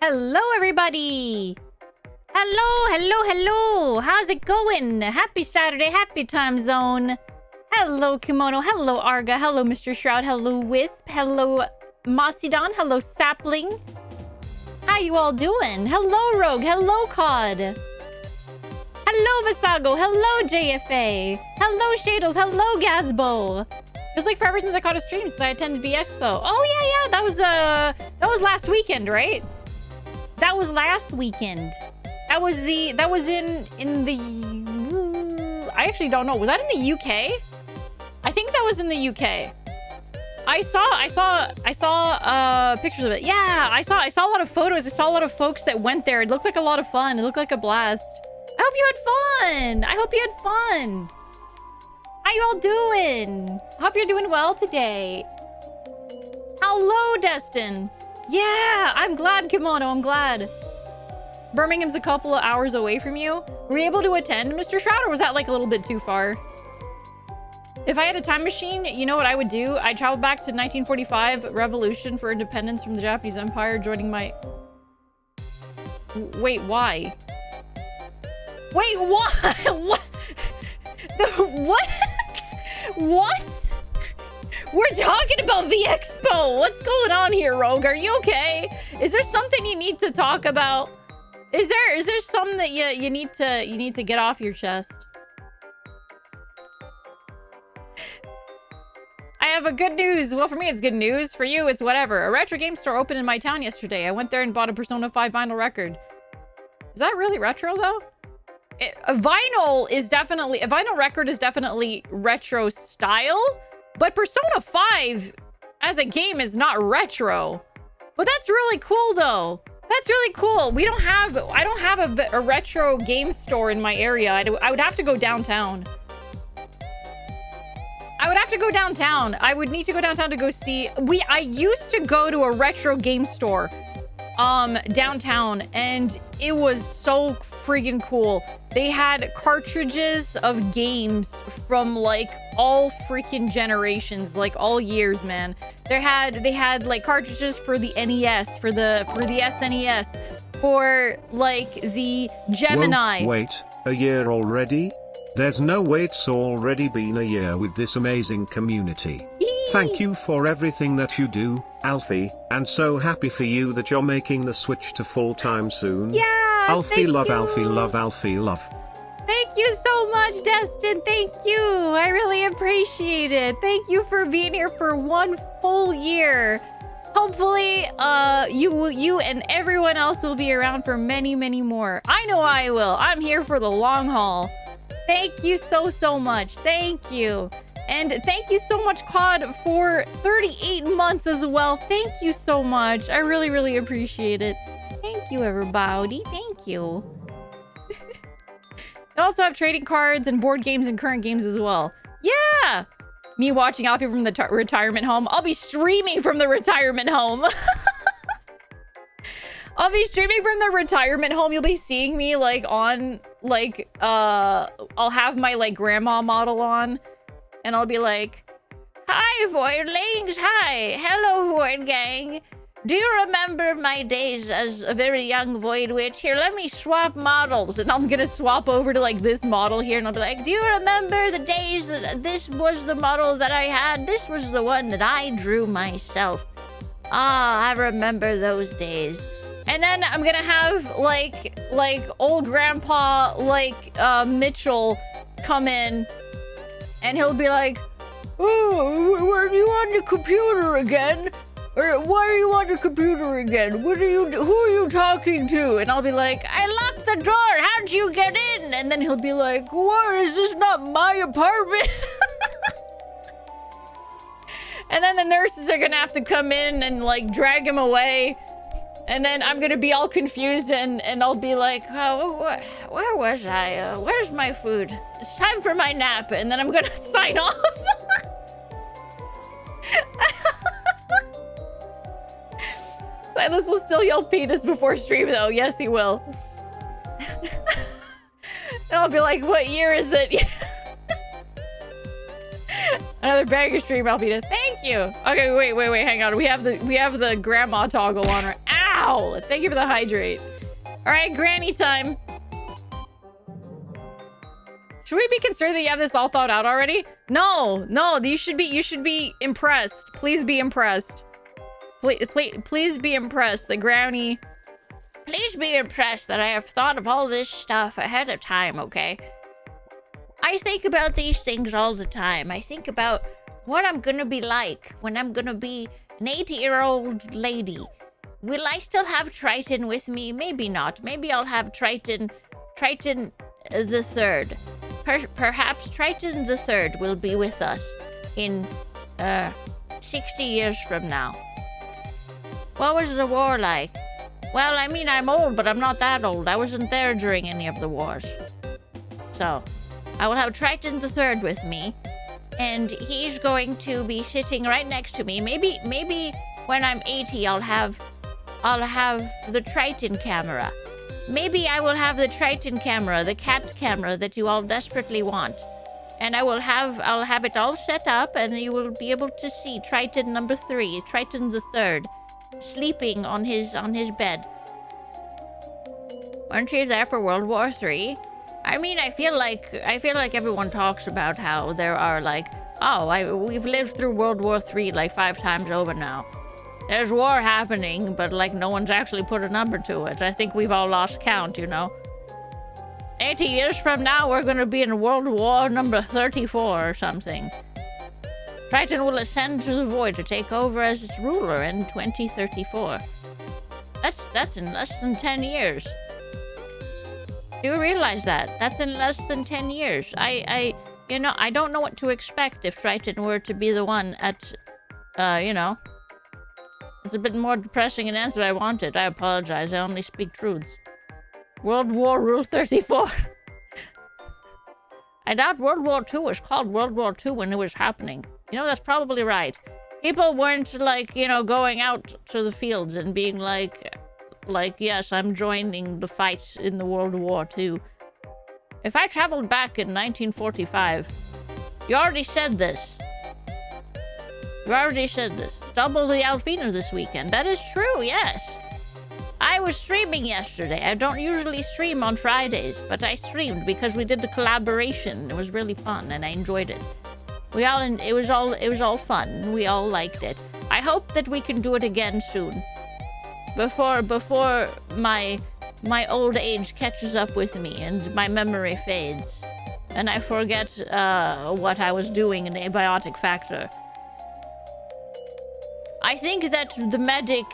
Hello, everybody! Hello! How's it going? Happy Saturday, happy time zone. Hello, Kimono. Hello, Arga. Hello, Mr. Shroud. Hello, Wisp. Hello, Macedon. Hello, Sapling. How you all doing? Hello, Rogue. Hello, Cod. Hello, Visago. Hello, JFA. Hello, Shadles. Hello, Gazbo. Just like forever since I caught a stream since I attended V Expo. Oh yeah, that was last weekend, right? That was last weekend. That was in the I actually don't know. Was that in the UK? I think that was in the UK. I saw pictures of it. Yeah, I saw a lot of photos. I saw a lot of folks that went there. It looked like a lot of fun. It looked like a blast. I hope you had fun. I hope you had fun. How you all doing? I hope you're doing well today. Hello, Destin. Yeah, I'm glad, Kimono. I'm glad. Birmingham's a couple of hours away from you. Were you able to attend, Mr. Shroud, or was that like a little bit too far? If I had a time machine, you know what I would do? I'd travel back to 1945 revolution for independence from the Japanese Empire, joining my... Wait, why? Wait, why? What? What? What? We're talking about V Expo. What's going on here, Rogue? Are you okay? Is there something you need to talk about? Is there something that you need to get off your chest? I have a good news. Well, for me, it's good news. For you, it's whatever. A retro game store opened in my town yesterday. I went there and bought a Persona 5 vinyl record. Is that really retro, though? A vinyl record is definitely retro style, but Persona 5 as a game is not retro. But that's really cool, though. That's really cool. I don't have a retro game store in my area. I would have to go downtown. I would need to go downtown to go see. I used to go to a retro game store downtown, and it was so friggin' cool. They had cartridges of games from like all freaking generations, like all years, man. They had like cartridges for the NES, for the SNES, for like the Gemini. Whoa, wait, a year already? There's no way it's already been a year with this amazing community. Thank you for everything that you do, Alfie, and so happy for you that you're making the switch to full-time soon. Yeah, Alfie love, Alfie love, Alfie love. Thank you so much, Destin. Thank you. I really appreciate it. Thank you for being here for one full year. Hopefully, you and everyone else will be around for many, many more. I know I will. I'm here for the long haul. Thank you so much. Thank you. And thank you so much, COD, for 38 months as well. Thank you so much. I really, really appreciate it. Thank you, everybody. Thank you. I also have trading cards and board games and current games as well. Yeah! Me watching Alfie from the retirement home. I'll be streaming from the retirement home. I'll be streaming from the retirement home. You'll be seeing me like on like I'll have my like grandma model on, and I'll be like, "Hi Voidlings, hi, hello Void Gang. Do you remember my days as a very young Void Witch? Here, let me swap models." And I'm gonna swap over to like this model here, and I'll be like, "Do you remember the days that this was the model that I had? This was the one that I drew myself. Ah, I remember those days." And then I'm gonna have like old grandpa Mitchell come in, and he'll be like, "Oh, were you on the computer again? Or why are you on the computer again? Who are you talking to?" And I'll be like, "I locked the door. How'd you get in?" And then he'll be like, "What? Is this not my apartment?" And then the nurses are gonna have to come in and like drag him away. And then I'm gonna be all confused, and I'll be like, "Oh, where was I? Where's my food? It's time for my nap." And then I'm gonna sign off. Silas will still yell penis before stream, though. Yes, he will. And I'll be like, "What year is it?" Another banger stream, Alphena. Thank you. Okay, wait, hang on. We have the grandma toggle on right. Ow! Wow! Thank you for the hydrate. Alright, granny time. Should we be concerned that you have this all thought out already? No, no, you should be impressed. Please be impressed. Please be impressed that granny... Please be impressed that I have thought of all this stuff ahead of time, okay? I think about these things all the time. I think about what I'm gonna be like when I'm gonna be an 80-year-old lady. Will I still have Triton with me? Maybe not. Maybe I'll have Triton the Third. Perhaps Triton the Third will be with us in 60 years from now. What was the war like? Well, I mean, I'm old, but I'm not that old. I wasn't there during any of the wars. So, I will have Triton the Third with me, and he's going to be sitting right next to me. Maybe when I'm 80, I'll have the Triton camera. Maybe I will have the Triton camera, the cat camera that you all desperately want. And I'll have it all set up, and you will be able to see Triton number 3, Triton the Third, sleeping on his bed. Weren't you there for World War III? I mean, I feel like everyone talks about how there are like, we've lived through World War III like 5 times over now. There's war happening, but like no one's actually put a number to it. I think we've all lost count, you know. 80 years from now, we're gonna be in World War number 34 or something. Triton will ascend to the void to take over as its ruler in 2034. That's in less than 10 years. Do you realize that? That's in less than 10 years. I don't know what to expect if Triton were to be the one at, It's a bit more depressing an answer I wanted. I apologize. I only speak truths. World War Rule 34. I doubt World War II was called World War II when it was happening. You know, that's probably right. People weren't, like, going out to the fields and being like, yes, I'm joining the fight in the World War II. If I traveled back in 1945, you already said this. Double the Alphena this weekend. That is true, yes. I was streaming yesterday. I don't usually stream on Fridays, but I streamed because we did the collaboration. It was really fun, and I enjoyed it. It was all fun. We all liked it. I hope that we can do it again soon. Before my old age catches up with me and my memory fades, and I forget what I was doing in Abiotic Factor. I think that the medic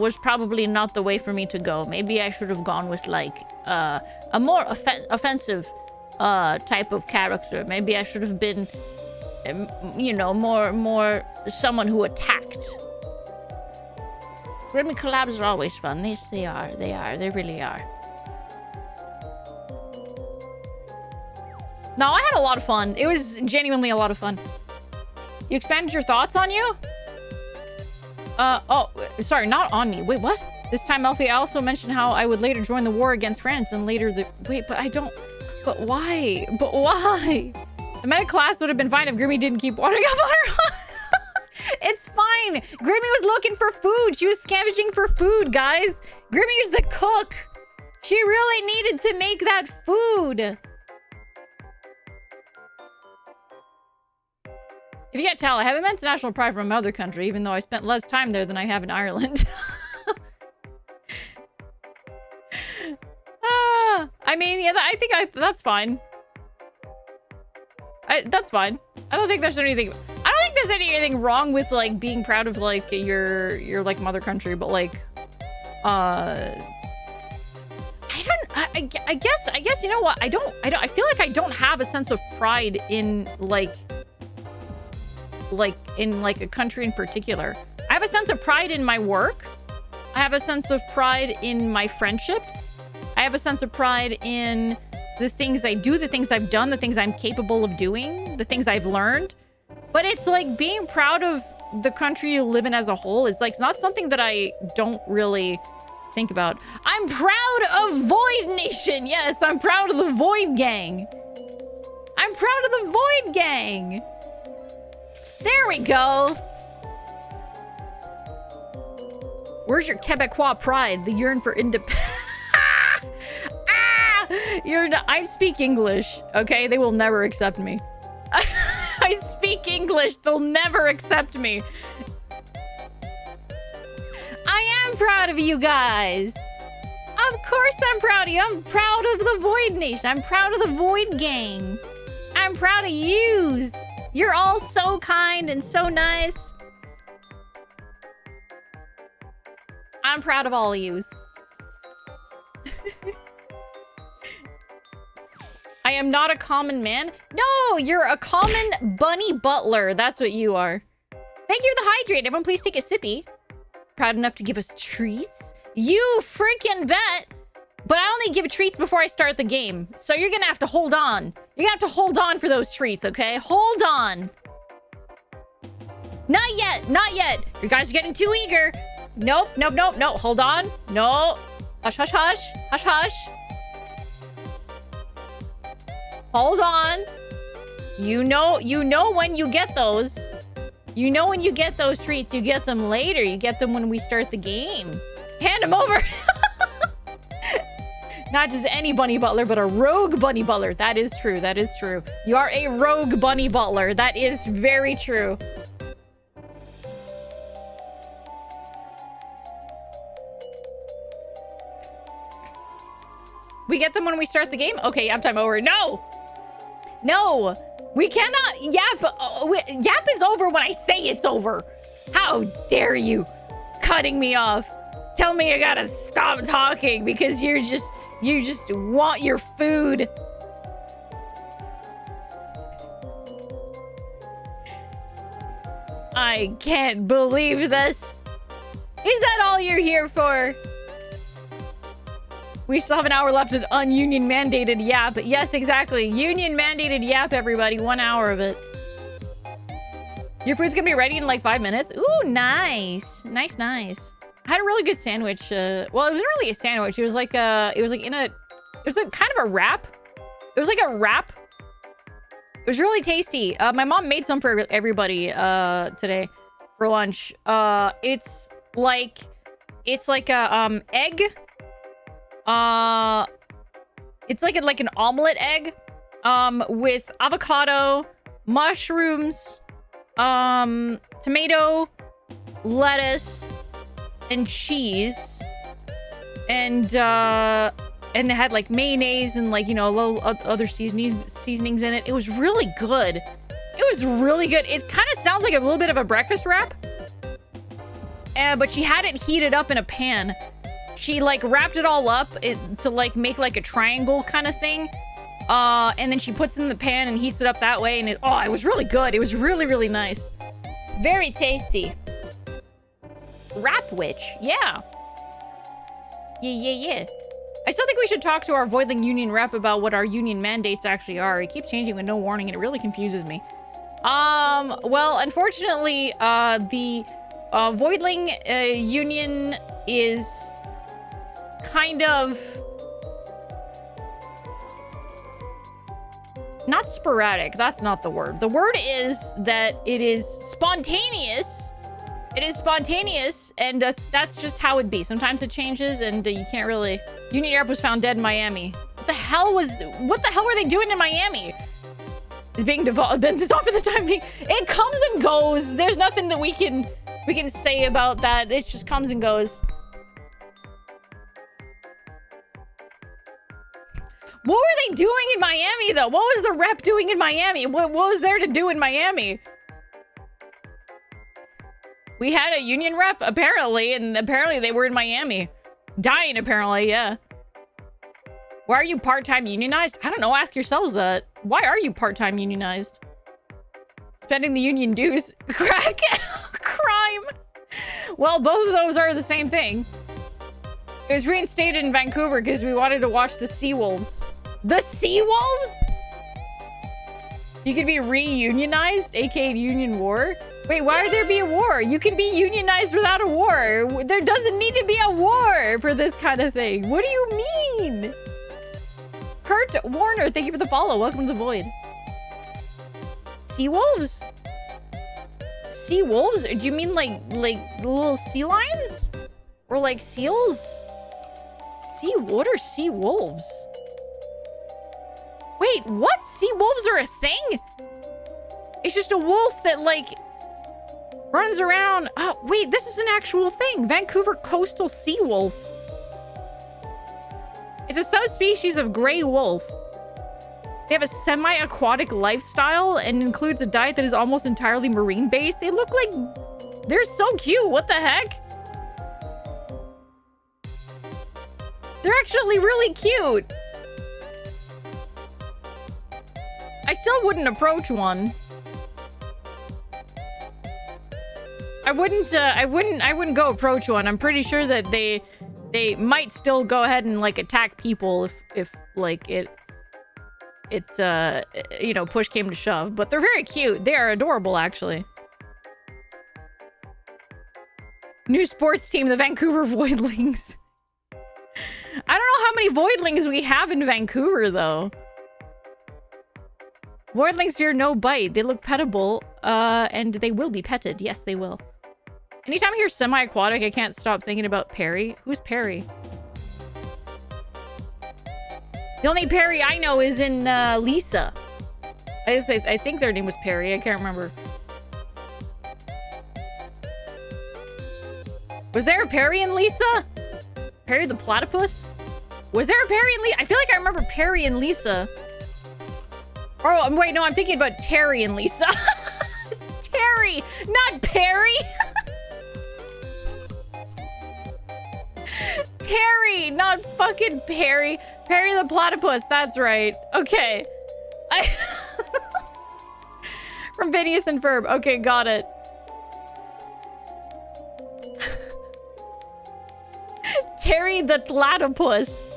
was probably not the way for me to go. Maybe I should have gone with like a more offensive type of character. Maybe I should have been, more someone who attacked. Grimmy collabs are always fun. Yes, they are. They really are. No, I had a lot of fun. It was genuinely a lot of fun. You expanded your thoughts on you? Sorry, not on me. Wait, what? This time, Alfie, I also mentioned how I would later join the war against France and later Wait, but I don't... But why? The medic class would have been fine if Grimmy didn't keep watering up on her. It's fine. Grimmy was looking for food. She was scavenging for food, guys. Grimmy was the cook. She really needed to make that food. If you can't tell, I have immense national pride from my mother country, even though I spent less time there than I have in Ireland. I mean, yeah, I think that's fine. That's fine. I don't think there's anything wrong with like being proud of like your like mother country, but like, I guess you know what? I feel like I don't have a sense of pride in like a country in particular. I have a sense of pride in my work. I have a sense of pride in my friendships. I have a sense of pride in the things I do, the things I've done, the things I'm capable of doing, the things I've learned. But it's like being proud of the country you live in as a whole is like, it's not something that I don't really think about. I'm proud of Void Nation. Yes, I'm proud of the Void Gang. I'm proud of the Void Gang. There we go. Where's your Quebecois pride? The yearn for independence. I speak English, okay? They will never accept me. I speak English. They'll never accept me. I am proud of you guys. Of course I'm proud of you. I'm proud of the Void Nation. I'm proud of the Void Gang. I'm proud of yous. You're all so kind and so nice. I'm proud of all of yous. I am not a common man. No, you're a common bunny butler. That's what you are. Thank you for the hydrate. Everyone please take a sippy. Proud enough to give us treats? You freaking bet. But I only give treats before I start the game. So you're gonna have to hold on. You're gonna have to hold on for those treats, okay? Hold on. Not yet. Not yet. You guys are getting too eager. Nope. Nope. Nope. Nope. Hold on. No. Hush, hush, hush. Hush, hush. Hold on. You know when you get those. You know when you get those treats, you get them later. You get them when we start the game. Hand them over. Not just any bunny butler, but a rogue bunny butler. That is true. That is true. You are a rogue bunny butler. That is very true. We get them when we start the game? Okay, yap time over. No! No! We cannot yap. Yap is over when I say it's over. How dare you? Cutting me off. Tell me I gotta stop talking because you just want your food. I can't believe this. Is that all you're here for? We still have an hour left of ununion mandated yap. Yes, exactly. Union mandated yap, everybody. 1 hour of it. Your food's gonna be ready in like 5 minutes. Ooh, nice. Nice, nice. I had a really good sandwich. Well, it wasn't really a sandwich. It was like kind of a wrap. It was like a wrap. It was really tasty. My mom made some for everybody today for lunch. It's like a egg. It's like an omelet egg with avocado, mushrooms, tomato, lettuce, and cheese, and they had like mayonnaise and like, you know, little other seasonings in it. It was really good. It was really good. It kind of sounds like a little bit of a breakfast wrap, but she had it heated up in a pan. She like wrapped it all up to like make like a triangle kind of thing, and then she puts it in the pan and heats it up that way. And it was really good. It was really, really nice. Very tasty. Rap witch, yeah. Yeah. I still think we should talk to our Voidling Union rep about what our union mandates actually are. It keeps changing with no warning, and it really confuses me. Well, unfortunately, the Voidling Union is kind of not sporadic. That's not the word. The word is that it is spontaneous. It is spontaneous, and that's just how it be. Sometimes it changes, and you can't really... Union Rep was found dead in Miami. What the hell were they doing in Miami? It's being dissolved for the time being. It comes and goes. There's nothing that we can say about that. It just comes and goes. What were they doing in Miami, though? What was the rep doing in Miami? What was there to do in Miami? We had a union rep, apparently, and apparently they were in Miami. Dying, apparently, yeah. Why are you part-time unionized? I don't know, ask yourselves that. Why are you part-time unionized? Spending the union dues. Crack. Crime. Well, both of those are the same thing. It was reinstated in Vancouver because we wanted to watch the Seawolves. The Seawolves? You could be re-unionized, aka Union War? Wait, why would there be a war? You can be unionized without a war. There doesn't need to be a war for this kind of thing. What do you mean? Kurt Warner, thank you for the follow. Welcome to the Void. Seawolves? Seawolves? Do you mean like little sea lions? Or like seals? What are sea wolves? Wait, what? Sea wolves are a thing? It's just a wolf that like runs around. Oh, wait, this is an actual thing. Vancouver coastal sea wolf. It's a subspecies of gray wolf. They have a semi-aquatic lifestyle and includes a diet that is almost entirely marine-based. They look like... They're so cute. What the heck? They're actually really cute. I still wouldn't approach one. I wouldn't go approach one. I'm pretty sure that they might still go ahead and like attack people if like you know, push came to shove. But they're very cute. They are adorable, actually. New sports team, the Vancouver Voidlings. I don't know how many Voidlings we have in Vancouver, though. Voidlings fear no bite. They look pettable, and they will be petted. Yes, they will. Anytime I hear semi-aquatic, I can't stop thinking about Perry. Who's Perry? The only Perry I know is in Lisa. I think their name was Perry. I can't remember. Was there a Perry in Lisa? Perry the platypus? Was there a Perry in Lisa? I feel like I remember Perry and Lisa. Oh, wait, no, I'm thinking about Terry and Lisa. It's Terry, not Perry. Terry, not fucking Perry. Perry the platypus, that's right. Okay. From Phineas and Ferb. Okay, got it. Terry the platypus.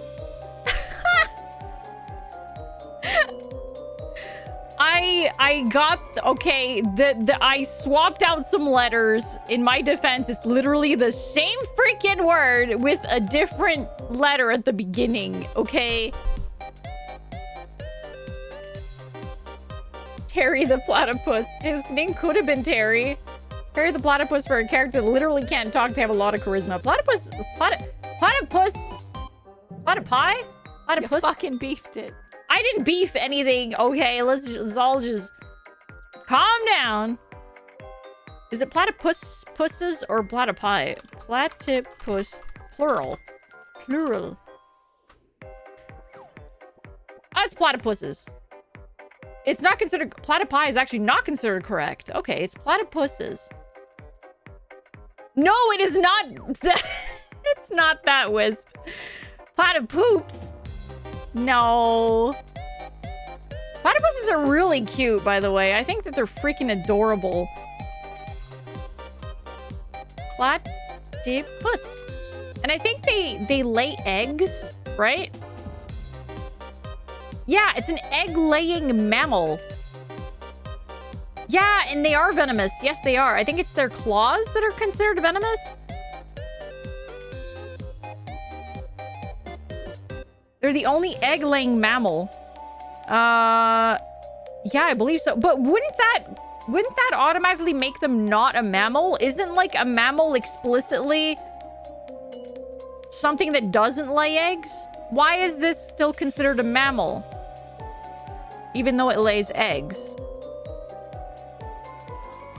I got okay. I swapped out some letters. In my defense, it's literally the same freaking word with a different letter at the beginning. Okay. Terry the platypus. His name could have been Terry. Terry the platypus for a character that literally can't talk. They have a lot of charisma. Platypus. Platypus. Platypi. Platypus. You fucking beefed it. I didn't beef anything. Okay, let's all just calm down. Is it platypuses or platypi? Platypus, plural. Plural. Us platypuses. It's not considered... Platypi is actually not considered correct. Okay, it's platypuses. No, it is not... It's not that, Wisp. Platypoops. No. Platypuses are really cute, by the way. I think that they're freaking adorable. Platypus. And I think they lay eggs, right? Yeah, it's an egg-laying mammal. Yeah, and they are venomous. Yes, they are. I think it's their claws that are considered venomous. They're the only egg-laying mammal. Yeah, I believe so. But wouldn't that automatically make them not a mammal? Isn't like a mammal explicitly something that doesn't lay eggs? Why is this still considered a mammal? Even though it lays eggs.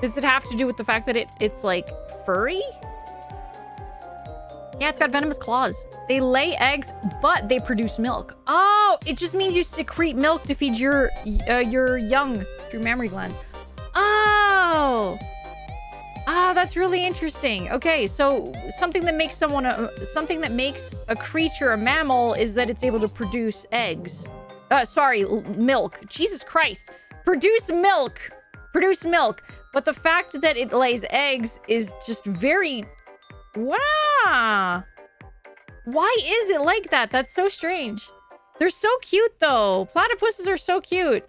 Does it have to do with the fact that it's like furry? Yeah, it's got venomous claws. They lay eggs, but they produce milk. Oh, it just means you secrete milk to feed your young through mammary glands. Oh. Ah, that's really interesting. Okay, so something that makes something that makes a creature a mammal is that it's able to produce eggs. Sorry, milk. Jesus Christ. Produce milk. Produce milk. But the fact that it lays eggs is just very... Wow. Why is it like that? That's so strange. They're so cute, though. Platypuses are so cute.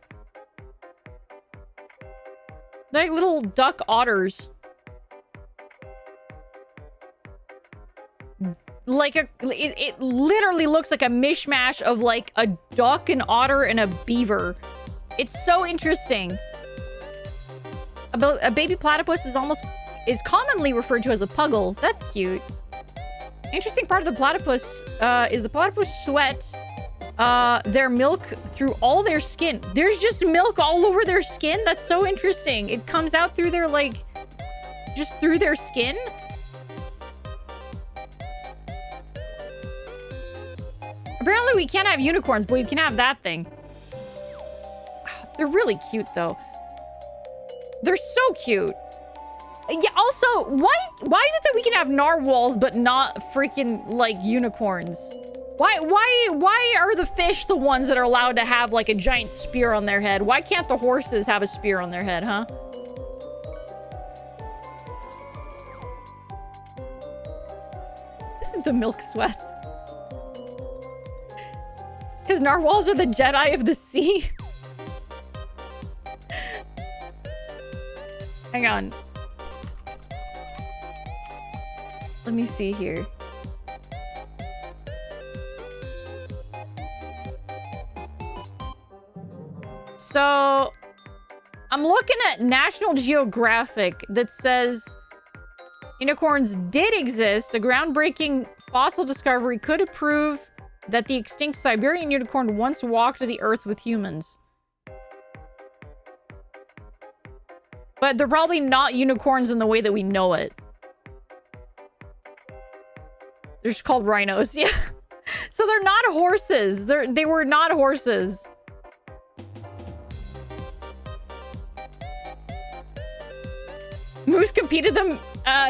They're like little duck otters. Like it literally looks like a mishmash of like a duck, an otter, and a beaver. It's so interesting. A baby platypus is commonly referred to as a puggle. That's cute. Interesting part of the platypus is the platypus sweat their milk through all their skin. There's just milk all over their skin? That's so interesting. It comes out through their, like, just through their skin? Apparently we can't have unicorns, but we can have that thing. They're really cute, though. They're so cute. Yeah, also, why is it that we can have narwhals but not freaking, like, unicorns? Why are the fish the ones that are allowed to have, like, a giant spear on their head? Why can't the horses have a spear on their head, huh? The milk sweats. Because narwhals are the Jedi of the sea. Hang on. Let me see here. So, I'm looking at National Geographic that says unicorns did exist. A groundbreaking fossil discovery could prove that the extinct Siberian unicorn once walked the earth with humans. But they're probably not unicorns in the way that we know it. They're just called rhinos, yeah. So they're not horses. They were not horses. Moose competed them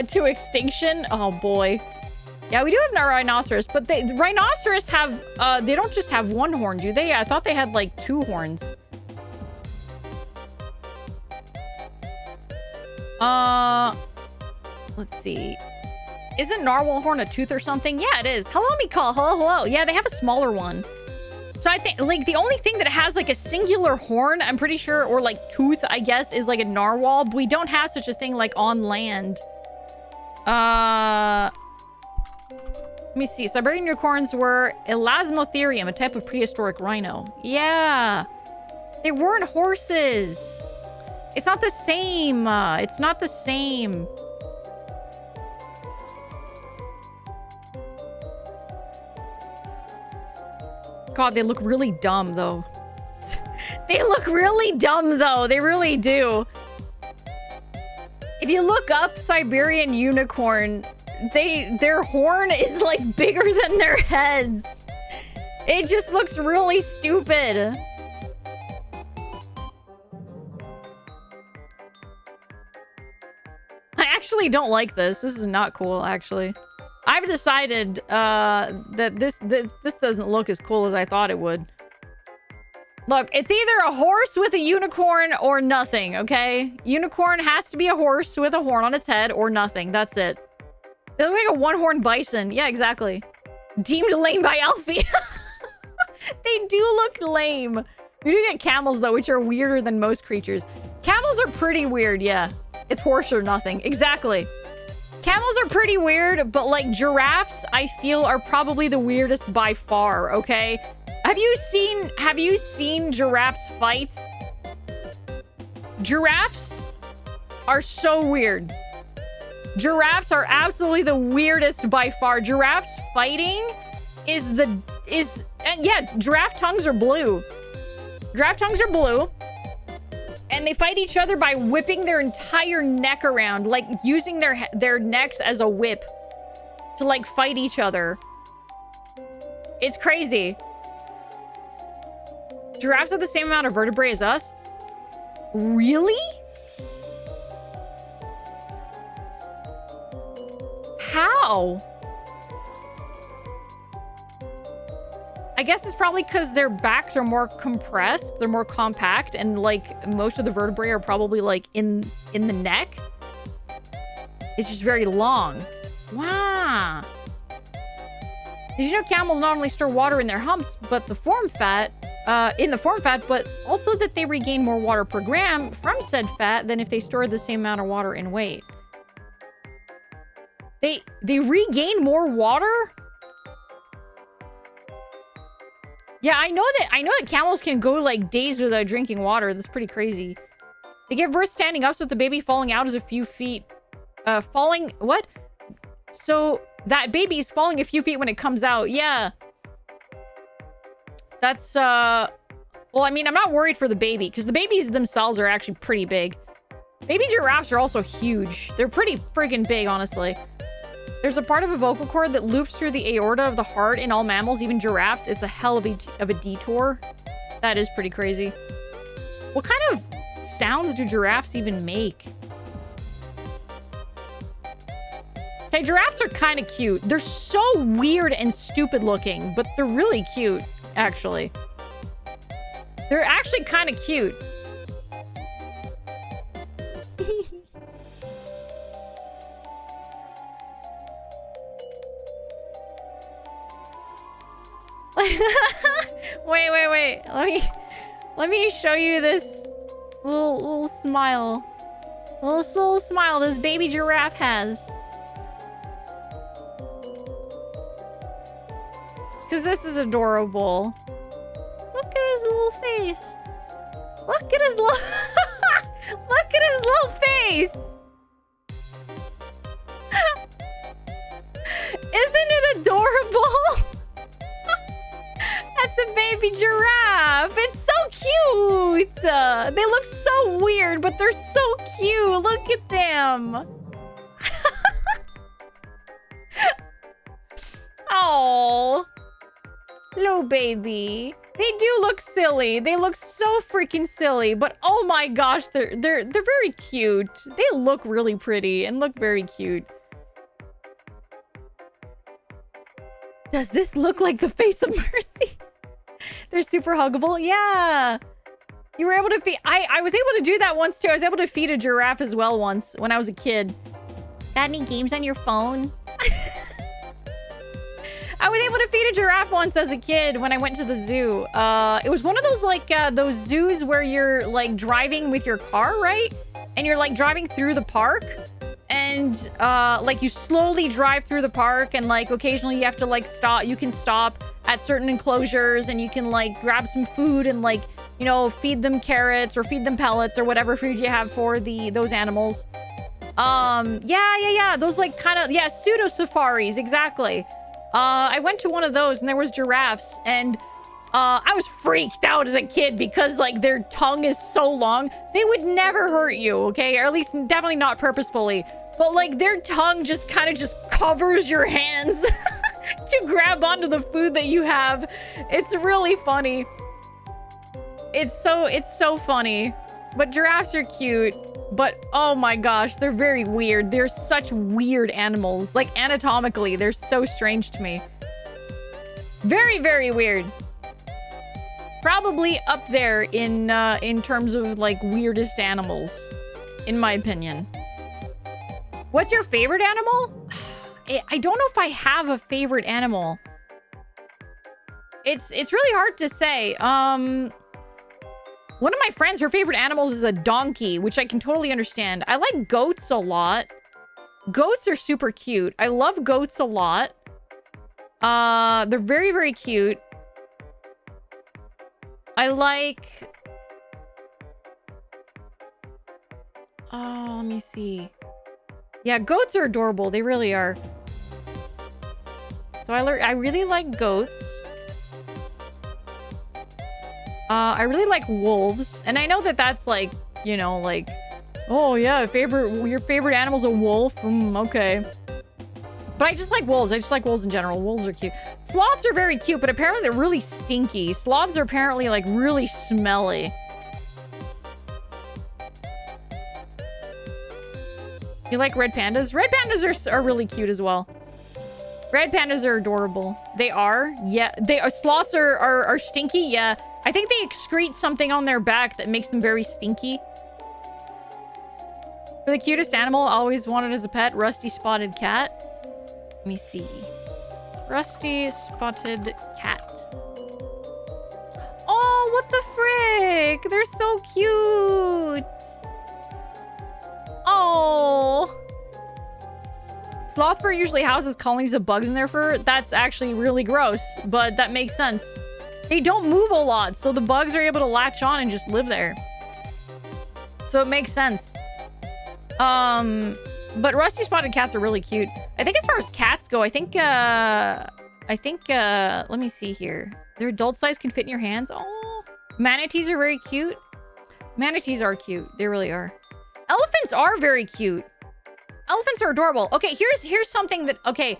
to extinction. Oh boy. Yeah, we do have a rhinoceros, but the rhinoceros have they don't just have one horn, do they? I thought they had like 2 horns. Let's see. Isn't narwhal horn a tooth or something? Yeah, it is. Hello, Mikal. Hello, hello. Yeah, they have a smaller one. So I think, like, the only thing that has, like, a singular horn, I'm pretty sure, or, like, tooth, I guess, is, like, a narwhal. But we don't have such a thing, like, on land. Let me see. Siberian unicorns were Elasmotherium, a type of prehistoric rhino. Yeah. They weren't horses. It's not the same. It's not the same. God, they look really dumb, though. They look really dumb, though. They really do. If you look up Siberian unicorn, their horn is, like, bigger than their heads. It just looks really stupid. I actually don't like this. This is not cool, actually. I've decided that this doesn't look as cool as I thought it would. Look, it's either a horse with a unicorn or nothing, okay? Unicorn has to be a horse with a horn on its head or nothing. That's it. They look like a one-horned bison. Yeah, exactly. Deemed lame by Alphena. They do look lame. We do get camels, though, which are weirder than most creatures. Camels are pretty weird, yeah. It's horse or nothing. Exactly. Camels are pretty weird, but, like, giraffes, I feel, are probably the weirdest by far, okay? Have you seen giraffes fight? Giraffes are so weird. Giraffes are absolutely the weirdest by far. Giraffes fighting and yeah, giraffe tongues are blue. Giraffe tongues are blue. And they fight each other by whipping their entire neck around, like using their necks as a whip to, like, fight each other. It's crazy. Giraffes have the same amount of vertebrae as us? Really? How? I guess it's probably because their backs are more compressed. They're more compact. And, like, most of the vertebrae are probably, like, in the neck. It's just very long. Wow. Did you know camels not only store water in their humps, but the form fat, but also that they regain more water per gram from said fat than if they stored the same amount of water in weight. They regain more water? Yeah, I know that camels can go, like, days without drinking water. That's pretty crazy. They give birth standing up, so that the baby falling out is a few feet. What? So that baby is falling a few feet when it comes out. Yeah. That's, well, I mean, I'm not worried for the baby because the babies themselves are actually pretty big. Baby giraffes are also huge. They're pretty friggin' big, honestly. There's a part of a vocal cord that loops through the aorta of the heart in all mammals, even giraffes. It's a hell of a detour. That is pretty crazy. What kind of sounds do giraffes even make? Okay, giraffes are kind of cute. They're so weird and stupid looking, but they're really cute, actually. They're actually kind of cute. Wait. Let me show you this little smile. Little smile this baby giraffe has. Because this is adorable. Look at his little face. Look at his little... Look at his little face. Isn't it adorable? That's a baby giraffe. It's so cute. They look so weird, but they're so cute. Look at them. Oh, little baby. They do look silly. They look so freaking silly, but oh my gosh, they're very cute. They look really pretty and look very cute. Does this look like the face of Mercy? They're super huggable. Yeah. You were able to feed... I was able to do that once, too. I was able to feed a giraffe as well once when I was a kid. Got any games on your phone? I was able to feed a giraffe once as a kid when I went to the zoo. It was one of those, like, those zoos where you're, like, driving with your car, right? And you're, like, driving through the park. And, like, you slowly drive through the park. And, like, occasionally you have to, like, stop. You can stop at certain enclosures. And you can, like, grab some food and, like, you know, feed them carrots or feed them pellets or whatever food you have for those animals. Yeah. Those, like, kind of, yeah, pseudo safaris. Exactly. I went to one of those and there was giraffes. And, I was freaked out as a kid because, like, their tongue is so long. They would never hurt you, okay? Or at least definitely not purposefully. But, like, their tongue just kind of just covers your hands to grab onto the food that you have. It's really funny. It's so funny. But giraffes are cute. But, oh my gosh, they're very weird. They're such weird animals. Like, anatomically, they're so strange to me. Very, very weird. Probably up there in terms of, like, weirdest animals, in my opinion. What's your favorite animal? I don't know if I have a favorite animal. It's really hard to say. One of my friends, her favorite animals is a donkey, which I can totally understand. I like goats a lot. Goats are super cute. I love goats a lot. They're very, very cute. I like... Oh, let me see. Yeah, goats are adorable. They really are. So I really like goats. I really like wolves. And I know that that's like, you know, like... Oh, yeah, your favorite animal's a wolf? Okay. But I just like wolves. I just like wolves in general. Wolves are cute. Sloths are very cute, but apparently they're really stinky. Sloths are apparently, like, really smelly. You like red pandas? Red pandas are really cute as well. Red pandas are adorable. They are? Yeah. They are. Sloths are stinky? Yeah. I think they excrete something on their back that makes them very stinky. For the cutest animal I always wanted as a pet, rusty spotted cat. Let me see. Rusty spotted cat. Oh, what the frick? They're so cute. Oh. Sloth fur usually houses colonies of bugs in their fur. That's actually really gross, but that makes sense. They don't move a lot, so the bugs are able to latch on and just live there. So it makes sense. But rusty spotted cats are really cute. I think as far as cats go, I think, let me see here. Their adult size can fit in your hands. Oh, manatees are very cute. Manatees are cute. They really are. Elephants are very cute. Elephants are adorable. Okay, here's something that, okay.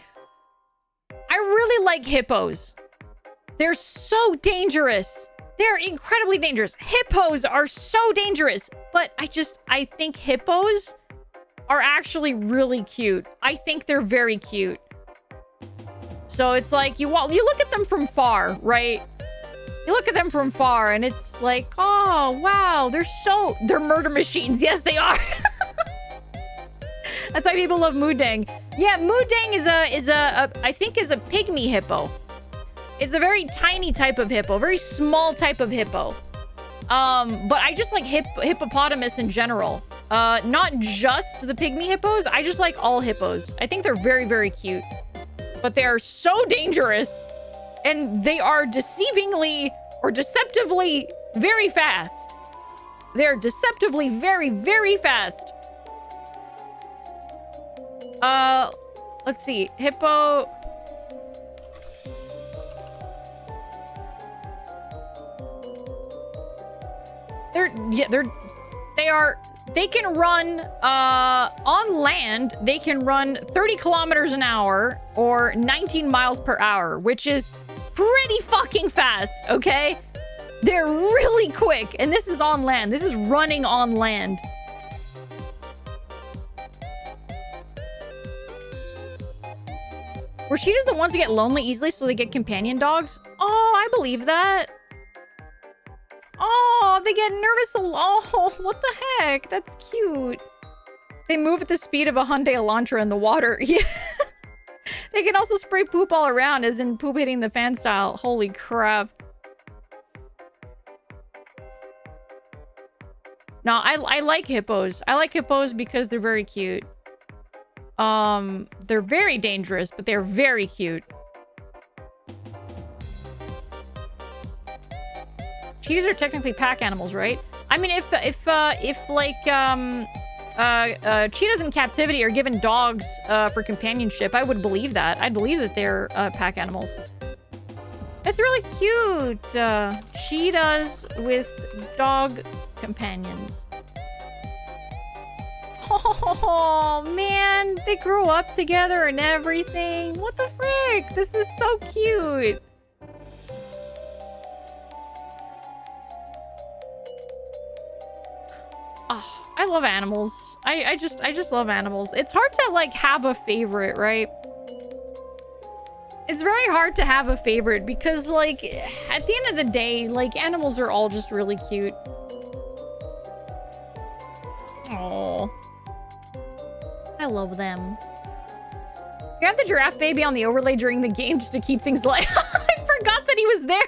I really like hippos. They're so dangerous. They're incredibly dangerous. Hippos are so dangerous. But I think hippos are actually really cute. I think they're very cute. So it's like, you look at them from far, right? You look at them from far and it's like, oh, wow, they're murder machines. Yes, they are. That's why people love Mudang. Yeah, Mudang is I think is a pygmy hippo. It's a very tiny type of hippo, very small type of hippo. But I just like hippopotamus in general. Not just the pygmy hippos. I just like all hippos. I think they're very, very cute. But they are so dangerous. And they are deceptively very fast. They're deceptively very, very fast. Let's see. Hippo... They can run, on land, they can run 30 kilometers an hour or 19 miles per hour, which is pretty fucking fast, okay? They're really quick, and this is on land. This is running on land. Were cheetahs the ones that get lonely easily so they get companion dogs? Oh, I believe that. Oh, they get nervous. Oh, what the heck? That's cute. They move at the speed of a Hyundai Elantra in the water. Yeah. They can also spray poop all around, as in poop hitting the fan style. Holy crap. No, I like hippos. I like hippos because they're very cute. They're very dangerous, but they're very cute. Cheetahs are technically pack animals, right? I mean, if like, cheetahs in captivity are given dogs, for companionship, I would believe that. I'd believe that they're, pack animals. It's really cute. Cheetahs with dog companions. Oh, man. They grow up together and everything. What the frick? This is so cute. Oh, I love animals. I just love animals. It's hard to, like, have a favorite, right? It's very hard to have a favorite because, like, at the end of the day, like, animals are all just really cute. Oh, I love them. You have the giraffe baby on the overlay during the game just to keep things light. I forgot that he was there.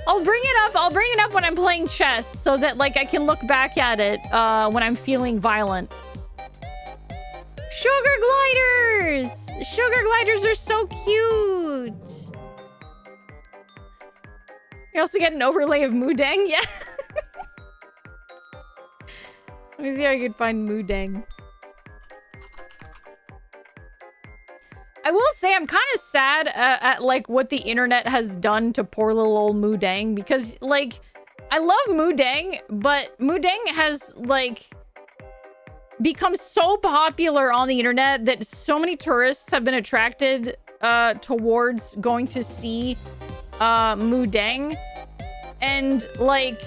I'll bring it up. I'll bring it up when I'm playing chess so that, like, I can look back at it when I'm feeling violent. Sugar gliders! Sugar gliders are so cute. You also get an overlay of Mudang. Yeah. Let me see if I can find Mudang. I will say I'm kind of sad at like what the internet has done to poor little old Mudang because like I love Mudang, but Mudang has like become so popular on the internet that so many tourists have been attracted towards going to see Mudang, and like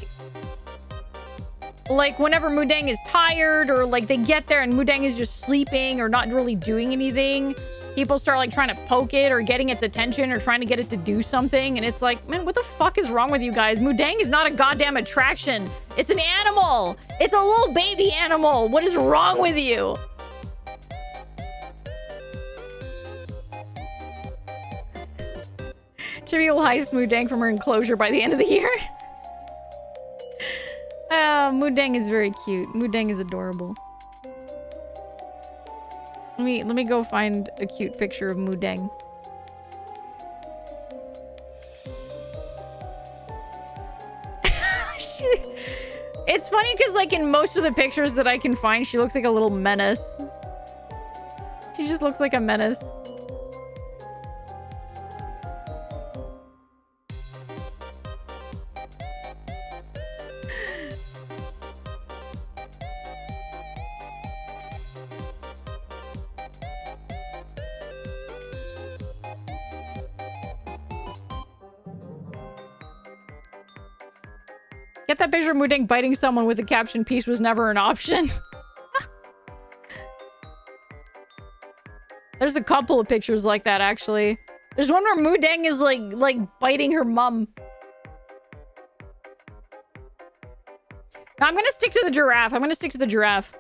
whenever Mudang is tired or like they get there and Mudang is just sleeping or not really doing anything, people start like trying to poke it or getting its attention or trying to get it to do something. And it's like, man, what the fuck is wrong with you guys? Mudang is not a goddamn attraction. It's an animal. It's a little baby animal. What is wrong with you? Chibi will heist Mudang from her enclosure by the end of the year. Mudang is very cute. Mudang is adorable. Let me go find a cute picture of Mudang. It's funny because, like, in most of the pictures that I can find, she looks like a little menace. She just looks like a menace. Get that picture of Mudeng biting someone with the caption, "Peace was never an option." There's a couple of pictures like that, actually. There's one where Mudeng is like biting her mum. No, I'm gonna stick to the giraffe. I'm gonna stick to the giraffe.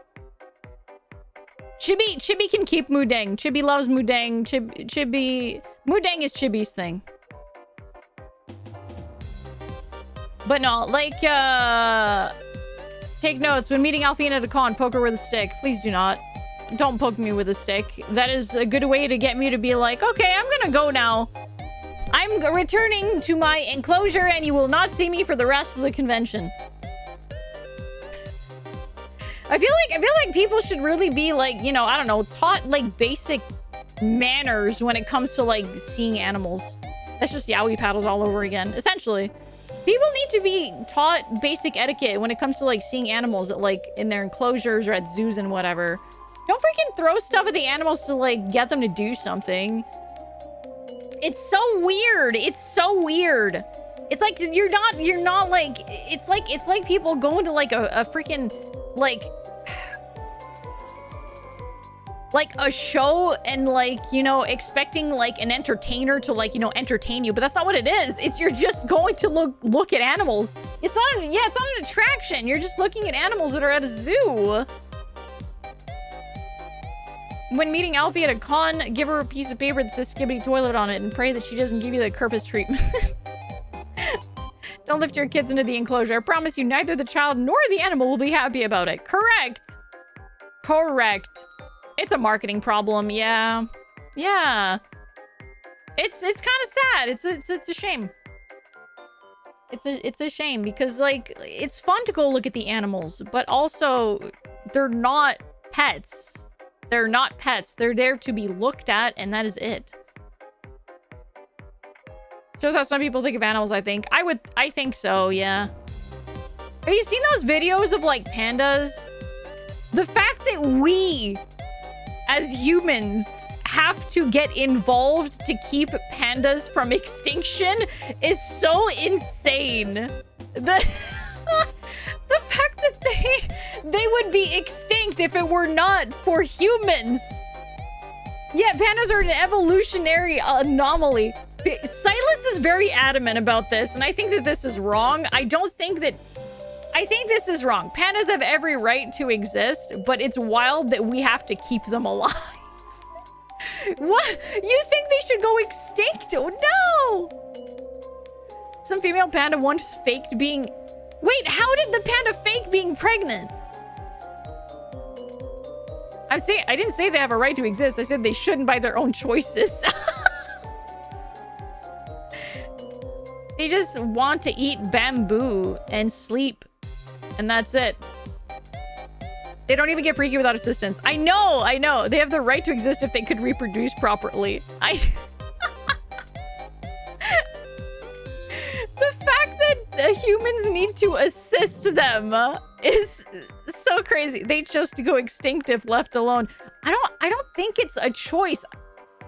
Chibi can keep Mudeng. Chibi loves Mudeng. Mudeng is Chibi's thing. But no, like, take notes. When meeting Alphena at a con, poke her with a stick. Please do not. Don't poke me with a stick. That is a good way to get me to be like, okay, I'm gonna go now. I'm returning to my enclosure and you will not see me for the rest of the convention. I feel like people should really be like, you know, I don't know, taught like basic manners when it comes to like seeing animals. That's just yaoi paddles all over again, essentially. People need to be taught basic etiquette when it comes to like seeing animals at like in their enclosures or at zoos and whatever. Don't freaking throw stuff at the animals to like get them to do something. It's so weird. It's so weird. It's like you're not like it's like people going to like a freaking like a show and like, you know, expecting like an entertainer to like, you know, entertain you, but that's not what it is. It's you're just going to look at animals. It's not an attraction. You're just looking at animals that are at a zoo. When meeting Alfie at a con, give her a piece of paper that says Skibbity Toilet on it and pray that she doesn't give you the Kerpus treatment. Don't lift your kids into the enclosure. I promise you neither the child nor the animal will be happy about it. Correct. Correct. It's a marketing problem, yeah. Yeah. It's kind of sad. It's a shame. It's a shame because like it's fun to go look at the animals, but also they're not pets. They're not pets. They're there to be looked at, and that is it. Shows how some people think of animals, I think. I think so, yeah. Have you seen those videos of like pandas? The fact that we as humans have to get involved to keep pandas from extinction is so insane. The fact that they would be extinct if it were not for humans. Yeah, pandas are an evolutionary anomaly. Silas is very adamant about this, and I think that this is wrong. I think this is wrong. Pandas have every right to exist, but it's wild that we have to keep them alive. What? You think they should go extinct? Oh, no! Some female panda once faked being... Wait, how did the panda fake being pregnant? I didn't say they have a right to exist. I said they shouldn't by their own choices. They just want to eat bamboo and sleep. And that's it. They don't even get freaky without assistance. I know. They have the right to exist if they could reproduce properly. The fact that humans need to assist them is so crazy. They chose to go extinct if left alone. I don't think it's a choice.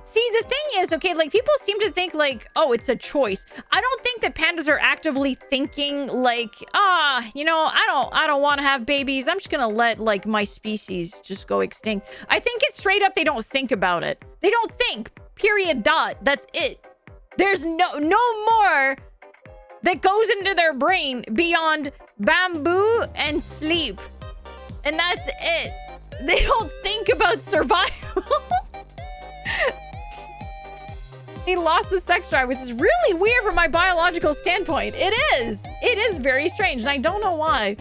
See, the thing is, okay, like, people seem to think, like, oh, it's a choice. I don't think that pandas are actively thinking, like, you know, I don't want to have babies. I'm just gonna let, like, my species just go extinct. I think it's straight up they don't think about it. They don't think. Period. Dot. That's it. There's no more that goes into their brain beyond bamboo and sleep. And that's it. They don't think about survival. He lost the sex drive, which is really weird from my biological standpoint. It is. It is very strange, and I don't know why.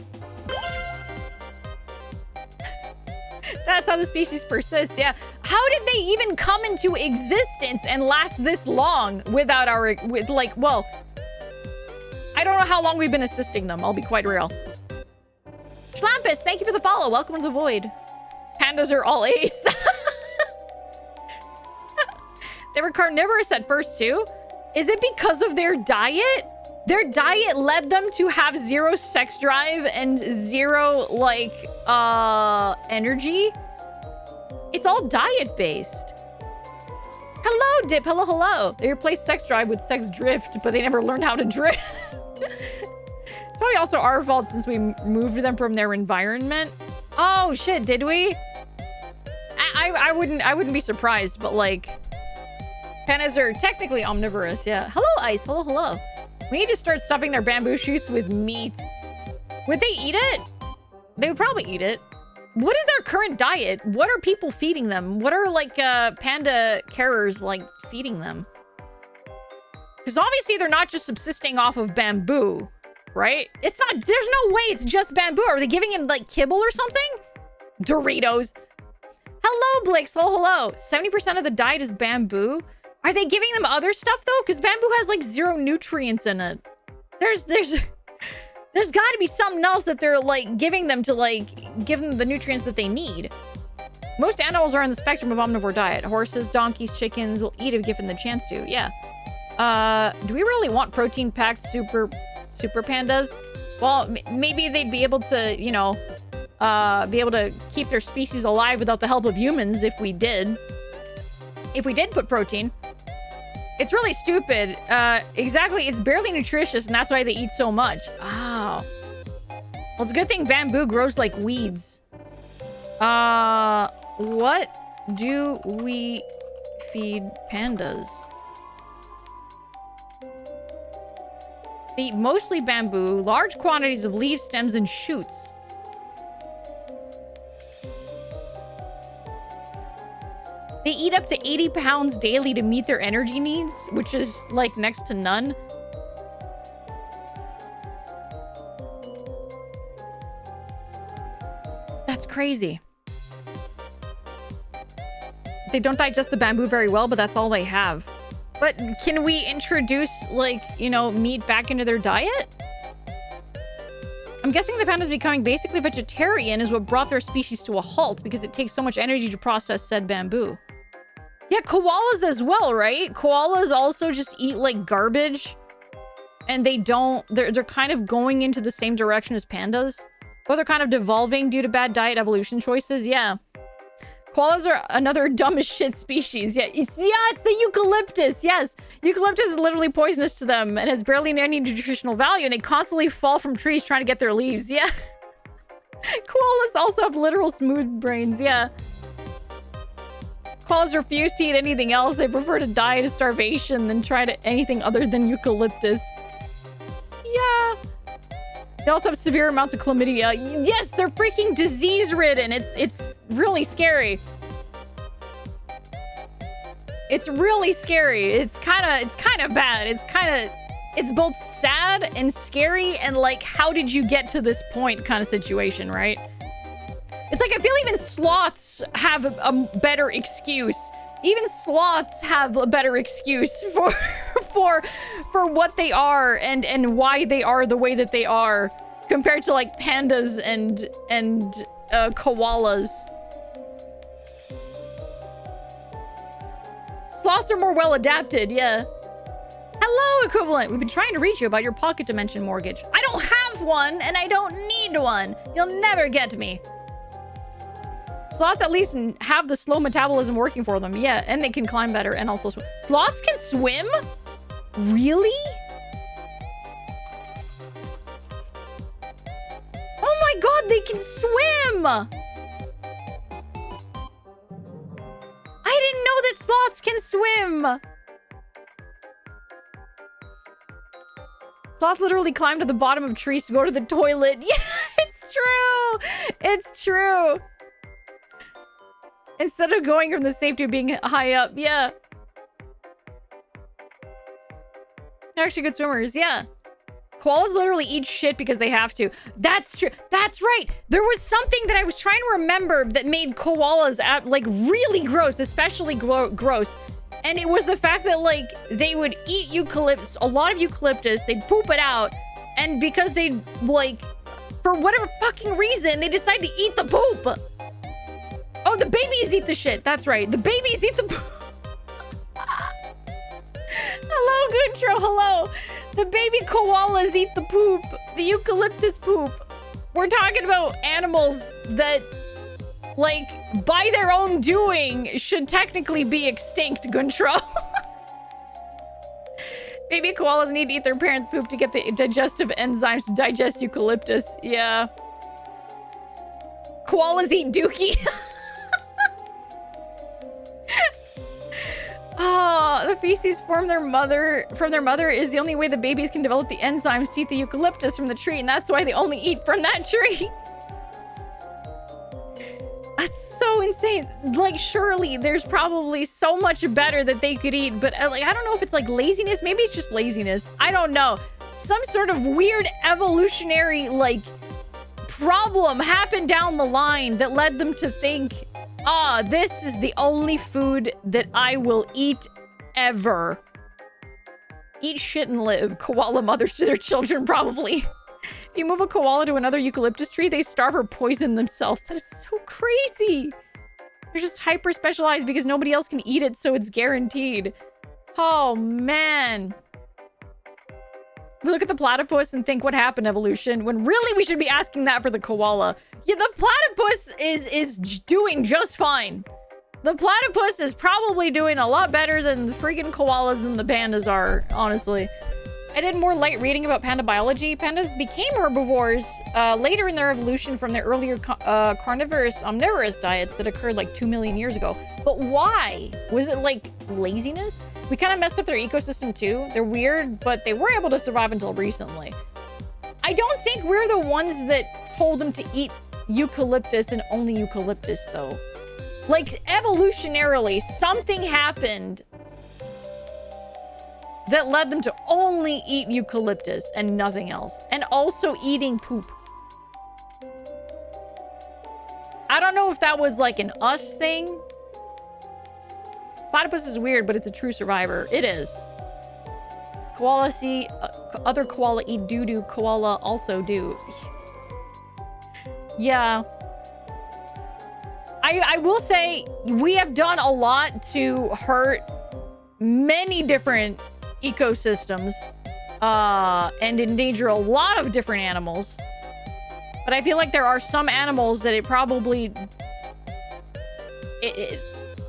That's how the species persists, yeah. How did they even come into existence and last this long without well, I don't know how long we've been assisting them, I'll be quite real. Schlampus, thank you for the follow. Welcome to the void. Pandas are all ace. They were carnivorous at first too. Is it because of their diet? Their diet led them to have 0 sex drive and 0 like energy. It's all diet based. Hello, Dip. Hello, hello. They replaced sex drive with sex drift, but they never learned how to drift. It's probably also our fault since we moved them from their environment. Oh shit, did we? I wouldn't be surprised, but like pandas are technically omnivorous, yeah. Hello, Ice. Hello, hello. We need to start stuffing their bamboo shoots with meat. Would they eat it? They would probably eat it. What is their current diet? What are people feeding them? What are like panda carers like feeding them? Because obviously they're not just subsisting off of bamboo, right? It's not, there's no way it's just bamboo. Are they giving him like kibble or something? Doritos. Hello, Blix. Hello, hello. 70% of the diet is bamboo. Are they giving them other stuff though? Because bamboo has like 0 nutrients in it. There's got to be something else that they're like giving them to like give them the nutrients that they need. Most animals are on the spectrum of omnivore diet. Horses, donkeys, chickens will eat if given the chance to. Yeah. Do we really want protein-packed super pandas? Well, maybe they'd be able to, you know, be able to keep their species alive without the help of humans if we did. If we did put protein. It's really stupid. Exactly. It's barely nutritious, and that's why they eat so much. Oh. Well, it's a good thing bamboo grows like weeds. What do we feed pandas? They eat mostly bamboo, large quantities of leaves, stems, and shoots. They eat up to 80 pounds daily to meet their energy needs, which is like next to none. That's crazy. They don't digest the bamboo very well, but that's all they have. But can we introduce, like, you know, meat back into their diet? I'm guessing the pandas becoming basically vegetarian is what brought their species to a halt because it takes so much energy to process said bamboo. Yeah, koalas as well, right? Koalas also just eat like garbage. And they don't... They're kind of going into the same direction as pandas. But they're kind of devolving due to bad diet evolution choices. Yeah. Koalas are another dumb as shit species. Yeah, it's the eucalyptus. Yes. Eucalyptus is literally poisonous to them and has barely any nutritional value. And they constantly fall from trees trying to get their leaves. Yeah. Koalas also have literal smooth brains. Yeah. Koalas refuse to eat anything else. They prefer to die to starvation than try to anything other than eucalyptus. Yeah. They also have severe amounts of chlamydia. Yes, they're freaking disease-ridden. It's really scary. It's really scary. It's kind of bad. It's both sad and scary and like, how did you get to this point kind of situation, right? It's like, I feel even sloths have a better excuse. Even sloths have a better excuse for what they are and why they are the way that they are compared to like pandas and koalas. Sloths are more well adapted, yeah. Hello, equivalent. We've been trying to reach you about your pocket dimension mortgage. I don't have one and I don't need one. You'll never get me. Sloths at least have the slow metabolism working for them. Yeah, and they can climb better and also swim. Sloths can swim? Really? Oh my god, they can swim! I didn't know that sloths can swim! Sloths literally climb to the bottom of trees to go to the toilet. Yeah, it's true! It's true! Instead of going from the safety of being high up. Yeah. They're actually good swimmers. Yeah. Koalas literally eat shit because they have to. That's true. That's right. There was something that I was trying to remember that made koalas like really gross, especially gross. And it was the fact that like they would eat eucalyptus, a lot of eucalyptus, they'd poop it out. And because they like For whatever fucking reason, they decide to eat the poop. Oh, the babies eat the shit. That's right. The babies eat the poop. Hello, Guntro. Hello. The baby koalas eat the poop. The eucalyptus poop. We're talking about animals that, like, by their own doing, should technically be extinct, Guntro. Baby koalas need to eat their parents' poop to get the digestive enzymes to digest eucalyptus. Yeah. Koalas eat dookie. Oh, the feces from their mother is the only way the babies can develop the enzymes to eat the eucalyptus from the tree, and that's why they only eat from that tree. That's so insane. Like, surely there's probably so much better that they could eat, but like, I don't know if it's like laziness. Maybe it's just laziness. I don't know. Some sort of weird evolutionary, like, problem happened down the line that led them to think, ah, this is the only food that I will eat ever. Eat shit and live. Koala mothers to their children, probably. If you move a koala to another eucalyptus tree, they starve or poison themselves. That is so crazy. They're just hyper specialized because nobody else can eat it, so it's guaranteed. Oh, man. We look at the platypus and think, what happened, evolution? When really we should be asking that for the koala. Yeah, the platypus is doing just fine. The platypus is probably doing a lot better than the freaking koalas and the pandas are, honestly. I did more light reading about panda biology. Pandas became herbivores later in their evolution from their earlier carnivorous, omnivorous diets that occurred like 2 million years ago. But why? Was it like laziness? We kind of messed up their ecosystem too. They're weird, but they were able to survive until recently. I don't think we're the ones that told them to eat eucalyptus and only eucalyptus though. Like, evolutionarily, something happened that led them to only eat eucalyptus and nothing else. And also eating poop. I don't know if that was like an us thing. Platypus is weird, but it's a true survivor. It is. Koala see other koala eat doo-doo. Koala also do. Yeah. I will say we have done a lot to hurt many different ecosystems and endanger a lot of different animals. But I feel like there are some animals that it probably...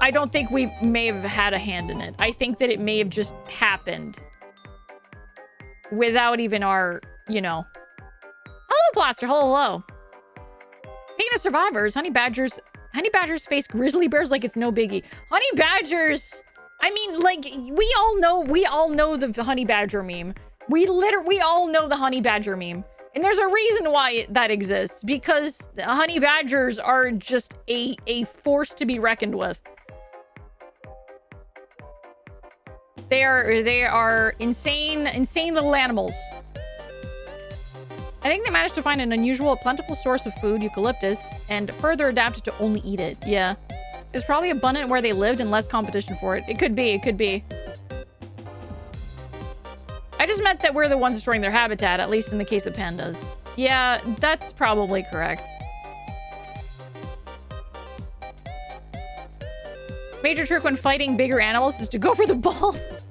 I don't think we may have had a hand in it. I think that it may have just happened without even our, you know. Hello, Plaster. Hello. Speaking of survivors, honey badgers face grizzly bears like it's no biggie. Honey badgers, I mean, like, we all know the honey badger meme. We all know the honey badger meme. And there's a reason why that exists, because honey badgers are just a force to be reckoned with. They are insane little animals. I think they managed to find an unusual, plentiful source of food, eucalyptus, and further adapted to only eat it. Yeah. It's probably abundant where they lived and less competition for it. It could be. I just meant that we're the ones destroying their habitat, at least in the case of pandas. Yeah, that's probably correct. Major trick when fighting bigger animals is to go for the balls.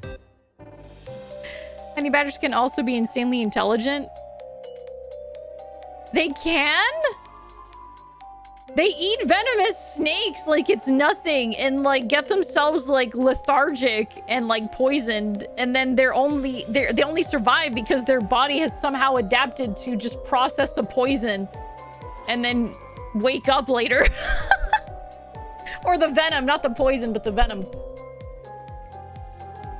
Honey badgers can also be insanely intelligent. They can? They eat venomous snakes like it's nothing and like get themselves like lethargic and like poisoned, and then they only survive because their body has somehow adapted to just process the poison and then wake up later. Or the venom, not the poison, but the venom.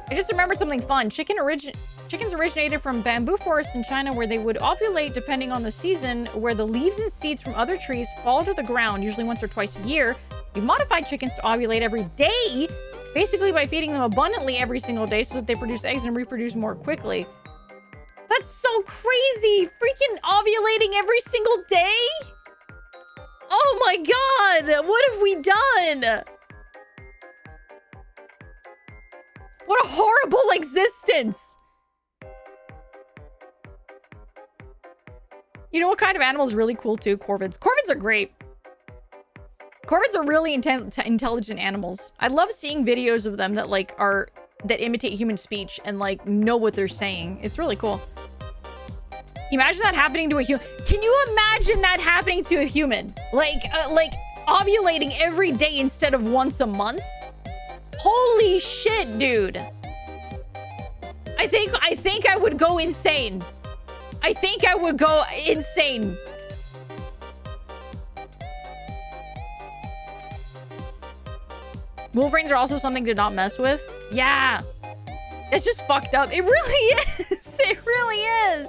I just remember something fun. Chickens originated from bamboo forests in China where they would ovulate depending on the season, where the leaves and seeds from other trees fall to the ground, usually once or twice a year. We modified chickens to ovulate every day, basically by feeding them abundantly every single day so that they produce eggs and reproduce more quickly. That's so crazy! Freaking ovulating every single day? Oh my god! What have we done? What a horrible existence! You know what kind of animal is really cool too? Corvids. Corvids are great. Corvids are really intelligent animals. I love seeing videos of them that like that imitate human speech and like know what they're saying. It's really cool. Imagine that happening to a human. Can you imagine that happening to a human? Like ovulating every day instead of once a month? Holy shit, dude. I think I would go insane. I think I would go insane. Wolverines are also something to not mess with. Yeah. It's just fucked up. It really is. It really is.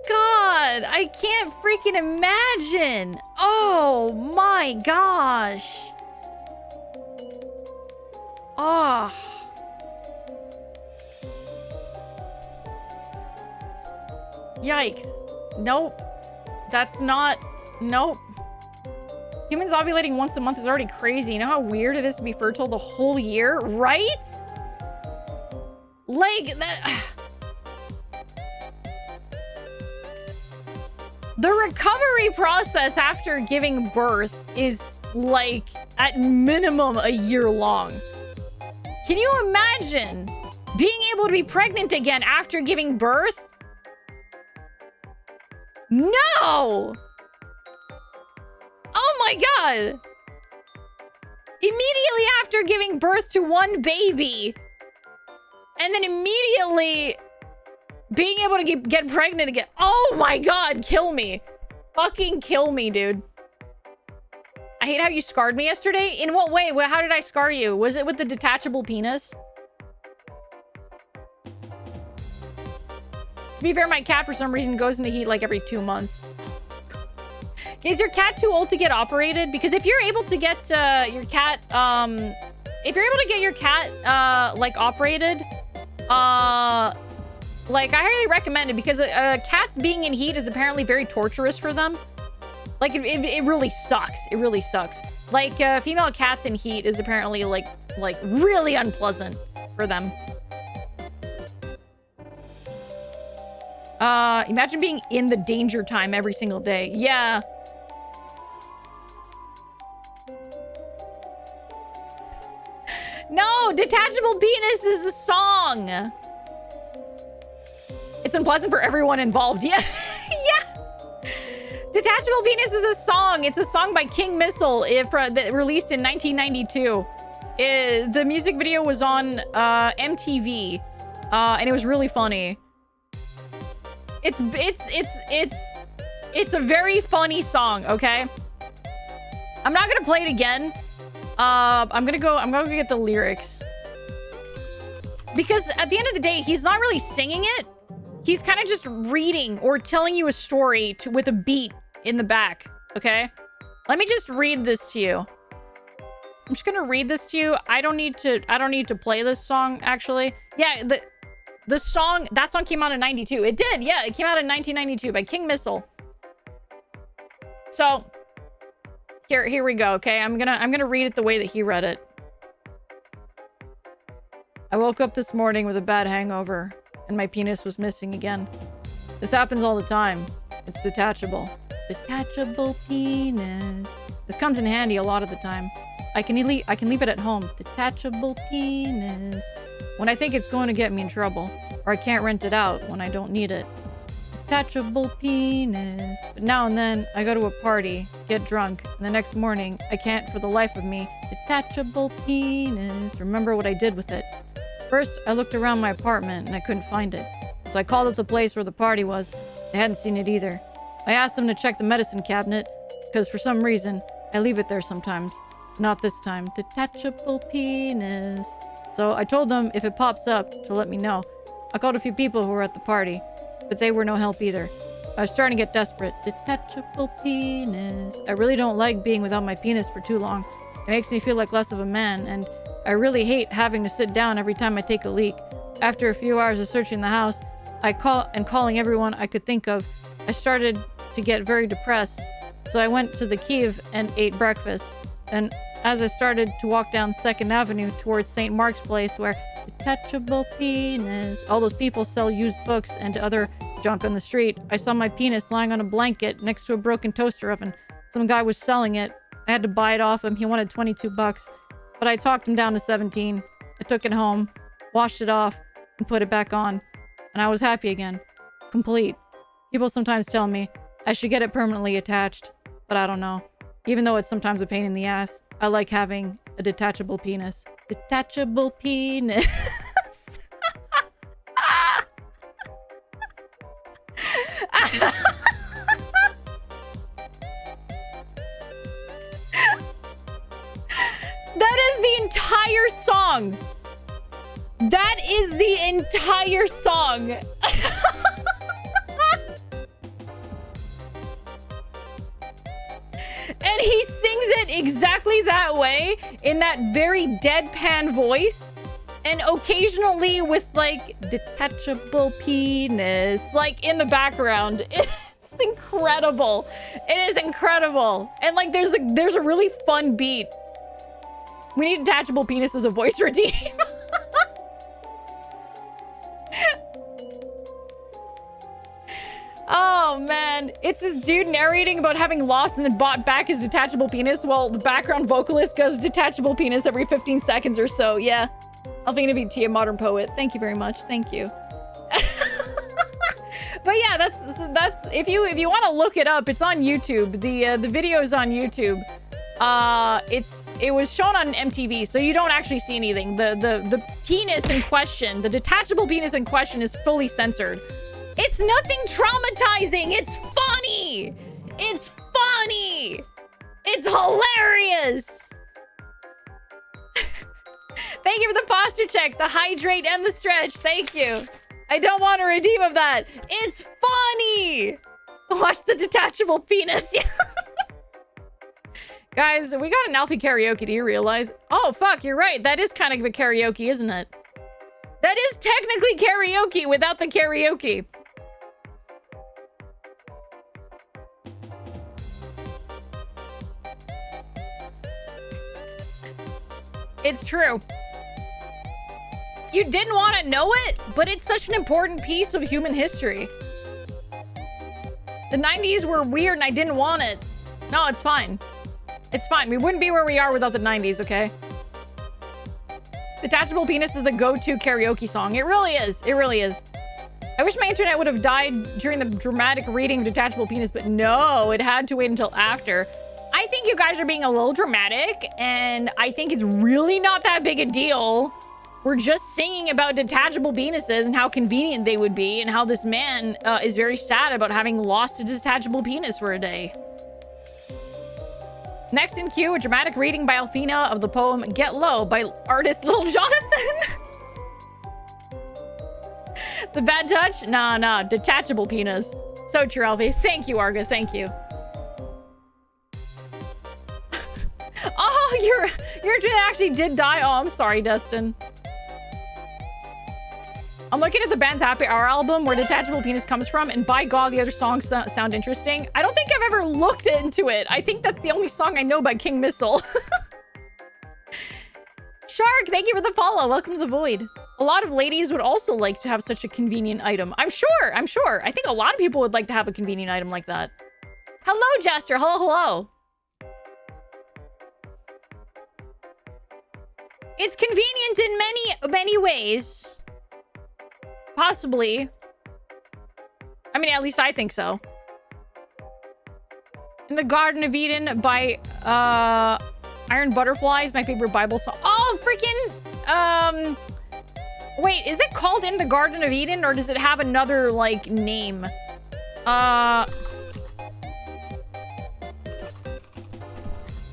God, I can't freaking imagine. Oh my gosh. Oh. Yikes. Nope. That's not... Nope. Humans ovulating once a month is already crazy. You know how weird it is to be fertile the whole year? Right? Like, that... The recovery process after giving birth is, like, at minimum a year long. Can you imagine being able to be pregnant again after giving birth? No! Oh my god! Immediately after giving birth to one baby, and then immediately being able to get pregnant again. Oh my god, kill me. Fucking kill me, dude. I hate how you scarred me yesterday. In what way? How did I scar you? Was it with the detachable penis? To be fair, my cat for some reason goes in the heat like every 2 months. Is your cat too old to get operated? Because if you're able to get your cat, if you're able to get your cat, like, operated, like, I highly recommend it because cats being in heat is apparently very torturous for them. Like, it really sucks. It really sucks. Like, female cats in heat is apparently, like really unpleasant for them. Imagine being in the danger time every single day. Yeah. No, detachable penis is a song. It's unpleasant for everyone involved. Yeah. Yeah. Detachable penis is a song. It's a song by King Missile that released in 1992. The music video was on MTV. And it was really funny. It's a very funny song, okay? I'm not gonna play it again. I'm gonna go get the lyrics. Because at the end of the day, he's not really singing it. He's kind of just reading or telling you a story with a beat in the back, okay? Let me just read this to you. I'm just gonna read this to you. I don't need to play this song, actually. Yeah, that song came out in 92. It did, yeah, it came out in 1992 by King Missile. So, here we go, okay? I'm gonna read it the way that he read it. I woke up this morning with a bad hangover, and my penis was missing again. This happens all the time. It's detachable. Detachable penis. This comes in handy a lot of the time. I can leave it at home. Detachable penis. When I think it's going to get me in trouble. Or I can't rent it out when I don't need it. Detachable penis. But now and then, I go to a party, get drunk, and the next morning, I can't for the life of me. Detachable penis. Remember what I did with it. First, I looked around my apartment and I couldn't find it. So I called up the place where the party was. They hadn't seen it either. I asked them to check the medicine cabinet, because for some reason, I leave it there sometimes. Not this time. Detachable penis. So I told them if it pops up, to let me know. I called a few people who were at the party, but they were no help either. I was starting to get desperate. Detachable penis. I really don't like being without my penis for too long. It makes me feel like less of a man, and I really hate having to sit down every time I take a leak. After a few hours of searching the house, calling everyone I could think of, I started to get very depressed. So I went to the Kiev and ate breakfast. And as I started to walk down 2nd Avenue towards St. Mark's Place, where detachable penis, all those people sell used books and other junk on the street. I saw my penis lying on a blanket next to a broken toaster oven. Some guy was selling it. I had to buy it off him. He wanted 22 bucks. But I talked him down to 17. I took it home, washed it off, and put it back on. And I was happy again. Complete. People sometimes tell me I should get it permanently attached. But I don't know. Even though it's sometimes a pain in the ass, I like having a detachable penis. Detachable penis. That is the entire song. That is the entire song. And he sings it exactly that way, in that very deadpan voice, and occasionally with like detachable penis like in the background. It's incredible. It is incredible. And like there's a really fun beat. We need detachable penis as a voice redeem. Oh man, it's this dude narrating about having lost and then bought back his detachable penis while the background vocalist goes detachable penis every 15 seconds or so. Yeah. AlphenaVT, a modern poet. Thank you very much. Thank you. But yeah, that's if you want to look it up, it's on YouTube. The video is on YouTube. It was shown on MTV, so you don't actually see anything. The penis in question, the detachable penis in question, is fully censored. It's nothing traumatizing. It's funny. It's funny. It's hilarious. Thank you for the posture check, the hydrate, and the stretch. Thank you. I don't want a redeem of that. It's funny. Watch the detachable penis. Guys, we got an Alfie karaoke. Do you realize? Oh, fuck, you're right. That is kind of a karaoke, isn't it? That is technically karaoke without the karaoke. It's true. You didn't want to know it, but it's such an important piece of human history. The 90s were weird and I didn't want it. No, it's fine. It's fine. We wouldn't be where we are without the 90s, okay? Detachable Penis is the go-to karaoke song. It really is. It really is. I wish my internet would have died during the dramatic reading of Detachable Penis, but no, it had to wait until after. I think you guys are being a little dramatic, and I think it's really not that big a deal. We're just singing about detachable penises and how convenient they would be, and how this man is very sad about having lost a detachable penis for a day. Next in queue, a dramatic reading by Alphena of the poem Get Low by artist Little Jonathan. The bad touch? Nah, detachable penis. So true, Alfie. Thank you, Arga. Thank you. Oh, your internet actually did die. Oh, I'm sorry, Dustin. I'm looking at the band's Happy Hour album where Detachable Penis comes from, and by God, the other songs sound interesting. I don't think I've ever looked into it. I think that's the only song I know by King Missile. Shark, thank you for the follow. Welcome to the Void. A lot of ladies would also like to have such a convenient item. I'm sure. I think a lot of people would like to have a convenient item like that. Hello, Jester. Hello. It's convenient in many ways. Possibly. I mean, at least I think so. In the Garden of Eden by Iron Butterfly is my favorite Bible song. Oh, freaking wait, is it called In the Garden of Eden, or does it have another like name?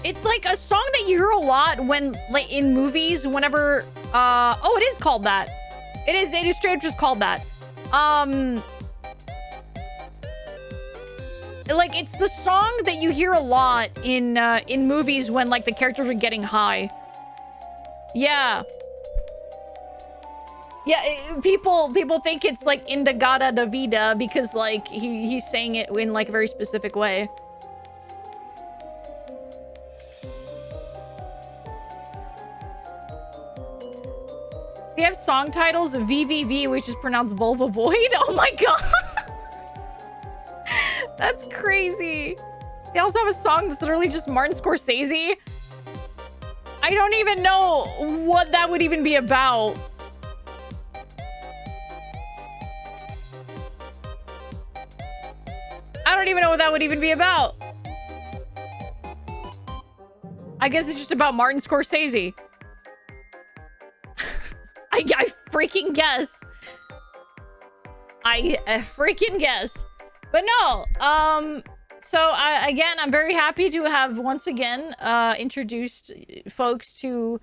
It's like a song that you hear a lot when like in movies whenever oh, it is called that. It is straight just called that. Like it's the song that you hear a lot in movies when like the characters are getting high. Yeah. Yeah, people think it's like Indagata da Vida because like he's saying it in like a very specific way. They have song titles VVV, which is pronounced Vulva Void. Oh my god. They also have a song that's literally just Martin Scorsese. I don't even know what that would even be about. I don't even know what that would even be about. I guess it's just about Martin Scorsese. I freaking guess. I freaking guess. But no, so again, I'm very happy to have once again introduced folks to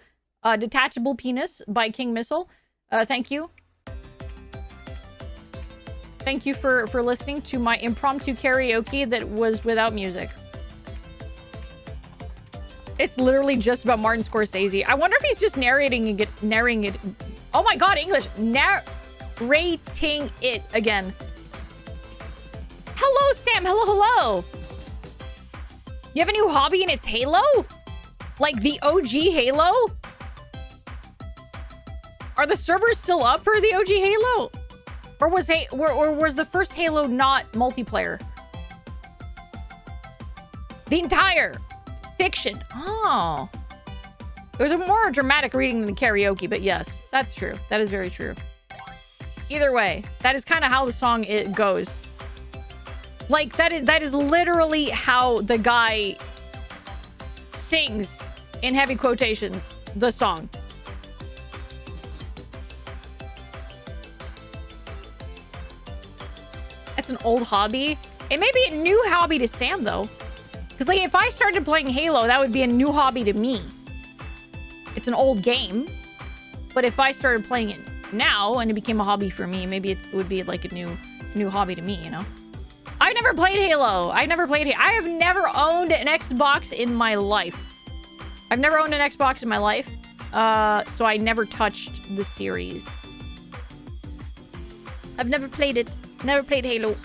Detachable Penis by King Missile. Thank you. Thank you for listening to my impromptu karaoke that was without music. It's literally just about Martin Scorsese. I wonder if he's just narrating it. Oh my god, English. Narrating it again. Hello, Sam. Hello, hello. You have a new hobby and it's Halo? Like the OG Halo? Are the servers still up for the OG Halo? Or was the first Halo not multiplayer? The entire fiction. Oh. It was a more dramatic reading than karaoke, but yes, that's true. That is very true. Either way, that is kind of how the song goes. Like, that is literally how the guy sings, in heavy quotations, the song. That's an old hobby. It may be a new hobby to Sam, though. Because, like, if I started playing Halo, that would be a new hobby to me. It's an old game. But if I started playing it now, and it became a hobby for me, maybe it would be, like, a new hobby to me, you know? I've never played Halo. I have never owned an Xbox in my life. I've never owned an Xbox in my life. So I never touched the series. I've never played it. Never played Halo.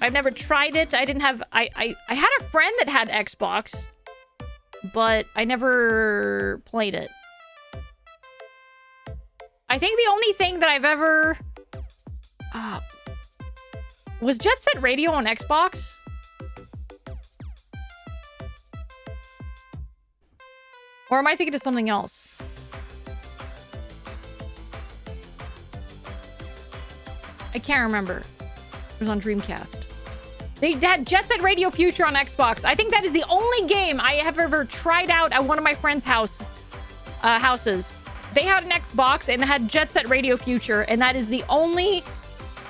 I've never tried it. I didn't have... I had a friend that had Xbox. But I never played it. I think the only thing that I've ever... was Jet Set Radio on Xbox? Or am I thinking of something else? I can't remember. It was on Dreamcast. They had Jet Set Radio Future on Xbox. I think that is the only game I have ever tried out at one of my friends' houses. They had an Xbox and it had Jet Set Radio Future, and that is the only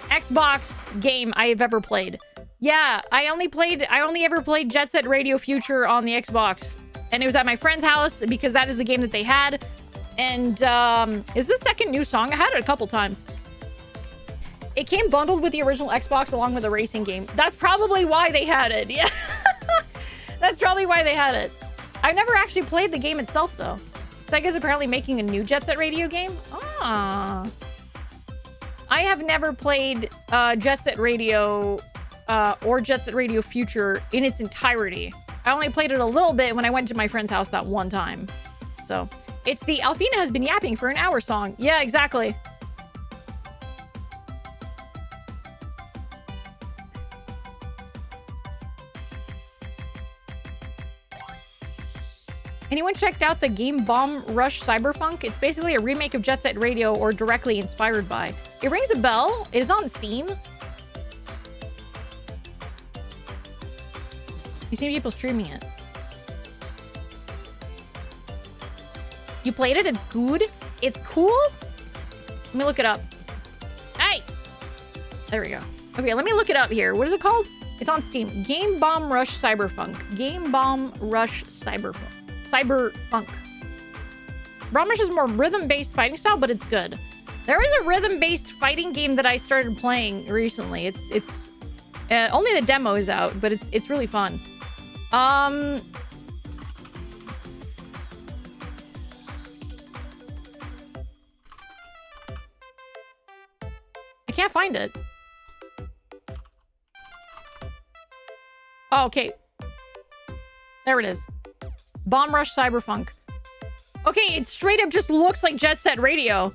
Xbox game I have ever played. Yeah, I only ever played Jet Set Radio Future on the Xbox. And it was at my friend's house because that is the game that they had. And is the second new song? I had it a couple times. It came bundled with the original Xbox along with a racing game. That's probably why they had it. Yeah. That's probably why they had it. I've never actually played the game itself, though. Sega's apparently making a new Jet Set Radio game. Ah. I have never played Jet Set Radio or Jet Set Radio Future in its entirety. I only played it a little bit when I went to my friend's house that one time. So, it's the Alphena has been yapping for an hour song. Yeah, exactly. Anyone checked out the game Bomb Rush Cyberpunk? It's basically a remake of Jet Set Radio or directly inspired by. It rings a bell. It is on Steam. You see people streaming it. You played it? It's good? It's cool? Let me look it up. Hey! There we go. Okay, let me look it up here. What is it called? It's on Steam. Game Bomb Rush Cyberpunk. Game Bomb Rush Cyberpunk. Bomb Rush is more rhythm-based fighting style, but it's good. There is a rhythm-based fighting game that I started playing recently. It's only the demo is out, but it's really fun. I can't find it. Oh, okay. There it is. Bomb Rush Cyberpunk. Okay, it straight up just looks like Jet Set Radio.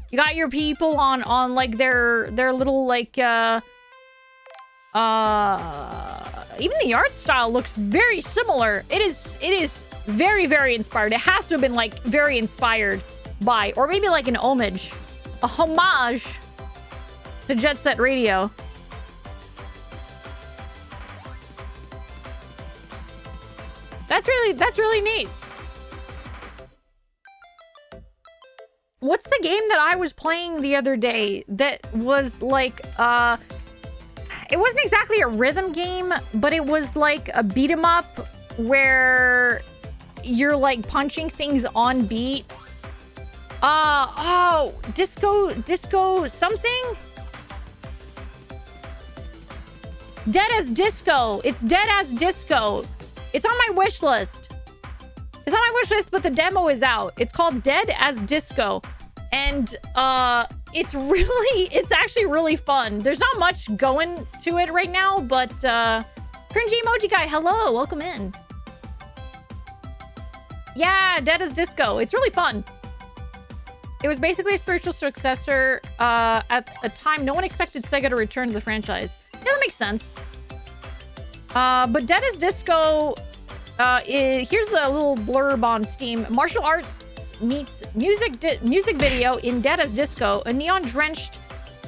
You got your people on like their little like even the art style looks very similar. It is very, very inspired. It has to have been like very inspired by, or maybe like an homage, a homage to Jet Set Radio. That's really neat. What's the game that I was playing the other day that was like, it wasn't exactly a rhythm game, but it was like a beat 'em up where you're like punching things on beat. Oh, disco something? Dead as Disco. It's Dead as Disco. It's on my wish list. It's on my wish list, but the demo is out. It's called Dead as Disco. And it's actually really fun. There's not much going to it right now, but cringy emoji guy, hello, welcome in. Yeah, Dead as Disco. It's really fun. It was basically a spiritual successor at a time no one expected Sega to return to the franchise. Yeah, that makes sense. But Dead as Disco, here's the little blurb on Steam. Martial arts meets music video in Dead as Disco, a neon-drenched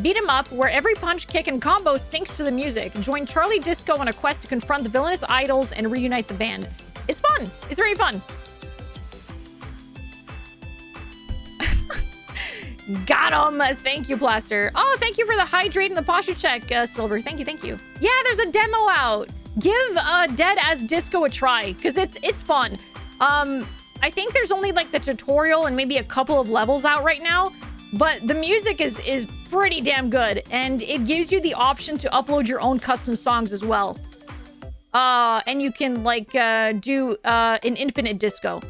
beat 'em up where every punch, kick, and combo syncs to the music. Join Charlie Disco on a quest to confront the villainous idols and reunite the band. It's fun. It's very fun. Got him. Thank you, Plaster. Oh, thank you for the hydrate and the posture check, Silver. Thank you. Yeah, there's a demo out. Give Dead as Disco a try, because it's fun. I think there's only like the tutorial and maybe a couple of levels out right now, but the music is pretty damn good, and it gives you the option to upload your own custom songs as well. And you can like do an infinite disco.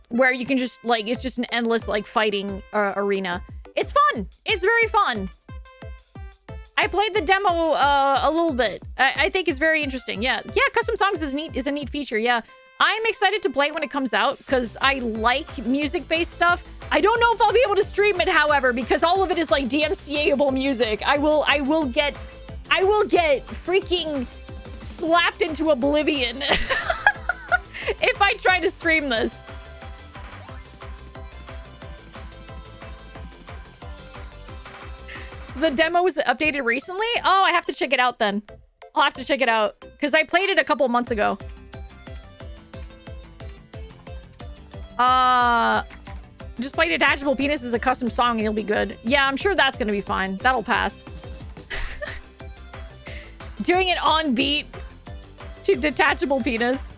Where you can just like, it's just an endless like fighting arena. It's fun. It's very fun. I played the demo a little bit. I think it's very interesting. Yeah, custom songs is a neat feature. Yeah, I'm excited to play it when it comes out because I like music-based stuff. I don't know if I'll be able to stream it, however, because all of it is like DMCA-able music. I will get freaking slapped into oblivion if I try to stream this. The demo was updated recently? Oh, I have to check it out then. I'll have to check it out. Because I played it a couple months ago. Just play Detachable Penis as a custom song and you'll be good. Yeah, I'm sure that's going to be fine. That'll pass. Doing it on beat to Detachable Penis.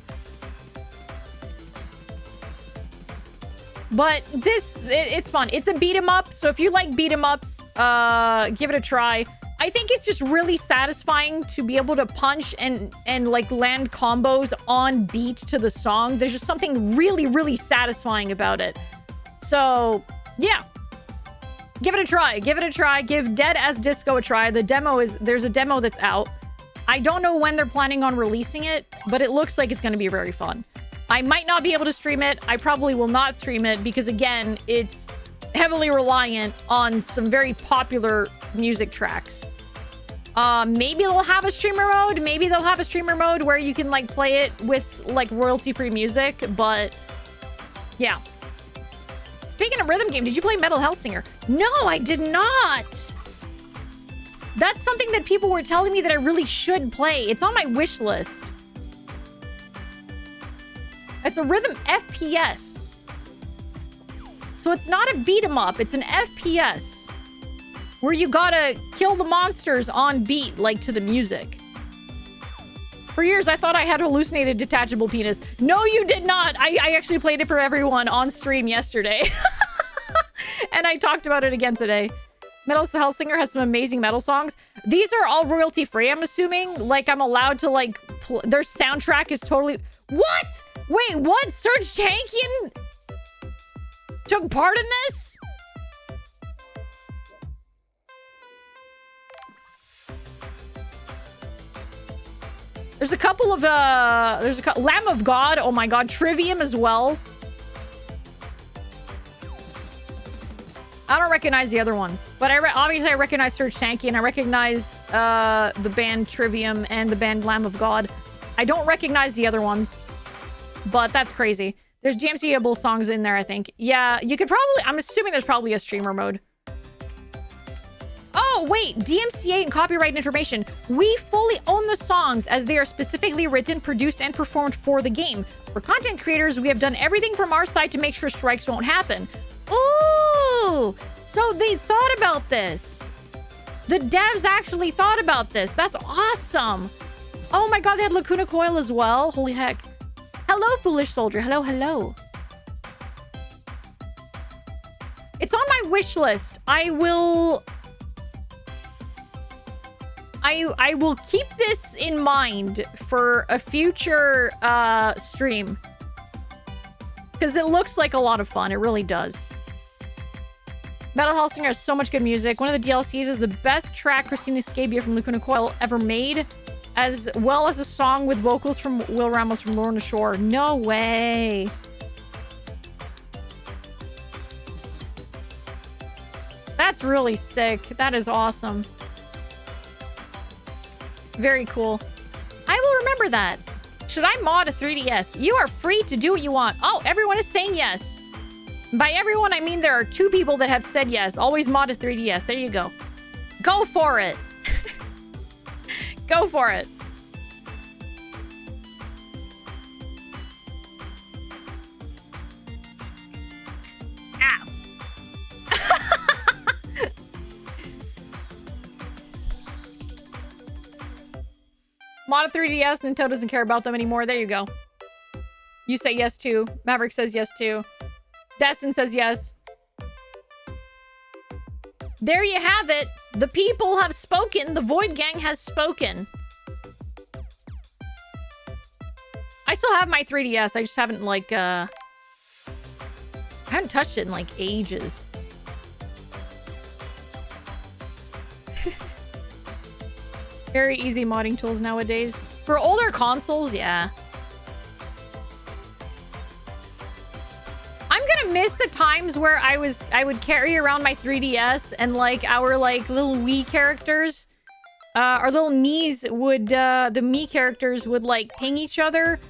But it's fun. It's a beat 'em up. So if you like beat 'em ups, give it a try. I think it's just really satisfying to be able to punch and like land combos on beat to the song. There's just something really, really satisfying about it. So yeah, give it a try. Give it a try. Give Dead as Disco a try. There's a demo that's out. I don't know when they're planning on releasing it, but it looks like it's going to be very fun. I might not be able to stream it. I probably will not stream it because, again, it's heavily reliant on some very popular music tracks. Maybe they'll have a streamer mode. Maybe they'll have a streamer mode where you can, like, play it with, like, royalty-free music. But, yeah. Speaking of rhythm game, did you play Metal Hellsinger? No, I did not. That's something that people were telling me that I really should play. It's on my wish list. It's a rhythm FPS. So it's not a beat 'em up, it's an FPS. Where you gotta kill the monsters on beat, like to the music. For years, I thought I had hallucinated Detachable Penis. No, you did not! I actually played it for everyone on stream yesterday. And I talked about it again today. Metal Hellsinger has some amazing metal songs. These are all royalty free, I'm assuming. Like, I'm allowed to, like, their soundtrack is totally... What? Wait, what? Serge Tankian took part in this? There's a couple of, Lamb of God, oh my god, Trivium as well. I don't recognize the other ones, but obviously I recognize Serge Tankian, I recognize, the band Trivium and the band Lamb of God. I don't recognize the other ones, but that's crazy. There's DMCable songs in there, I think. Yeah, you could probably... I'm assuming there's probably a streamer mode. Oh, wait. DMCA and copyright information. We fully own the songs as they are specifically written, produced, and performed for the game. For content creators, we have done everything from our side to make sure strikes won't happen. Ooh! So they thought about this. The devs actually thought about this. That's awesome. Oh my god, they had Lacuna Coil as well. Holy heck. Hello, Foolish Soldier. Hello, hello. It's on my wish list. I will keep this in mind for a future stream. Because it looks like a lot of fun. It really does. Metal Hellsinger has so much good music. One of the DLCs is the best track Christina Scabia from Lacuna Coil ever made, as well as a song with vocals from Will Ramos from Lorna Shore. No way. That's really sick. That is awesome. Very cool. I will remember that. Should I mod a 3DS? You are free to do what you want. Oh, everyone is saying yes. By everyone, I mean there are 2 people that have said yes. Always mod a 3DS. There you go. Go for it. Go for it. Ow. Mod a 3DS. Nintendo doesn't care about them anymore. There you go. You say yes too. Maverick says yes too. Destin says yes. There you have it. The people have spoken. The Void Gang has spoken. I still have my 3DS. I just haven't, like, I haven't touched it in, like, ages. Very easy modding tools nowadays. For older consoles, yeah. I'm gonna miss the times where I would carry around my 3DS and like our like little Wii characters, our little Mii's would the Mii characters would like ping each other.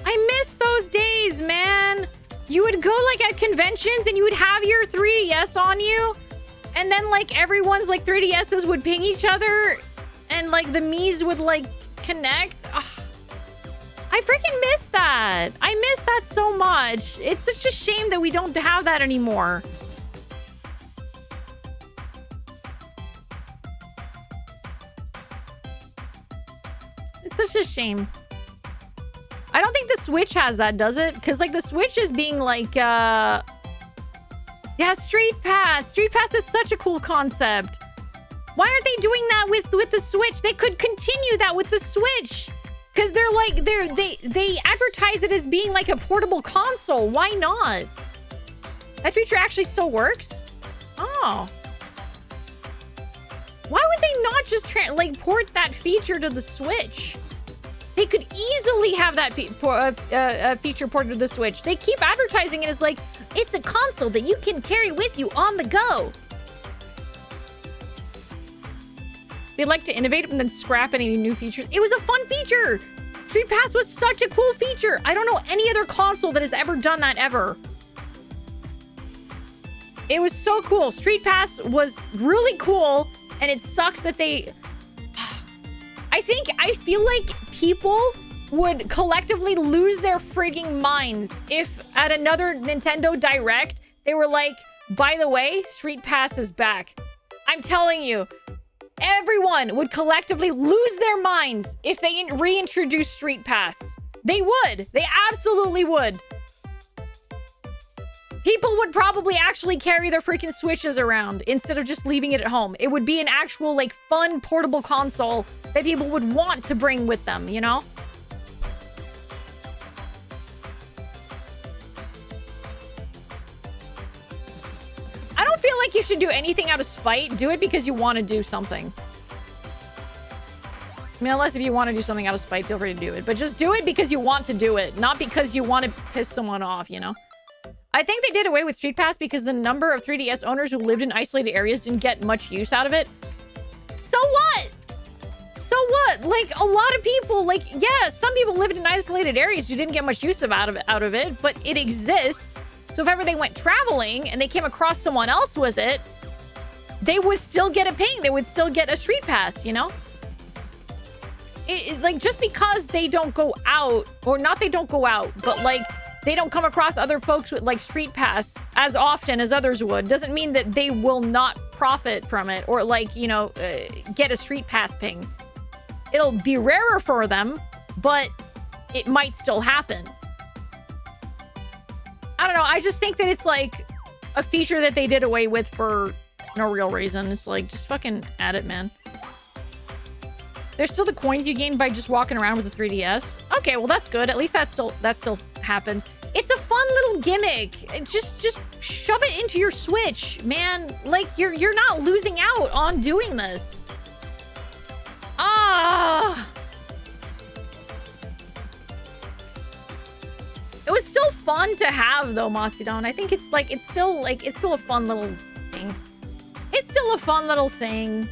I miss those days, man. You would go like at conventions and you would have your 3DS on you, and then like everyone's like 3DSs would ping each other, and like the Mii's would like connect. Ugh. I freaking miss that. I miss that so much. It's such a shame that we don't have that anymore. It's such a shame. I don't think the Switch has that, does it? Because like the Switch is being like, yeah, Street Pass. Street Pass is such a cool concept. Why aren't they doing that with the Switch? They could continue that with the Switch. Because they're like, they advertise it as being like a portable console. Why not? That feature actually still works? Oh. Why would they not just like port that feature to the Switch? They could easily have that feature ported to the Switch. They keep advertising it as like, it's a console that you can carry with you on the go. They like to innovate and then scrap any new features. It was a fun feature. Street Pass was such a cool feature. I don't know any other console that has ever done that ever. It was so cool. Street Pass was really cool, and it sucks that they... I feel like people would collectively lose their frigging minds if at another Nintendo Direct, they were like, by the way, Street Pass is back. I'm telling you. Everyone would collectively lose their minds if they reintroduce Street Pass. They would. They absolutely would. People would probably actually carry their freaking Switches around instead of just leaving it at home. It would be an actual, like, fun portable console that people would want to bring with them, you know? I don't feel like you should do anything out of spite. Do it because you want to do something. I mean, unless if you want to do something out of spite, feel free to do it. But just do it because you want to do it, not because you want to piss someone off, you know? I think they did away with Street Pass because the number of 3DS owners who lived in isolated areas didn't get much use out of it. So what? so what? Like, a lot of people, like, yeah, some people lived in isolated areas who didn't get much use out of it, but it exists. So if ever they went traveling and they came across someone else with it, they would still get a ping. They would still get a street pass, you know? Like, just because they don't go out, or not they don't go out, but, like, they don't come across other folks with, like, street pass as often as others would, doesn't mean that they will not profit from it or, like, you know, get a street pass ping. It'll be rarer for them, but it might still happen. I don't know. I just think that it's, like, a feature that they did away with for no real reason. It's like, just fucking add it, man. There's still the coins you gain by just walking around with the 3DS. Okay, well, that's good. At least that still happens. It's a fun little gimmick. Just shove it into your Switch, man. Like, you're not losing out on doing this. Ah. It was still fun to have, though, Macedon. I think it's still a fun little thing. It's still a fun little thing.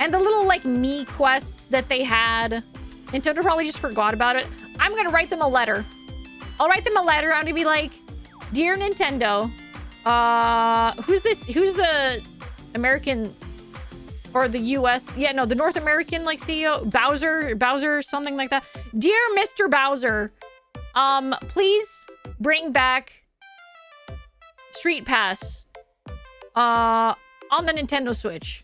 And the little, like, me quests that they had. Nintendo probably just forgot about it. I'm gonna write them a letter. I'll write them a letter. I'm gonna be like, Dear Nintendo, who's the American or the US? Yeah, no, the North American, like, CEO, Bowser, something like that. Dear Mr. Bowser, please bring back Street Pass, on the Nintendo Switch.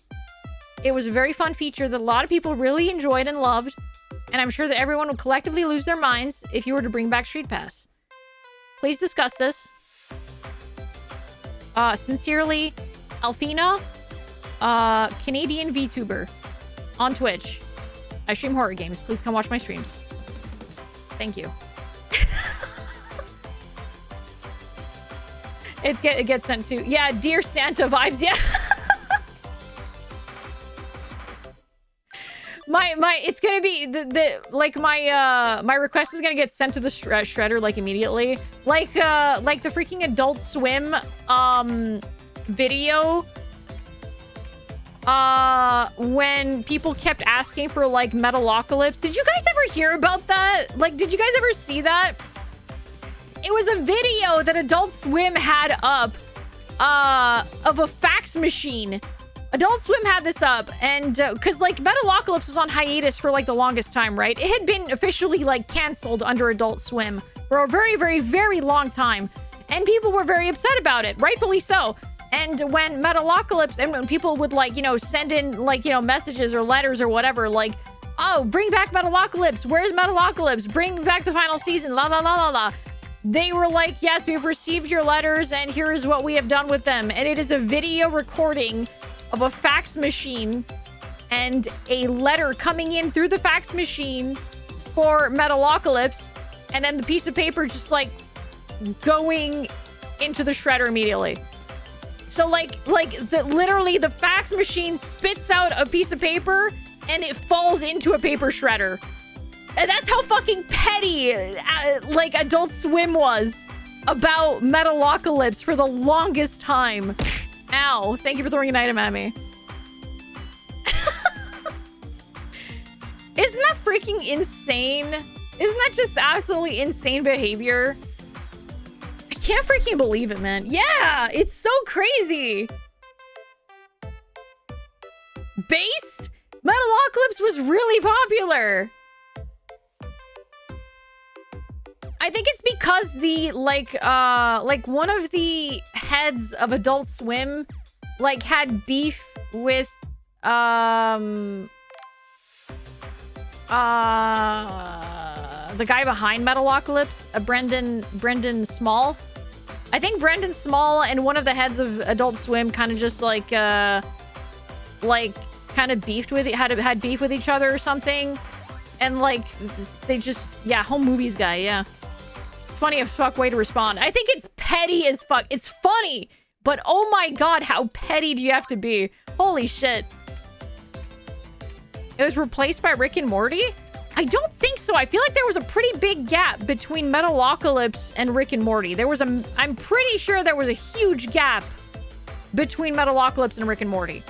It was a very fun feature that a lot of people really enjoyed and loved. And I'm sure that everyone would collectively lose their minds if you were to bring back Street Pass. Please discuss this. Sincerely, Alphena, Canadian VTuber on Twitch. I stream horror games. Please come watch my streams. Thank you. It gets sent to... Yeah, Dear Santa vibes. Yeah. It's gonna be my request is gonna get sent to the shredder like immediately, like the freaking Adult Swim video when people kept asking for, like, Metalocalypse. Did you guys ever hear about that? Like, did you guys ever see that? It was a video that Adult Swim had up of a fax machine. Adult Swim had this up, and because, like, Metalocalypse was on hiatus for, like, the longest time, right? It had been officially, like, canceled under Adult Swim for a very, very, very long time, and people were very upset about it, rightfully so. And when Metalocalypse, and when people would, like, you know, send in, like, you know, messages or letters or whatever, like, oh, bring back Metalocalypse, where's Metalocalypse, bring back the final season, la la la la la. They were like, yes, we've received your letters, and here is what we have done with them. And it is a video recording of a fax machine and a letter coming in through the fax machine for Metalocalypse, and then the piece of paper just, like, going into the shredder immediately. So, literally the fax machine spits out a piece of paper and it falls into a paper shredder. And that's how fucking petty, like, Adult Swim was about Metalocalypse for the longest time. Ow, thank you for throwing an item at me. Isn't that freaking insane? Isn't that just absolutely insane behavior? I can't freaking believe it, man. Yeah, it's so crazy. Based? Metalocalypse was really popular. I think it's because the, like, one of the heads of Adult Swim, like, had beef with, the guy behind Metalocalypse, Brendan Small. I think Brendan Small and one of the heads of Adult Swim kind of just, like, kind of beefed with, had beef with each other or something. And, like, they just, yeah, home movies guy, yeah. Funny as fuck way to respond. I think it's petty as fuck. It's funny, but oh my god, how petty do you have to be? Holy shit. It was replaced by Rick and Morty? I don't think so. I feel like there was a pretty big gap between Metalocalypse and Rick and Morty. I'm pretty sure there was a huge gap between Metalocalypse and Rick and Morty.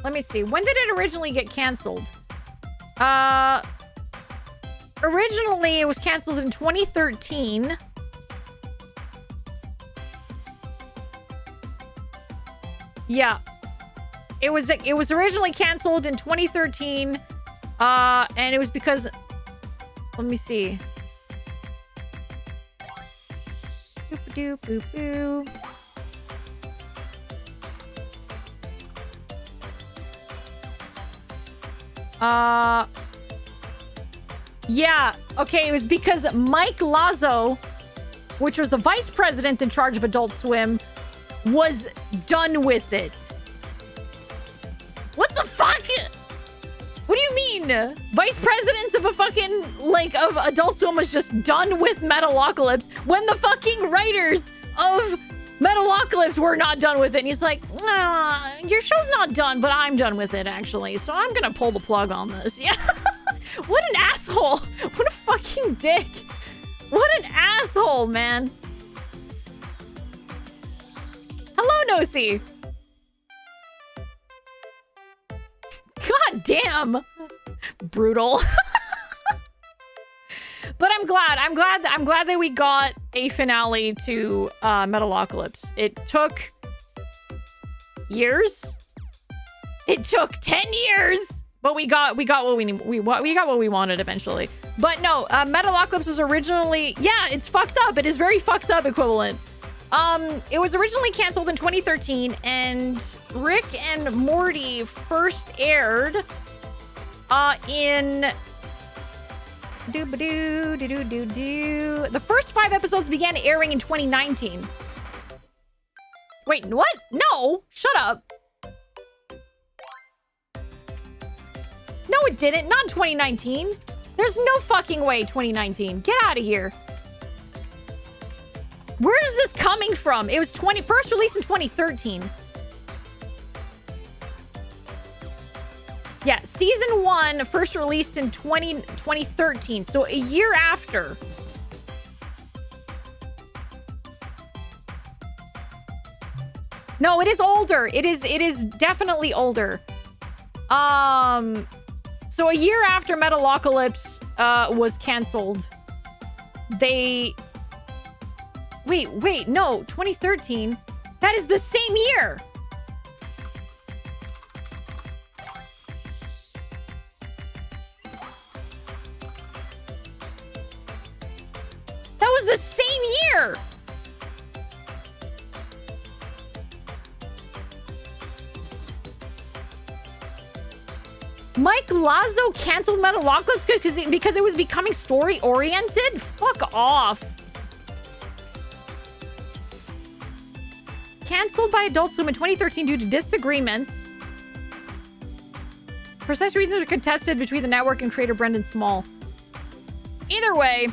Let me see. When did it originally get canceled? Originally, it was canceled in 2013. Yeah. It was originally canceled in 2013. And it was because... Let me see. Boop-a-doop-boop-boo. Yeah, okay, it was because Mike Lazo, which was the vice president in charge of Adult Swim, was done with it. What the fuck? What do you mean? Vice presidents of a fucking, like, of Adult Swim was just done with Metalocalypse when the fucking writers of Metalocalypse were not done with it. And he's like, your show's not done, but I'm done with it, actually. So I'm gonna pull the plug on this. Yeah. What an asshole. What a fucking dick. What an asshole, man. Hello, Nosy. God damn. Brutal. But I'm glad that we got a finale to Metalocalypse. It took years. It took 10 years. But we got what we need. We got what we wanted eventually. But no, Metalocalypse was originally, yeah, it's fucked up. It is very fucked up equivalent. It was originally canceled in 2013, and Rick and Morty first aired in the first 5 episodes began airing in 2019. Wait, what? No, shut up. No, it didn't. Not in 2019. There's no fucking way 2019. Get out of here. Where is this coming from? It was first released in 2013. Yeah, season 1 first released in 2013. So a year after. No, it is older. It is definitely older. So a year after Metalocalypse was canceled, they... Wait, no, 2013? That is the same year! That was the same year! Mike Lazo canceled Metalocalypse because it was becoming story-oriented? Fuck off. Canceled by Adult Swim in 2013 due to disagreements. Precise reasons are contested between the network and creator Brendan Small. Either way,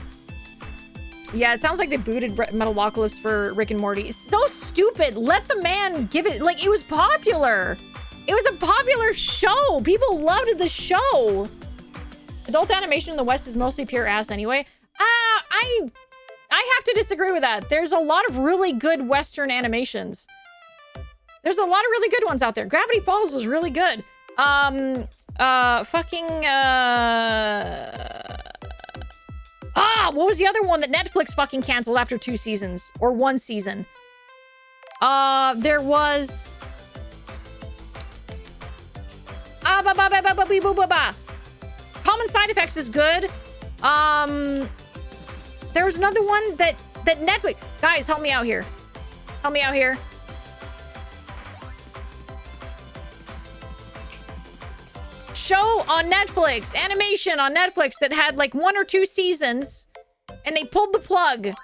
yeah, it sounds like they booted Metalocalypse for Rick and Morty. It's so stupid. Let the man give it... Like, it was popular. It was a popular show. People loved the show. Adult animation in the West is mostly pure ass anyway. I have to disagree with that. There's a lot of really good Western animations. There's a lot of really good ones out there. Gravity Falls was really good. What was the other one that Netflix fucking canceled after 2 seasons? Or 1 season? There was... Common Side Effects is good. There was another one that Netflix... Guys, help me out here. Help me out here. Show on Netflix, animation on Netflix that had like 1 or 2 seasons, and they pulled the plug. It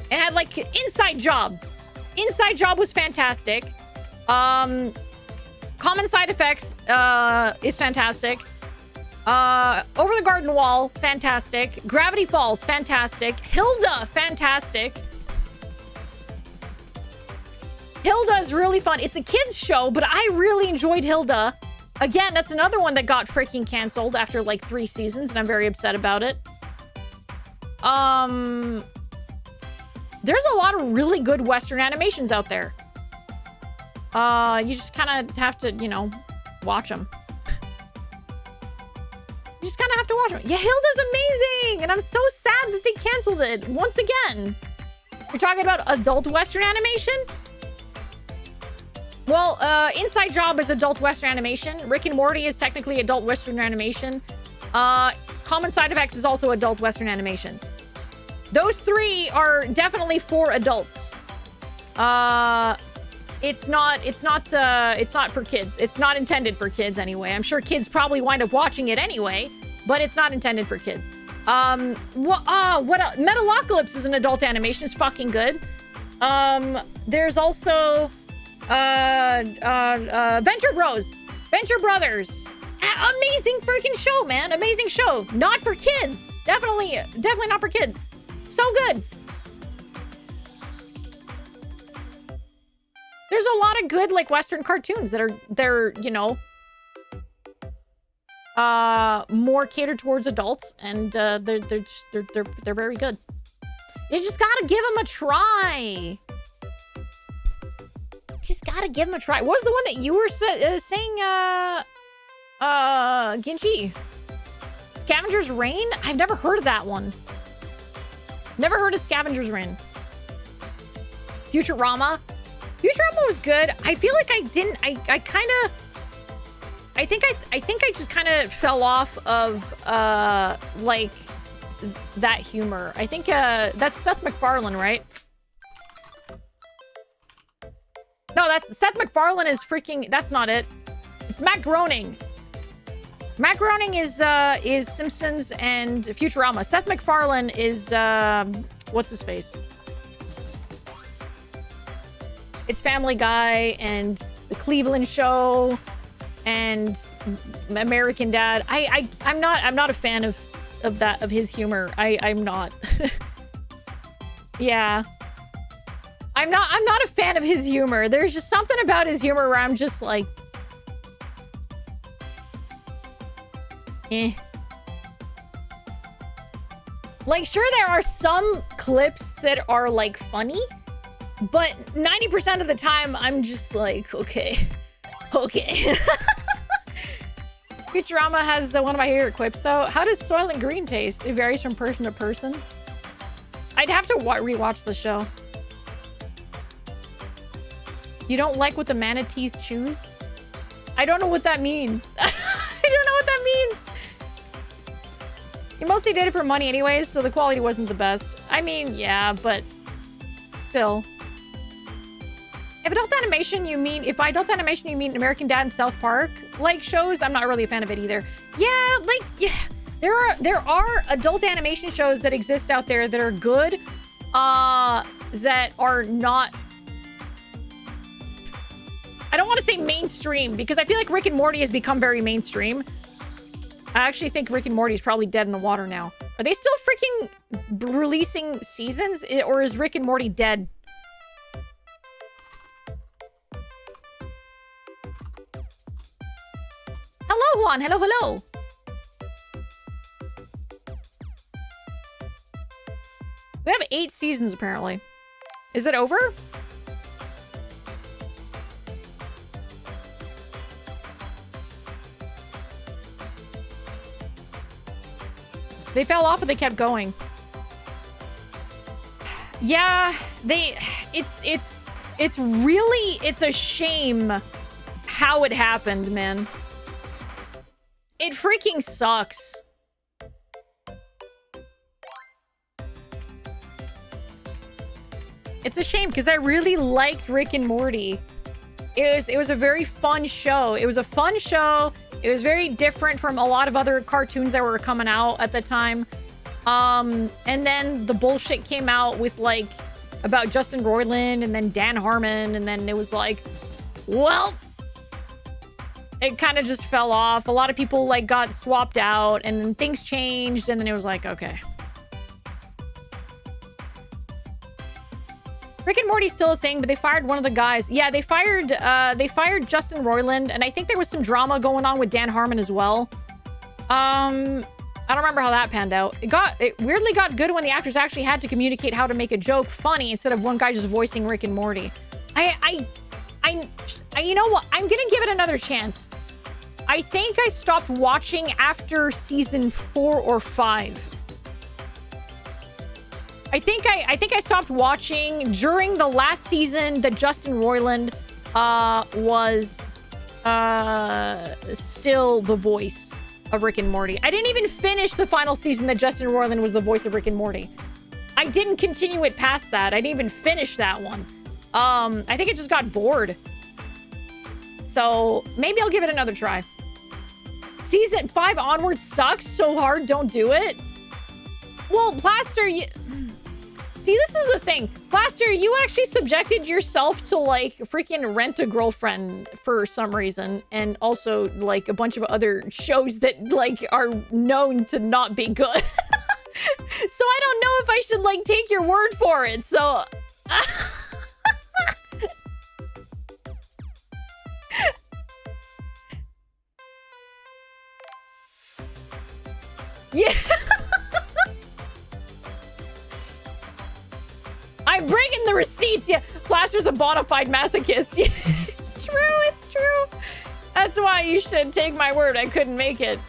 had like Inside Job. Inside Job was fantastic. Common Side Effects is fantastic. Over the Garden Wall, fantastic. Gravity Falls, fantastic. Hilda, fantastic. Hilda is really fun. It's a kid's show, but I really enjoyed Hilda. Again, that's another one that got freaking canceled after like 3 seasons, and I'm very upset about it. There's a lot of really good Western animations out there. You just kind of have to, you know, watch them. You just kind of have to watch them. Yeah, Hilda's amazing! And I'm so sad that they canceled it once again. You're talking about adult Western animation? Well, Inside Job is adult Western animation. Rick and Morty is technically adult Western animation. Common Side Effects is also adult Western animation. Those three are definitely for adults. It's not for kids. It's not intended for kids anyway. I'm sure kids probably wind up watching it anyway, but it's not intended for kids. What else? Metalocalypse is an adult animation. It's fucking good. There's also Venture Bros. Venture Brothers. Amazing freaking show, man. Amazing show. Not for kids. Definitely not for kids. So good. There's a lot of good, like, Western cartoons that they're, you know, more catered towards adults, and they're very good. You just gotta give them a try. Just gotta give them a try. What was the one that you were saying, Ginchi? Scavenger's Reign? I've never heard of that one. Never heard of Scavenger's Reign. Futurama? Futurama was good. I feel like I didn't. I think I just kind of fell off of like that humor. I think that's Seth MacFarlane, right? No, that's Seth MacFarlane is freaking. That's not it. It's Matt Groening. Matt Groening is Simpsons and Futurama. Seth MacFarlane is what's his face? It's Family Guy and The Cleveland Show and American Dad. I'm not a fan of his humor. I'm not. Yeah. I'm not a fan of his humor. There's just something about his humor where I'm just like, eh. Like, sure, there are some clips that are like funny, but 90% of the time, I'm just like, okay. Okay. Futurama has one of my favorite quips, though. How does Soylent Green taste? It varies from person to person. I'd have to rewatch the show. You don't like what the manatees choose? I don't know what that means. I don't know what that means. You mostly did it for money anyways, so the quality wasn't the best. I mean, yeah, but still. If by adult animation you mean American Dad and South Park like shows, I'm not really a fan of it either. Yeah, like, yeah, there are adult animation shows that exist out there that are good, that are not, I don't want to say mainstream, because I feel like Rick and Morty has become very mainstream. I actually think Rick and Morty is probably dead in the water now. Are they still freaking releasing seasons, or is Rick and Morty dead? Hello, Juan. Hello, hello. We have 8 seasons, apparently. Is it over? They fell off, but they kept going. Yeah, it's a shame how it happened, man. It freaking sucks. It's a shame because I really liked Rick and Morty. It was a very fun show. It was a fun show. It was very different from a lot of other cartoons that were coming out at the time. And then the bullshit came out with, like, about Justin Roiland and then Dan Harmon, and then it was like, well, it kind of just fell off. A lot of people, like, got swapped out, and then things changed, and then it was like, okay. Rick and Morty's still a thing, but they fired one of the guys. Yeah, they fired Justin Roiland, and I think there was some drama going on with Dan Harmon as well. I don't remember how that panned out. It weirdly got good when the actors actually had to communicate how to make a joke funny instead of one guy just voicing Rick and Morty. You know what? I'm gonna give it another chance. I think I stopped watching after season 4 or 5. I think I stopped watching during the last season that Justin Roiland was still the voice of Rick and Morty. I didn't even finish the final season that Justin Roiland was the voice of Rick and Morty. I didn't continue it past that. I didn't even finish that one. I think I just got bored. So maybe I'll give it another try. Season 5 onward sucks so hard, don't do it. Well, Plaster, you... See, this is the thing. Plaster, you actually subjected yourself to, like, freaking Rent a Girlfriend for some reason. And also, like, a bunch of other shows that, like, are known to not be good. So I don't know if I should, like, take your word for it. So... Yeah. I'm bringing the receipts. Yeah, Plaster's a bona fide masochist. It's true. It's true. That's why you should take my word. I couldn't make it.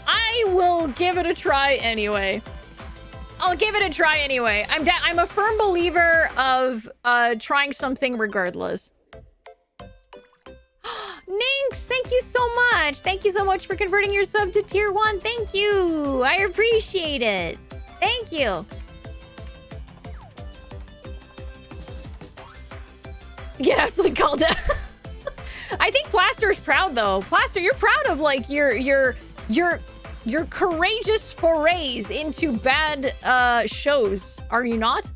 I will give it a try anyway. I'll give it a try anyway. I'm a firm believer of trying something regardless. Ninx, thank you so much. Thank you so much for converting your sub to tier 1. Thank you. I appreciate it. Thank you. Get absolutely called out. I think Plaster's proud though. Plaster, you're proud of like your courageous forays into bad shows, are you not?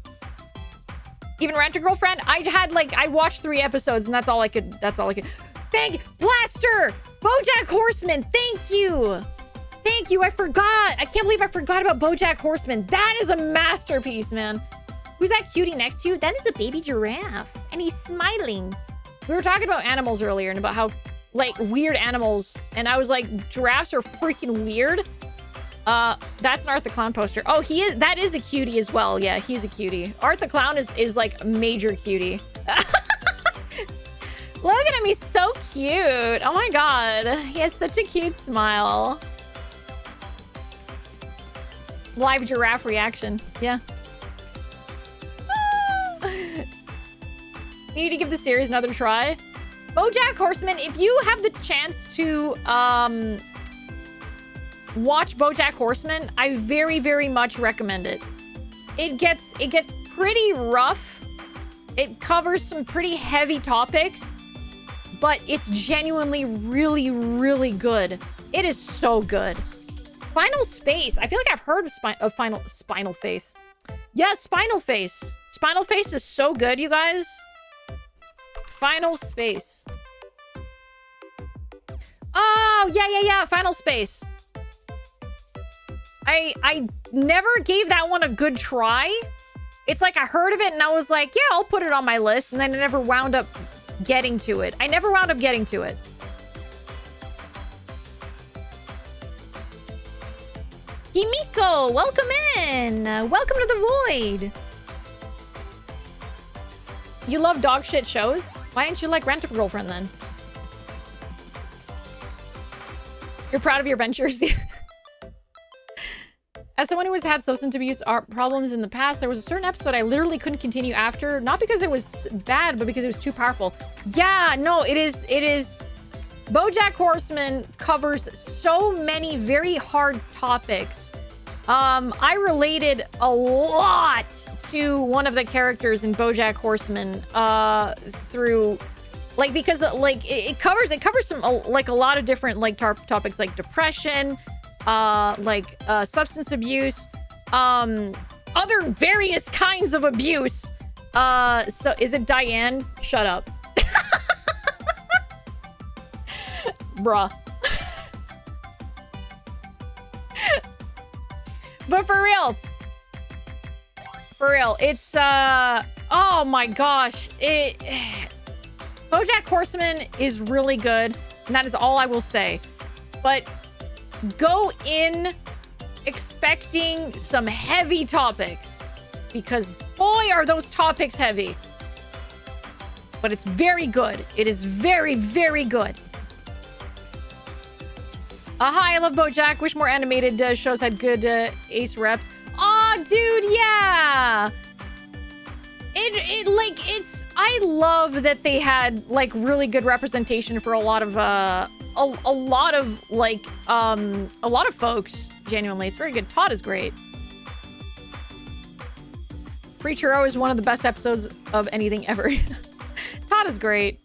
Even Rent a Girlfriend? I watched 3 episodes and that's all I could. Thank Blaster! BoJack Horseman, thank you! Thank you, I forgot! I can't believe I forgot about BoJack Horseman. That is a masterpiece, man. Who's that cutie next to you? That is a baby giraffe. And he's smiling. We were talking about animals earlier and about how, like, weird animals. And I was like, giraffes are freaking weird. That's an Art the Clown poster. Oh, that is a cutie as well. Yeah, he's a cutie. Art the Clown is like, a major cutie. Look at him, he's so cute. Oh my god. He has such a cute smile. Live giraffe reaction. Yeah. You need to give the series another try. BoJack Horseman, if you have the chance to watch BoJack Horseman, I very, very much recommend it. It gets pretty rough. It covers some pretty heavy topics. But it's genuinely really, really good. It is so good. Final Space. I feel like I've heard of Spinal Face. Yeah, Spinal Face. Spinal Face is so good, you guys. Final Space. Oh, yeah. Final Space. I never gave that one a good try. It's like I heard of it and I was like, yeah, I'll put it on my list. And then I never wound up getting to it. I never wound up getting to it. Himiko, welcome in. Welcome to the Void. You love dog shit shows? Why didn't you like Rent a Girlfriend then? You're proud of your ventures? As someone who has had substance abuse problems in the past, there was a certain episode I literally couldn't continue after. Not because it was bad, but because it was too powerful. Yeah, no, it is. BoJack Horseman covers so many very hard topics. I related a lot to one of the characters in BoJack Horseman through... Like, because, like, it covers some, like, a lot of different, like, topics like depression... substance abuse, other various kinds of abuse. So is it Diane? Shut up. Bruh. But for real, it's, oh my gosh. BoJack Horseman is really good, and that is all I will say. But go in expecting some heavy topics, because boy are those topics heavy. but it's very good. It is very, very good. Hi, I love BoJack. Wish more animated shows had good ace reps. Aw, dude, yeah. I love that they had like really good representation for a lot of folks. Genuinely, it's very good. Todd is great. Free Churro is one of the best episodes of anything ever. Todd is great.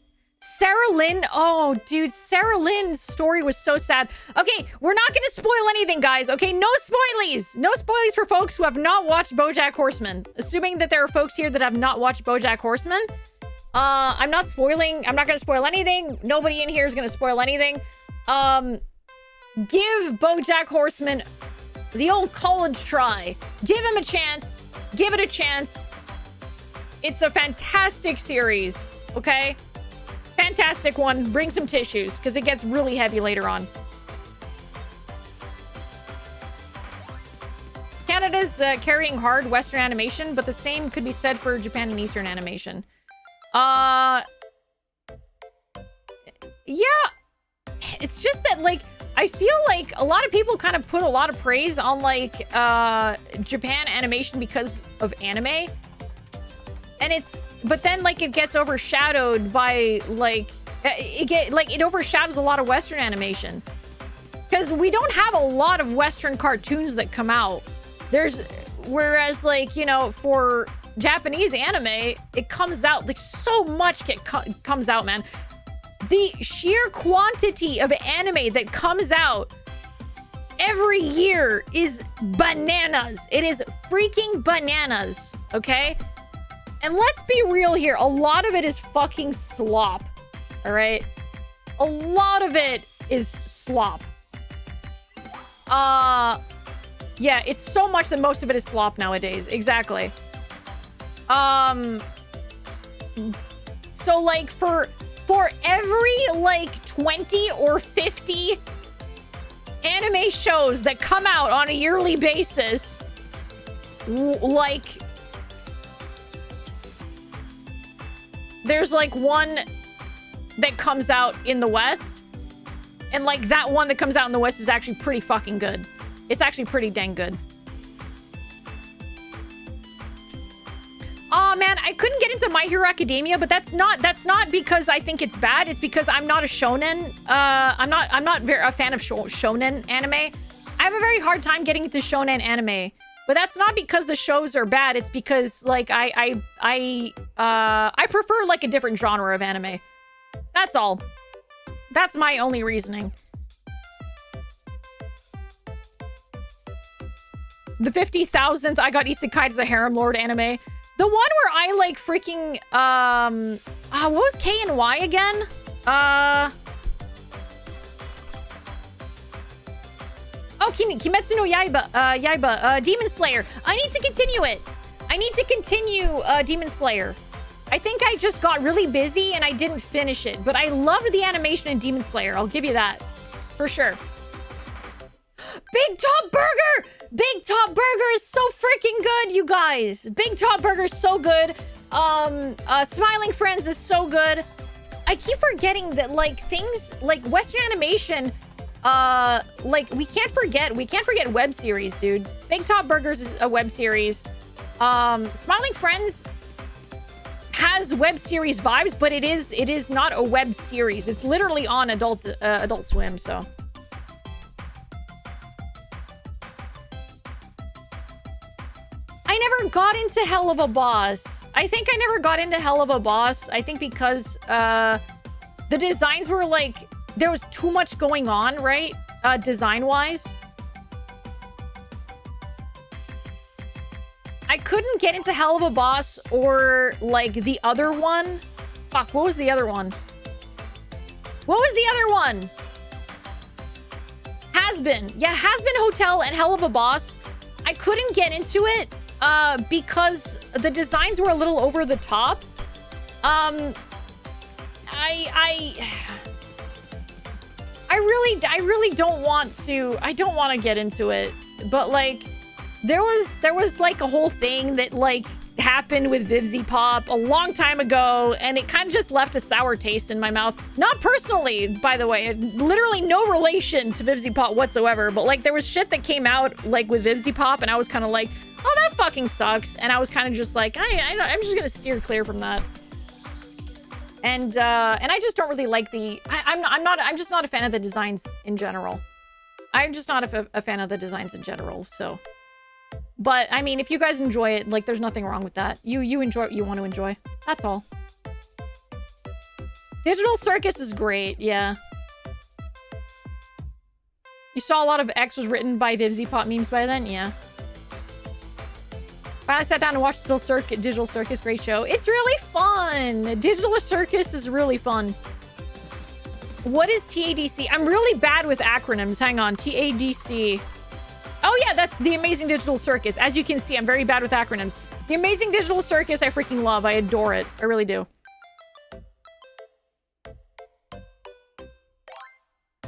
Sarah Lynn. Oh, dude, Sarah Lynn's story was so sad. Okay, we're not going to spoil anything, guys. Okay, no spoilies. No spoilies for folks who have not watched BoJack Horseman. Assuming that there are folks here that have not watched BoJack Horseman. I'm not spoiling. I'm not going to spoil anything. Nobody in here is going to spoil anything. Give BoJack Horseman the old college try. Give him a chance. Give it a chance. It's a fantastic series, okay? Fantastic one. Bring some tissues, because it gets really heavy later on. Canada's carrying hard Western animation, but the same could be said for Japan and Eastern animation. Yeah. It's just that, like, I feel like a lot of people kind of put a lot of praise on, like, Japan animation because of anime. And but then, like, it gets overshadowed by, like, it overshadows a lot of Western animation. Because we don't have a lot of Western cartoons that come out. Whereas, like, you know, for Japanese anime, it comes out, like, so much comes out, man. The sheer quantity of anime that comes out every year is bananas. It is freaking bananas, okay? And let's be real here. A lot of it is fucking slop, all right? A lot of it is slop. Yeah, it's so much that most of it is slop nowadays. Exactly. So, like, for every, like, 20 or 50 anime shows that come out on a yearly basis, like, there's, like, one that comes out in the West, and, like, that one that comes out in the West is actually pretty fucking good. It's actually pretty dang good. Oh man, I couldn't get into My Hero Academia, but that's not because I think it's bad. It's because I'm not a shonen. I'm not a fan of shonen anime. I have a very hard time getting into shonen anime, but that's not because the shows are bad. It's because, like, I prefer, like, a different genre of anime. That's all. That's my only reasoning. The 50,000th I got Isekai as a Harem Lord anime. The one where I, like, freaking, what was K and Y again? Oh, Kimetsu no Yaiba, Demon Slayer. I need to continue it. I need to continue, Demon Slayer. I think I just got really busy and I didn't finish it, but I loved the animation in Demon Slayer. I'll give you that. For sure. Big Top Burger! Big Top Burger is so freaking good, you guys. Big Top Burger is so good. Smiling Friends is so good. I keep forgetting that, like, things like Western animation, like, we can't forget web series, dude. Big Top Burgers is a web series. Smiling Friends has web series vibes, but it is not a web series. It's literally on Adult Swim, so. I never got into Hell of a Boss. I think I never got into Hell of a Boss. I think because the designs were, like, there was too much going on, right? Design-wise. I couldn't get into Hell of a Boss or, like, the other one. Fuck, what was the other one? What was the other one? Has-Been. Yeah, Has-Been Hotel and Hell of a Boss. I couldn't get into it. Because the designs were a little over the top. I really don't want to. I don't want to get into it. But, like, There was like a whole thing that like happened with Vivzy Pop a long time ago, and it kind of just left a sour taste in my mouth. Not personally, by the way, literally no relation to Vivzy Pop whatsoever, but like there was shit that came out like with Vivzy Pop, and I was kind of like, oh, that fucking sucks, and I was kind of just like, I'm just gonna steer clear from that. And I just don't really like the. I'm just not a fan of the designs in general. I'm just not a fan of the designs in general. So, but I mean, if you guys enjoy it, like, there's nothing wrong with that. You enjoy what you want to enjoy. That's all. Digital Circus is great. Yeah. You saw a lot of X was written by Vivzy Pop memes by then. Yeah. I sat down and watched Digital Circus. Great show. It's really fun. Digital Circus is really fun. What is TADC? I'm really bad with acronyms. Hang on. TADC. Oh, yeah, that's the Amazing Digital Circus. As you can see, I'm very bad with acronyms. The Amazing Digital Circus, I freaking love. I adore it. I really do.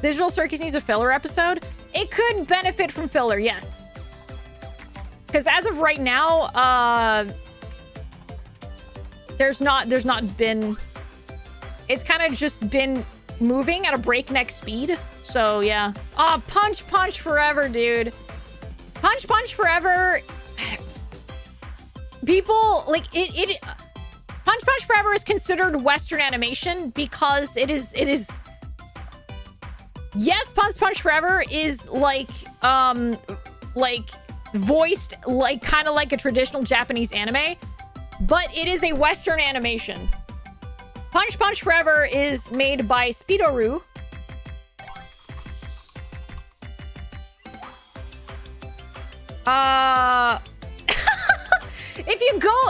Digital Circus needs a filler episode. It could benefit from filler, yes. Because as of right now, there's not been... It's kind of just been moving at a breakneck speed. So, yeah. Oh, Punch Punch Forever, dude. Punch Punch Forever... People, like, Punch Punch Forever is considered Western animation because it is... Yes, Punch Punch Forever is, like, voiced like kind of like a traditional Japanese anime, but it is a Western animation. Punch Punch Forever is made by Speedoru.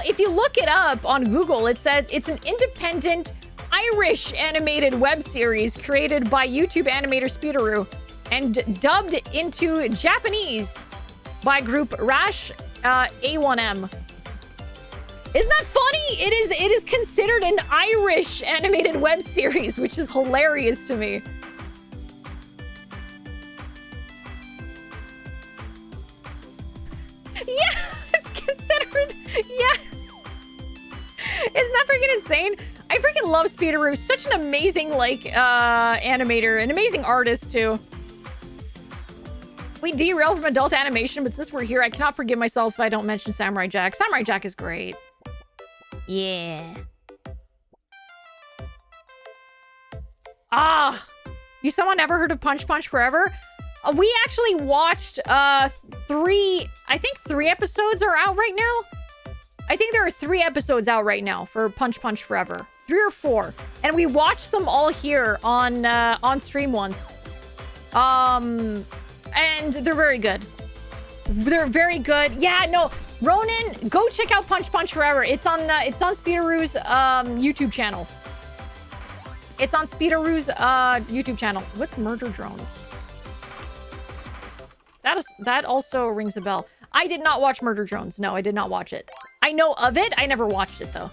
If you look it up on Google, it says it's an independent Irish animated web series created by YouTube animator Speedoru and dubbed into Japanese by group Rash A1M. Isn't that funny? It is considered an Irish animated web series, which is hilarious to me. Yeah, it's considered. Yeah. Isn't that freaking insane? I freaking love Speedoru. Such an amazing, like, animator. An amazing artist, too. We derailed from adult animation, but since we're here, I cannot forgive myself if I don't mention Samurai Jack. Samurai Jack is great. Yeah. Ah! You someone ever heard of Punch Punch Forever? We actually watched, I think 3 episodes are out right now. I think there are 3 episodes out right now for Punch Punch Forever. 3 or 4. And we watched them all here on stream once. And they're very good. They're very good. Yeah, no, Ronan, go check out Punch Punch Forever. It's on Speedoru's YouTube channel. It's on Speedoru's YouTube channel. What's Murder Drones? That also rings a bell. I did not watch Murder Drones. No, I did not watch it. I know of it. I never watched it though.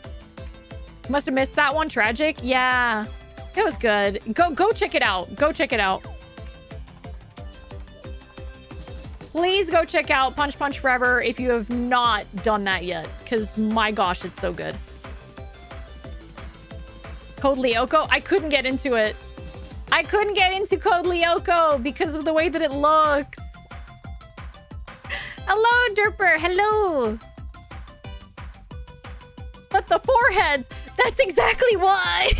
Must have missed that one. Tragic. Yeah, it was good. Go check it out. Go check it out. Please go check out Punch Punch Forever if you have not done that yet. Because, my gosh, it's so good. Code Lyoko? I couldn't get into it. I couldn't get into Code Lyoko because of the way that it looks. Hello, Derper. Hello. But the foreheads, that's exactly why.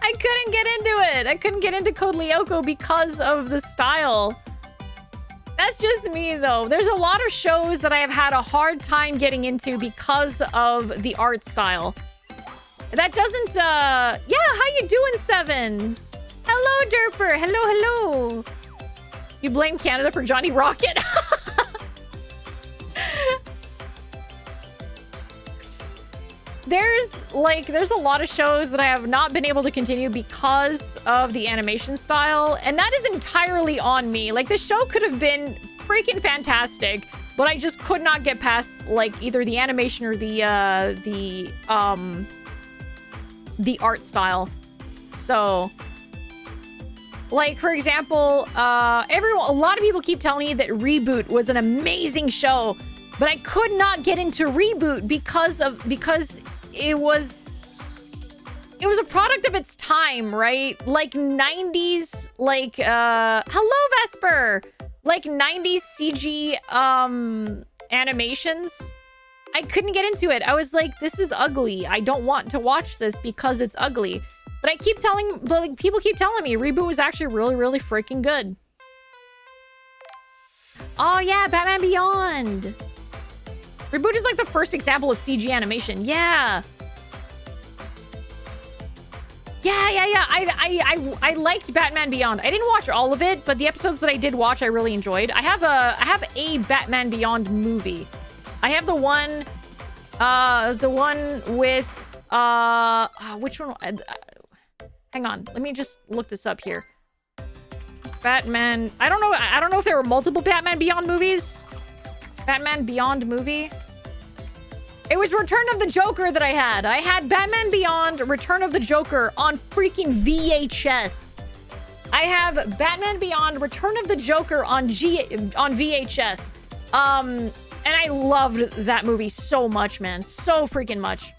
I couldn't get into it. I couldn't get into Code Lyoko because of the style. That's just me, though. There's a lot of shows that I have had a hard time getting into because of the art style. That doesn't, yeah, how you doing, Sevens? Hello, Derper. Hello, hello. You blame Canada for Johnny Rocket? There's a lot of shows that I have not been able to continue because of the animation style, and that is entirely on me. Like, this show could have been freaking fantastic, but I just could not get past, like, either the animation or the art style. So, Like, for example, a lot of people keep telling me that Reboot was an amazing show, but I could not get into Reboot because it was a product of its time, right? Like 90s, like hello Vesper, like 90s CG animations. I couldn't get into it. I was like, this is ugly. I don't want to watch this because it's ugly. But people keep telling me Reboot was actually really, really freaking good. Oh yeah, Batman Beyond. Reboot is like the first example of CG animation. Yeah. Yeah. I liked Batman Beyond. I didn't watch all of it, but the episodes that I did watch, I really enjoyed. I have a Batman Beyond movie. I have the one with which one? Hang on, let me just look this up here. Batman. I don't know if there were multiple Batman Beyond movies. Batman Beyond movie. It was Return of the Joker that I had. I had Batman Beyond Return of the Joker on freaking VHS. I have Batman Beyond Return of the Joker on VHS. And I loved that movie so much, man. So freaking much.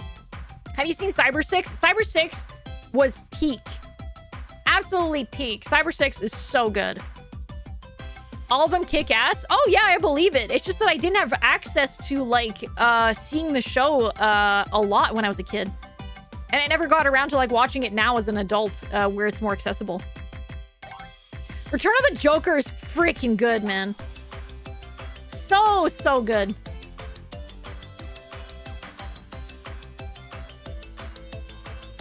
Have you seen Cyber 6? Cyber 6 was peak. Absolutely peak. Cyber 6 is so good. All of them kick ass? Oh yeah, I believe it. It's just that I didn't have access to like seeing the show a lot when I was a kid. And I never got around to like watching it now as an adult where it's more accessible. Return of the Joker is freaking good, man. So good.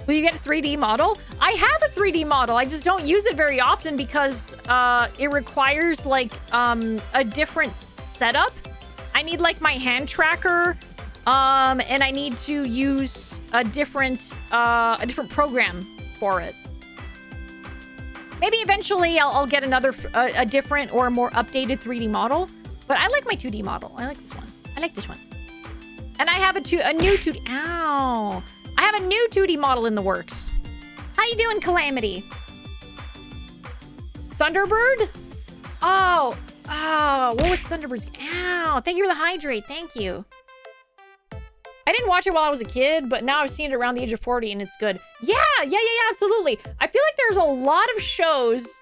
Will you get a 3D model? I have a 3D model. I just don't use it very often because it requires like a different setup. I need like my hand tracker, and I need to use a different program for it. Maybe eventually I'll get a different or more updated 3D model. But I like my 2D model. I like this one. I like this one. And I have a new 2D. Ow. I have a new 2D model in the works. How you doing, Calamity? Thunderbird? Oh, what was Thunderbird's? Ow, thank you for the hydrate. Thank you. I didn't watch it while I was a kid, but now I've seen it around the age of 40 and it's good. Yeah, absolutely. I feel like there's a lot of shows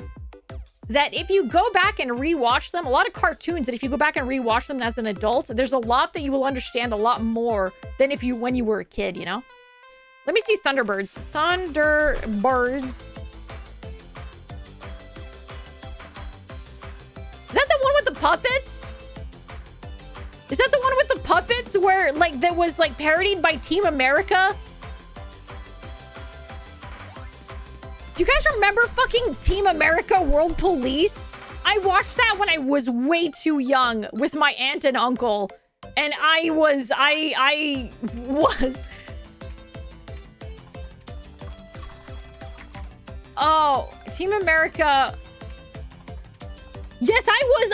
that if you go back and rewatch them, a lot of cartoons that if you go back and rewatch them as an adult, there's a lot that you will understand a lot more than when you were a kid, you know? Let me see Thunderbirds. Thunderbirds. Is that the one with the puppets? Is that the one with the puppets where, like, that was, like, parodied by Team America? Do you guys remember fucking Team America World Police? I watched that when I was way too young with my aunt and uncle. And I was... Oh, Team America. Yes, I was.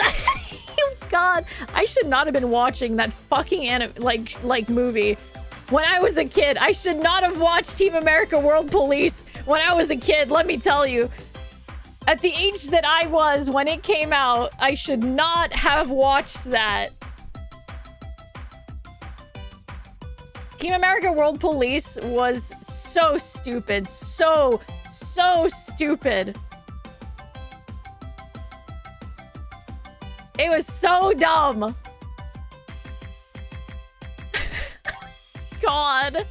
Oh, God, I should not have been watching that fucking like movie when I was a kid. I should not have watched Team America World Police when I was a kid. Let me tell you, at the age that I was when it came out, I should not have watched that. Team America World Police was so stupid. So stupid. It was so dumb. God.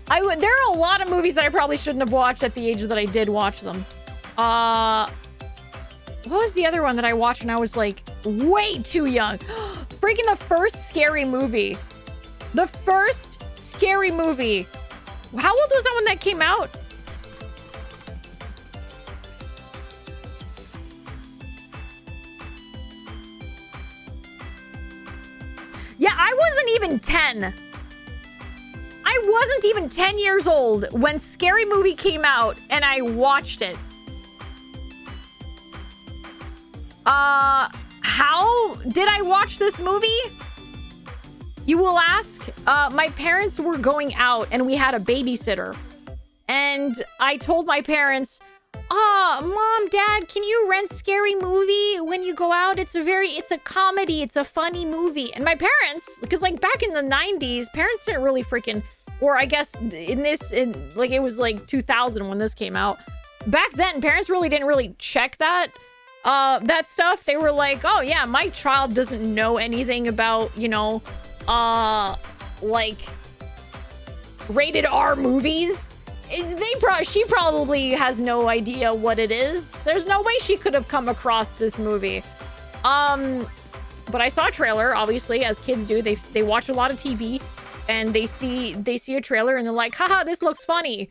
There are a lot of movies that I probably shouldn't have watched at the age that I did watch them. What was the other one that I watched when I was like way too young? Freaking the first Scary Movie. The first Scary Movie. How old was that when that came out? Yeah, I wasn't even 10. I wasn't even 10 years old when Scary Movie came out and I watched it. How did I watch this movie? You will ask. My parents were going out and we had a babysitter. And I told my parents, Mom, Dad, can you rent Scary Movie when you go out? It's a comedy. It's a funny movie. And my parents, because like back in the 90s, parents didn't really freaking, or I guess like it was like 2000 when this came out. Back then, parents really didn't really check that stuff. They were like, oh yeah, my child doesn't know anything about, you know, like rated R movies. She probably has no idea what it is. There's no way she could have come across this movie. But I saw a trailer, obviously, as kids do. They watch a lot of TV, and they see a trailer, and they're like, haha, this looks funny.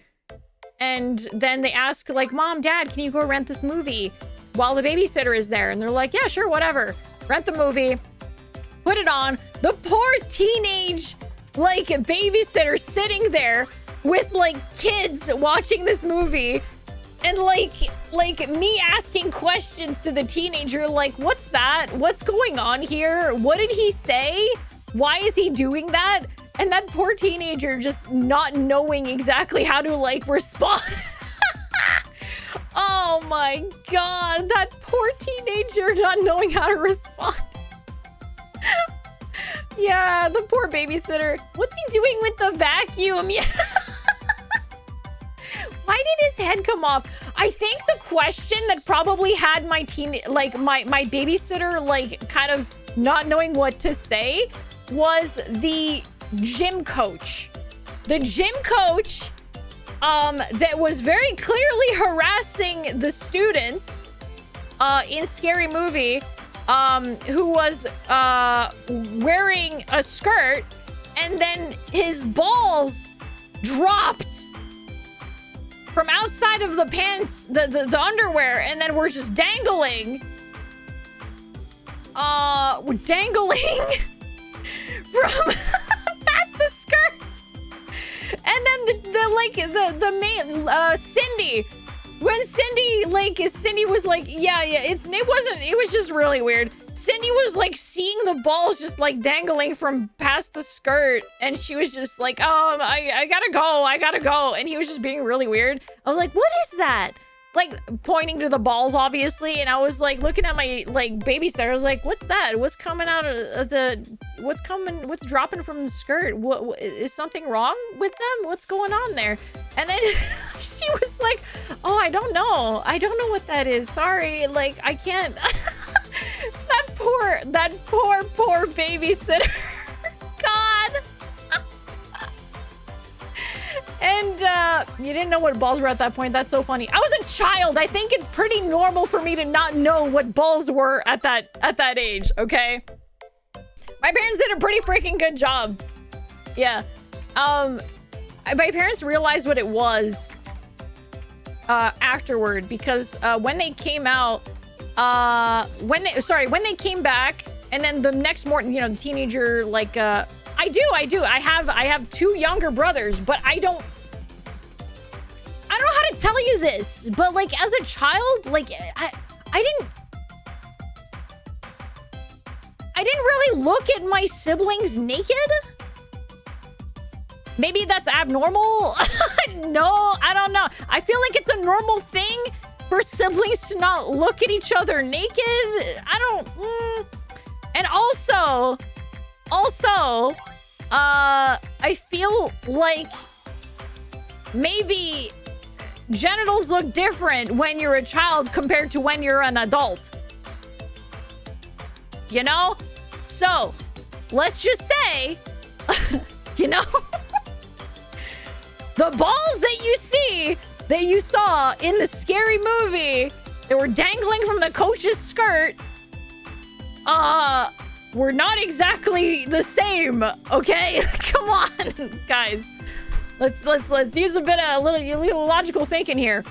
And then they ask, like, Mom, Dad, can you go rent this movie while the babysitter is there? And they're like, yeah, sure, whatever. Rent the movie, put it on. The poor teenage, like, babysitter sitting there with like kids watching this movie, and like me asking questions to the teenager, like, what's that? What's going on here? What did he say? Why is he doing that? And that poor teenager just not knowing exactly how to like respond. Oh my god, that poor teenager not knowing how to respond. Yeah, the poor babysitter. What's he doing with the vacuum? Yeah. Why did his head come off? I think the question that probably had my my babysitter like kind of not knowing what to say was the gym coach. The gym coach that was very clearly harassing the students in Scary Movie, who was wearing a skirt, and then his balls dropped from outside of the pants, the underwear, and then we're just dangling. We're dangling from past the skirt. And then the main Cindy. When Cindy was like, yeah, it was just really weird. Cindy was like seeing the balls just like dangling from past the skirt, and she was just like, I gotta go. And he was just being really weird. I was like, what is that? Like pointing to the balls, obviously. And I was like looking at my like babysitter. I was like, what's that? What's coming out of what's dropping from the skirt? What is something wrong with them? What's going on there? And then she was like, oh, I don't know what that is. Sorry, like I can't. That poor babysitter. God. And you didn't know what balls were at that point. That's so funny. I was a child. I think it's pretty normal for me to not know what balls were at that age, okay? My parents did a pretty freaking good job. Yeah. My parents realized what it was afterward, because when they came out, when they came back, and then the next morning, you know, the teenager, like, I do. I have two younger brothers, but I don't know how to tell you this, but like as a child, like I didn't really look at my siblings naked. Maybe that's abnormal. No, I don't know. I feel like it's a normal thing for siblings to not look at each other naked. I don't. And also, I feel like maybe genitals look different when you're a child compared to when you're an adult. You know? So, let's just say, you know, the balls that you saw in the Scary Movie that were dangling from the coach's skirt, we're not exactly the same, okay? Come on, guys. Let's use a little logical thinking here.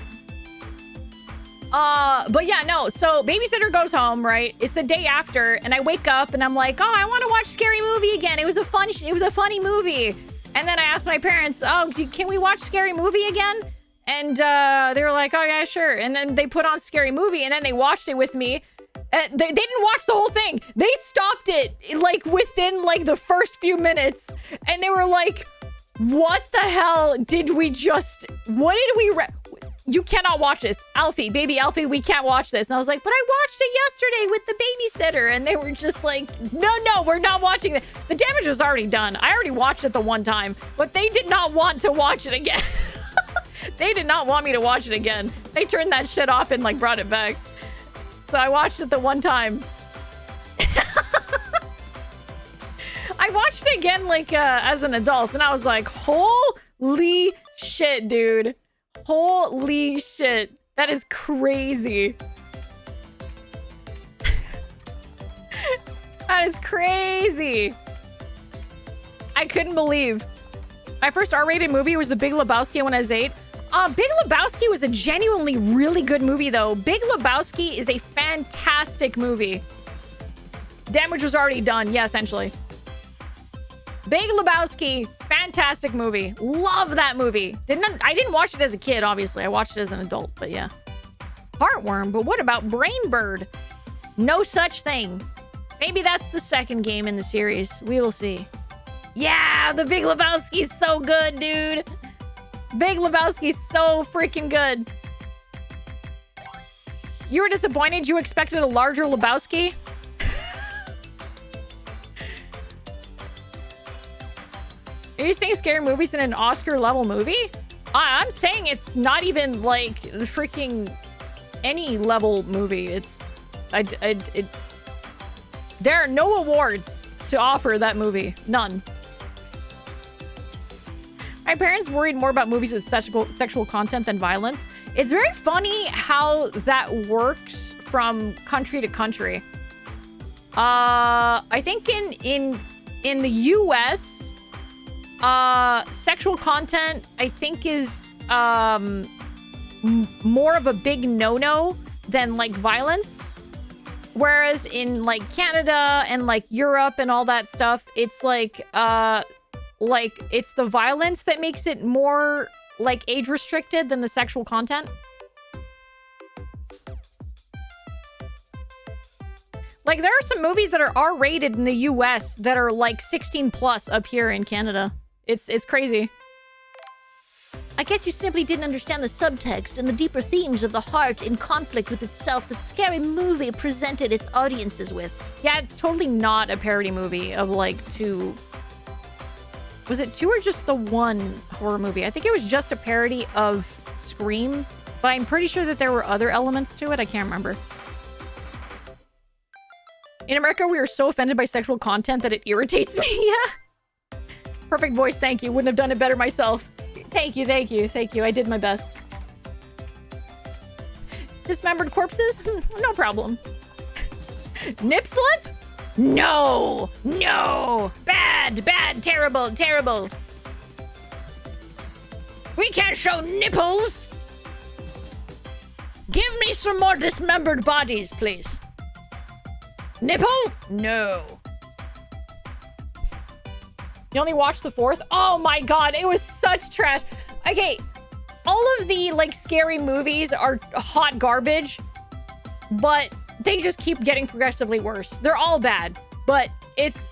But yeah, no. So babysitter goes home, right? It's the day after, and I wake up and I'm like, oh, I want to watch Scary Movie again. It was a funny movie. And then I asked my parents, oh, can we watch Scary Movie again? And they were like, oh yeah, sure. And then they put on Scary Movie, and then they watched it with me. They didn't watch the whole thing. They stopped it like within like the first few minutes, and they were like, what the hell did we just, what did we you cannot watch this. Alfie, baby Alfie, we can't watch this. And I was like, but I watched it yesterday with the babysitter. And they were just like, no, we're not watching it. The damage was already done. I already watched it the one time, but they did not want to watch it again. They did not want me to watch it again. They turned that shit off and like brought it back. So I watched it the one time. I watched it again like as an adult and I was like, holy shit, dude. Holy shit. That is crazy. That is crazy. I couldn't believe. My first R-rated movie was The Big Lebowski when I was 8. Big Lebowski was a genuinely really good movie, though. Big Lebowski is a fantastic movie. Damage was already done. Yeah, essentially. Big Lebowski, fantastic movie. Love that movie. I didn't watch it as a kid, obviously. I watched it as an adult, but yeah. Heartworm, but what about Brainbird? No such thing. Maybe that's the second game in the series. We will see. Yeah, The Big Lebowski's so good, dude. Big Lebowski's so freaking good. You were disappointed? You expected a larger Lebowski? Are you saying scary movies in an Oscar-level movie? I'm saying it's not even, like, the freaking any level movie. It's... there are no awards to offer that movie. None. My parents worried more about movies with sexual content than violence. It's very funny how that works from country to country. I think in the US, sexual content, I think, is more of a big no-no than, like, violence. Whereas in, like, Canada and, like, Europe and all that stuff, it's, like, it's the violence that makes it more, like, age-restricted than the sexual content. Like, there are some movies that are R-rated in the US that are, like, 16+ up here in Canada. It's crazy. I guess you simply didn't understand the subtext and the deeper themes of the heart in conflict with itself that Scary Movie presented its audiences with. Yeah, it's totally not a parody movie of, like, 2... Was it 2 or just the 1 horror movie? I think it was just a parody of Scream, but I'm pretty sure that there were other elements to it. I can't remember. In America, we are so offended by sexual content that it irritates me. Yeah. Perfect voice, thank you. Wouldn't have done it better myself. Thank you, thank you, thank you. I did my best. Dismembered corpses? No problem. Nip slip? No! No! Bad! Bad! Terrible! Terrible! We can't show nipples! Give me some more dismembered bodies, please. Nipple? No. You only watched the 4th? Oh my god, it was such trash. Okay, all of the, like, scary movies are hot garbage, but they just keep getting progressively worse. They're all bad, but it's,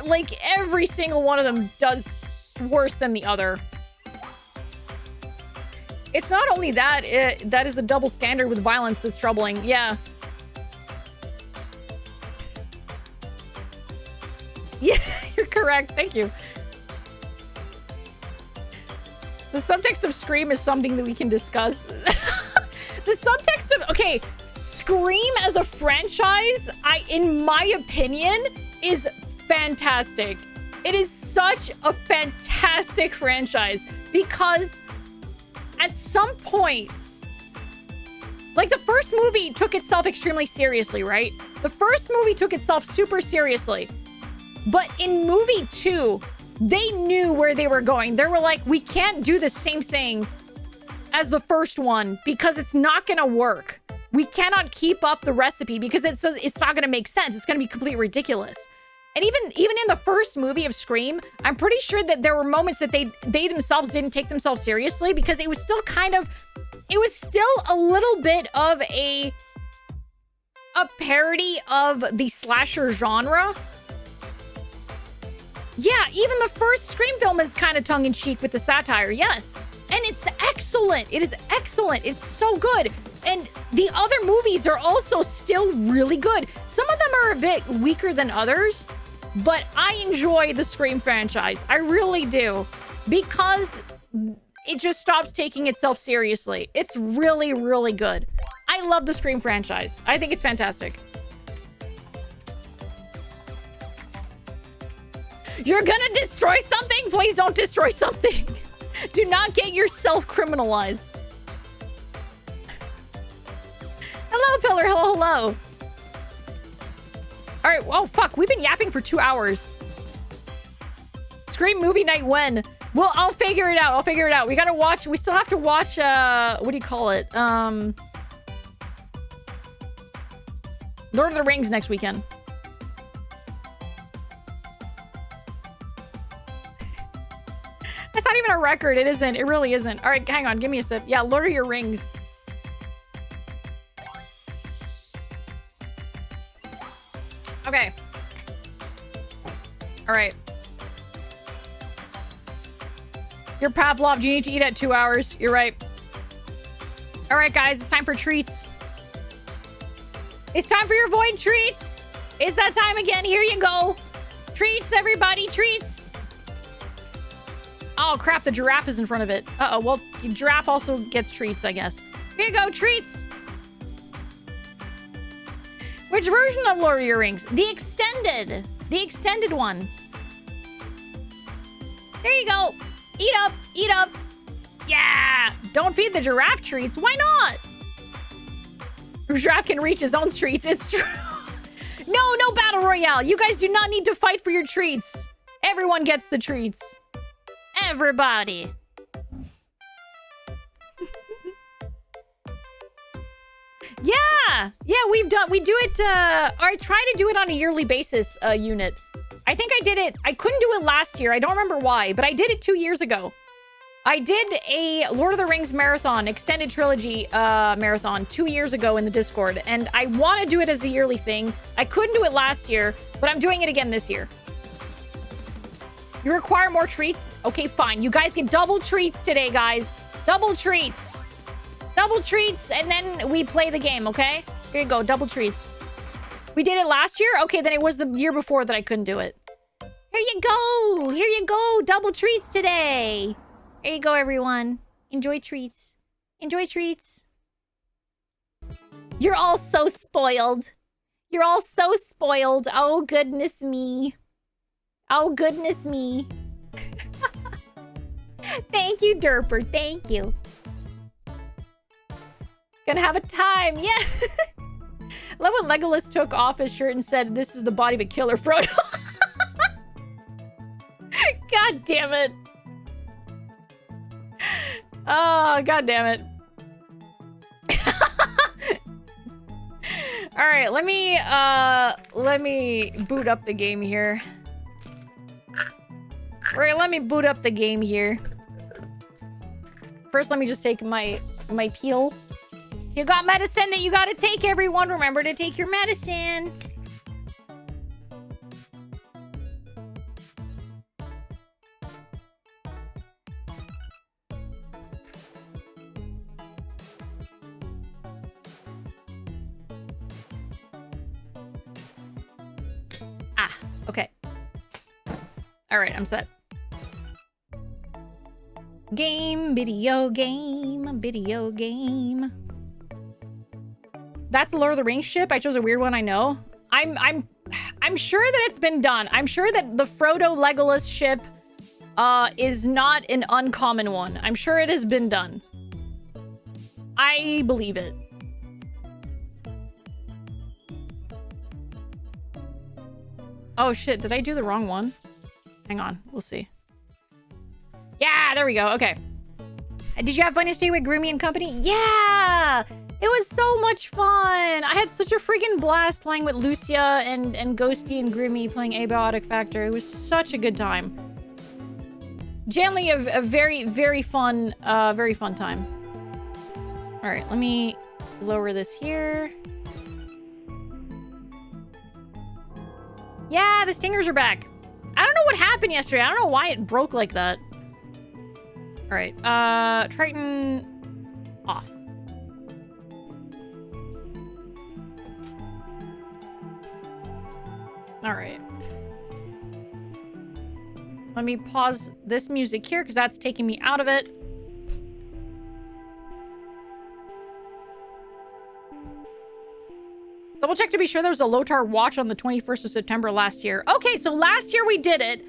like, every single one of them does worse than the other. It's not only that, that is the double standard with violence that's troubling. Yeah. Yeah, you're correct. Thank you. The subtext of Scream is something that we can discuss. The subtext of... Okay, Scream as a franchise, in my opinion, is fantastic. It is such a fantastic franchise because at some point... Like, the first movie took itself extremely seriously, right? The first movie took itself super seriously. But in movie 2, they knew where they were going. They were like, we can't do the same thing as the first one because it's not going to work. We cannot keep up the recipe because it's not going to make sense. It's going to be completely ridiculous. And even in the first movie of Scream, I'm pretty sure that there were moments that they themselves didn't take themselves seriously because it was still it was still a little bit of a parody of the slasher genre. Yeah, even the first Scream film is kind of tongue-in-cheek with the satire, yes. And And it's excellent. It is excellent. It's so good. And the other movies are also still really good. Some of them are a bit weaker than others, but I enjoy the Scream franchise. I really do. Because it just stops taking itself seriously. It's really, really good. I love the Scream franchise. I think it's fantastic. You're gonna destroy something? Please don't destroy something. Do not get yourself criminalized. Hello, Pillar. Hello, hello. All right. Oh, fuck. We've been yapping for 2 hours. Scream movie night when? Well, I'll figure it out. I'll figure it out. We gotta watch. We still have to watch, what do you call it? Lord of the Rings next weekend. That's not even a record. It isn't. It really isn't. All right, hang on. Give me a sip. Yeah, Lord of your Rings. Okay. All right. You're Pavlov. You need to eat at 2 hours. You're right. All right, guys. It's time for treats. It's time for your void treats. It's that time again. Here you go. Treats, everybody. Treats. Oh, crap. The giraffe is in front of it. Uh-oh. Well, the giraffe also gets treats, I guess. Here you go. Treats. Which version of Lord of the Rings? The extended. The extended one. There you go. Eat up. Eat up. Yeah. Don't feed the giraffe treats. Why not? The giraffe can reach his own treats. It's true. No battle royale. You guys do not need to fight for your treats. Everyone gets the treats. Everybody. Yeah, we do it, or I try to do it on a yearly basis, unit. I think I did it, I couldn't do it last year, I don't remember why, but I did it 2 years ago. I did a Lord of the Rings marathon, extended trilogy, marathon 2 years ago in the Discord, and I want to do it as a yearly thing. I couldn't do it last year, but I'm doing it again this year. You require more treats? Okay, fine. You guys get double treats today, guys. Double treats. Double treats, and then we play the game, okay? Here you go, double treats. We did it last year? Okay, then it was the year before that I couldn't do it. Here you go. Here you go. Double treats today. Here you go, everyone. Enjoy treats. Enjoy treats. You're all so spoiled. You're all so spoiled. Oh, goodness me. Oh, goodness me. Thank you, Derper. Thank you. Gonna have a time. Yeah. I love when Legolas took off his shirt and said, "This is the body of a killer, Frodo." God damn it. Oh, god damn it. All right, let me boot up the game here. All right, let me boot up the game here. First, let me just take my peel. You got medicine that you gotta take, everyone. Remember to take your medicine. Ah, okay. All right, I'm set. Video game. That's the Lord of the Rings ship. I chose a weird one, I know. I'm sure that it's been done. I'm sure that the Frodo Legolas ship is not an uncommon one. I'm sure it has been done. I believe it. Oh shit, did I do the wrong one? Hang on, we'll see. Yeah, there we go. Okay. Did you have fun yesterday with Grimmy and company? Yeah! It was so much fun! I had such a freaking blast playing with Lucia and Ghosty and Grimmy playing Abiotic Factor. It was such a good time. Generally a very, very fun time. Alright, let me lower this here. Yeah, the stingers are back. I don't know what happened yesterday. I don't know why it broke like that. All right. Triton off. All right. Let me pause this music here because that's taking me out of it. Double check to be sure there was a Lotar watch on the 21st of September last year. Okay, so last year we did it.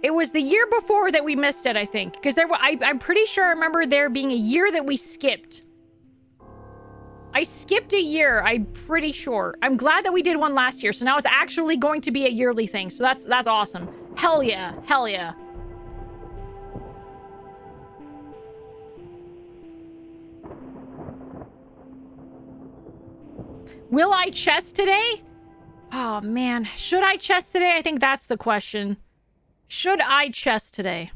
It was the year before that we missed it, I think. Because there were, I'm pretty sure I remember there being a year that we skipped. I skipped a year, I'm pretty sure. I'm glad that we did one last year, so now it's actually going to be a yearly thing. So that's awesome. Hell yeah. Hell yeah. Will I chest today? Oh, man. Should I chest today? I think that's the question. Should I chest today?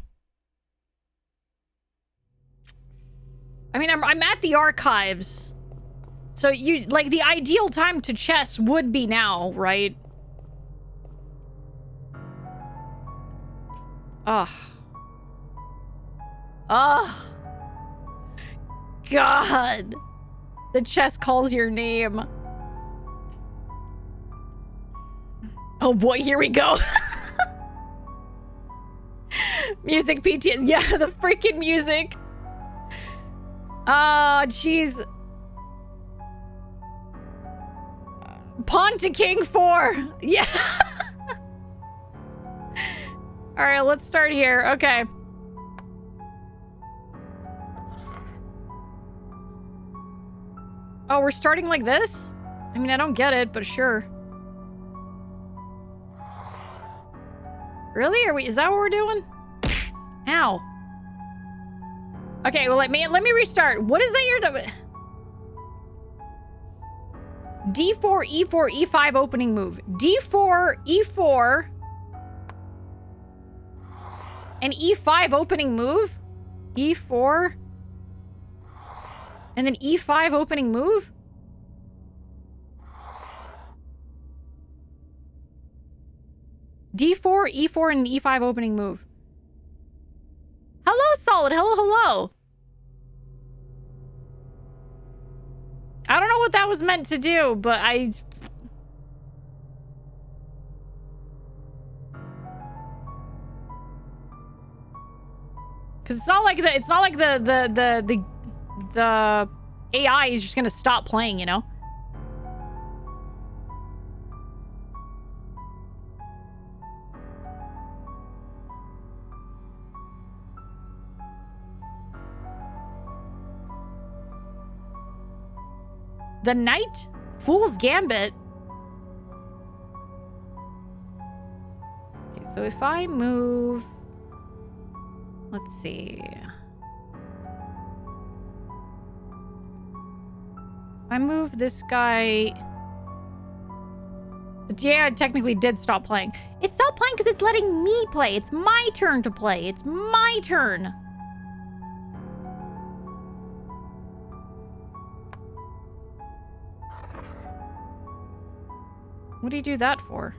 I mean, I'm at the archives. So you, like, the ideal time to chest would be now, right? Ugh. Ugh. God. The chest calls your name. Oh boy, here we go. Music PTS. Yeah, the freaking music. Oh, jeez. Pawn to king 4. Yeah. All right, let's start here. Okay. Oh, we're starting like this? I mean, I don't get it, but sure. Really? Are we? Is that what we're doing? Ow. Okay, well, let me restart. What is that you're doing? D4, E4, E5 opening move. D4, E4, and E5 opening move? E4, and then E5 opening move? D4, E4, and E5 opening move. Hello, Solid. Hello, hello. I don't know what that was meant to do, but I... Because it's not like the AI is just gonna stop playing, you know? The Knight? Fool's Gambit? Okay, so if I move... Let's see. If I move this guy... Yeah, it technically did stop playing. It stopped playing because it's letting me play. It's my turn to play. It's my turn. What do you do that for?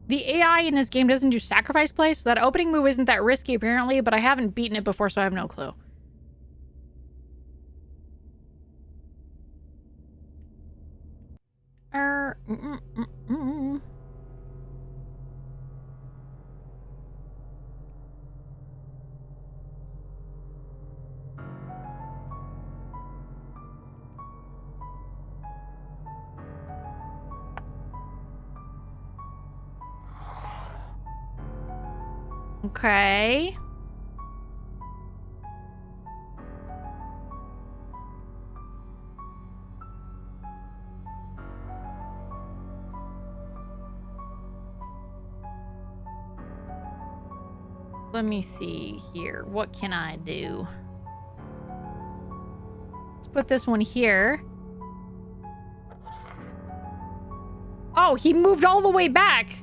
The AI in this game doesn't do sacrifice play, so that opening move isn't that risky apparently, but I haven't beaten it before, so I have no clue. Okay. Let me see here. What can I do? Let's put this one here. Oh, he moved all the way back.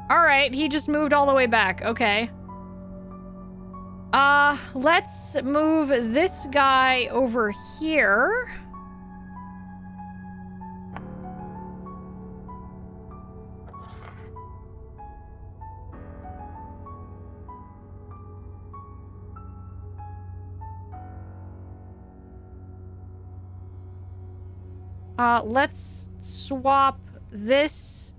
All right, he just moved all the way back. Okay. Let's move this guy over here. Let's swap this.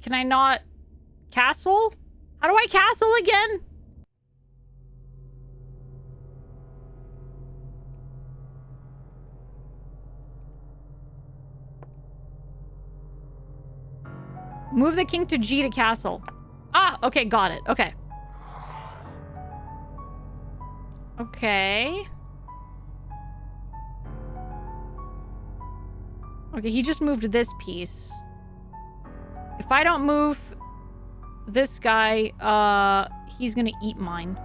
Can I not castle? How do I castle again? Move the king to G to castle. Ah, okay, got it. Okay. Okay. Okay, he just moved this piece. If I don't move this guy, he's gonna eat mine.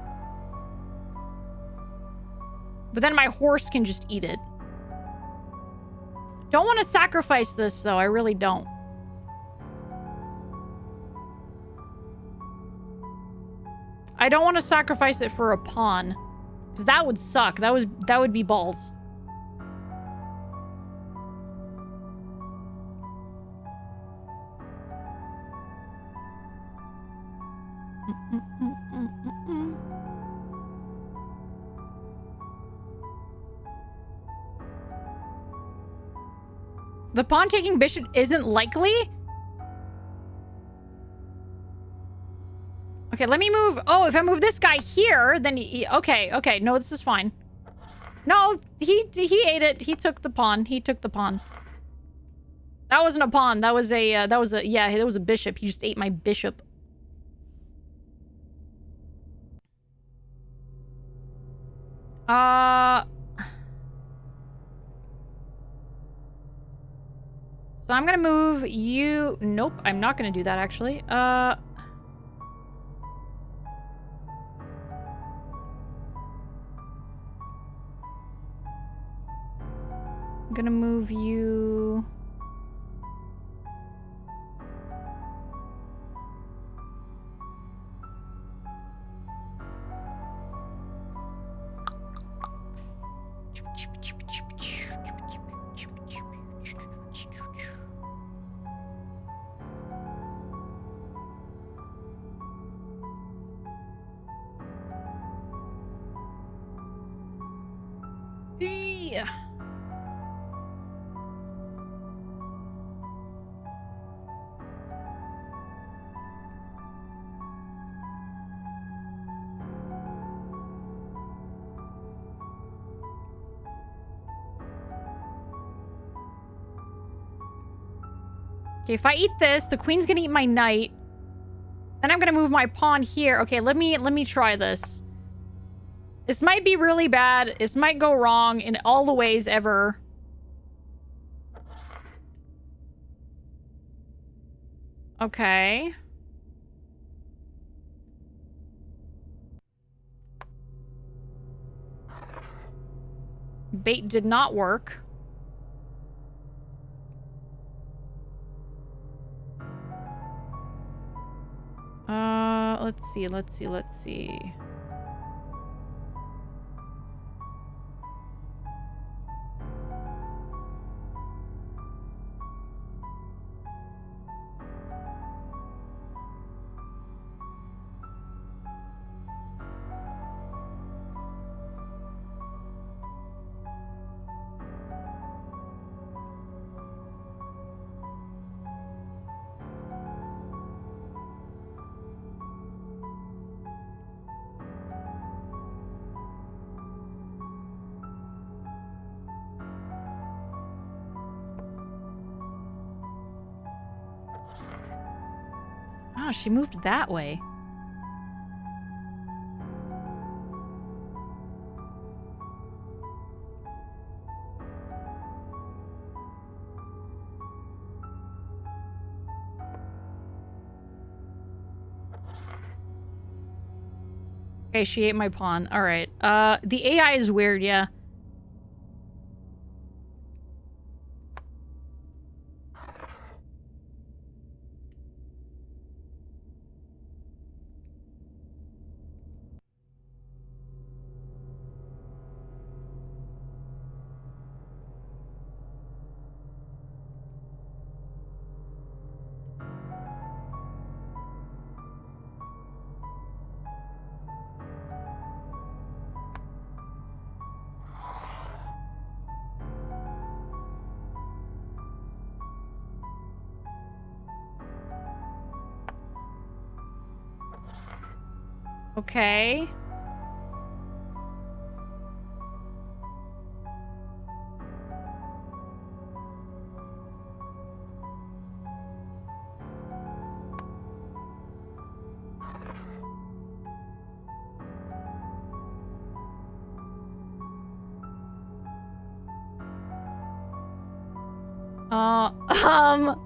But then my horse can just eat it. Don't want to sacrifice this, though. I really don't. I don't want to sacrifice it for a pawn. Because that would suck. That would be balls. The pawn taking bishop isn't likely? Okay, let me move. Oh, if I move this guy here, then okay, okay. No, this is fine. No, he ate it. He took the pawn. He took the pawn. That wasn't a pawn. That was a yeah, that was a bishop. He just ate my bishop. So I'm gonna move you. Nope, I'm not gonna do that actually. I'm gonna move you. Okay, if I eat this, the queen's gonna eat my knight. Then I'm gonna move my pawn here. Okay, let me try this. This might be really bad. This might go wrong in all the ways ever. Okay. Bait did not work. Let's see. Oh, she moved that way. Okay, she ate my pawn. All right. The AI is weird, yeah. Okay. Uh, um...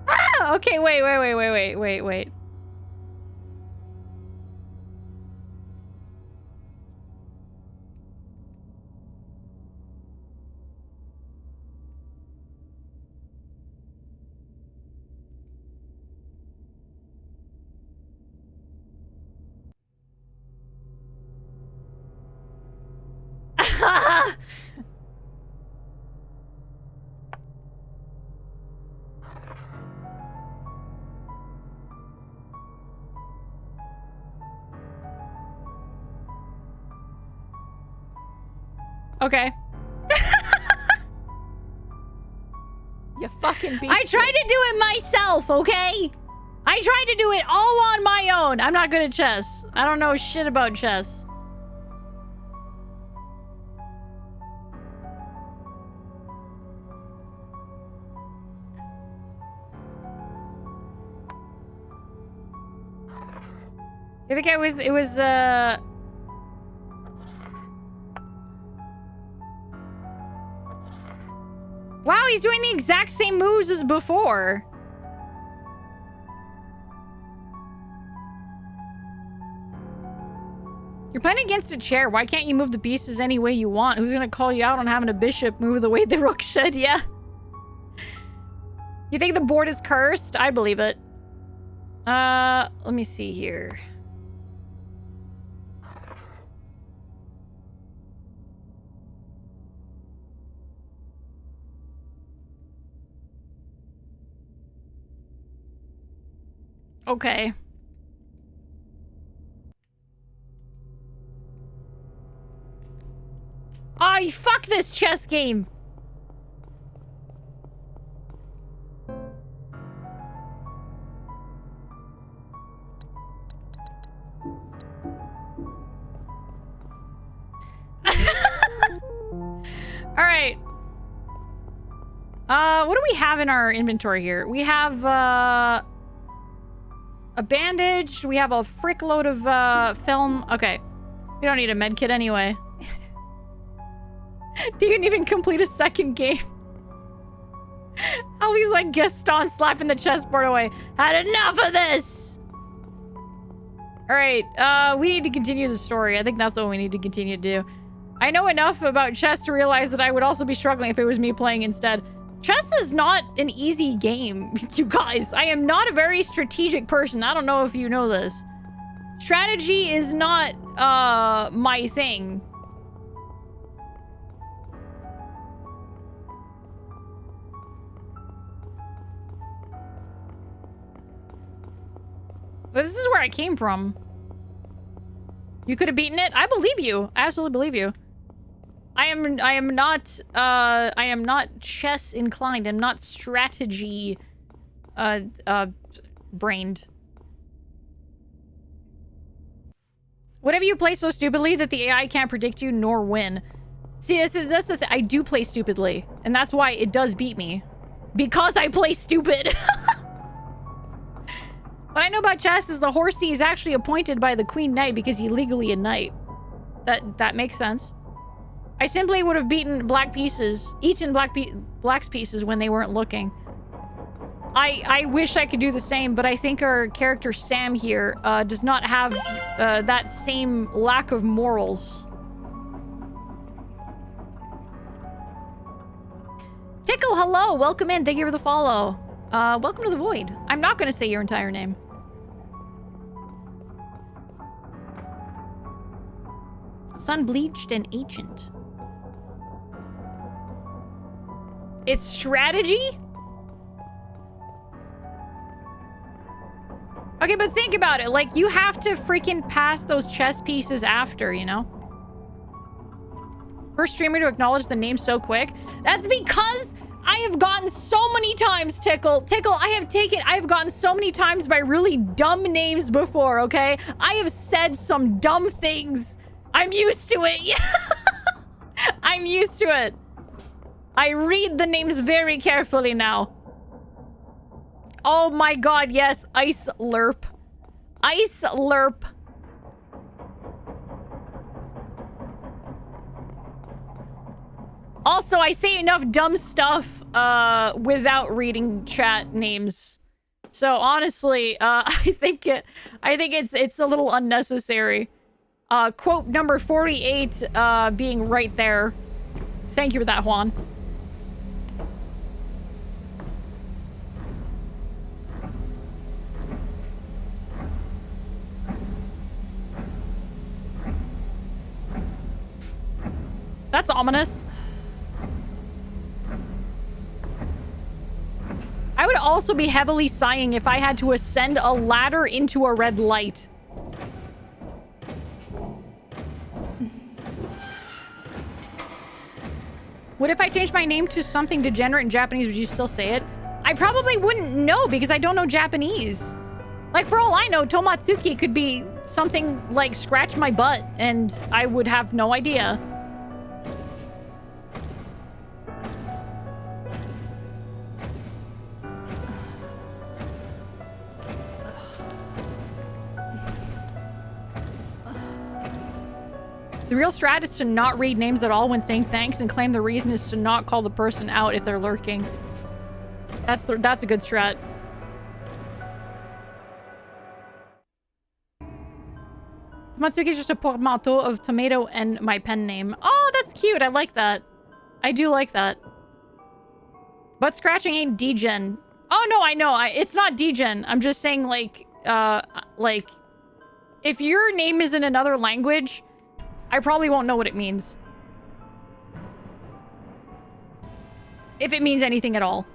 Ah, okay, wait. Okay. You fucking beast. I tried to do it myself, okay? I tried to do it all on my own. I'm not good at chess. I don't know shit about chess. I think it was, Wow, he's doing the exact same moves as before. You're playing against a chair. Why can't you move the pieces any way you want? Who's gonna call you out on having a bishop move the way the rook should? Yeah. You think the board is cursed? I believe it. Let me see here. Okay. Oh, fuck this chess game. All right. What do we have in our inventory here? We have, a bandage. We have a frick load of, film. Okay. We don't need a med kit anyway. Didn't even complete a second game. Ali's like Gaston slapping the chessboard away. Had enough of this! Alright, we need to continue the story. I think that's what we need to continue to do. I know enough about chess to realize that I would also be struggling if it was me playing instead. Chess is not an easy game, you guys. I am not a very strategic person. I don't know if you know this. Strategy is not, my thing. But this is where I came from. You could have beaten it? I believe you. I absolutely believe you. I am not chess inclined. I'm not strategy brained. Whatever you play so stupidly that the AI can't predict you nor win. See, that's the thing. I do play stupidly, and that's why it does beat me. Because I play stupid. What I know about chess is the horsey is actually appointed by the queen knight because he's legally a knight. That makes sense. I simply would have beaten black pieces, eaten black's pieces when they weren't looking. I wish I could do the same, but I think our character Sam here does not have that same lack of morals. Tickle, hello, welcome in. Thank you for the follow. Welcome to the void. I'm not going to say your entire name. Sun-bleached and ancient. It's strategy? Okay, but think about it. Like, you have to freaking pass those chess pieces after, you know? First streamer to acknowledge the name so quick. That's because I have gotten so many times, Tickle. Tickle, I have gotten so many times by really dumb names before, okay? I have said some dumb things. I'm used to it. Yeah. I'm used to it. I read the names very carefully now. Oh my god, yes. Ice Lurp. Ice Lurp. Also, I say enough dumb stuff without reading chat names. So honestly, I think it's a little unnecessary. Quote number 48 being right there. Thank you for that, Juan. That's ominous. I would also be heavily sighing if I had to ascend a ladder into a red light. What if I changed my name to something degenerate in Japanese? Would you still say it? I probably wouldn't know because I don't know Japanese. Like, for all I know, Tomatsuki could be something like scratch my butt and I would have no idea. The real strat is to not read names at all when saying thanks and claim the reason is to not call the person out if they're lurking. That's a good strat. Matsuki is just a portmanteau of tomato and my pen name. Oh, that's cute. I like that. I do like that. But scratching ain't degen. Oh, no, I know. It's not degen. I'm just saying, like, if your name is in another language, I probably won't know what it means. If it means anything at all.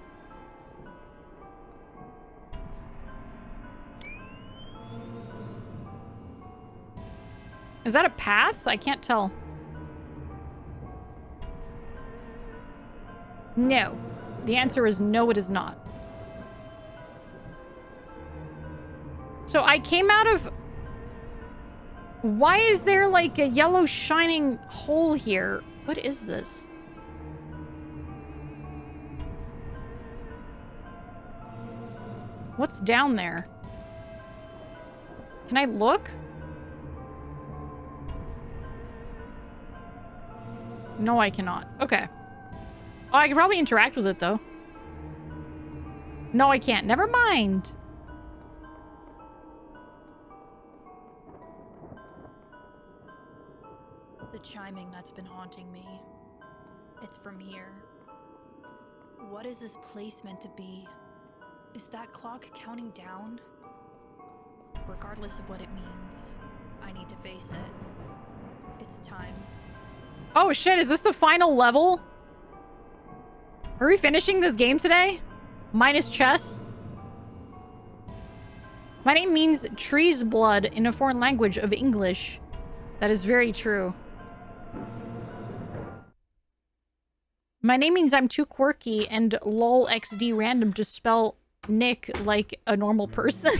Is that a path? I can't tell. No. The answer is no, it is not. So I came out of... Why is there like a yellow shining hole here? What is this? What's down there? Can I look? No, I cannot. Okay. Oh, I can probably interact with it, though. No, I can't. Never mind. The chiming that's been haunting me. It's from here. What is this place meant to be? Is that clock counting down? Regardless of what it means, I need to face it. It's time. Oh shit, is this the final level? Are we finishing this game today? Minus chess? My name means tree's blood in a foreign language of English. That is very true. My name means I'm too quirky and lol xd random to spell Nick like a normal person.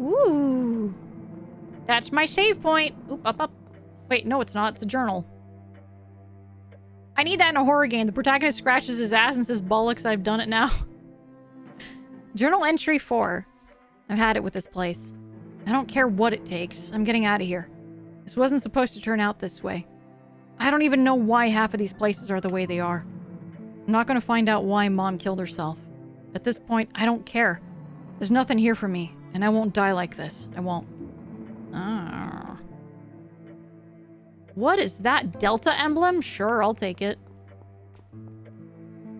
Ooh. That's my save point. Oop, up. Wait, no, it's not. It's a journal. I need that in a horror game. The protagonist scratches his ass and says, bollocks, I've done it now. Journal entry 4. I've had it with this place. I don't care what it takes. I'm getting out of here. This wasn't supposed to turn out this way. I don't even know why half of these places are the way they are. I'm not going to find out why Mom killed herself. At this point, I don't care. There's nothing here for me, and I won't die like this. I won't. Ah. What is that? Delta emblem? Sure, I'll take it.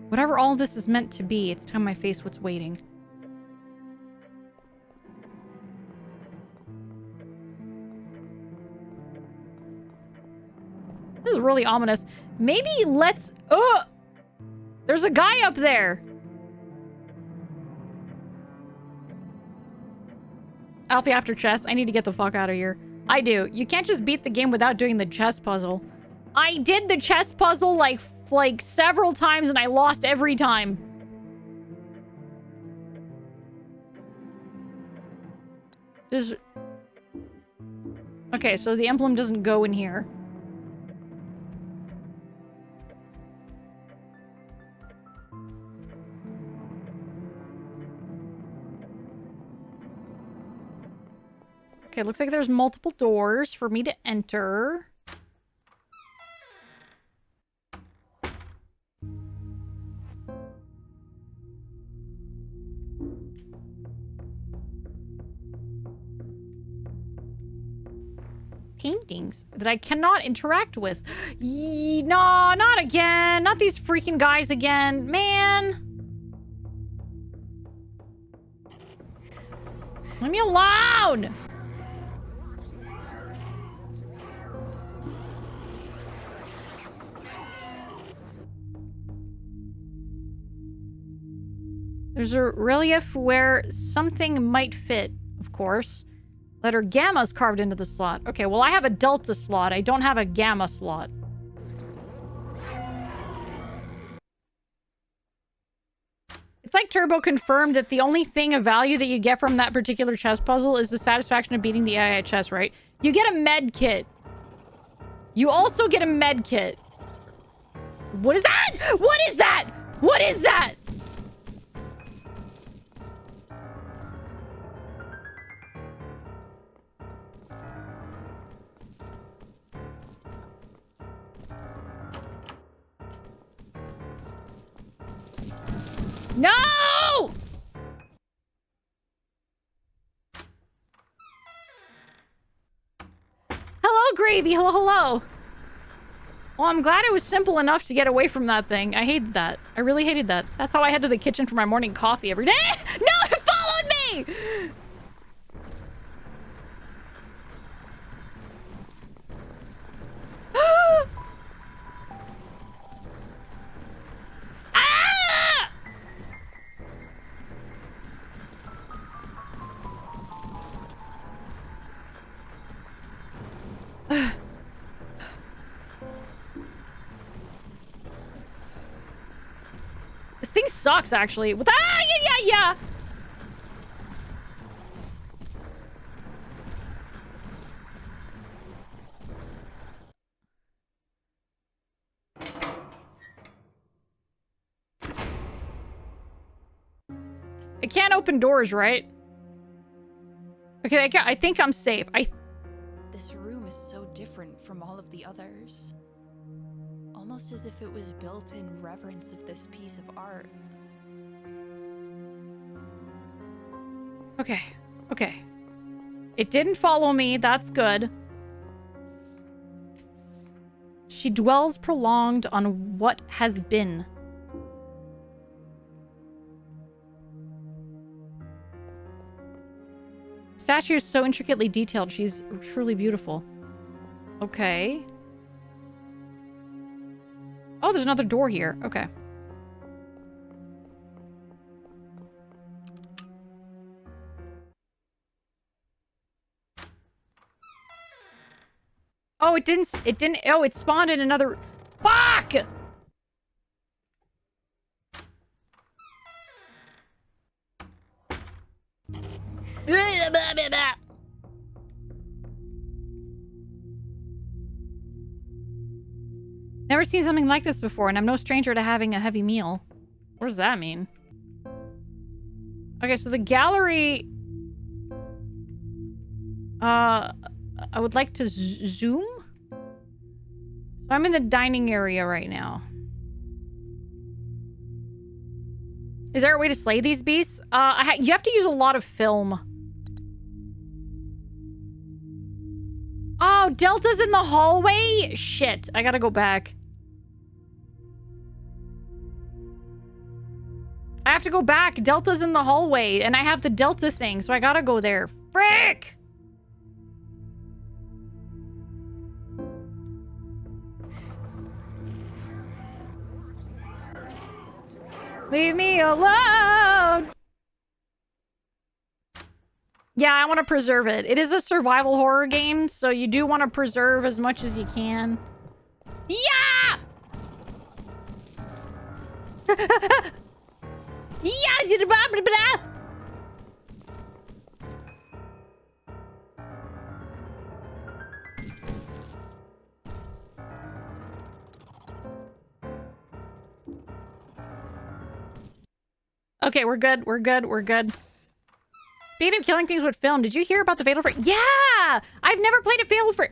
Whatever all this is meant to be, it's time I face what's waiting. This is really ominous. Maybe let's... There's a guy up there. Alfie after chess. I need to get the fuck out of here. I do. You can't just beat the game without doing the chess puzzle. I did the chess puzzle like several times and I lost every time. Okay, so the emblem doesn't go in here. Okay, looks like there's multiple doors for me to enter. Paintings that I cannot interact with. No, not again. Not these freaking guys again. Man. Leave me alone. There's a relief where something might fit, of course. Letter Gamma's carved into the slot. Okay, well, I have a Delta slot. I don't have a Gamma slot. It's like Turbo confirmed that the only thing of value that you get from that particular chess puzzle is the satisfaction of beating the AI at chess, right? You get a med kit. You also get a med kit. What is that? What is that? What is that? No! Hello, Gravy. Hello, hello. Well, I'm glad it was simple enough to get away from that thing. I hated that. I really hated that. That's how I head to the kitchen for my morning coffee every day. No, it followed me! This thing sucks, actually. What the— yeah. It can't open doors, right? Okay, I think I'm safe. This room is so different from all of the others. Almost as if it was built in reverence of this piece of art. Okay. It didn't follow me. That's good. She dwells prolonged on what has been. Statue is so intricately detailed. She's truly beautiful. Okay. Oh, there's another door here. Okay. Oh, it didn't, oh, it spawned in another— Fuck! Never seen something like this before, and I'm no stranger to having a heavy meal. What does that mean? Okay, so the gallery... I would like to zoom? So I'm in the dining area right now. Is there a way to slay these beasts? You have to use a lot of film. Oh, Delta's in the hallway? Shit, I gotta go back. I have to go back. Delta's in the hallway, and I have the Delta thing, so I gotta go there. Frick! Leave me alone! Yeah, I want to preserve it. It is a survival horror game, so you do want to preserve as much as you can. Yeah! Yeah! Blah, blah, blah. Okay, we're good. We're good. We're good. Speaking of killing things with film, did you hear about the Fatal Frame? Yeah! I've never played a Fatal Frame.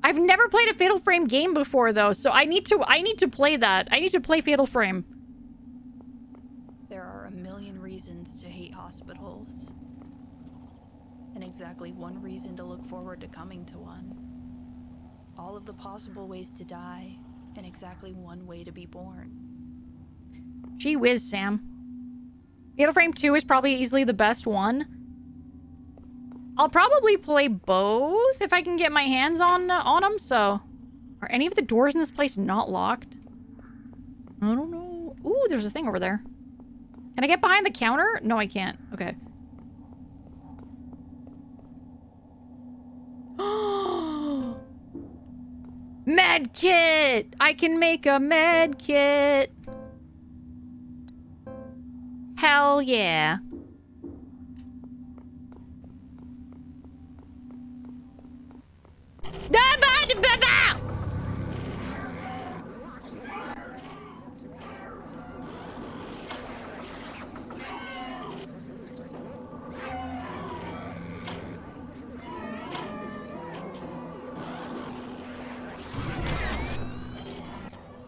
I've never played a Fatal Frame game before, though, so I need to play that. I need to play Fatal Frame. There are a million reasons to hate hospitals. And exactly one reason to look forward to coming to one. All of the possible ways to die, and exactly one way to be born. Gee whiz, Sam. Fatal Frame 2 is probably easily the best one. I'll probably play both if I can get my hands on them, so... Are any of the doors in this place not locked? I don't know. Ooh, there's a thing over there. Can I get behind the counter? No, I can't. Okay. Med kit! I can make a med kit! Hell yeah.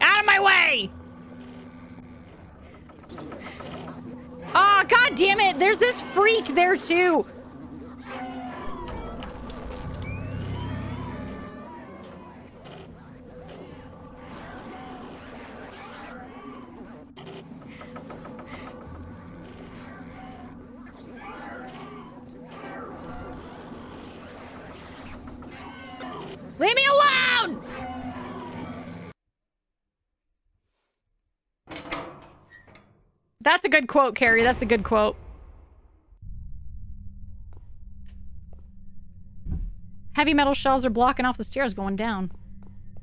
Out of my way! Oh, god damn it! There's this freak there too! Leave me alone! That's a good quote, Carrie. That's a good quote. Heavy metal shelves are blocking off the stairs going down.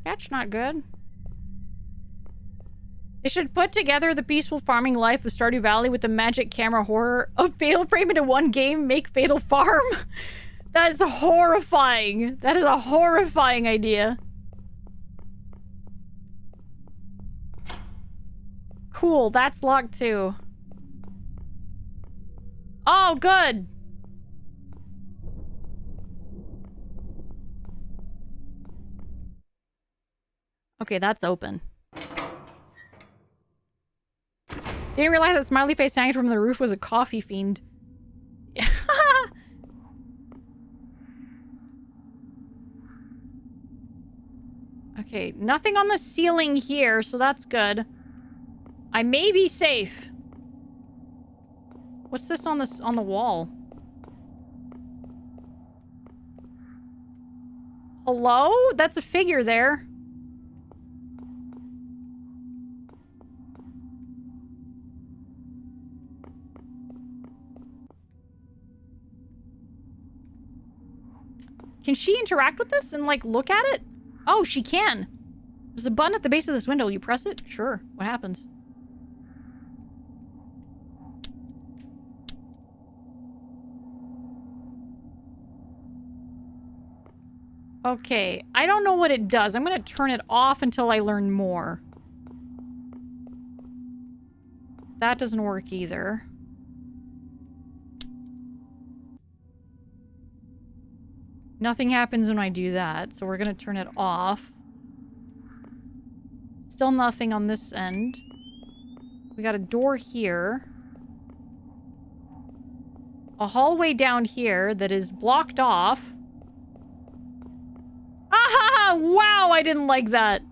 That's not good. They should put together the peaceful farming life of Stardew Valley with the magic camera horror of Fatal Frame into one game. Make Fatal Farm. That is horrifying. That is a horrifying idea. Cool, that's locked too. Oh, good. Okay, that's open. Didn't realize that smiley face hanging from the roof was a coffee fiend. Okay, nothing on the ceiling here, so that's good. I may be safe. What's this on the wall? Hello? That's a figure there. Can she interact with this and, like, look at it? Oh, she can. There's a button at the base of this window. You press it? Sure. What happens? Okay. I don't know what it does. I'm gonna turn it off until I learn more. That doesn't work either. Nothing happens when I do that, so we're gonna turn it off. Still nothing on this end. We got a door here. A hallway down here that is blocked off. Ah! Wow, I didn't like that.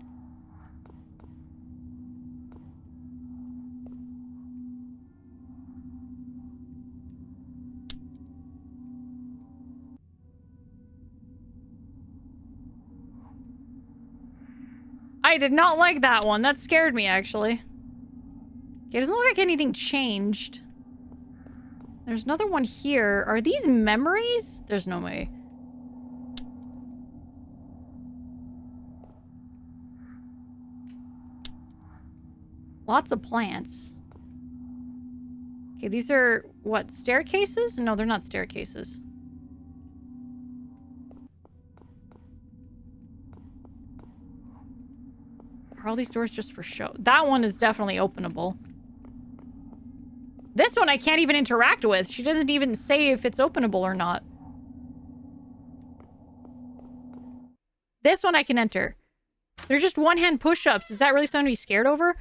I did not like that one. That scared me, actually. Okay, it doesn't look like anything changed. There's another one here. Are these memories? There's no way. Lots of plants. Okay, these are, what, staircases? No, they're not staircases. Are all these doors just for show? That one is definitely openable. This one I can't even interact with. She doesn't even say if it's openable or not. This one I can enter. They're just one-hand push-ups. Is that really something to be scared over?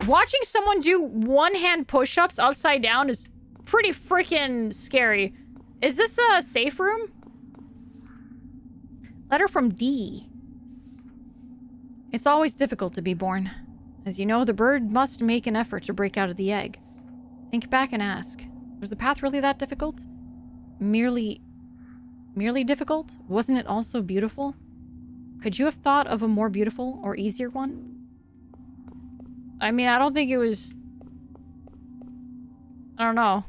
Watching someone do one-hand push-ups upside down is pretty freaking scary. Is this a safe room? Letter from D. It's always difficult to be born. As you know, the bird must make an effort to break out of the egg. Think back and ask, was the path really that difficult? Merely difficult? Wasn't it also beautiful? Could you have thought of a more beautiful or easier one? I mean, I don't think it was... I don't know.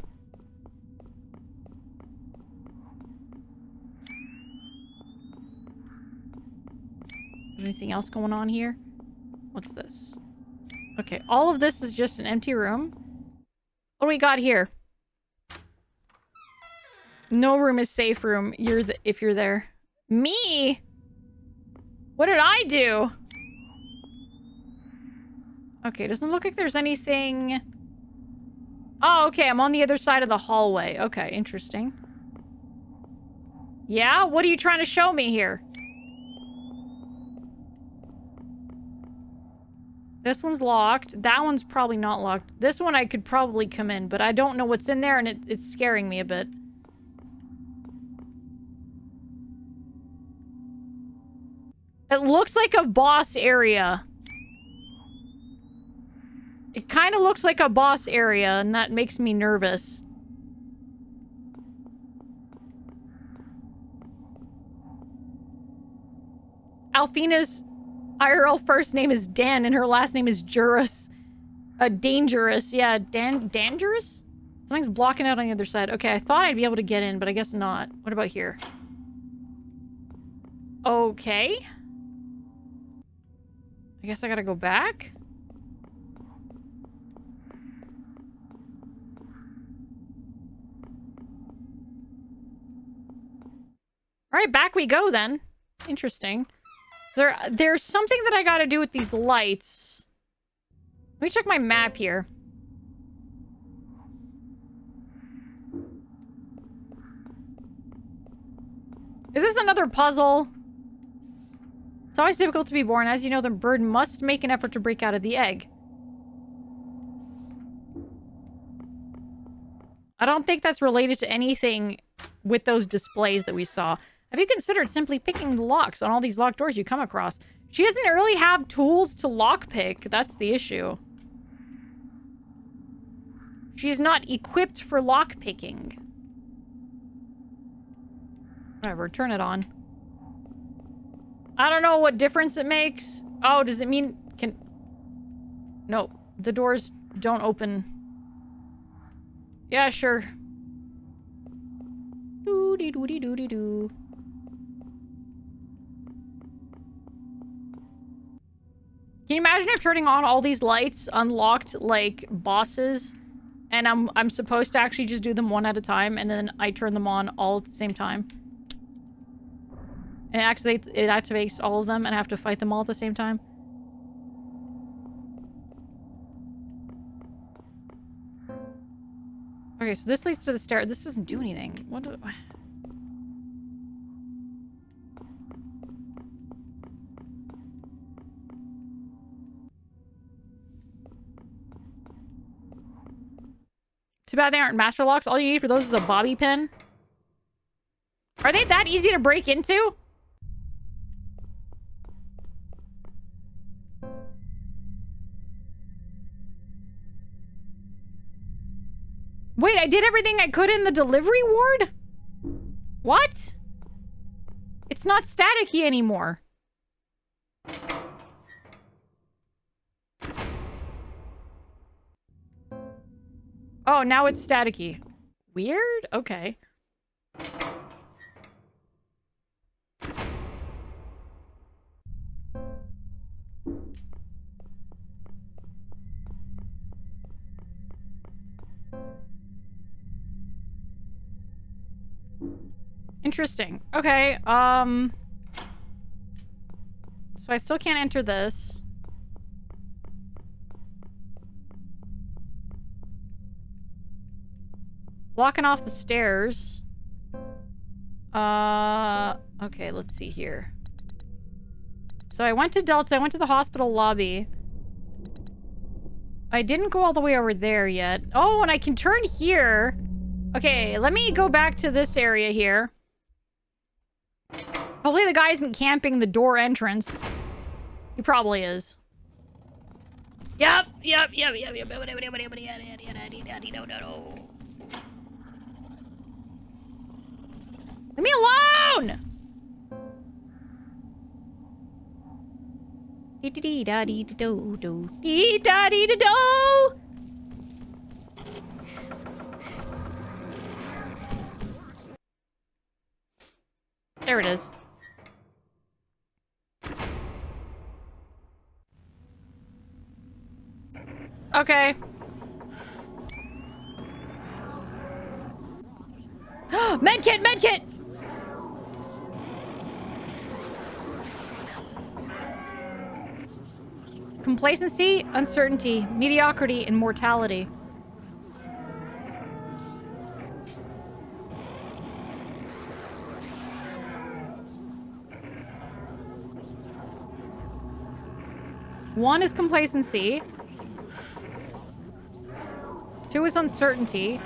Anything else going on here? What's this? Okay, all of this is just an empty room. What do we got here? No room is safe room. If you're there. Me? What did I do? Okay, doesn't look like there's anything... Oh, okay, I'm on the other side of the hallway. Okay, interesting. Yeah? What are you trying to show me here? This one's locked. That one's probably not locked. This one I could probably come in, but I don't know what's in there, and it's scaring me a bit. It looks like a boss area. It kind of looks like a boss area, and that makes me nervous. Alphena's IRL first name is Dan, and her last name is Juris. Dangerous. Yeah, Dangerous? Something's blocking out on the other side. Okay, I thought I'd be able to get in, but I guess not. What about here? Okay. I guess I gotta go back? Alright, back we go then. Interesting. There's something that I gotta do with these lights. Let me check my map here. Is this another puzzle? It's always difficult to be born. As you know, the bird must make an effort to break out of the egg. I don't think that's related to anything with those displays that we saw. Have you considered simply picking the locks on all these locked doors you come across? She doesn't really have tools to lockpick. That's the issue. She's not equipped for lockpicking. Whatever, turn it on. I don't know what difference it makes. Oh, does it mean... No, the doors don't open. Yeah, sure. Doo-dee-doo-dee-doo-dee-doo. Can you imagine if turning on all these lights unlocked, like, bosses, and I'm supposed to actually just do them one at a time, and then I turn them on all at the same time? And it activates all of them, and I have to fight them all at the same time? Okay, so this leads to the stair. This doesn't do anything. What do... Too bad they aren't master locks. All you need for those is a bobby pin. Are they that easy to break into? Wait, I did everything I could in the delivery ward? What? It's not staticky anymore. Oh, now it's staticky. Weird? Okay. Interesting. Okay, so I still can't enter this. Blocking off the stairs. Okay, let's see here. So I went to Delta, I went to the hospital lobby. I didn't go all the way over there yet. Oh, and I can turn here. Okay, let me go back to this area here. Hopefully the guy isn't camping the door entrance. He probably is. Yep. Leave me alone! Dee-da-dee-da-dee-da-do-do. Dee-da-dee-da-do! There it is. Okay. Medkit! Medkit! Complacency, uncertainty, mediocrity, and mortality. One is complacency. 2 is uncertainty.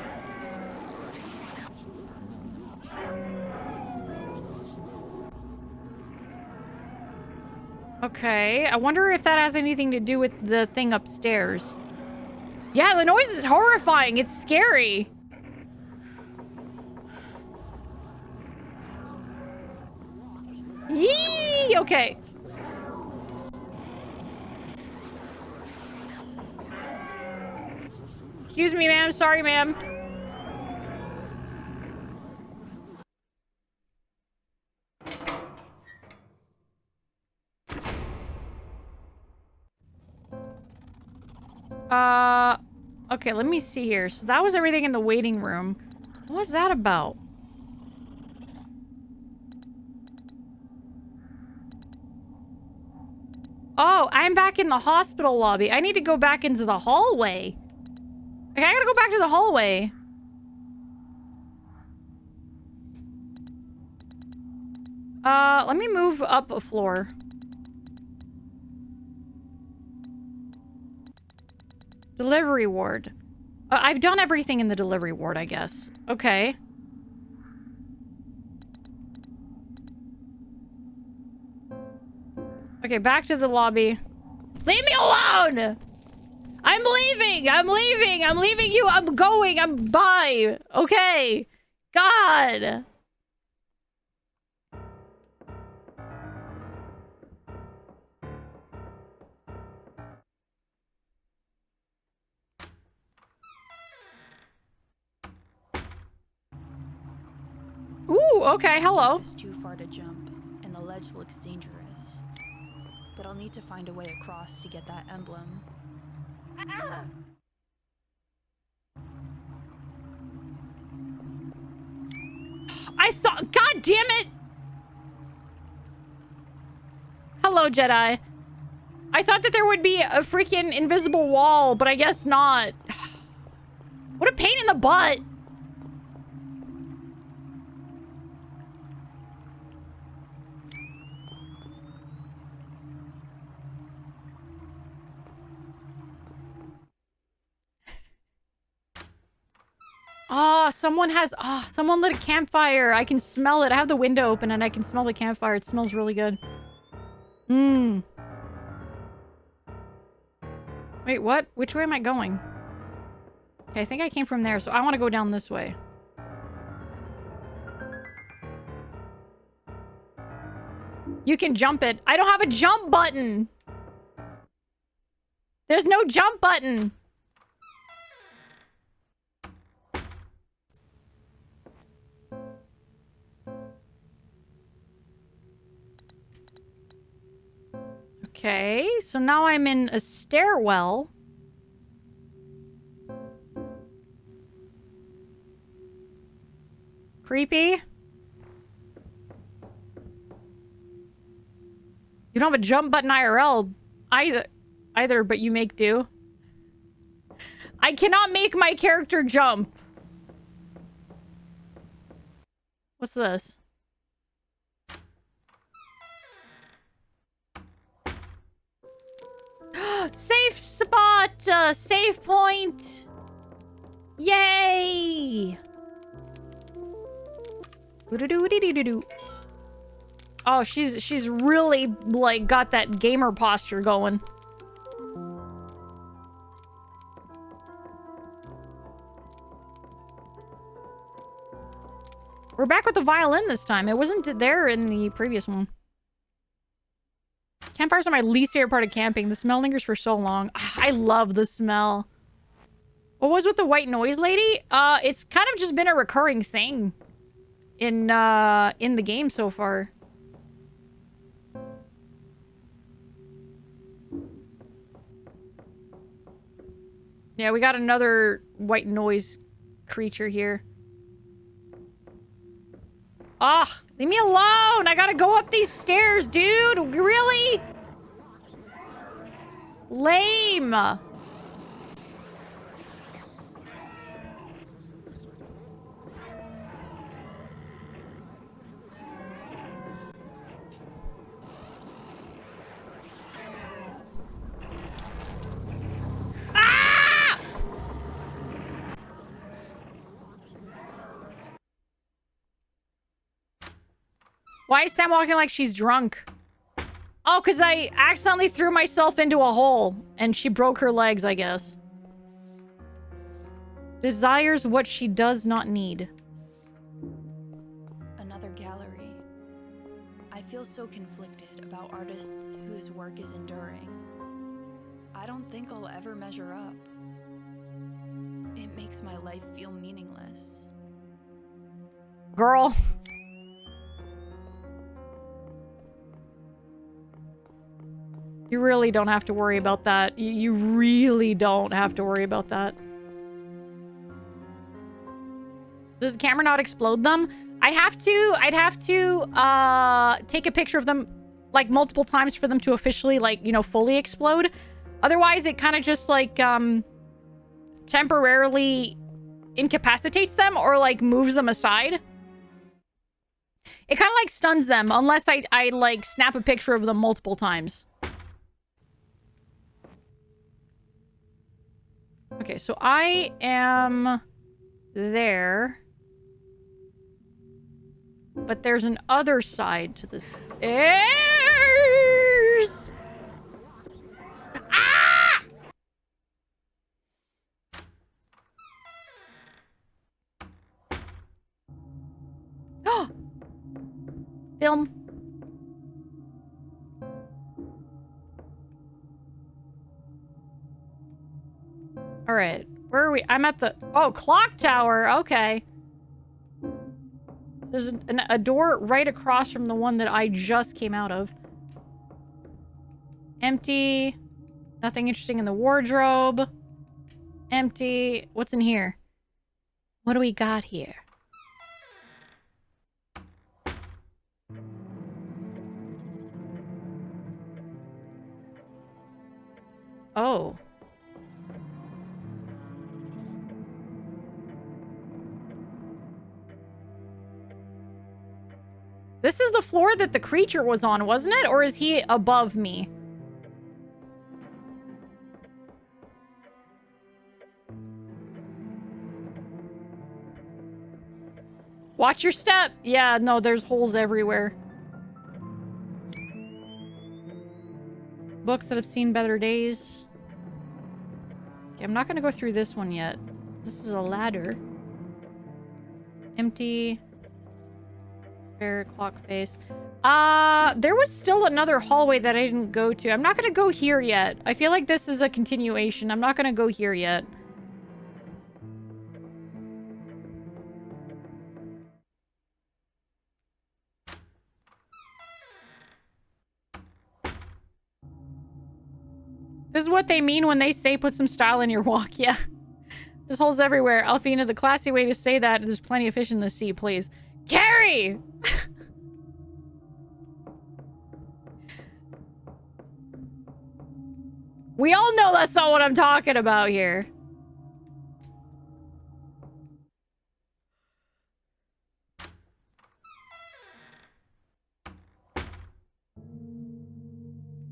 Okay, I wonder if that has anything to do with the thing upstairs. Yeah, the noise is horrifying. It's scary. Yee! Okay. Excuse me, ma'am. Sorry, ma'am. Okay, let me see here. So that was everything in the waiting room. What was that about? Oh, I'm back in the hospital lobby. I need to go back into the hallway. Okay, I gotta go back to the hallway. Let me move up a floor. Delivery ward. I've done everything in the delivery ward, I guess. Okay. Okay, back to the lobby. Leave me alone! I'm leaving! I'm leaving! I'm leaving you! I'm going! I'm bye! Okay. God! Ooh, okay, hello. It's too far to jump, and the ledge looks dangerous. But I'll need to find a way across to get that emblem. I thought... God damn it! Hello, Jedi. I thought that there would be a freaking invisible wall, but I guess not. What a pain in the butt. Oh, someone lit a campfire. I can smell it. I have the window open and I can smell the campfire. It smells really good. Mmm. Wait, what? Which way am I going? Okay, I think I came from there, so I want to go down this way. You can jump it. I don't have a jump button. There's no jump button. Okay, so now I'm in a stairwell. Creepy. You don't have a jump button IRL either, but you make do. I cannot make my character jump. What's this? Safe spot! Save point! Yay! Doo-doo-doo-dee-doo-doo. Oh, she's really, like, got that gamer posture going. We're back with the violin this time. It wasn't there in the previous one. Campfires are my least favorite part of camping. The smell lingers for so long. I love the smell. What was with the white noise lady? It's kind of just been a recurring thing in the game so far. Yeah, we got another white noise creature here. Ah, leave me alone! I gotta go up these stairs, dude! Really? Lame! Ah! Why is Sam walking like she's drunk? Oh, because I accidentally threw myself into a hole and she broke her legs, I guess. Desires what she does not need. Another gallery. I feel so conflicted about artists whose work is enduring. I don't think I'll ever measure up. It makes my life feel meaningless. Girl. You really don't have to worry about that. You really don't have to worry about that. Does the camera not explode them? I'd have to take a picture of them like multiple times for them to officially, like, you know, fully explode. Otherwise, it kind of just like temporarily incapacitates them or like moves them aside. It kind of like stuns them unless I like snap a picture of them multiple times. Okay, so I am there. But there's an other side to the stairs. Ah! Film. All right. Where are we? I'm at the... Oh, clock tower. Okay. There's a door right across from the one that I just came out of. Empty. Nothing interesting in the wardrobe. Empty. What's in here? What do we got here? Oh. This is the floor that the creature was on, wasn't it? Or is he above me? Watch your step. Yeah, no, there's holes everywhere. Books that have seen better days. Okay, I'm not gonna go through this one yet. This is a ladder. Empty. Spare clock face. There was still another hallway that I didn't go to. I'm not gonna go here yet. I feel like this is a continuation. I'm not gonna go here yet. This is what they mean when they say put some style in your walk. Yeah. There's holes everywhere. Alphena, the classy way to say that, there's plenty of fish in the sea, please. Carrie! We all know that's not what I'm talking about here.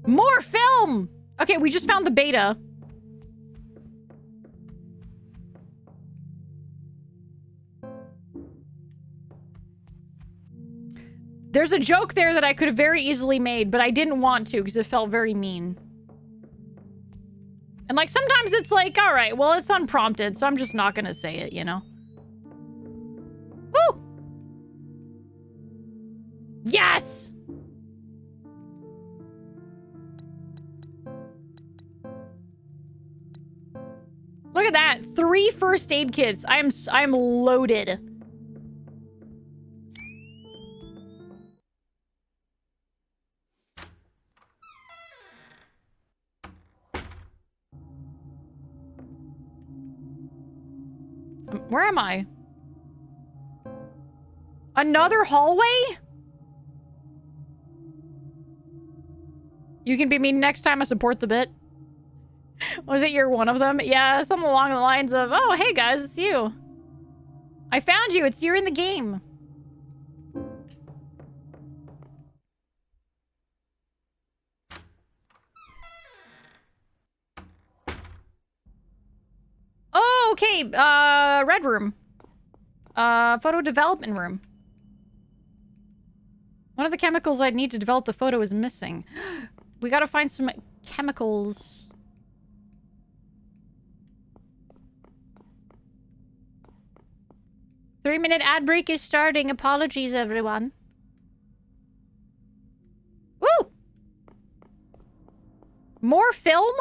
More film! Okay, we just found the beta. There's a joke there that I could have very easily made, but I didn't want to because it felt very mean. And like, sometimes it's like, all right, well, it's unprompted, so I'm just not gonna say it, you know? Woo! Yes! Look at that. 3 first aid kits. I'm loaded. Where am I? Another hallway? You can be me next time I support the bit. Was it you're one of them? Yeah, something along the lines of, oh, hey guys, it's you. I found you. It's you're in the game. Oh, okay. Red room. Photo development room. One of the chemicals I'd need to develop the photo is missing. We gotta find some chemicals. Three-minute ad break is starting. Apologies, everyone. Woo! More film?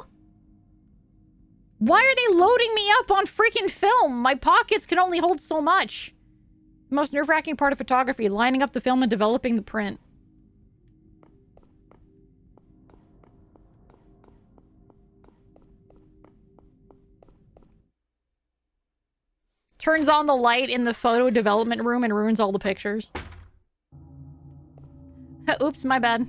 Why are they loading me up on freaking film? My pockets can only hold so much. The most nerve-wracking part of photography, lining up the film and developing the print. Turns on the light in the photo development room and ruins all the pictures. Oops, my bad.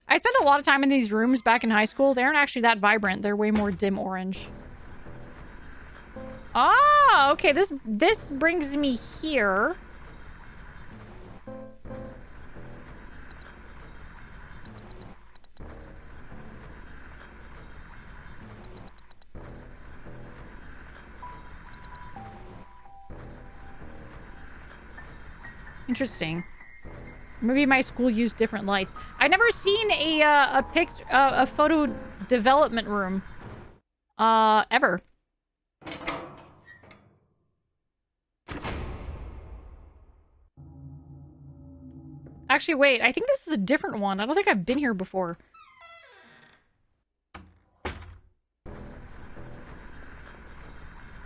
I spent a lot of time in these rooms back in high school. They aren't actually that vibrant. They're way more dim orange. Ah, okay. This brings me here. Interesting. Maybe my school used different lights. I've never seen a photo development room. Ever. Actually, wait. I think this is a different one. I don't think I've been here before.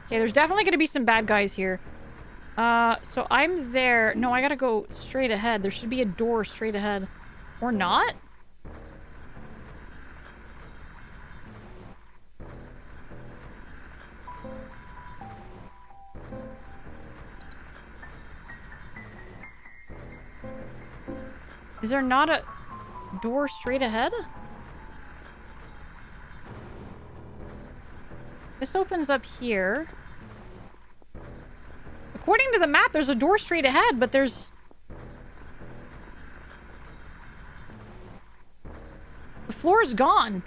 Okay, there's definitely going to be some bad guys here. So I'm there. No, I gotta go straight ahead. There should be a door straight ahead. Or not? Is there not a door straight ahead? This opens up here. According to the map, there's a door straight ahead, but there's... The floor is gone.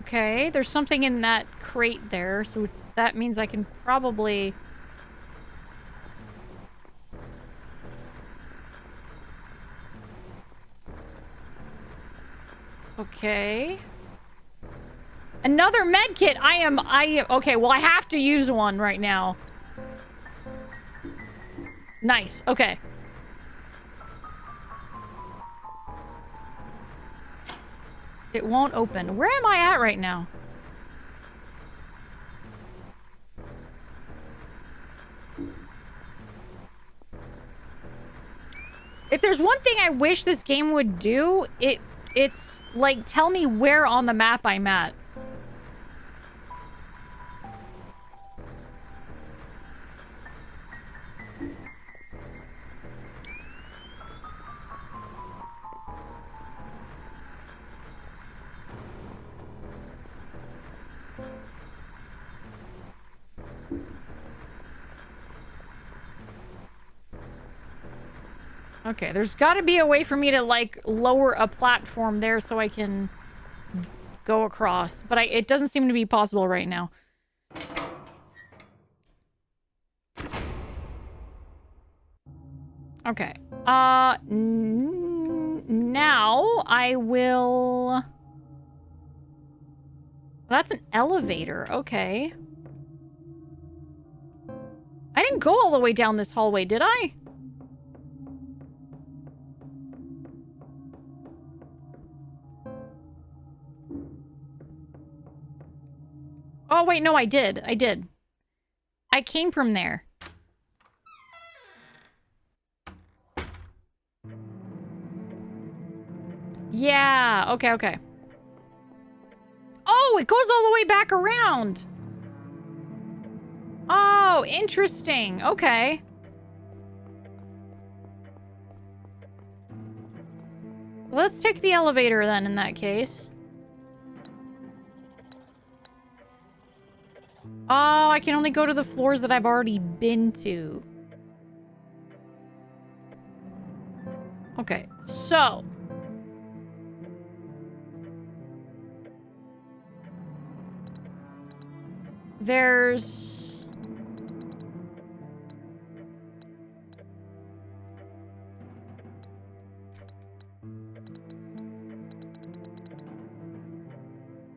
Okay, there's something in that crate there, so that means I can probably... Okay. Another med kit! Okay, well I have to use one right now. Nice. Okay. It won't open. Where am I at right now? If there's one thing I wish this game would do, it's like tell me where on the map I'm at. Okay, there's got to be a way for me to, like, lower a platform there so I can go across. But it doesn't seem to be possible right now. Okay. Now I will... That's an elevator. Okay. I didn't go all the way down this hallway, did I? Oh, wait, no, I did. I did. I came from there. Yeah, okay, okay. Oh, it goes all the way back around. Oh, interesting. Okay. Let's take the elevator then in that case. Oh, I can only go to the floors that I've already been to. Okay, so... There's...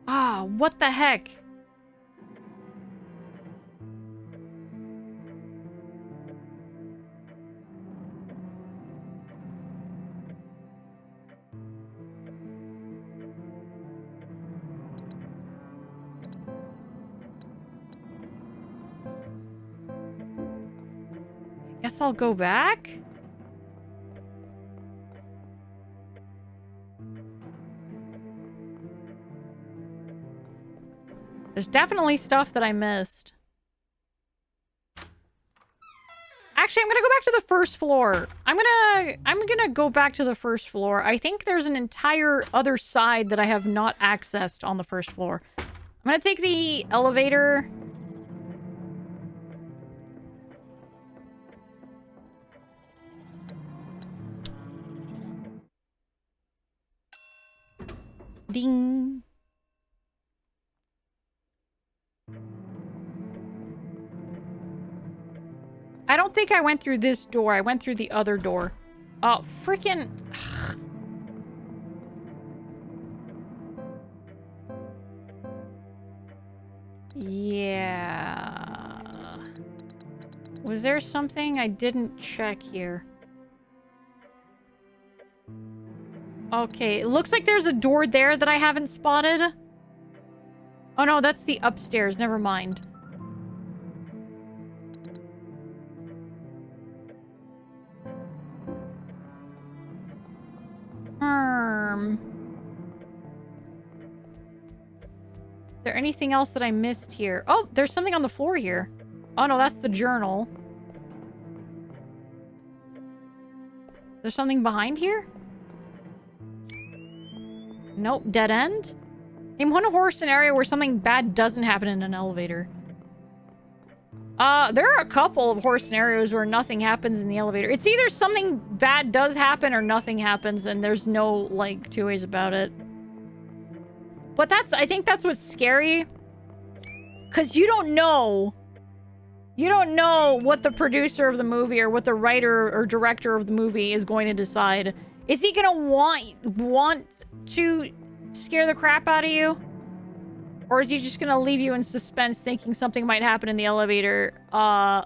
Ah, what the heck? Guess I'll go back? There's definitely stuff that I missed. Actually, I'm gonna go back to the first floor. I'm gonna go back to the first floor. I think there's an entire other side that I have not accessed on the first floor. I'm gonna take the elevator. Ding. I don't think I went through this door. I went through the other door. Oh, freaking... Yeah... Was there something I didn't check here? Okay, it looks like there's a door there that I haven't spotted. Oh no, that's the upstairs. Never mind. Is there anything else that I missed here? Oh, there's something on the floor here. Oh no, that's the journal. There's something behind here? Nope, dead end. Name one horror scenario where something bad doesn't happen in an elevator. There are a couple of horror scenarios where nothing happens in the elevator. It's either something bad does happen or nothing happens and there's no, like, two ways about it. But I think that's what's scary. Because you don't know. You don't know what the producer of the movie or what the writer or director of the movie is going to decide. Is he gonna want to scare the crap out of you? Or is he just gonna leave you in suspense thinking something might happen in the elevator? And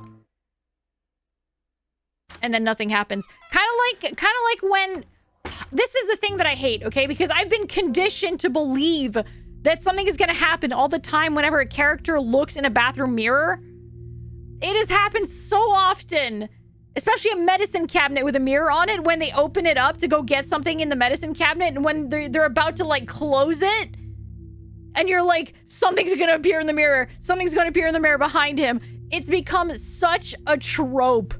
and then nothing happens. Kind of like when... This is the thing that I hate, okay? Because I've been conditioned to believe that something is going to happen all the time whenever a character looks in a bathroom mirror. It has happened so often, especially a medicine cabinet with a mirror on it, when they open it up to go get something in the medicine cabinet, and when they're about to, like, close it, and you're like, something's going to appear in the mirror. Something's going to appear in the mirror behind him. It's become such a trope.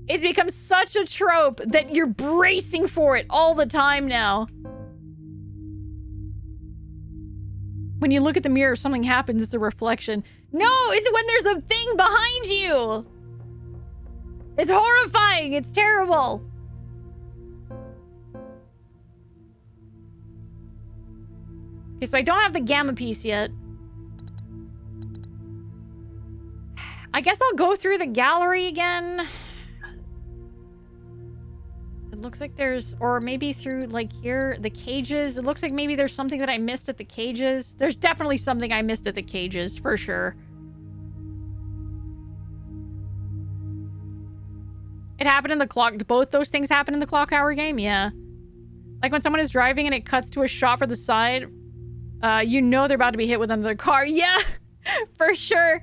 It's become such a trope that you're bracing for it all the time now. When you look at the mirror, something happens, it's a reflection. No, it's when there's a thing behind you. It's horrifying. It's terrible. Okay, so I don't have the gamma piece yet. I guess I'll go through the gallery again. It looks like there's, or maybe through, like, here, the cages. It looks like maybe there's something that I missed at the cages. There's definitely something I missed at the cages, for sure. It happened in the clock. Both those things happen in the clock tower game? Yeah. Like when someone is driving and it cuts to a shot for the side, you know they're about to be hit with another car. Yeah, for sure.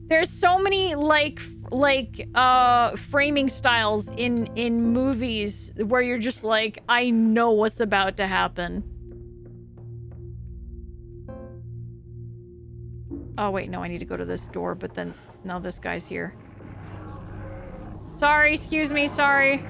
There's so many, framing styles in movies where you're just like, I know what's about to happen. Oh, wait, no, I need to go to this door, but then, no, this guy's here. Sorry, excuse me, sorry.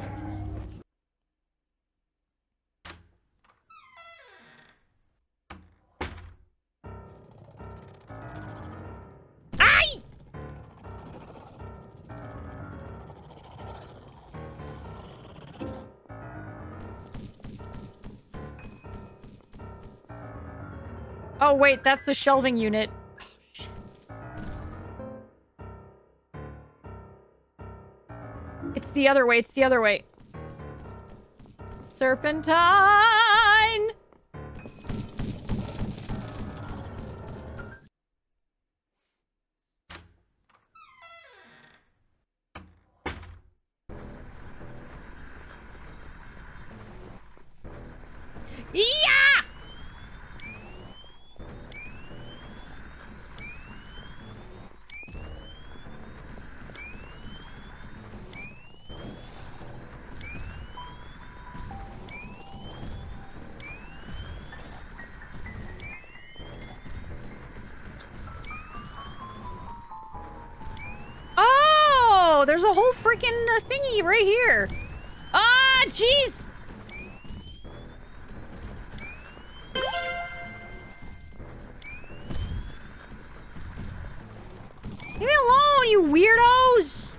Oh, wait, that's the shelving unit. Oh, shit. It's the other way, it's the other way. Serpentine! Yeah! Oh, there's a whole freaking thingy right here. Ah, jeez. Leave me alone, you weirdos.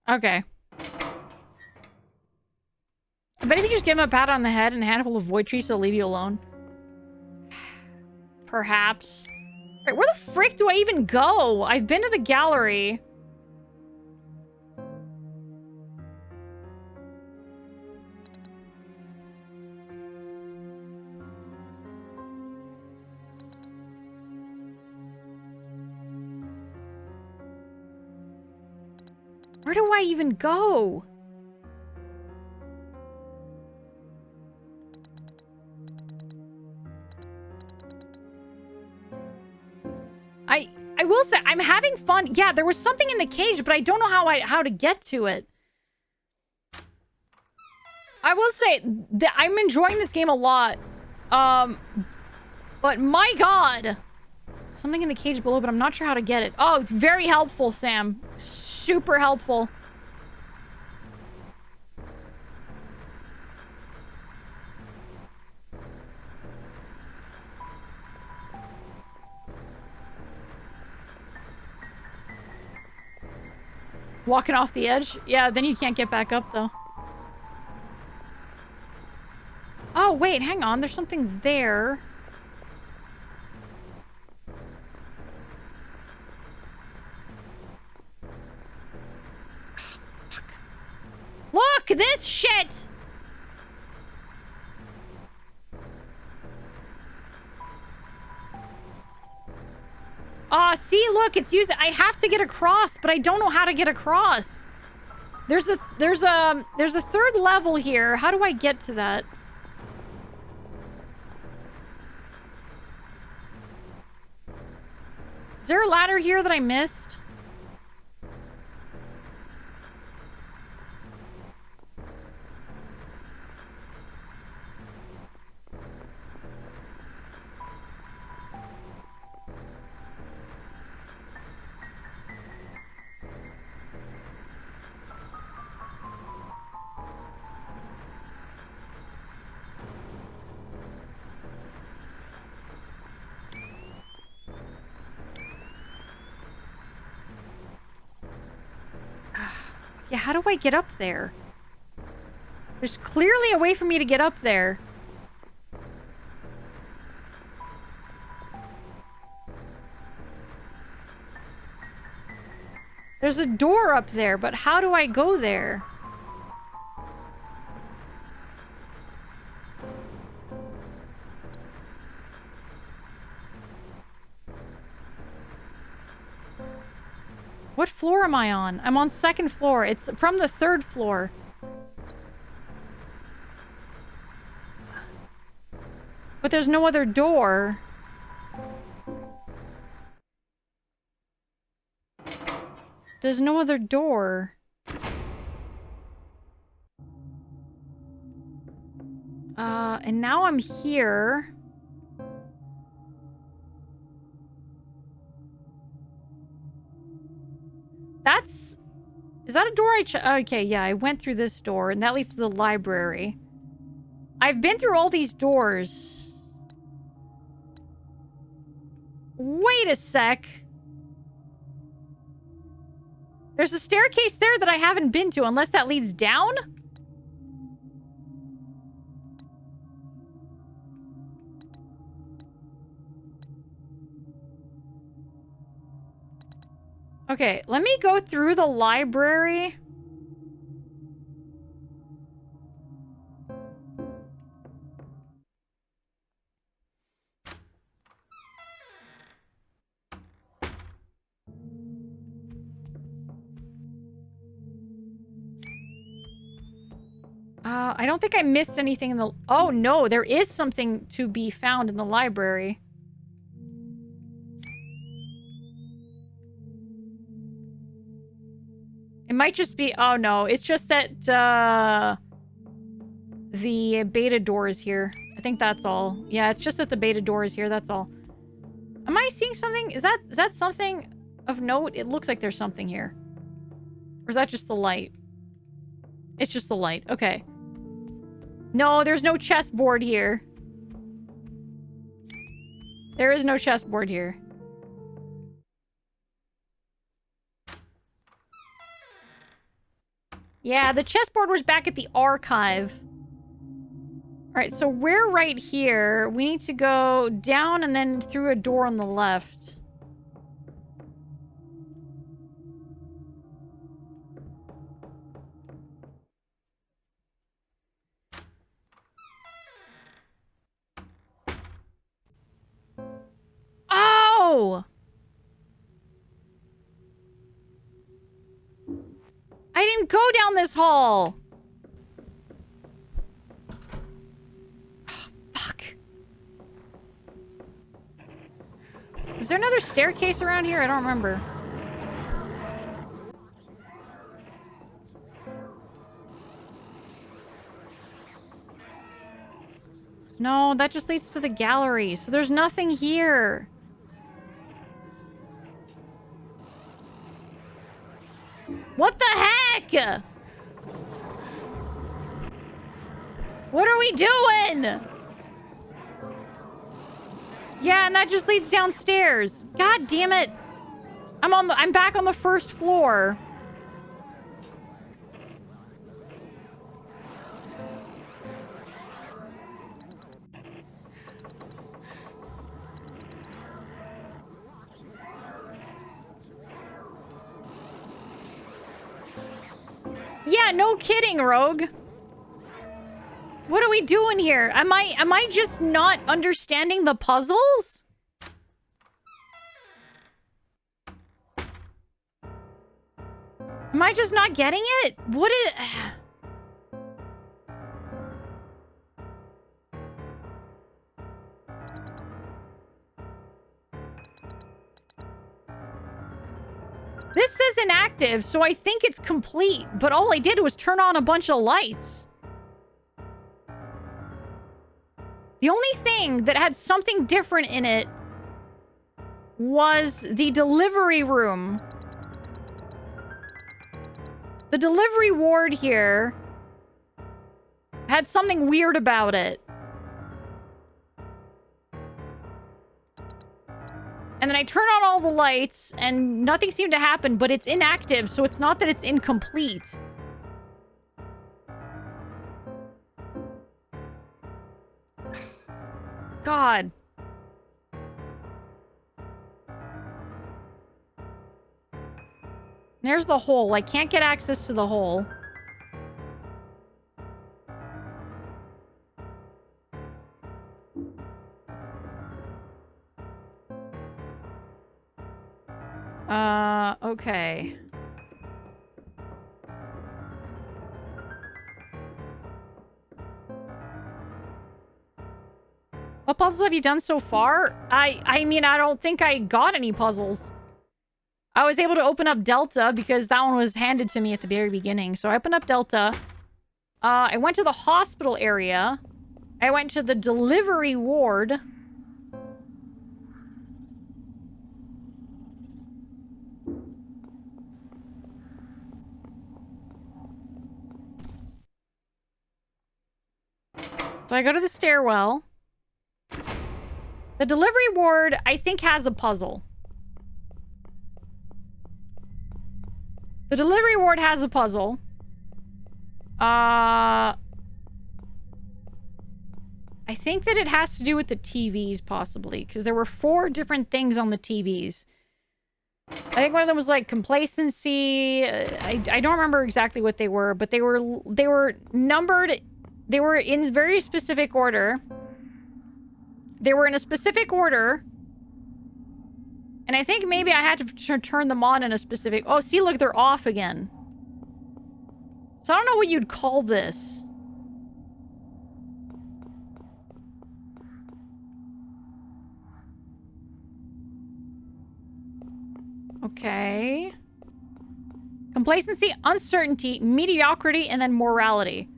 Okay. I bet if you just give him a pat on the head and a handful of void trees, he'll leave you alone. Perhaps. Wait, where the frick do I even go? I've been to the gallery. Where do I even go? I will say I'm having fun. Yeah, there was something in the cage, but I don't know how to get to it. I will say that I'm enjoying this game a lot. But my god. Something in the cage below, but I'm not sure how to get it. Oh, it's very helpful, Sam. Super helpful. Walking off the edge? Yeah, then you can't get back up, though. Oh, wait, hang on. There's something there. Fuck this shit! See, look, it's using. I have to get across, but I don't know how to get across. There's a third level here. How do I get to that? Is there a ladder here that I missed? Yeah, how do I get up there? There's clearly a way for me to get up there. There's a door up there, but how do I go there? What floor am I on? I'm on 2nd floor. It's from the 3rd floor. But there's no other door. There's no other door. And now I'm here. That's... Is that a door okay, yeah, I went through this door, and that leads to the library. I've been through all these doors. Wait a sec. There's a staircase there that I haven't been to, unless that leads down? Okay, let me go through the library. I don't think I missed anything in the... Oh, no, there is something to be found in the library. It might just be... Oh, no. It's just that, the beta door is here. I think that's all. Yeah, it's just that the beta door is here. That's all. Am I seeing something? Is that something of note? It looks like there's something here. Or is that just the light? It's just the light. Okay. No, there's no chessboard here. There is no chessboard here. Yeah, the chessboard was back at the archive. Alright, so we're right here. We need to go down and then through a door on the left. Oh! I didn't go down this hall! Oh, fuck. Is there another staircase around here? I don't remember. No, that just leads to the gallery. So there's nothing here. What the heck? What are we doing? Yeah, and that just leads downstairs. God damn it. I'm back on the 1st floor. Yeah, Yeah, no kidding, Rogue. What are we doing here? Am I just not understanding the puzzles? Am I just not getting it? What is... This says inactive, so I think it's complete, but all I did was turn on a bunch of lights. The only thing that had something different in it was the delivery room. The delivery ward here had something weird about it. And then I turn on all the lights and nothing seemed to happen, but it's inactive, so it's not that it's incomplete. God. There's the hole. I can't get access to the hole. Okay. What puzzles have you done so far? I mean, I don't think I got any puzzles. I was able to open up Delta because that one was handed to me at the very beginning. So I opened up Delta. I went to the hospital area. I went to the delivery ward. So I go to the stairwell. The delivery ward, I think, has a puzzle. The delivery ward has a puzzle. I think that it has to do with the TVs, possibly. Because there were 4 different things on the TVs. I think one of them was, like, complacency. I don't remember exactly what they were. But they were numbered. They were in very specific order. They were in a specific order. And I think maybe I had to turn them on in a specific... Oh, see, look, they're off again. So I don't know what you'd call this. Okay. Complacency, uncertainty, mediocrity, and then morality.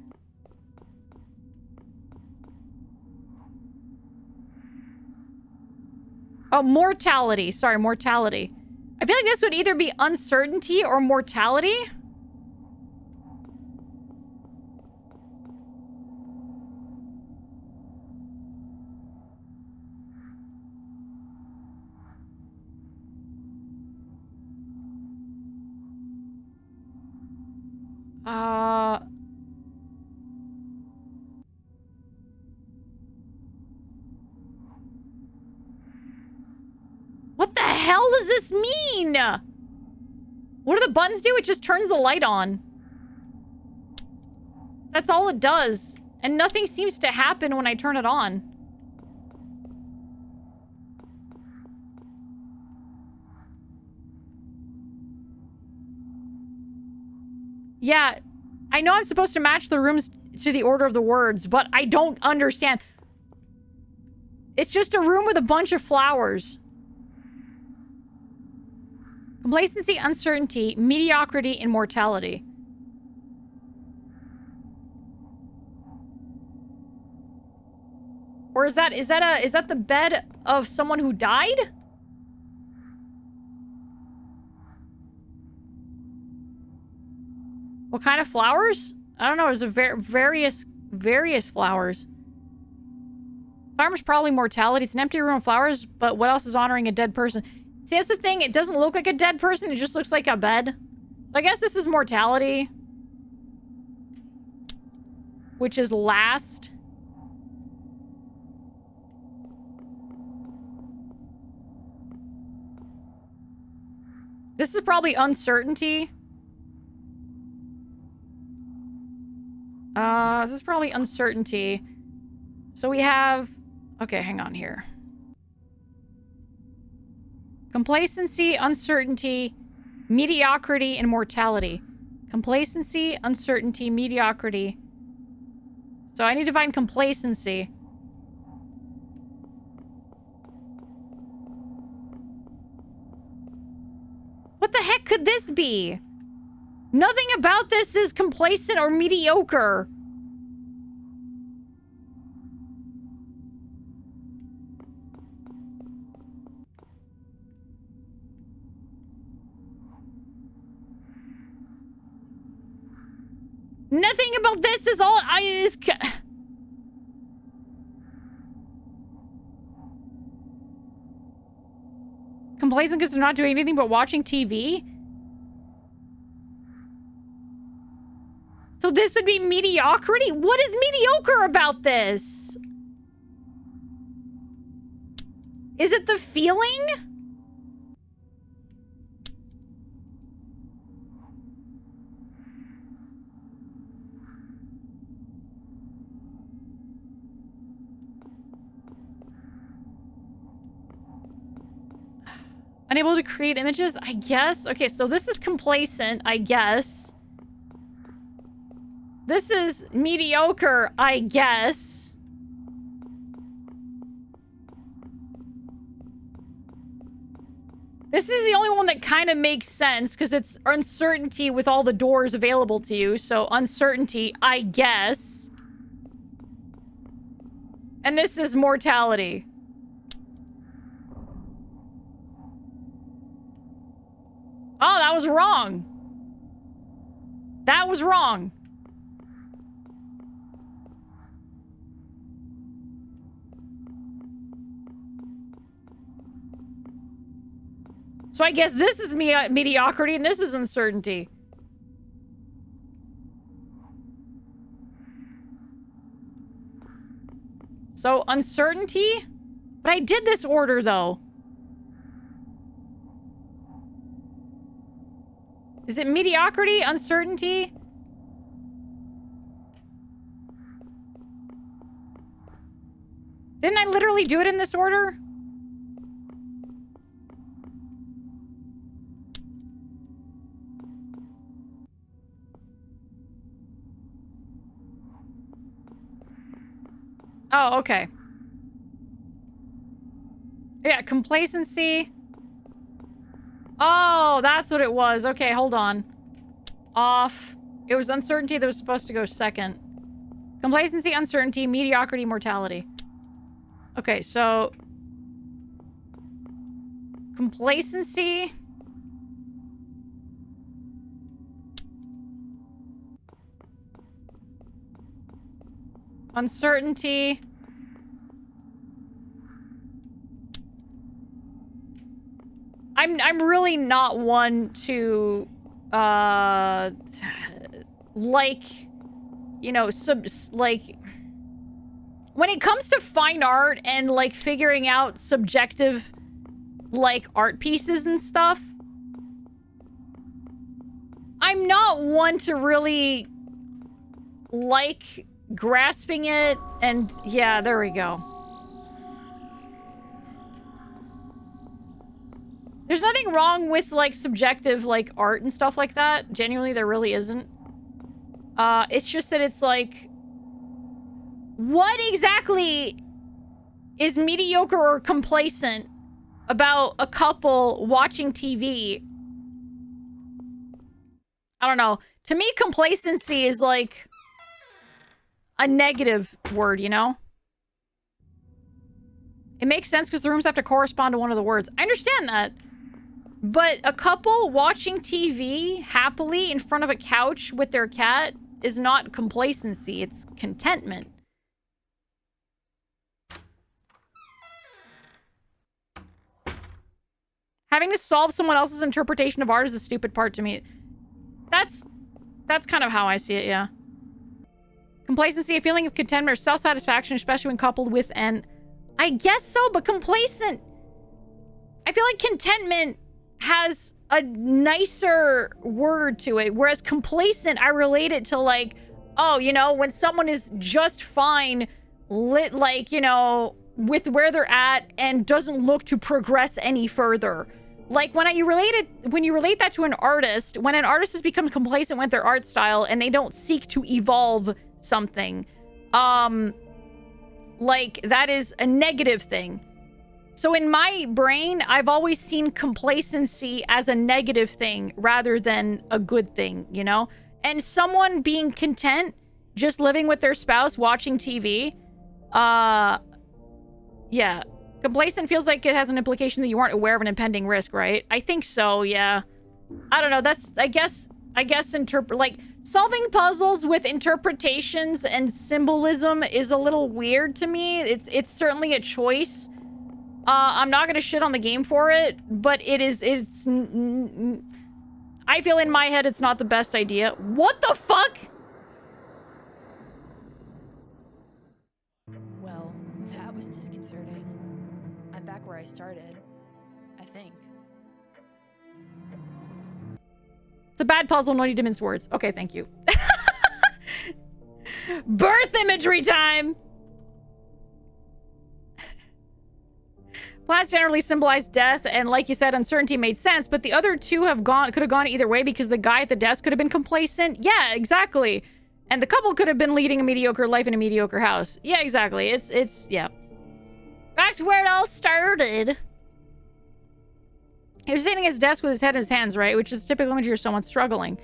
Oh, mortality. Sorry, mortality. I feel like this would either be uncertainty or mortality. What the hell does this mean? What do the buttons do? It just turns the light on. That's all it does. And nothing seems to happen when I turn it on. Yeah, I know I'm supposed to match the rooms to the order of the words, but I don't understand. It's just a room with a bunch of flowers. Complacency, uncertainty, mediocrity, and mortality. Or is that the bed of someone who died? What kind of flowers? I don't know. There's various flowers. Farmer's probably mortality. It's an empty room of flowers, but what else is honoring a dead person? See, that's the thing. It doesn't look like a dead person. It just looks like a bed. So I guess this is mortality. Which is last. This is probably uncertainty. This is probably uncertainty. So we have... Okay, hang on here. Complacency, uncertainty, mediocrity, and mortality. Complacency, uncertainty, mediocrity. So I need to find complacency. What the heck could this be? Nothing about this is complacent or mediocre. Nothing about this is all complacent because they're not doing anything but watching TV? So this would be mediocrity? What is mediocre about this? Is it the feeling? Unable to create images? I guess. Okay, so this is complacent, I guess. This is mediocre, I guess. This is the only one that kind of makes sense because it's uncertainty with all the doors available to you. So uncertainty, I guess. And this is mortality. Oh, that was wrong. That was wrong. So I guess this is mediocrity and this is uncertainty. So uncertainty? But I did this order though. Is it mediocrity, uncertainty? Didn't I literally do it in this order? Oh, okay. Yeah, complacency. Oh, that's what it was. Okay, hold on. Off. It was uncertainty that was supposed to go second. Complacency, uncertainty, mediocrity, mortality. Okay, so... complacency... uncertainty... I'm really not one to, like, you know, like, when it comes to fine art and, like, figuring out subjective, like, art pieces and stuff, I'm not one to really like grasping it and, yeah, there we go. There's nothing wrong with, like, subjective, like, art and stuff like that. Genuinely, there really isn't. It's just that it's, like... what exactly is mediocre or complacent about a couple watching TV? I don't know. To me, complacency is, like, a negative word, you know? It makes sense because the rooms have to correspond to one of the words. I understand that. But a couple watching TV happily in front of a couch with their cat is not complacency, it's contentment. Having to solve someone else's interpretation of art is the stupid part to me. That's kind of how I see it, yeah. Complacency, a feeling of contentment or self-satisfaction, especially when coupled with an... I guess so, but complacent... I feel like contentment has a nicer word to it, whereas complacent, I relate it to, like, oh, you know, when someone is just fine, like, you know, with where they're at and doesn't look to progress any further. Like when you relate that to an artist, when an artist has become complacent with their art style and they don't seek to evolve something, like that is a negative thing. So in my brain, I've always seen complacency as a negative thing rather than a good thing, you know? And someone being content, just living with their spouse, watching TV, yeah. Complacent feels like it has an implication that you aren't aware of an impending risk, right? I think so, yeah. I don't know, that's, I guess, like, solving puzzles with interpretations and symbolism is a little weird to me. It's certainly a choice. I'm not gonna shit on the game for it, but I feel in my head it's not the best idea. What the fuck? Well, that was disconcerting. I'm back where I started, I think. It's a bad puzzle, no need to mince words. Okay, thank you. Birth imagery time! Plants generally symbolize death, and like you said, uncertainty made sense, but the other two could have gone either way because the guy at the desk could have been complacent. Yeah, exactly. And the couple could have been leading a mediocre life in a mediocre house. Yeah, exactly. Yeah. Back to where it all started. He was sitting at his desk with his head in his hands, right? Which is typical imagery of someone struggling.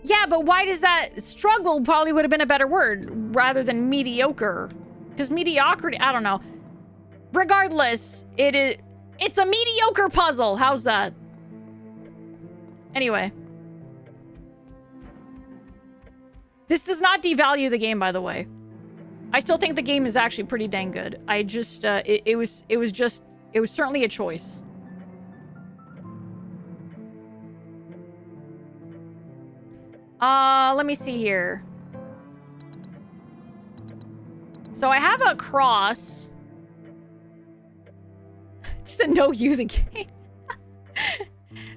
Yeah, but why does that... Struggle probably would have been a better word rather than mediocre. Because mediocrity... I don't know. Regardless, it's a mediocre puzzle. How's that? Anyway. This does not devalue the game, by the way. I still think the game is actually pretty dang good. I just, it was certainly a choice. Let me see here. So I have a cross. Just a no you the game.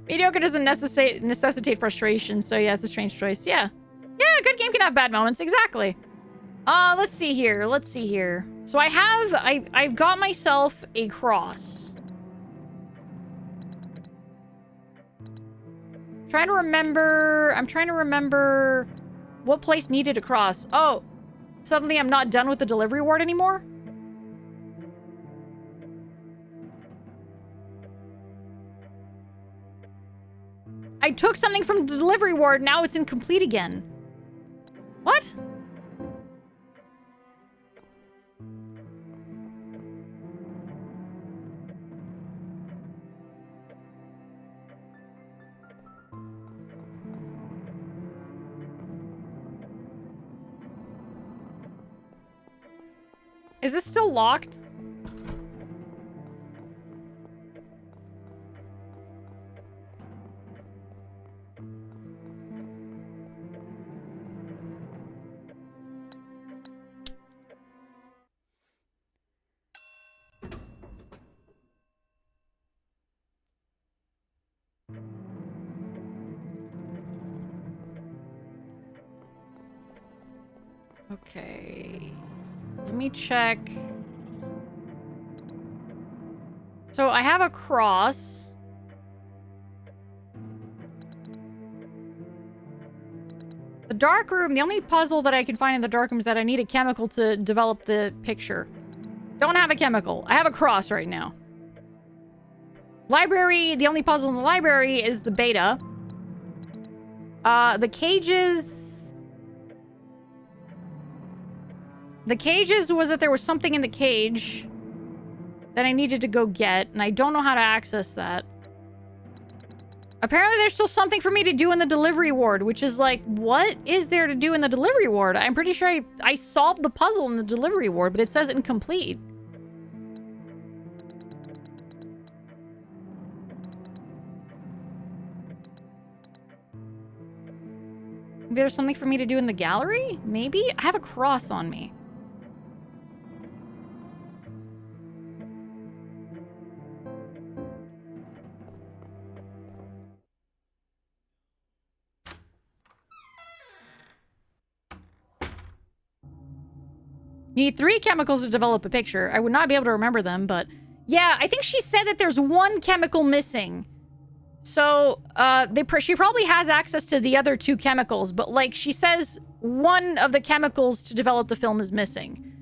Mediocre doesn't necessitate frustration, so yeah, it's a strange choice. Yeah. Yeah, a good game can have bad moments, exactly. Let's see here. So I've got myself a cross. I'm trying to remember what place needed a cross. Oh, suddenly I'm not done with the delivery ward anymore? I took something from the delivery ward, now it's incomplete again. What? Is this still locked? Okay. Let me check. So I have a cross. The dark room, the only puzzle that I can find in the dark room is that I need a chemical to develop the picture. Don't have a chemical. I have a cross right now. Library, the only puzzle in the library is the beta. The cages... The cages was that there was something in the cage that I needed to go get, and I don't know how to access that. Apparently there's still something for me to do in the delivery ward, which is like, what is there to do in the delivery ward? I'm pretty sure I solved the puzzle in the delivery ward, but it says incomplete. Maybe there's something for me to do in the gallery? Maybe? I have a cross on me. You need 3 chemicals to develop a picture. I would not be able to remember them, but... Yeah, I think she said that there's 1 chemical missing. So, she probably has access to the other 2 chemicals, but, like, she says 1 of the chemicals to develop the film is missing.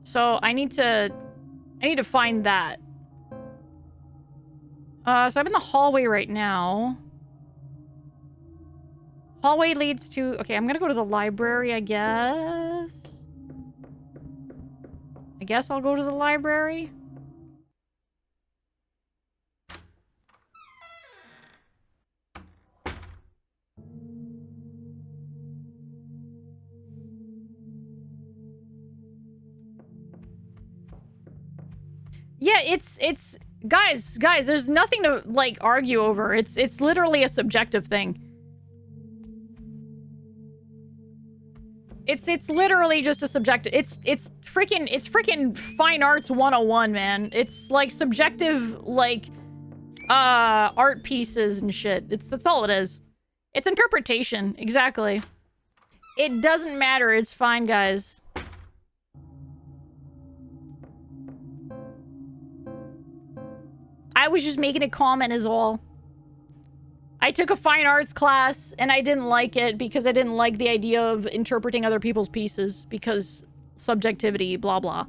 So, I need to find that. So I'm in the hallway right now. Hallway leads to... Okay, I'm gonna go to the library, I guess. I guess I'll go to the library. Yeah, it's guys, there's nothing to like argue over. It's literally a subjective thing. It's literally just a subjective. It's freaking fine arts 101, man. It's like subjective like art pieces and shit. That's all it is. It's interpretation, exactly. It doesn't matter. It's fine, guys. I was just making a comment is all. I took a fine arts class and I didn't like it because I didn't like the idea of interpreting other people's pieces because subjectivity, blah, blah.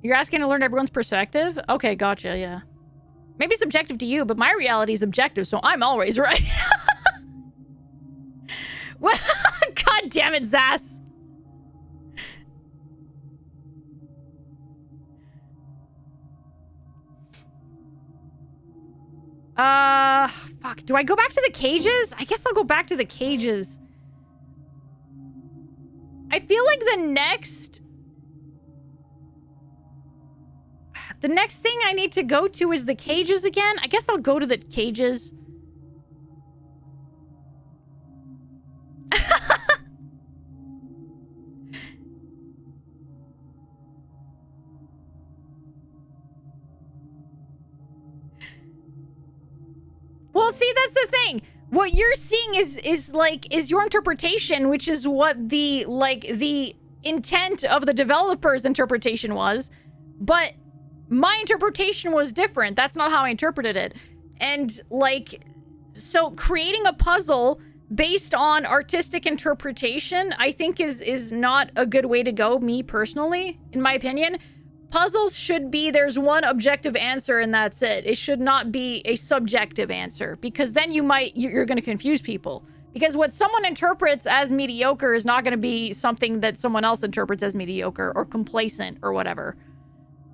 You're asking to learn everyone's perspective? Okay, gotcha, yeah. Maybe subjective to you, but my reality is objective, so I'm always right. Well, God damn it, Zaz. Fuck. Do I go back to the cages? I guess I'll go back to the cages. I feel like the next thing I need to go to is the cages again. I guess I'll go to the cages. Well, see, that's the thing. What you're seeing is your interpretation, which is what the intent of the developer's interpretation was. But my interpretation was different. That's not how I interpreted it. And like, so creating a puzzle based on artistic interpretation, I think is not a good way to go, me personally, in my opinion. Puzzles should be there's one objective answer and that's it. It should not be a subjective answer, because then you're going to confuse people. Because what someone interprets as mediocre is not going to be something that someone else interprets as mediocre or complacent or whatever.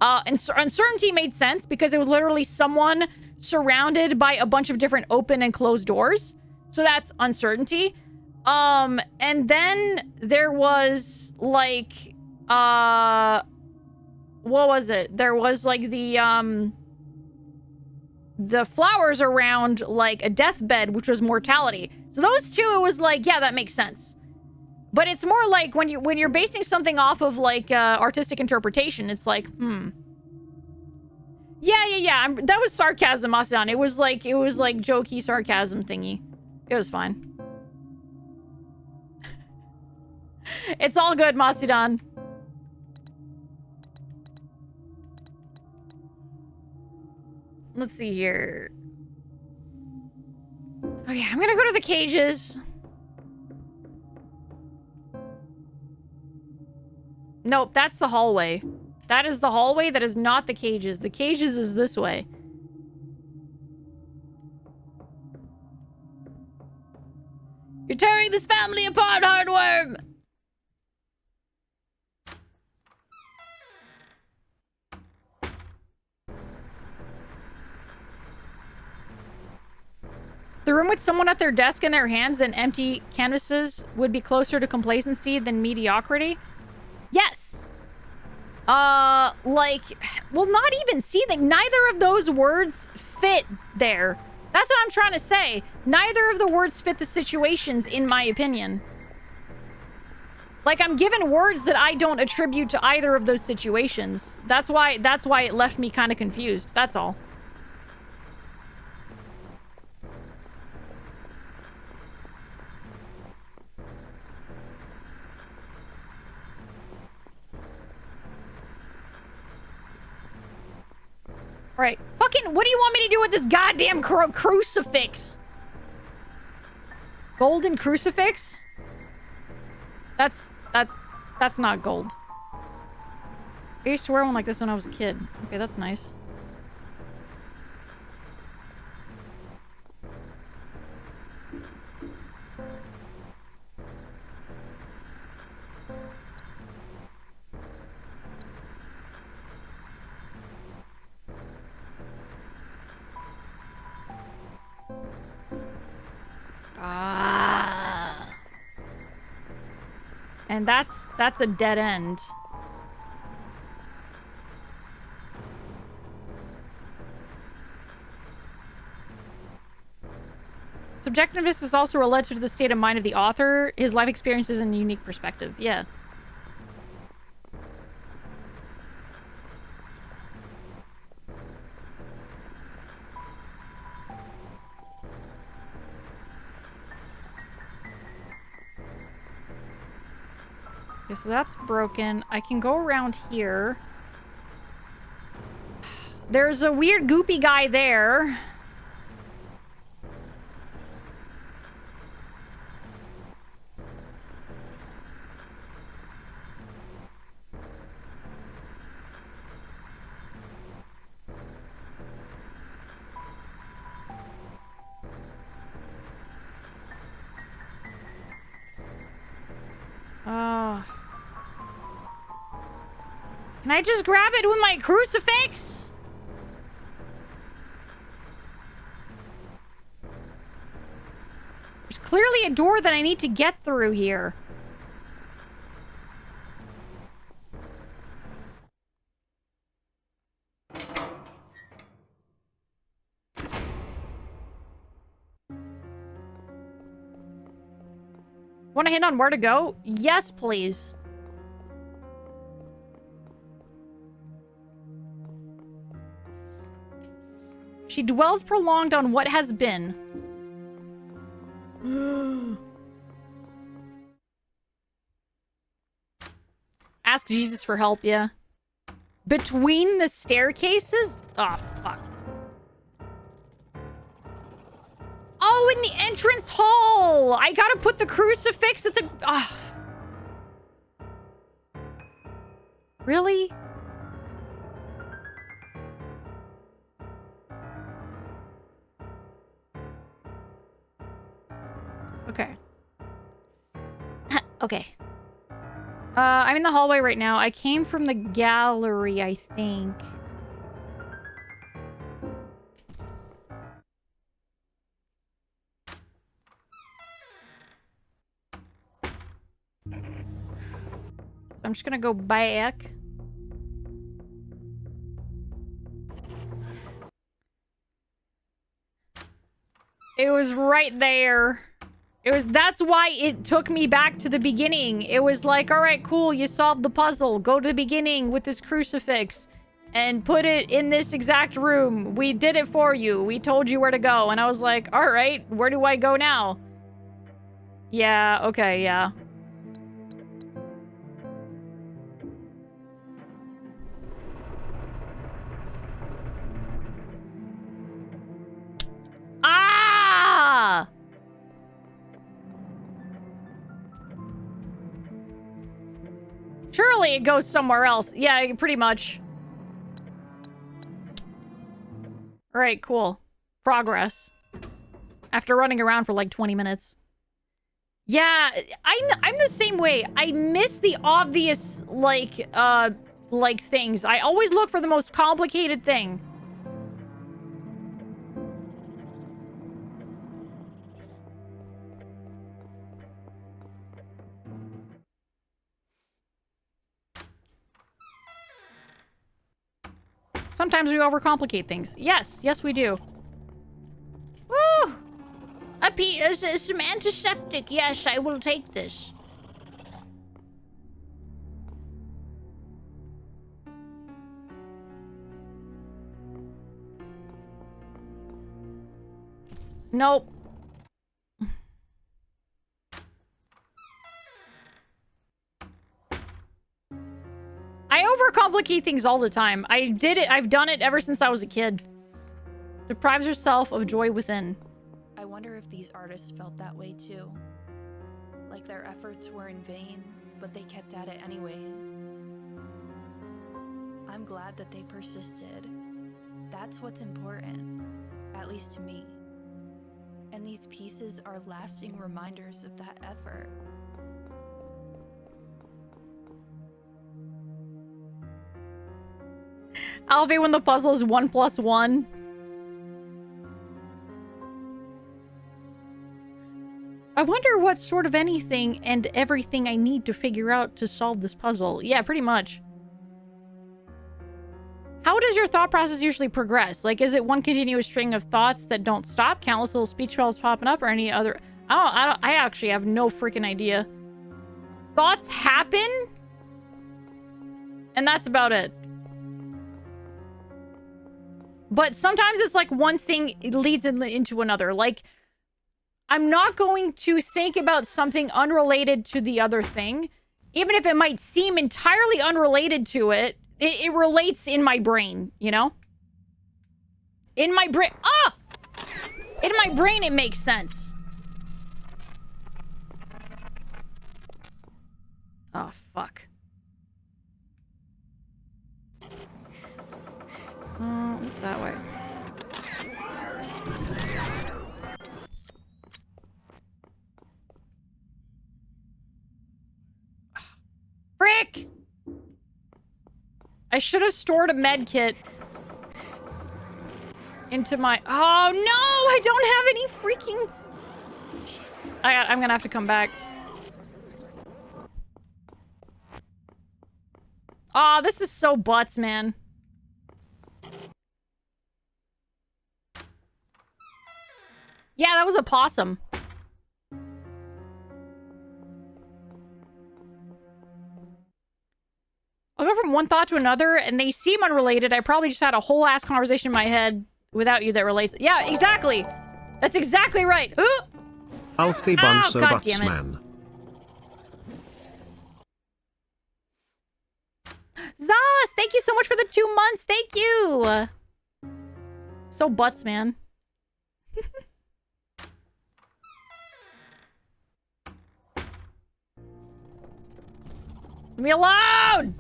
And uncertainty made sense because it was literally someone surrounded by a bunch of different open and closed doors. So that's uncertainty. And then there was like, what was it? There was like the flowers around like a deathbed, which was mortality. So those two, it was like, yeah, that makes sense. But it's more like when you're basing something off of like artistic interpretation, it's like, yeah. That was sarcasm, Masidon. It was like jokey sarcasm thingy. It was fine. It's all good, Masidon. Let's see here. Okay, I'm gonna go to the cages. Nope, that's the hallway. That is the hallway. That is not the cages. The cages is this way. You're tearing this family apart, Heartworm! The room with someone at their desk in their hands and empty canvases would be closer to complacency than mediocrity? Yes! Like, well, not even seething. Neither of those words fit there. That's what I'm trying to say. Neither of the words fit the situations, in my opinion. Like, I'm given words that I don't attribute to either of those situations. That's why it left me kind of confused. That's all. Right. Fucking, what do you want me to do with this goddamn crucifix? Golden crucifix? That's not gold. I used to wear one like this when I was a kid. Okay, that's nice. Ah. And that's a dead end. Subjectiveness is also related to the state of mind of the author. His life experiences and unique perspective. Yeah. Okay, so that's broken. I can go around here. There's a weird goopy guy there. Can I just grab it with my crucifix? There's clearly a door that I need to get through here. Want to hint on where to go? Yes, please. She dwells prolonged on what has been. Ask Jesus for help, yeah. Between the staircases? Oh, fuck. Oh, in the entrance hall! I gotta put the crucifix at the... Really? Okay. Okay. I'm in the hallway right now. I came from the gallery, I think. I'm just gonna go back. It was right there. That's why it took me back to the beginning. It was like, all right, cool, you solved the puzzle. Go to the beginning with this crucifix and put it in this exact room. We did it for you. We told you where to go. And I was like, all right, where do I go now? Yeah, okay, yeah. Ah! Surely it goes somewhere else. Yeah, pretty much. Alright, cool. Progress. After running around for like 20 minutes. Yeah, I'm the same way. I miss the obvious, like things. I always look for the most complicated thing. Sometimes we overcomplicate things. Yes, yes we do. Woo! Some antiseptic. Yes, I will take this. Nope. I overcomplicate things all the time. I've done it ever since I was a kid. Deprives herself of joy within. I wonder if these artists felt that way too. Like their efforts were in vain, but they kept at it anyway. I'm glad that they persisted. That's what's important, at least to me. And these pieces are lasting reminders of that effort. Alfie, when the puzzle is 1 + 1. I wonder what sort of anything and everything I need to figure out to solve this puzzle. Yeah, pretty much. How does your thought process usually progress? Like, is it one continuous string of thoughts that don't stop? Countless little speech bubbles popping up, or any other? I actually have no freaking idea. Thoughts happen, and that's about it. But sometimes it's like one thing leads into another. Like, I'm not going to think about something unrelated to the other thing. Even if it might seem entirely unrelated to it, it relates in my brain, you know? In my brain. Ah! In my brain, it makes sense. Oh, fuck. What's that way? Frick! I should have stored a med kit into my... Oh, no! I don't have any freaking... I'm gonna have to come back. Aw, this is so butts, man. Yeah, that was a possum. I'll go from one thought to another, and they seem unrelated. I probably just had a whole ass conversation in my head without you that relates. Yeah, exactly. That's exactly right. Alfie Bonso Butsman. Zos, thank you so much for the 2 months. Thank you. So butts, man. Leave me alone!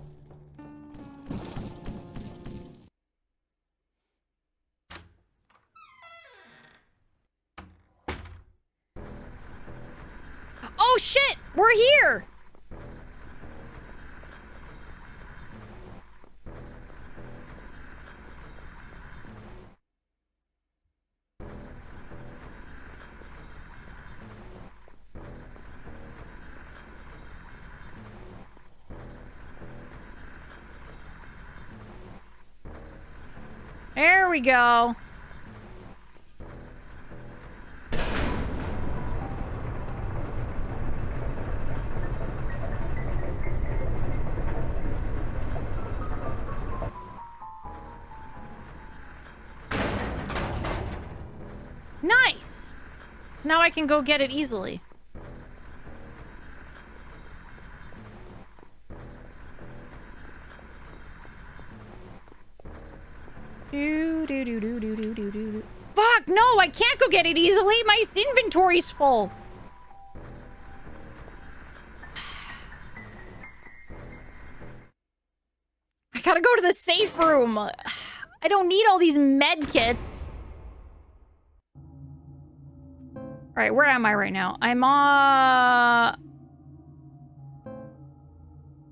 Oh shit! We're here! There we go. Nice! So now I can go get it easily. Fuck, no, I can't go get it easily. My inventory's full. I gotta go to the safe room. I don't need all these med kits. Alright, where am I right now? I'm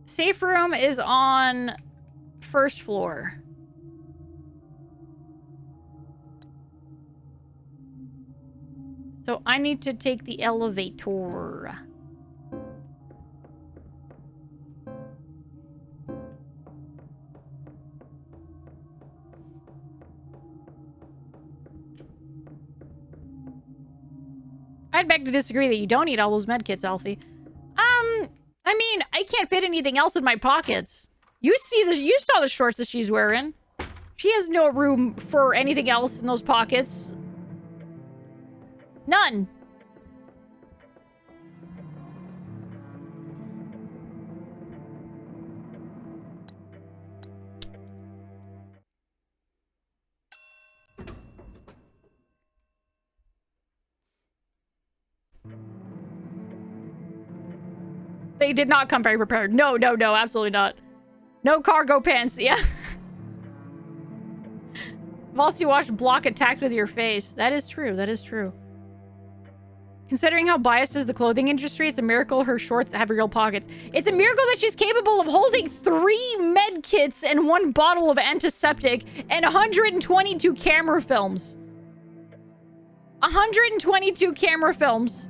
safe room is on first floor. So I need to take the elevator. I'd beg to disagree that you don't need all those medkits, Alfie. I mean, I can't fit anything else in my pockets. You saw the shorts that she's wearing. She has no room for anything else in those pockets. None. They did not come very prepared. No, no, no, absolutely not. No cargo pants, yeah. Whilst you watched Block attacked with your face. That is true, that is true. Considering how biased is the clothing industry, it's a miracle her shorts have real pockets. It's a miracle that she's capable of holding 3 med kits and 1 bottle of antiseptic and 122 camera films. 122 camera films,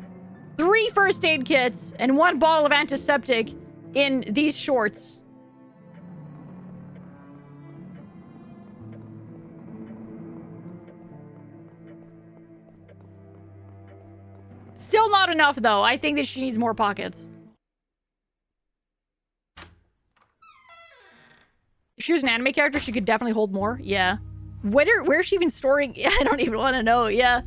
3 first aid kits, and 1 bottle of antiseptic in these shorts. Still not enough, though. I think that she needs more pockets. If she was an anime character, she could definitely hold more. Yeah. Where is she even storing? I don't even want to know. Yeah.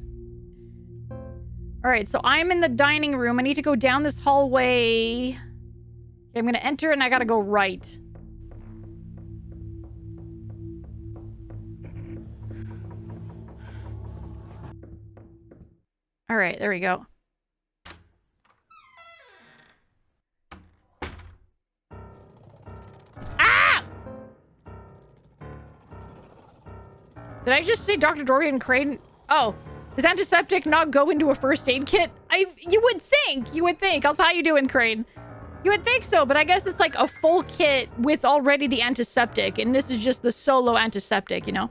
All right, so I'm in the dining room. I need to go down this hallway. Okay, I'm going to enter, and I got to go right. All right, there we go. Did I just say Dr. Dorian Crane? Oh, does antiseptic not go into a first aid kit? You would think. Also, how you doing, Crane? You would think so, but I guess it's like a full kit with already the antiseptic, and this is just the solo antiseptic, you know?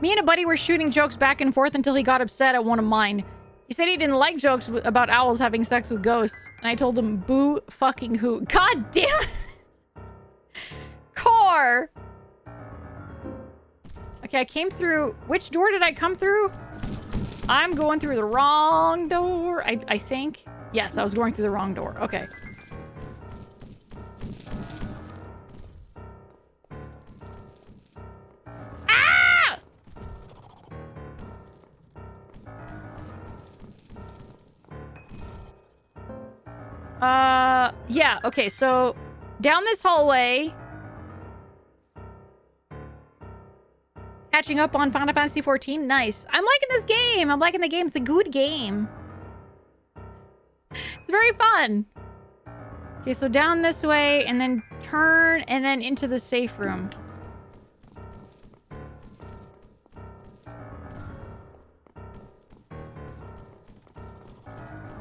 Me and a buddy were shooting jokes back and forth until he got upset at one of mine. He said he didn't like jokes about owls having sex with ghosts, and I told him, boo fucking who. God damn it! Core! Okay, I came through... Which door did I come through? I'm going through the wrong door, I think. Yes, I was going through the wrong door. Okay. Ah! Yeah, okay, so... Down this hallway... Catching up on Final Fantasy XIV. Nice. I'm liking this game. I'm liking the game. It's a good game. It's very fun. Okay, so down this way, and then turn, and then into the safe room.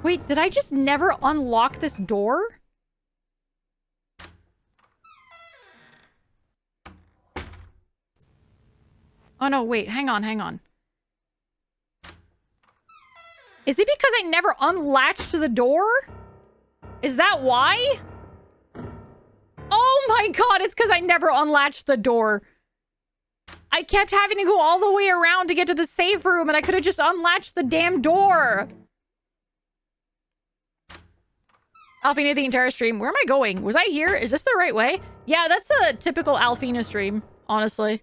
Wait, did I just never unlock this door? Oh no, wait, hang on. Is it because I never unlatched the door? Is that why? Oh my god, it's because I never unlatched the door. I kept having to go all the way around to get to the safe room, and I could have just unlatched the damn door. Alphena the entire stream. Where am I going? Was I here? Is this the right way? Yeah, that's a typical Alphena stream, honestly.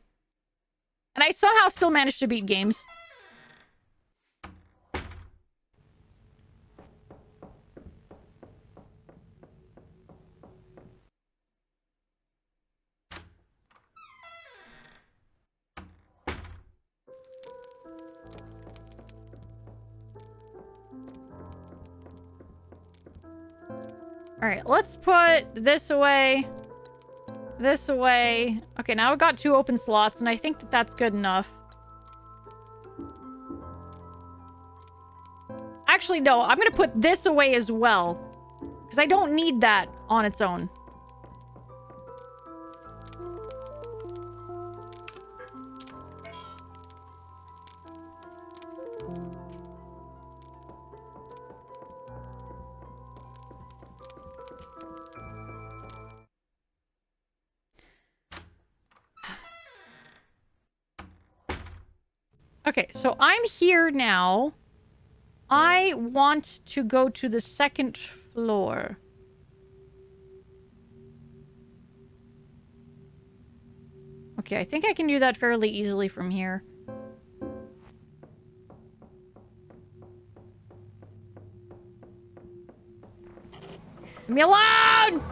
And I somehow still managed to beat games. Alright, let's put this away. This away. Okay, now I've got 2 open slots, and I think that that's good enough. Actually, no. I'm gonna put this away as well. Because I don't need that on its own. Okay, so I'm here now. I want to go to the 2nd floor. Okay, I think I can do that fairly easily from here. Leave me alone!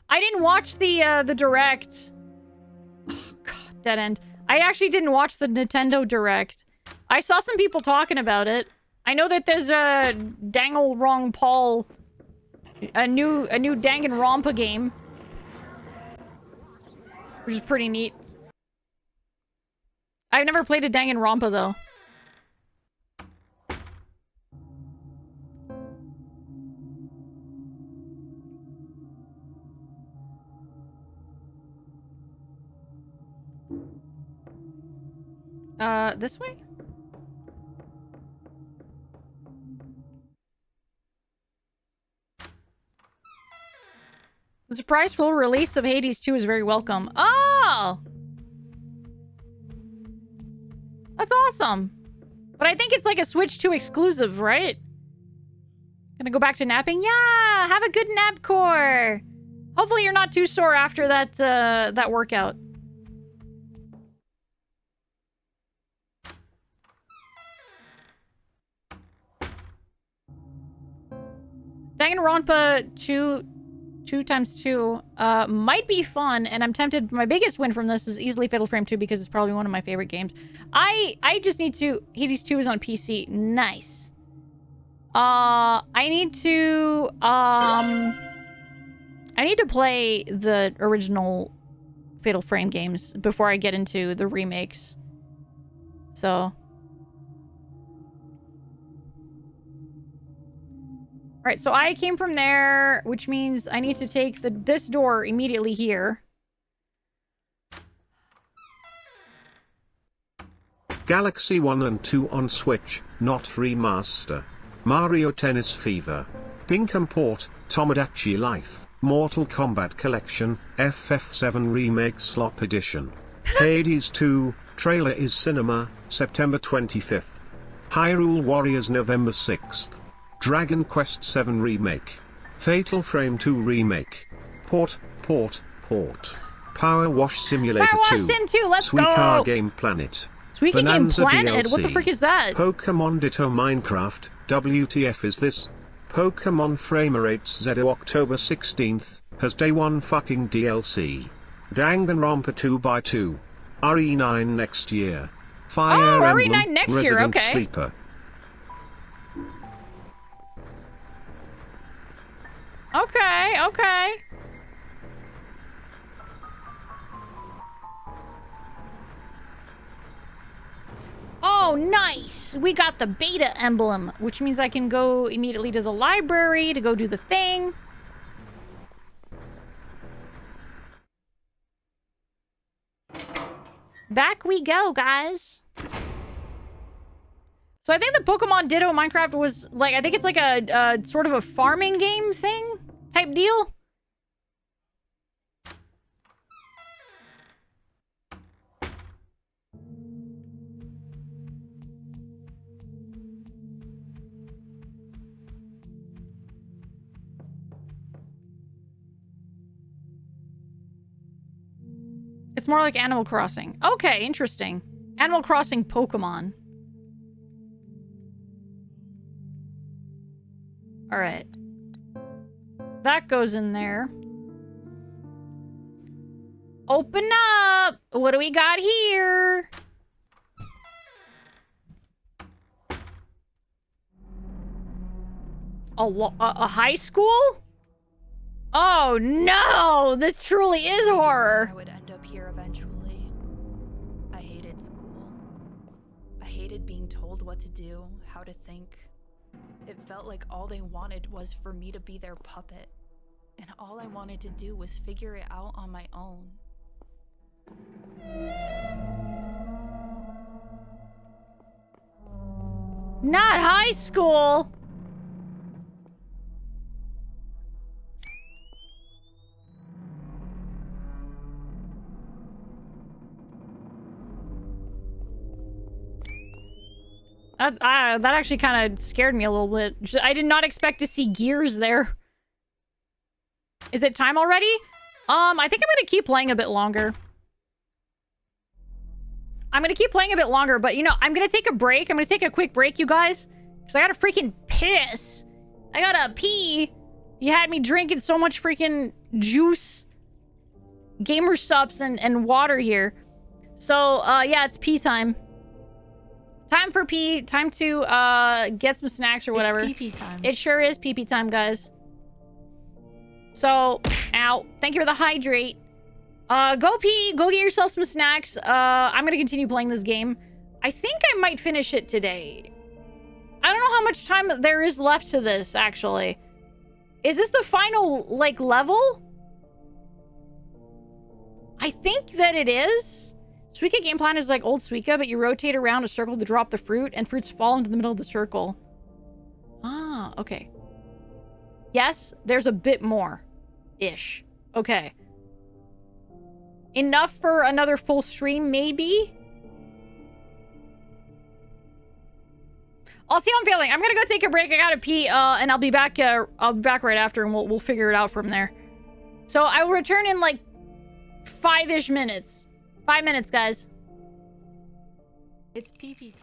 I didn't watch the direct. Oh, God, dead end. I actually didn't watch the Nintendo Direct. I saw some people talking about it. I know that there's a Dangle Paul, a new Danganronpa game, which is pretty neat. I've never played a Danganronpa though. This way? The surprise full release of Hades 2 is very welcome. Oh! That's awesome. But I think it's like a Switch 2 exclusive, right? Gonna go back to napping? Yeah! Have a good nap core! Hopefully you're not too sore after that workout. Danganronpa 2x2 might be fun, and I'm tempted. My biggest win from this is easily Fatal Frame 2 because it's probably one of my favorite games. I just need to... Hades 2 is on PC. Nice. I need to play the original Fatal Frame games before I get into the remakes. So... Alright, so I came from there, which means I need to take this door immediately here. Galaxy 1 and 2 on Switch, not remaster. Mario Tennis Fever. Dinkum Port, Tomodachi Life, Mortal Kombat Collection, FF7 Remake Slop Edition. Hades 2, trailer is cinema, September 25th. Hyrule Warriors November 6th. Dragon Quest VII Remake. Fatal Frame 2 Remake. Port. Power Wash Simulator 2. Power Wash Sim 2, let's go! Suica Game Planet. Suica Game Bonanza Planet? DLC. What the frick is that? Pokemon Ditto Minecraft. WTF is this? Pokemon Framerates ZO October 16th. Has day 1 fucking DLC. Danganronpa 2x2. RE9 next year. Fire Emblem, RE9 next year, Resident okay. Sleeper. Okay. Oh, nice! We got the beta emblem, which means I can go immediately to the library to go do the thing. Back we go, guys. So I think the Pokemon Ditto Minecraft was like, I think it's like a sort of a farming game thing type deal. It's more like Animal Crossing. Okay, interesting. Animal Crossing Pokemon. All right. That goes in there. Open up! What do we got here? A high school? Oh no! This truly is horror. I would end up here eventually. I hated school. I hated being told what to do, how to think. It felt like all they wanted was for me to be their puppet. And all I wanted to do was figure it out on my own. Not high school! That actually kind of scared me a little bit. I did not expect to see gears there. Is it time already? I think I'm gonna keep playing a bit longer. But you know, I'm gonna take a break. I'm gonna take a quick break, you guys. Because I gotta freaking piss. I gotta pee. You had me drinking so much freaking juice, gamer subs, and water here. So, yeah, it's pee time. Time for pee. Time to get some snacks or whatever. It's pee-pee time. It sure is pee-pee time, guys. So, ow. Thank you for the hydrate. Go pee. Go get yourself some snacks. I'm gonna continue playing this game. I think I might finish it today. I don't know how much time there is left to this, actually. Is this the final, like, level? I think that it is. Suika game plan is like old Suika, but you rotate around a circle to drop the fruit, and fruits fall into the middle of the circle. Ah, okay. Yes, there's a bit more. Ish. Okay. Enough for another full stream, maybe? I'll see how I'm feeling. I'm gonna go take a break. I gotta pee, and I'll be back right after, and we'll figure it out from there. So I will return in like 5-ish minutes. 5 minutes, guys. It's pee-pee time.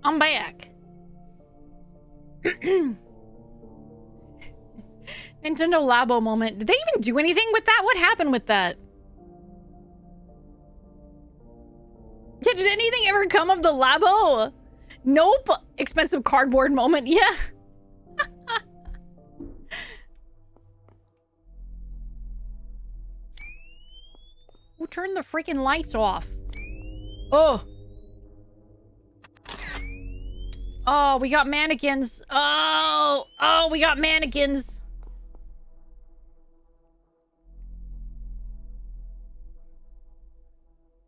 I'm back. Nintendo Labo moment. Did they even do anything with that? What happened with that? Yeah, did anything ever come of the Labo? Nope. Expensive cardboard moment. Yeah. Who turned the freaking lights off? Oh. Oh, we got mannequins. Oh. Oh, we got mannequins.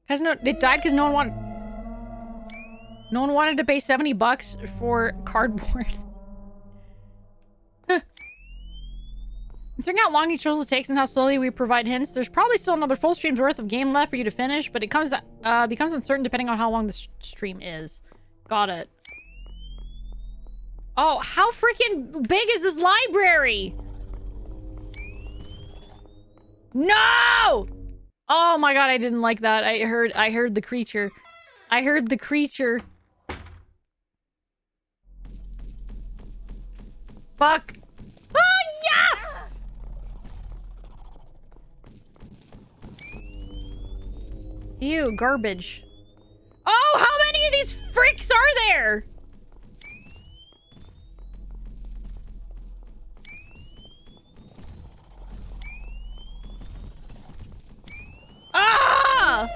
Cause no, it died because no one wanted to pay $70 for cardboard. Considering how long each puzzle takes and how slowly we provide hints, there's probably still another full stream's worth of game left for you to finish, but it becomes uncertain depending on how long the stream is. Got it. Oh, how freaking big is this library? No! Oh my god, I didn't like that. I heard the creature. I heard the creature. Fuck. Oh, yeah! Ew, garbage. Oh, how many of these freaks are there? Ah!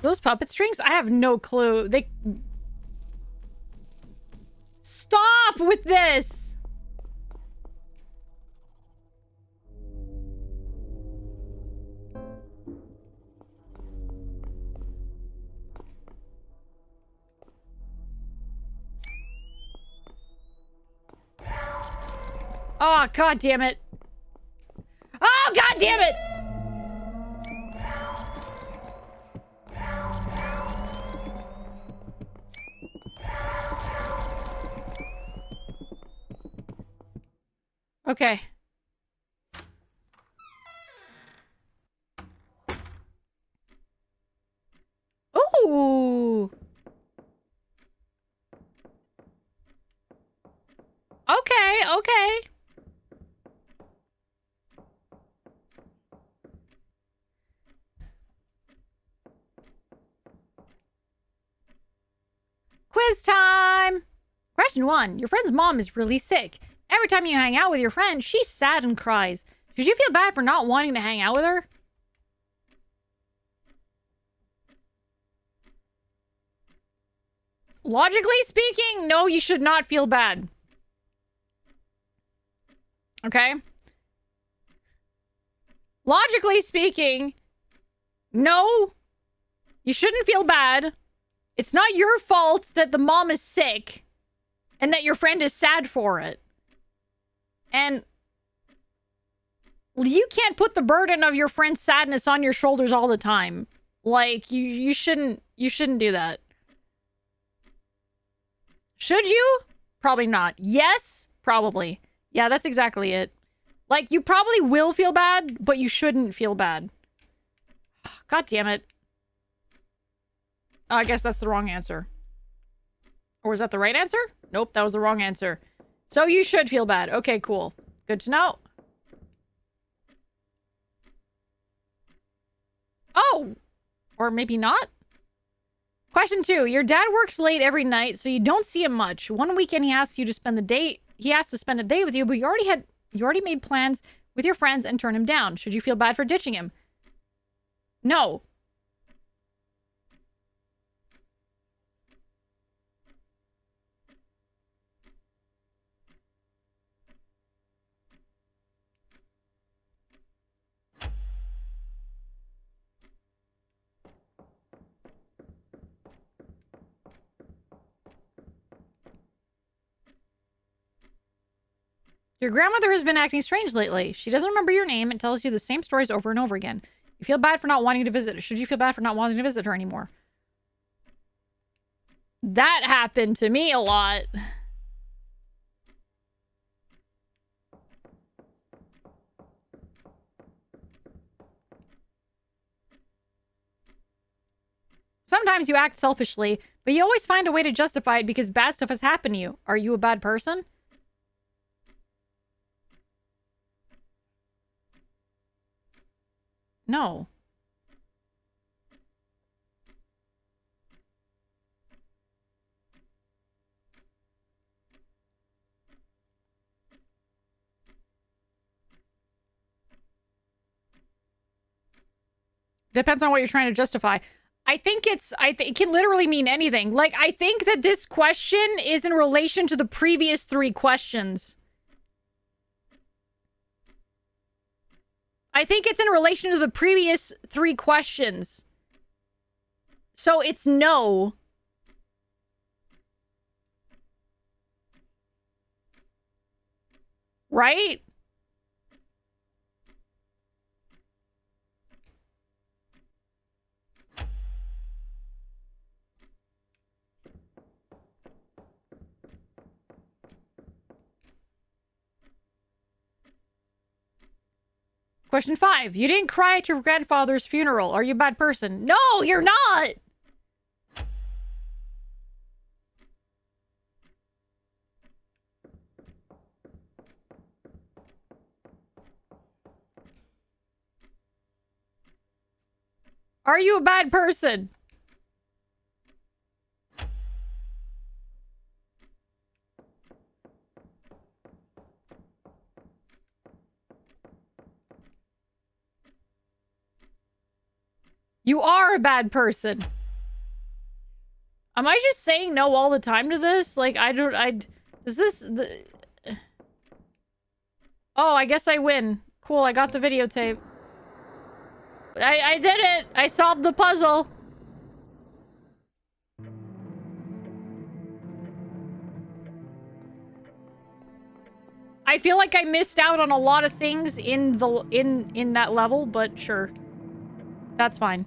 Those puppet strings? I have no clue. They... Stop with this! Oh, god damn it. Oh, god damn it! Okay. Ooh. Okay, okay. Quiz time! Question 1. Your friend's mom is really sick. Every time you hang out with your friend, she's sad and cries. Should you feel bad for not wanting to hang out with her? Logically speaking, no, you should not feel bad. Okay? Logically speaking, no, you shouldn't feel bad. It's not your fault that the mom is sick and that your friend is sad for it. And you can't put the burden of your friend's sadness on your shoulders all the time. Like, you shouldn't do that. Should you? Probably not. Yes? Probably. Yeah, that's exactly it. Like, you probably will feel bad, but you shouldn't feel bad. God damn it. Oh, I guess that's the wrong answer. Or was that the right answer? Nope, that was the wrong answer. So you should feel bad. Okay, cool. Good to know. Oh! Or maybe not? Question 2. Your dad works late every night, so you don't see him much. One weekend he asks you to spend the day... He asked to spend a day with you, but you already made plans with your friends and turned him down. Should you feel bad for ditching him? No. Your grandmother has been acting strange lately. She doesn't remember your name and tells you the same stories over and over again. You feel bad for not wanting to visit her. Should you feel bad for not wanting to visit her anymore? That happened to me a lot. Sometimes you act selfishly, but you always find a way to justify it because bad stuff has happened to you. Are you a bad person? No. Depends on what you're trying to justify. I think it can literally mean anything. Like, I think that this question is in relation to the previous 3 questions. I think it's in relation to the previous 3 questions. So it's no. Right? Question 5. You didn't cry at your grandfather's funeral. Are you a bad person? No, you're not! Are you a bad person? You are a bad person. Am I just saying no all the time to this? Like, is this Oh, I guess I win. Cool, I got the videotape. I did it! I solved the puzzle! I feel like I missed out on a lot of things in that level, but sure. That's fine.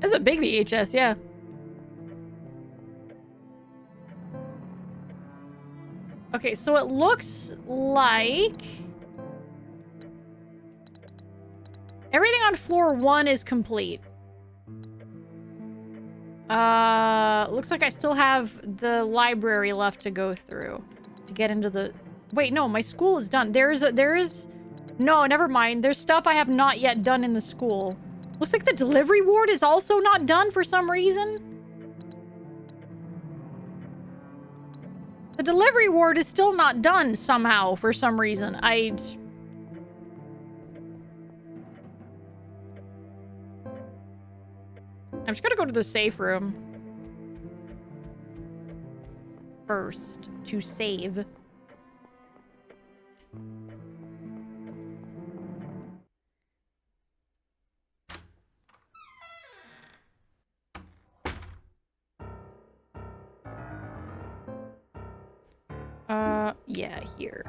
It's a big VHS, yeah. Okay, so it looks like everything on floor 1 is complete. Looks like I still have the library left to go through to get into the... Wait, no, my school is done. There is... No, never mind. There's stuff I have not yet done in the school. Looks like the delivery ward is also not done for some reason. The delivery ward is still not done somehow for some reason. I'm just gonna go to the safe room first to save. Yeah, here.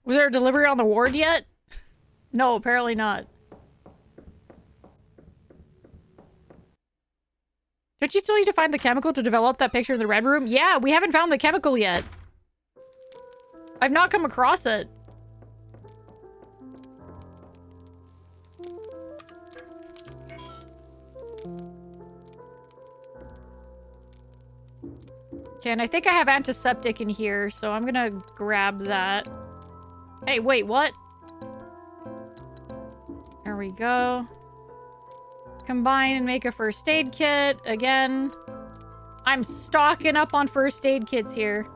Was there a delivery on the ward yet? No, apparently not. Don't you still need to find the chemical to develop that picture in the red room? Yeah, we haven't found the chemical yet. I've not come across it. Okay, and I think I have antiseptic in here, so I'm gonna grab that. Hey, wait, what? There we go. Combine and make a first aid kit. Again, I'm stocking up on first aid kits here.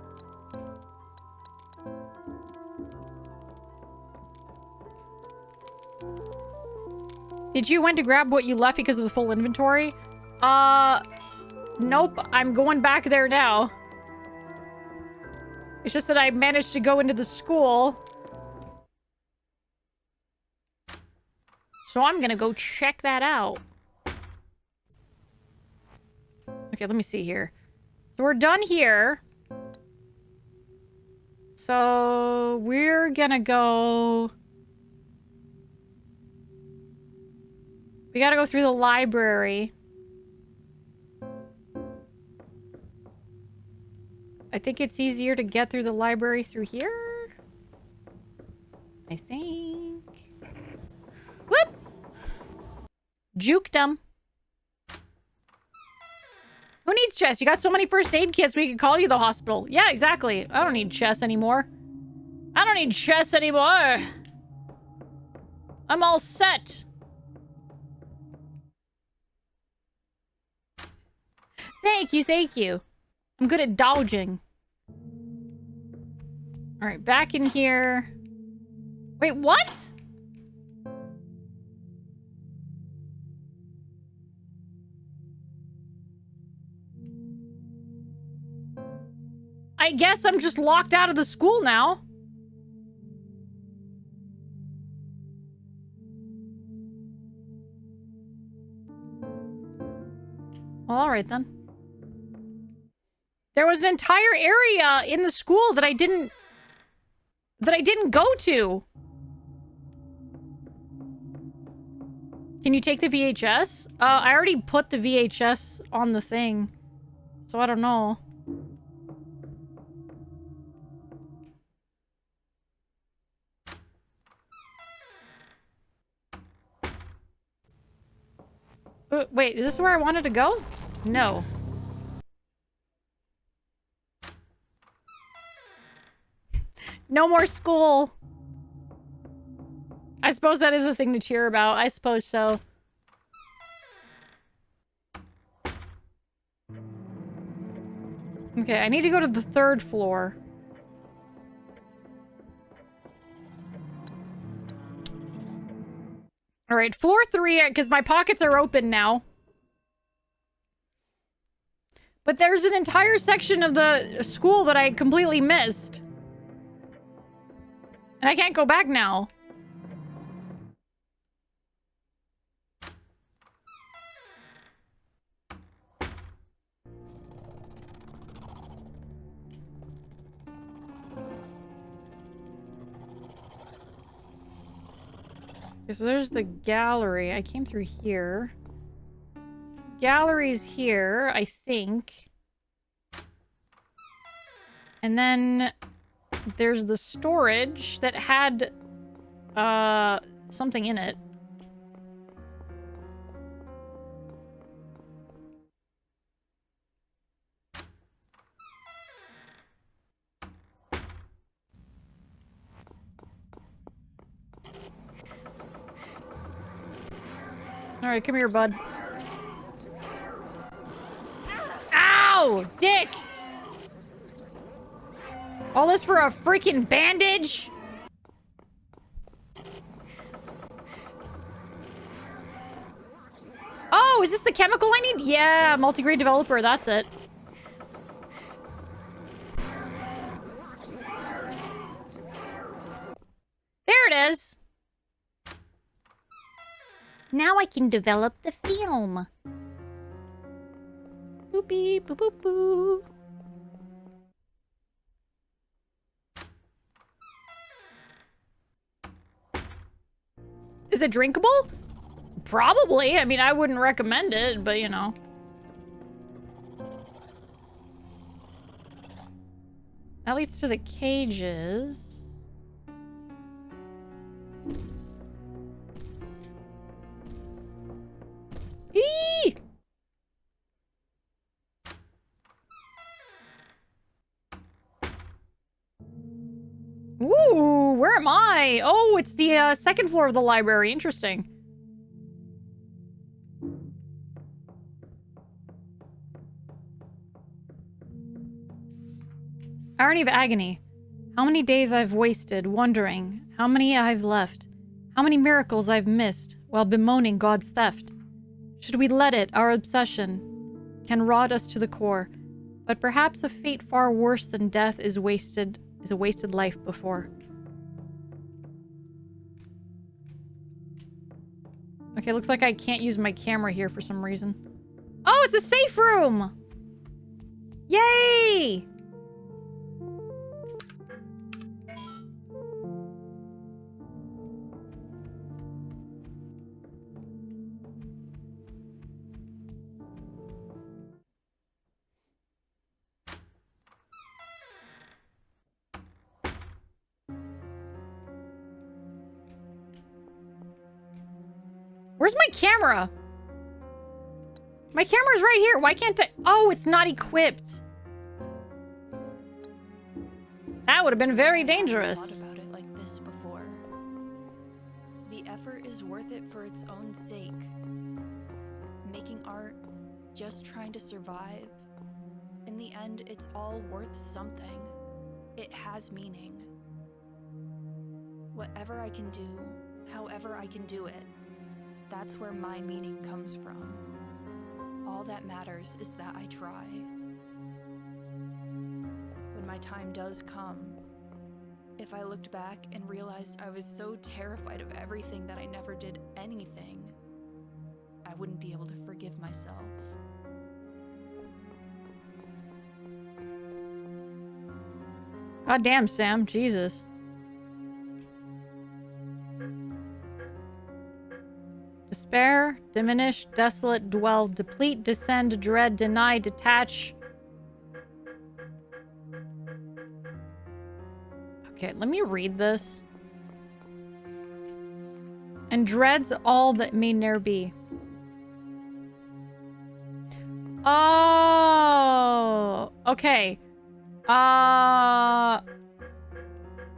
Did you went to grab what you left because of the full inventory? Nope. I'm going back there now. It's just that I managed to go into the school. So I'm gonna go check that out. Okay, let me see here. So we're done here. So we're gonna go... We gotta go through the library. I think it's easier to get through the library through here. I think. Whoop! Juked him. Who needs chess? You got so many first aid kits we could call you the hospital. Yeah, exactly. I don't need chess anymore. I don't need chess anymore. I'm all set. Thank you, thank you. I'm good at dodging. Alright, back in here. Wait, what? I guess I'm just locked out of the school now. Well, alright then. There was an entire area in the school that I didn't go to. Can you take the VHS? I already put the VHS on the thing. So I don't know. Wait, is this where I wanted to go? No. No more school. I suppose that is a thing to cheer about. I suppose so. Okay, I need to go to the 3rd floor. Alright, floor 3, because my pockets are open now. But there's an entire section of the school that I completely missed. And I can't go back now. Okay, so there's the gallery. I came through here. Gallery's here, I think. And then there's the storage that had something in it. Alright, come here, bud. Ow! Dick! All this for a freaking bandage? Oh, is this the chemical I need? Yeah, multigrade developer, that's it. There it is. Now I can develop the film. Boopy, boop, boop, boo. Is it drinkable? Probably. I mean, I wouldn't recommend it, but you know. That leads to the cages. Eee! Ooh, where am I? Oh, it's the 2nd floor of the library. Interesting. Irony of agony. How many days I've wasted wondering, how many I've left, how many miracles I've missed while bemoaning God's theft. Should we let it, our obsession, can rot us to the core, but perhaps a fate far worse than death is a wasted life before. Okay, looks like I can't use my camera here for some reason. Oh, it's a safe room! Yay! Where's my camera? My camera's right here. Why can't I? Oh, it's not equipped. That would have been very dangerous. I've thought about it like this before. The effort is worth it for its own sake. Making art, just trying to survive. In the end, it's all worth something. It has meaning. Whatever I can do, however I can do it, that's where my meaning comes from. All that matters is that I try. When my time does come, if I looked back and realized I was so terrified of everything that I never did anything, I wouldn't be able to forgive myself. God damn, Sam. Jesus. Despair, diminish, desolate, dwell, deplete, descend, dread, deny, detach. Okay, let me read this. And dreads all that may ne'er be. Oh, okay.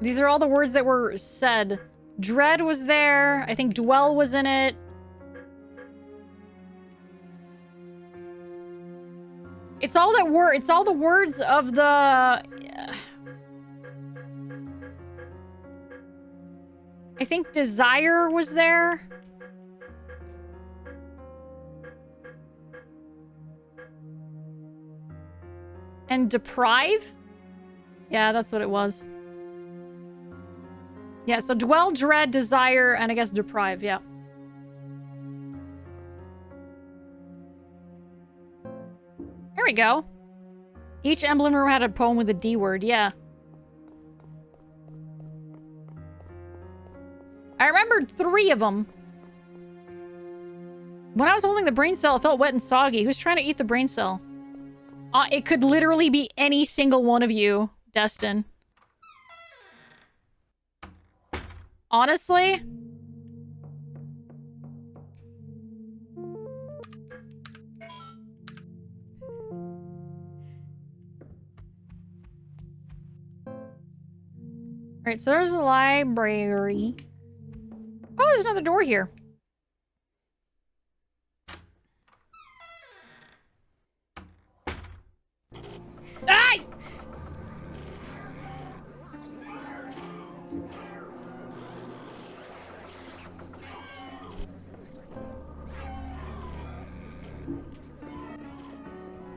These are all the words that were said. Dread was there. I think dwell was in it. It's all that word. It's all the words of the. I think desire was there. And deprive? Yeah, that's what it was. Yeah, so dwell, dread, desire, and I guess deprive, yeah. There we go. Each emblem room had a poem with a D word, yeah. I remembered 3 of them. When I was holding the brain cell, it felt wet and soggy. Who's trying to eat the brain cell? It could literally be any single one of you, Destin. Honestly? Alright, so there's a library. Oh, there's another door here. Ah!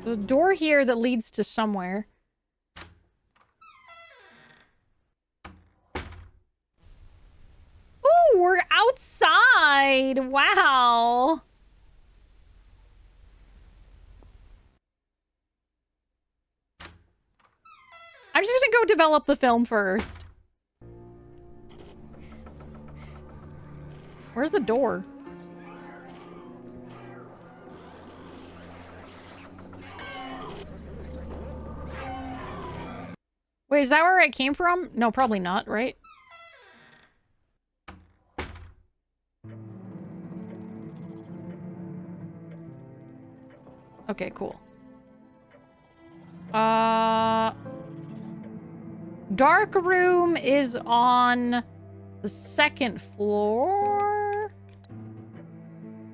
There's a door here that leads to somewhere. Ooh, we're outside! Wow! I'm just gonna go develop the film first. Where's the door? Wait, is that where I came from? No, probably not, right? Okay, cool. Dark room is on the 2nd floor.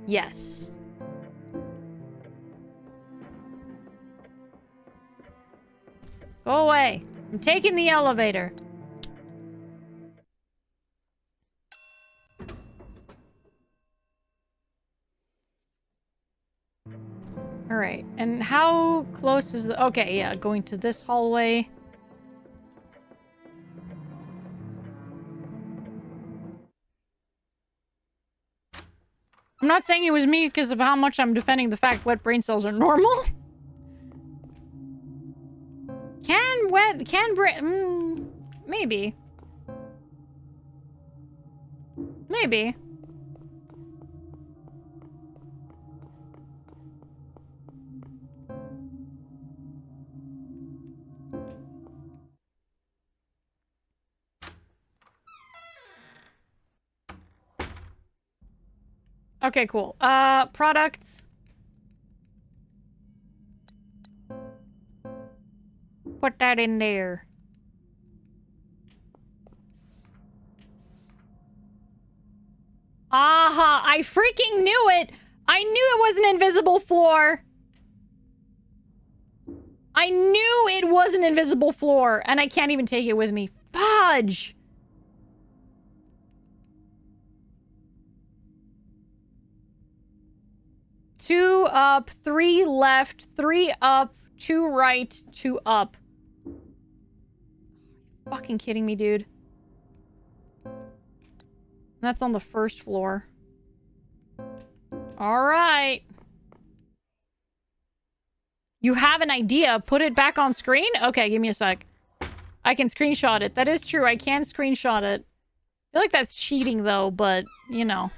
Yes. Go away. I'm taking the elevator. Alright, and how close is the... Okay, yeah, going to this hallway. I'm not saying it was me because of how much I'm defending the fact wet brain cells are normal. Maybe. Maybe. Okay, cool. Products. Put that in there. Aha! I freaking knew it! I knew it was an invisible floor! I knew it was an invisible floor, and I can't even take it with me. Fudge! Two up, three left, three up, two right, two up. Fucking kidding me, dude. That's on the first floor. Alright. You have an idea. Put it back on screen? Okay, give me a sec. I can screenshot it. That is true. I can screenshot it. I feel like that's cheating, though, but, you know.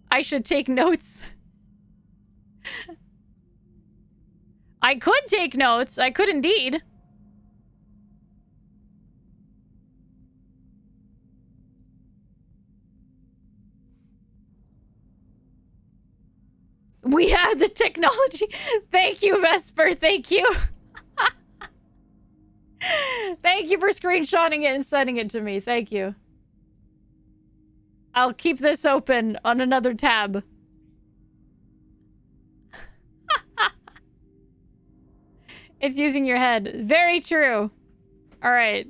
I should take notes. I could take notes. I could indeed. We have the technology. Thank you, Vesper. Thank you. Thank you for screenshotting it and sending it to me. Thank you. I'll keep this open on another tab. It's using your head. Very true. All right.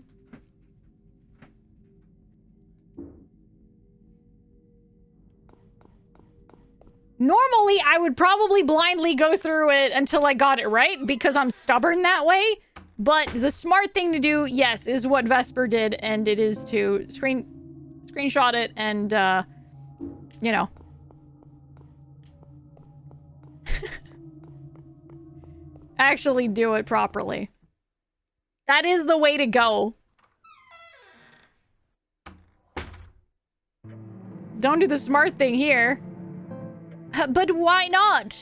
Normally, I would probably blindly go through it until I got it right because I'm stubborn that way. But the smart thing to do, yes, is what Vesper did, and it is to screenshot it and, you know. Actually do it properly. That is the way to go. Don't do the smart thing here. But why not?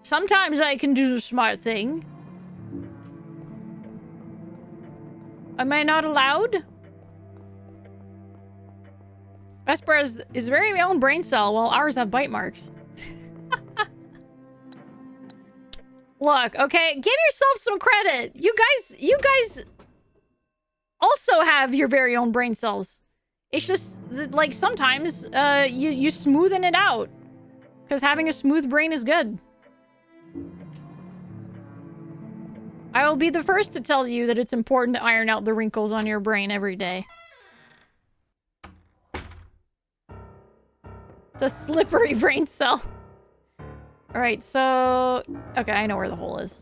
Sometimes I can do the smart thing. Am I not allowed? Vesper is his very own brain cell, while ours have bite marks. Look, okay, give yourself some credit. You guys also have your very own brain cells. It's just like sometimes you smoothen it out. Because having a smooth brain is good. I will be the first to tell you that it's important to iron out the wrinkles on your brain every day. It's a slippery brain cell. Alright, so... Okay, I know where the hole is.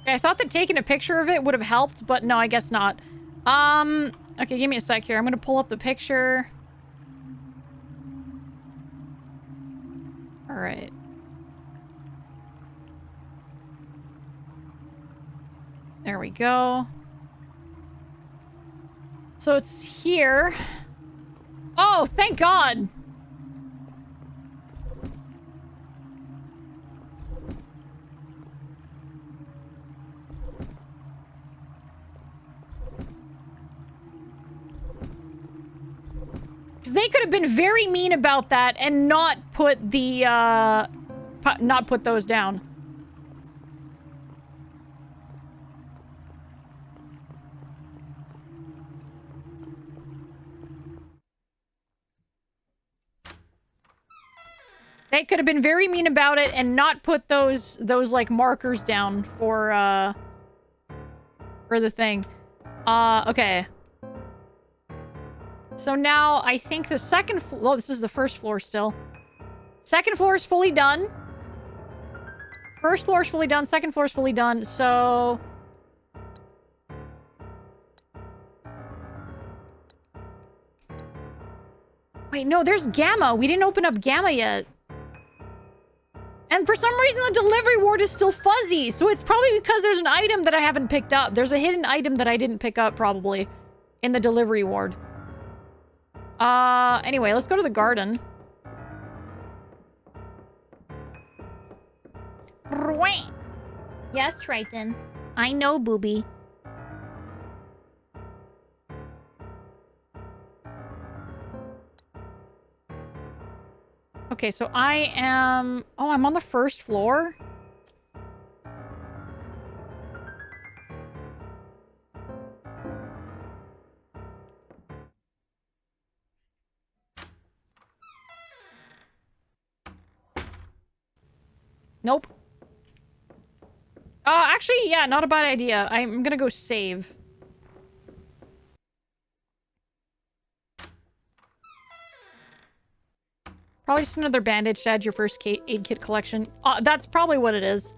I thought that taking a picture of it would have helped, but no, I guess not. Okay, give me a sec here. I'm gonna pull up the picture. Alright. There we go. So it's here. Oh, thank God! They could have been very mean about that and not put the, not put those down. They could have been very mean about it and not put those like markers down for the thing. Okay. So now I think the second floor, oh, this is the first floor still. Second floor is fully done. First floor is fully done, second floor is fully done. So wait, no, there's Gamma. We didn't open up Gamma yet. And for some reason, the delivery ward is still fuzzy. So it's probably because there's an item that I haven't picked up. There's a hidden item that I didn't pick up, probably, in the delivery ward. Anyway, let's go to the garden. Yes, Triton. I know, booby. Okay, so I am... Oh, I'm on the first floor? Nope. Actually, yeah, not a bad idea. I'm gonna go save. Probably just another bandage to add your first aid kit collection. That's probably what it is.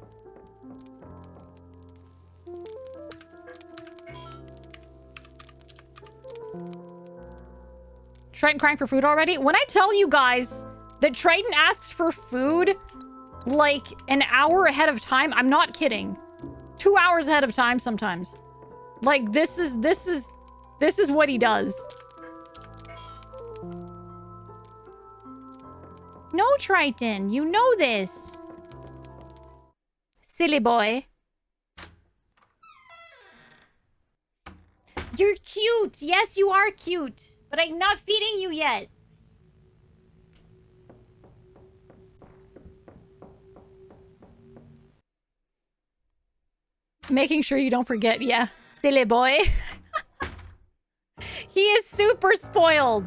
Triton crying for food already? When I tell you guys that Triton asks for food like an hour ahead of time, I'm not kidding. 2 hours ahead of time sometimes. Like this is what he does. No, Triton, you know this. Silly boy. You're cute. Yes, you are cute. But I'm not feeding you yet. Making sure you don't forget. Yeah. Silly boy. He is super spoiled.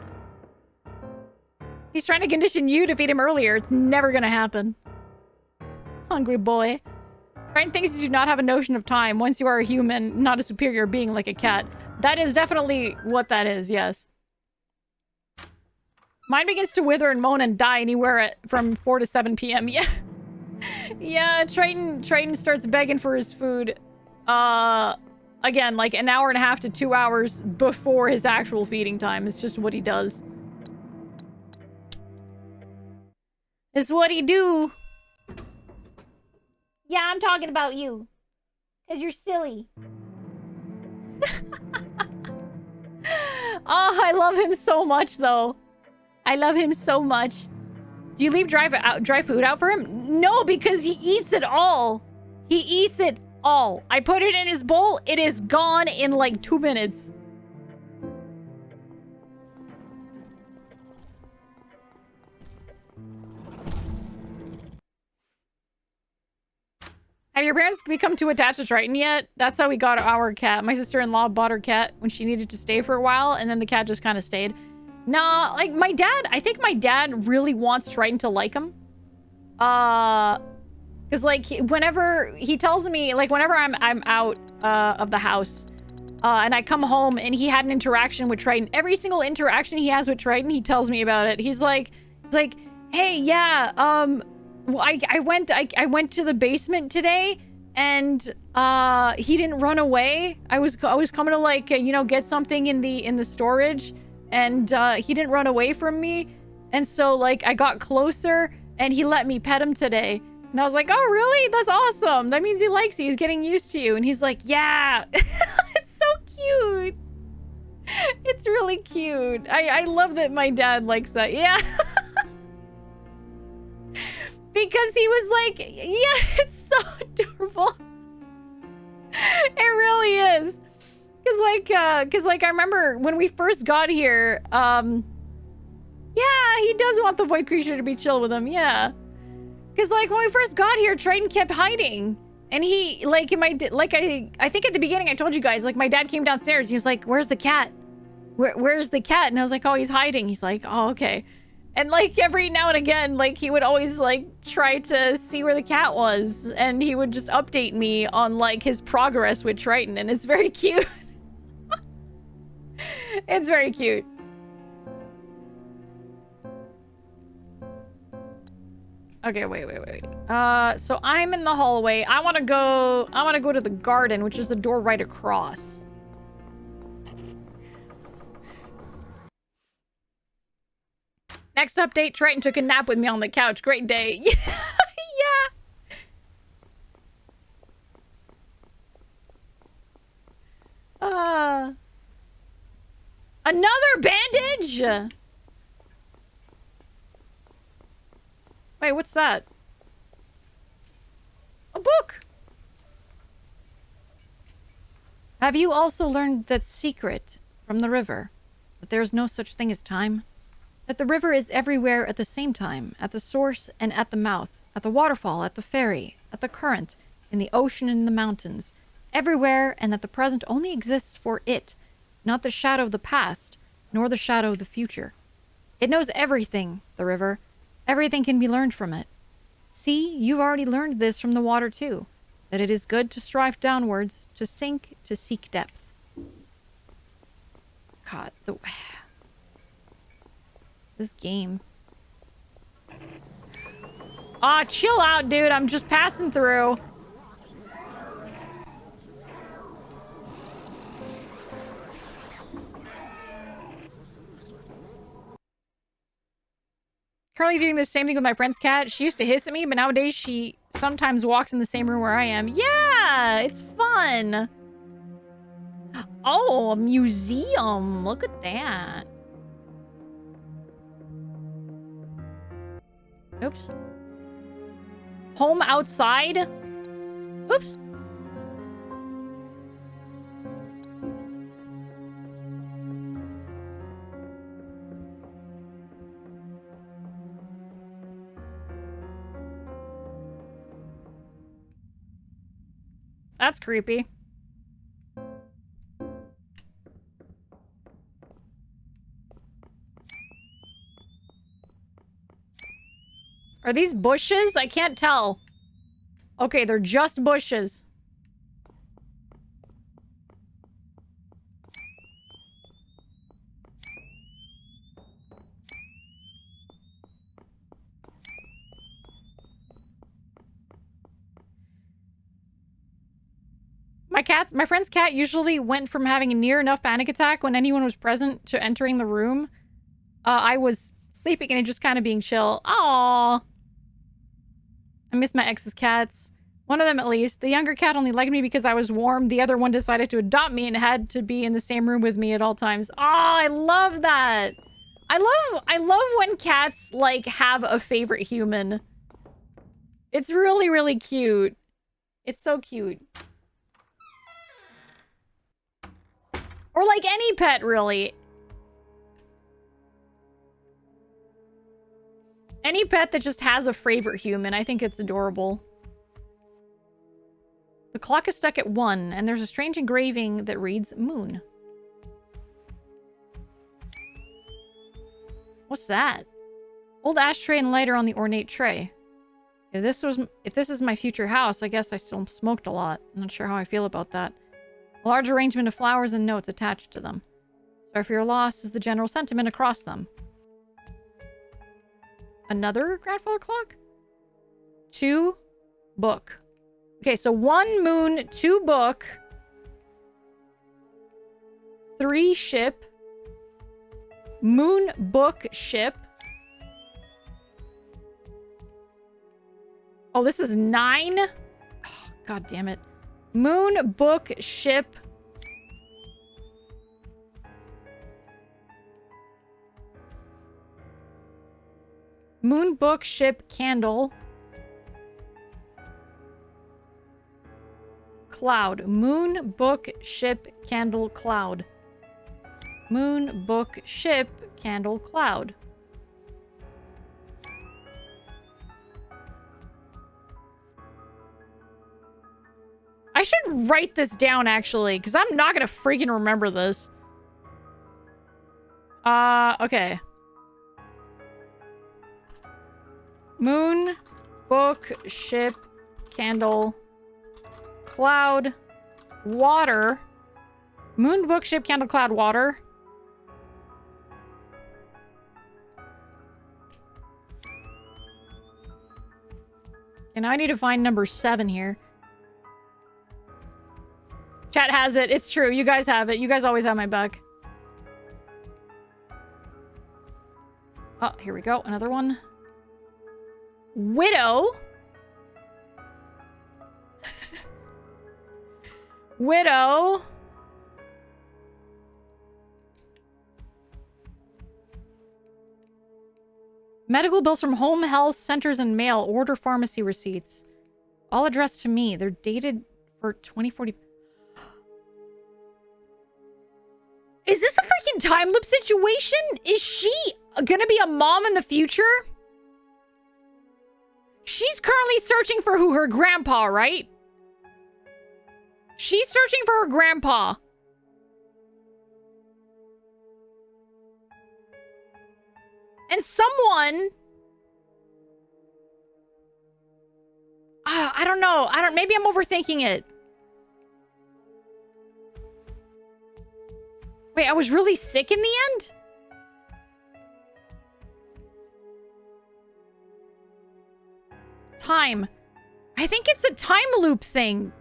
He's trying to condition you to feed him earlier. It's never gonna happen. Hungry boy. Triton thinks you do not have a notion of time once you are a human, not a superior being like a cat. That is definitely what that is, yes. Mine begins to wither and moan and die anywhere from 4 to 7 p.m. Yeah. Yeah, Triton starts begging for his food. Again, like an hour and a half to 2 hours before his actual feeding time. It's just what he does. It's what he do. Yeah, I'm talking about you. Because you're silly. Oh, I love him so much, though. I love him so much. Do you leave dry food out for him? No, because he eats it all. He eats it all. I put it in his bowl. It is gone in like 2 minutes. Have your parents become too attached to Triton yet? That's how we got our cat. My sister-in-law bought her cat when she needed to stay for a while, and then the cat just kind of stayed. Nah, like my dad, I think my dad really wants Triton to like him. Cause like whenever he tells me, like whenever I'm out of the house, and I come home and he had an interaction with Triton, every single interaction he has with Triton, he tells me about it. He's like, hey, yeah, I went to the basement today and he didn't run away. I was coming to like you know, get something in the storage, and he didn't run away from me, and so like I got closer and he let me pet him today. And I was like, oh really? That's awesome. That means he likes you. He's getting used to you. And he's like, yeah. It's so cute. It's really cute. I love that my dad likes that. Yeah. Because he was like, yeah, it's so adorable. It really is. Cause like I remember when we first got here, yeah, he does want the void creature to be chill with him, yeah. Cause like when we first got here, Triton kept hiding. And he, like, I think at the beginning I told you guys, like my dad came downstairs, he was like, where's the cat? Where's the cat? And I was like, oh, he's hiding. He's like, oh, okay. And, like, every now and again, like, he would always, like, try to see where the cat was. And he would just update me on, like, his progress with Triton. And it's very cute. It's very cute. Okay, wait. So I'm in the hallway. I want to go to the garden, which is the door right across. Next update, Triton took a nap with me on the couch. Great day. Yeah. Another bandage? Wait, what's that? A book. Have you also learned that secret from the river? That there is no such thing as time? That the river is everywhere at the same time, at the source and at the mouth, at the waterfall, at the ferry, at the current, in the ocean and in the mountains, everywhere, and that the present only exists for it, not the shadow of the past, nor the shadow of the future. It knows everything, the river. Everything can be learned from it. See, you've already learned this from the water too, that it is good to strive downwards, to sink, to seek depth. God, this game. Ah, chill out, dude. I'm just passing through. Currently doing the same thing with my friend's cat. She used to hiss at me, but nowadays she sometimes walks in the same room where I am. Yeah, it's fun. Oh, a museum. Look at that. Oops. Home outside? Oops. That's creepy. Are these bushes? I can't tell. Okay, they're just bushes. My friend's cat usually went from having a near enough panic attack when anyone was present to entering the room. I was sleeping and it just kind of being chill. Aww. I miss my ex's cats. One of them at least. The younger cat only liked me because I was warm. The other one decided to adopt me and had to be in the same room with me at all times. Oh, I love that. I love when cats, like, have a favorite human. It's really, really cute. It's so cute. Or like any pet, really. Any pet that just has a favorite human, I think it's adorable. The clock is stuck at 1, and there's a strange engraving that reads Moon. What's that? Old ashtray and lighter on the ornate tray. If this is my future house, I guess I still smoked a lot. I'm not sure how I feel about that. A large arrangement of flowers and notes attached to them. Sorry for your loss is the general sentiment across them. Another grandfather clock? 2 book. Okay, so 1 moon, 2 book, 3 ship, moon, book, ship. Oh, this is 9? Oh, God damn it. Moon, book, ship. Moon, book, ship, candle. Cloud. Moon, book, ship, candle, cloud. Moon, book, ship, candle, cloud. I should write this down, actually, because I'm not going to freaking remember this. Okay. Moon, book, ship, candle, cloud, water. Moon, book, ship, candle, cloud, water. And now I need to find number 7 here. Chat has it. It's true. You guys have it. You guys always have my back. Oh, here we go. Another one. Widow. Widow. Medical bills from home health centers and mail. Order pharmacy receipts. All addressed to me. They're dated for 2040. Is this a freaking time loop situation? Is she gonna be a mom in the future? She's currently searching for who? Her grandpa, right? She's searching for her grandpa. And someone... I don't know. Maybe I'm overthinking it. Wait, I was really sick in the end? Time. I think it's a time loop thing.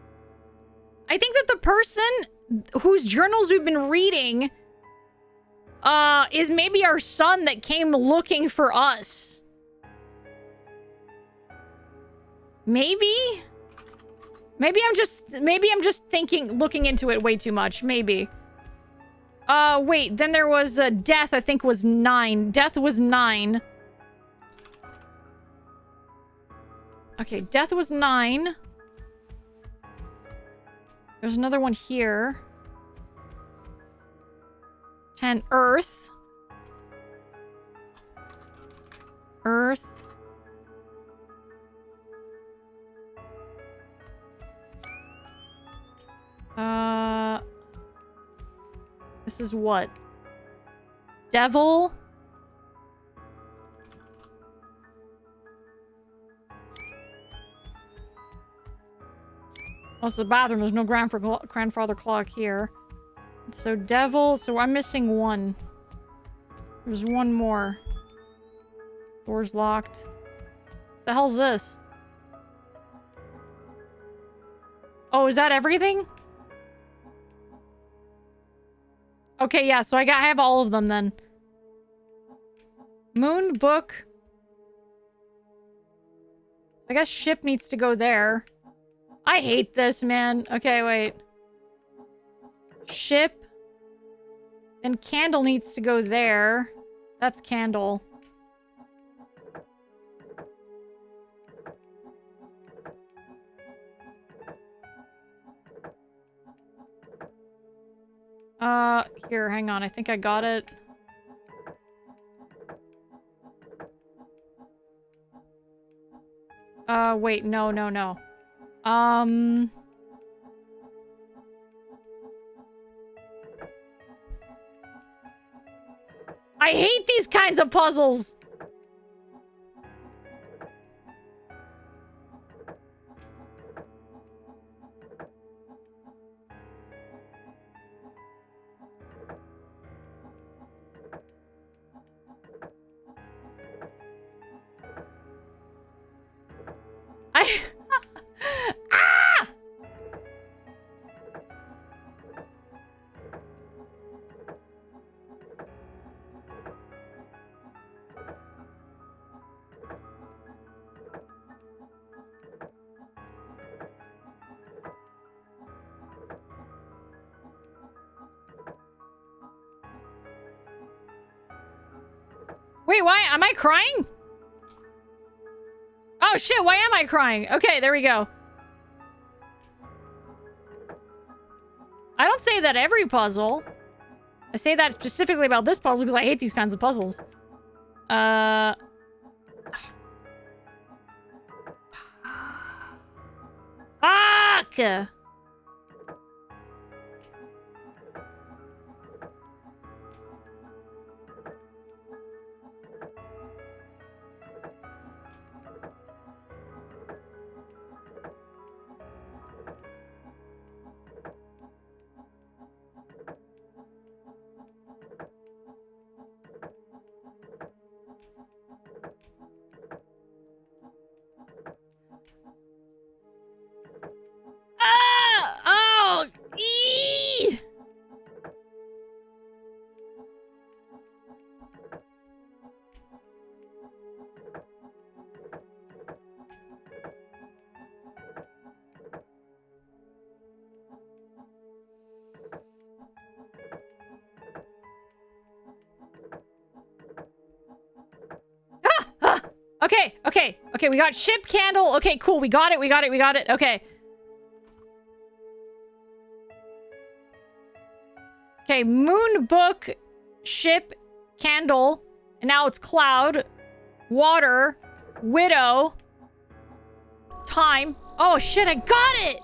I think that the person whose journals we've been reading is maybe our son that came looking for us. Maybe? Maybe I'm just thinking, looking into it way too much. Maybe. Wait, then there was a death, I think was 9. Death was 9. Okay, death was 9. There's another one here. 10, Earth. Earth. This is what? Devil? Oh, it's the bathroom. There's no grandfather clock here. So devil. So I'm missing one. There's one more. Door's locked. The hell's this? Oh, is that everything? Okay, yeah, so I have all of them then. Moon, book. I guess ship needs to go there. I hate this, man. Okay, wait. Ship. Then candle needs to go there. That's candle. Here, hang on. I think I got it. Wait, no. I hate these kinds of puzzles! Ah! Wait, why? Am I crying? Oh shit, why am I crying? Okay, there we go. I don't say that every puzzle. I say that specifically about this puzzle because I hate these kinds of puzzles. Fuck! Okay, okay, okay, we got ship candle. Okay, cool, we got it, we got it, we got it. Okay. Okay, moon book, ship, candle, and now it's cloud, water, widow, time. Oh shit, I got it!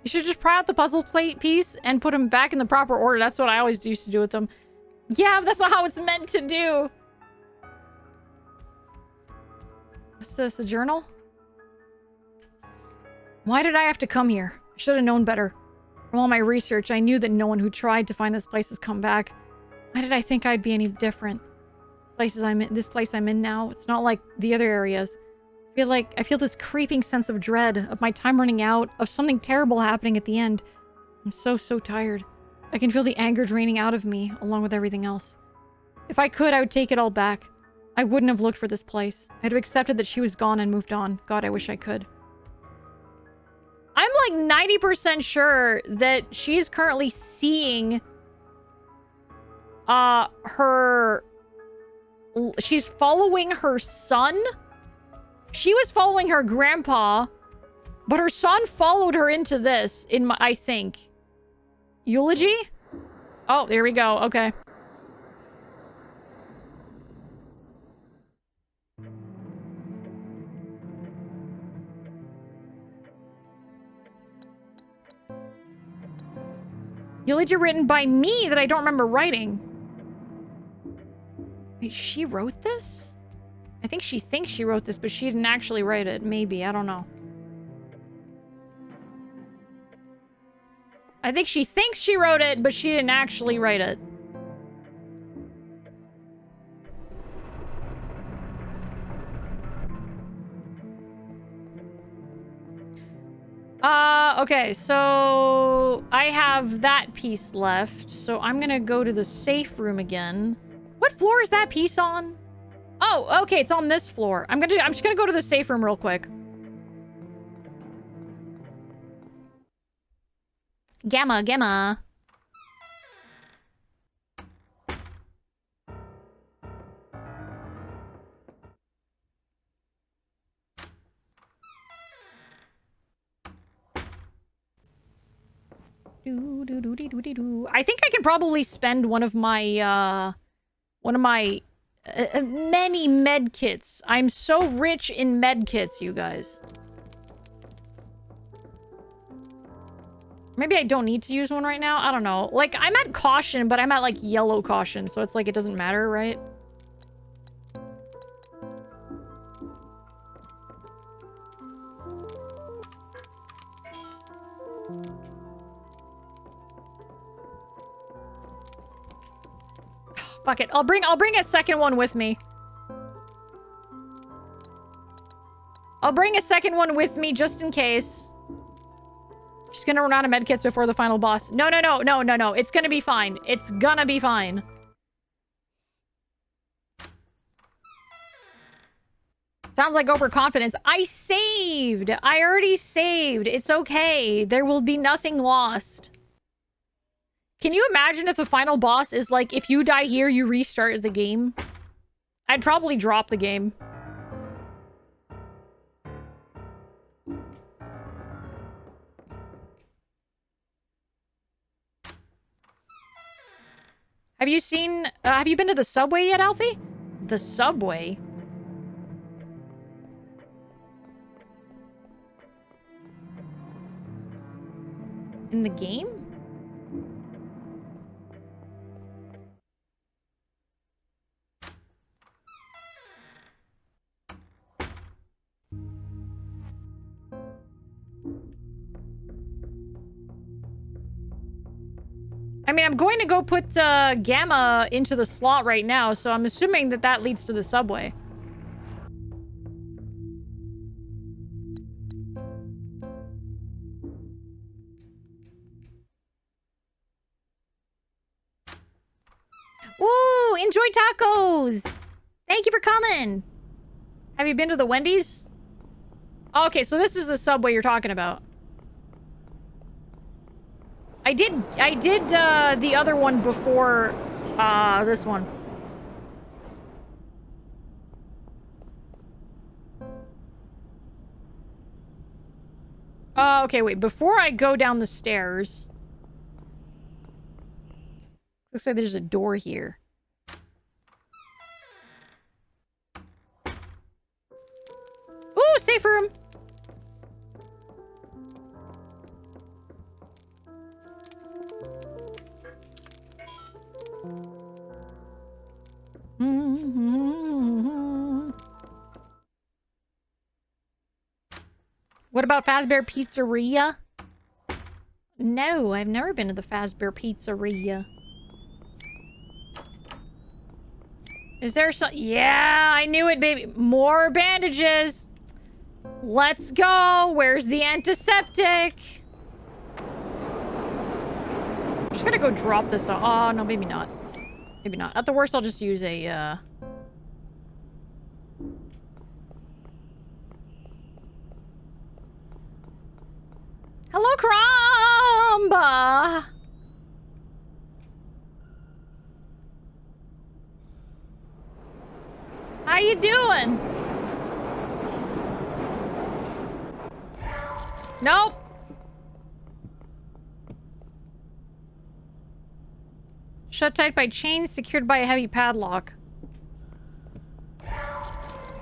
You should just pry out the puzzle plate piece and put them back in the proper order. That's what I always used to do with them. Yeah, but that's not how it's meant to do. What's this, a journal? Why did I have to come here? I should have known better. From all my research, I knew that no one who tried to find this place has come back. Why did I think I'd be any different? This place I'm in now, it's not like the other areas. I feel this creeping sense of dread, of my time running out, of something terrible happening at the end. I'm so tired. I can feel the anger draining out of me, along with everything else. If I could, I would take it all back. I wouldn't have looked for this place. I'd have accepted that she was gone and moved on. God, I wish I could. I'm like 90% sure that she's currently seeing she's following her son. She was following her grandpa, but her son followed her into this, I think. Eulogy? Oh, there we go. Okay. Eulogy written by me that I don't remember writing. Wait, she wrote this? I think she thinks she wrote this, but she didn't actually write it. Maybe. I don't know. I think she thinks she wrote it, but she didn't actually write it. Okay, so I have that piece left, so I'm gonna go to the safe room again. What floor is that piece on? Oh, okay, it's on this floor. I'm just gonna go to the safe room real quick. Gamma, gamma. I think I can probably spend one of my many med kits. I'm so rich in med kits, you guys. Maybe I don't need to use one right now. I don't know. Like, I'm at caution, but I'm at, like, yellow caution. So it's like it doesn't matter, right? Fuck it. I'll bring a second one with me. I'll bring a second one with me just in case. She's gonna run out of medkits before the final boss. No. It's gonna be fine. It's gonna be fine. Sounds like overconfidence. I saved! I already saved. It's okay. There will be nothing lost. Can you imagine if the final boss is like, if you die here, you restart the game? I'd probably drop the game. Have you been to the subway yet, Alfie? The subway? In the game? I mean, I'm going to go put Gamma into the slot right now, so I'm assuming that that leads to the subway. Woo! Enjoy tacos! Thank you for coming! Have you been to the Wendy's? Okay, so this is the subway you're talking about. I did the other one before, this one. Okay, wait, before I go down the stairs... Looks like there's a door here. Ooh, safe room! What about Fazbear Pizzeria? No, I've never been to the Fazbear Pizzeria. Is there some... Yeah, I knew it, baby. More bandages. Let's go. Where's the antiseptic? I'm just gonna go drop this off. Oh, no, maybe not. Maybe not. At the worst, I'll just use a, Hello, Crumba! How you doing? Nope. Shut tight by chains, secured by a heavy padlock.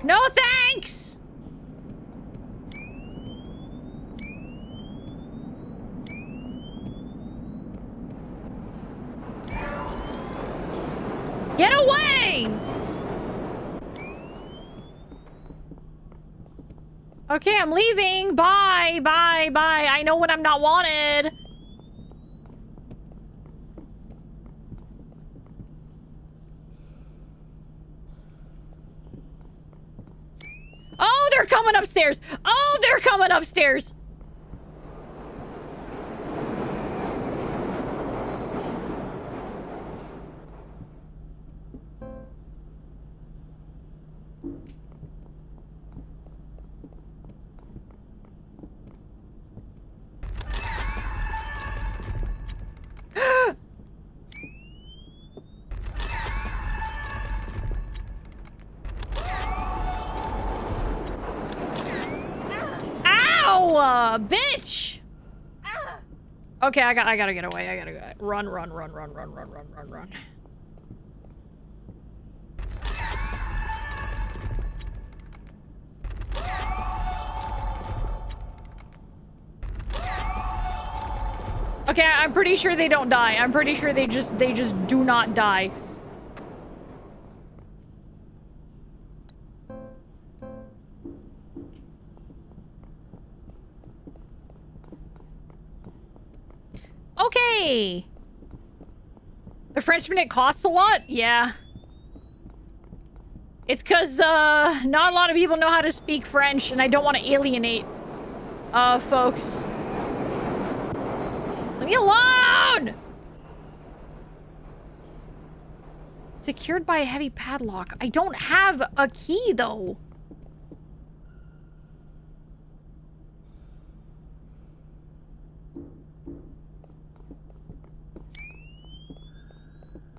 No thanks! Get away! Okay, I'm leaving. Bye, bye, bye. I know when I'm not wanted. Oh, they're coming upstairs. Oh, they're coming upstairs. Ow, bitch! Okay, I gotta get away. I gotta go. Run, run, run, run, run, run, run, run, run. Okay, I'm pretty sure they don't die. I'm pretty sure they just do not die. Okay. The Frenchman, it costs a lot? Yeah. It's because, not a lot of people know how to speak French, and I don't want to alienate, folks. Leave me alone! Secured by a heavy padlock. I don't have a key, though.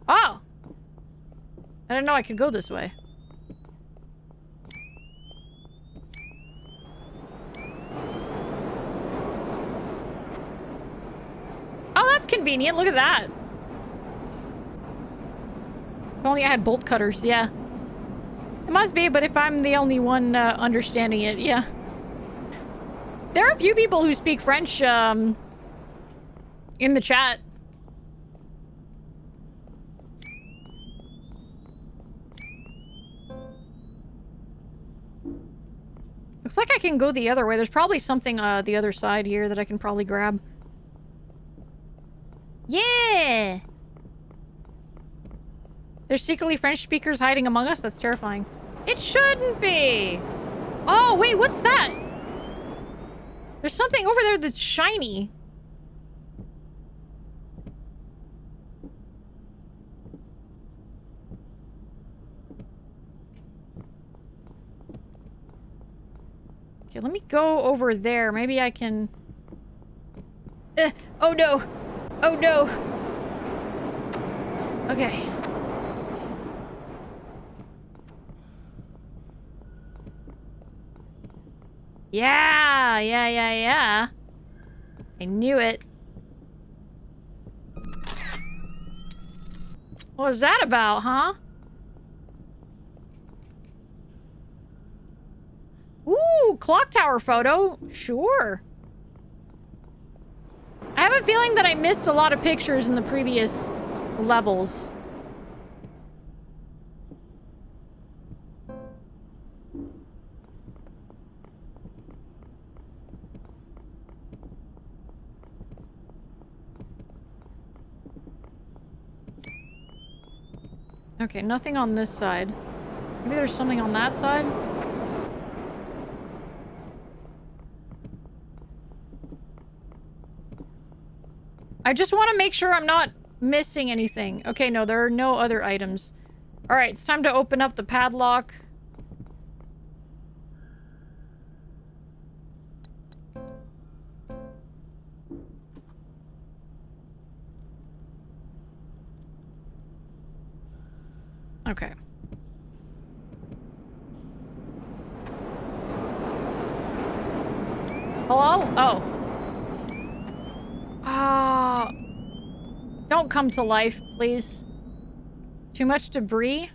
Oh! I didn't know I could go this way. Oh, that's convenient. Look at that. If only I had bolt cutters, yeah. It must be, but if I'm the only one understanding it, yeah. There are a few people who speak French in the chat. Looks like I can go the other way. There's probably something the other side here that I can probably grab. Yeah! There's secretly French speakers hiding among us? That's terrifying. It shouldn't be! Oh, wait, what's that? There's something over there that's shiny. Okay, let me go over there. Maybe I can... oh no! Oh no! Okay. Yeah! Yeah, yeah, yeah. I knew it. What was that about, huh? Ooh, clock tower photo. Sure. I have a feeling that I missed a lot of pictures in the previous levels. Okay, nothing on this side. Maybe there's something on that side? I just want to make sure I'm not missing anything. Okay, no, there are no other items. Alright, it's time to open up the padlock. Okay. Hello? Oh. Ah. Don't come to life, please. Too much debris?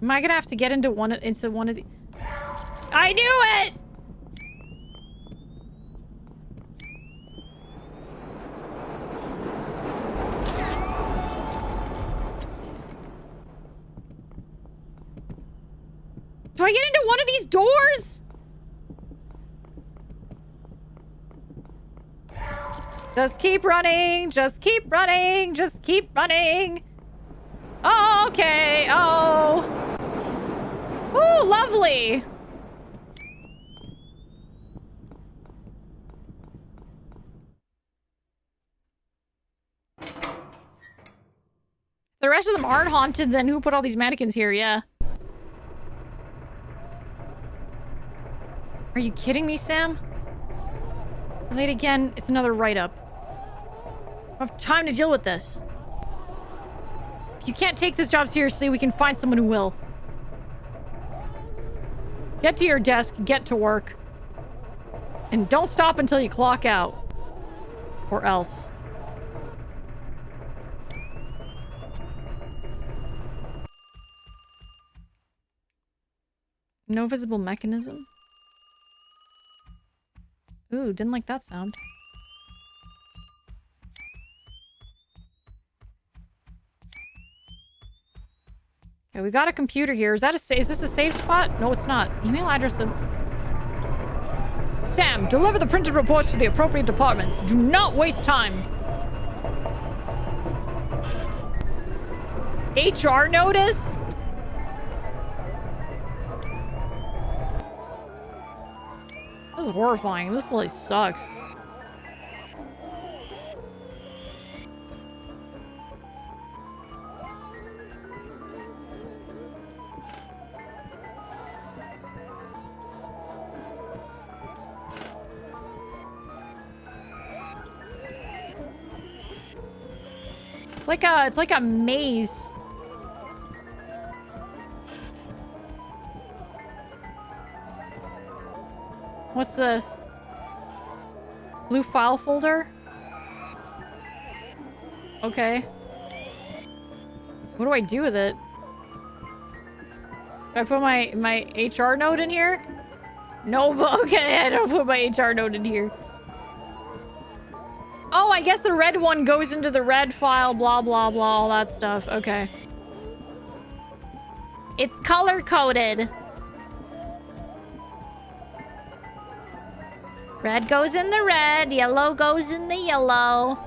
Am I gonna have to get into one of the... I knew it! Do I get into one of these doors? Just keep running. Just keep running. Just keep running. Oh, okay. Oh. Ooh, lovely. The rest of them aren't haunted, then who put all these mannequins here? Yeah. Are you kidding me, Sam? Late again, it's another write-up. I don't have time to deal with this. If you can't take this job seriously, we can find someone who will. Get to your desk, get to work. And don't stop until you clock out. Or else. No visible mechanism? Ooh, didn't like that sound. Okay, we got a computer here. Is this a safe spot? No, it's not. Email address of... Sam, deliver the printed reports to the appropriate departments. Do not waste time. HR notice? This is horrifying. This place sucks. It's like a maze. What's this? Blue file folder? Okay. What do I do with it? Do I put my HR note in here? No, but okay, I don't put my HR note in here. Oh, I guess the red one goes into the red file, blah, blah, blah, all that stuff. Okay. It's color-coded. Red goes in the red, yellow goes in the yellow.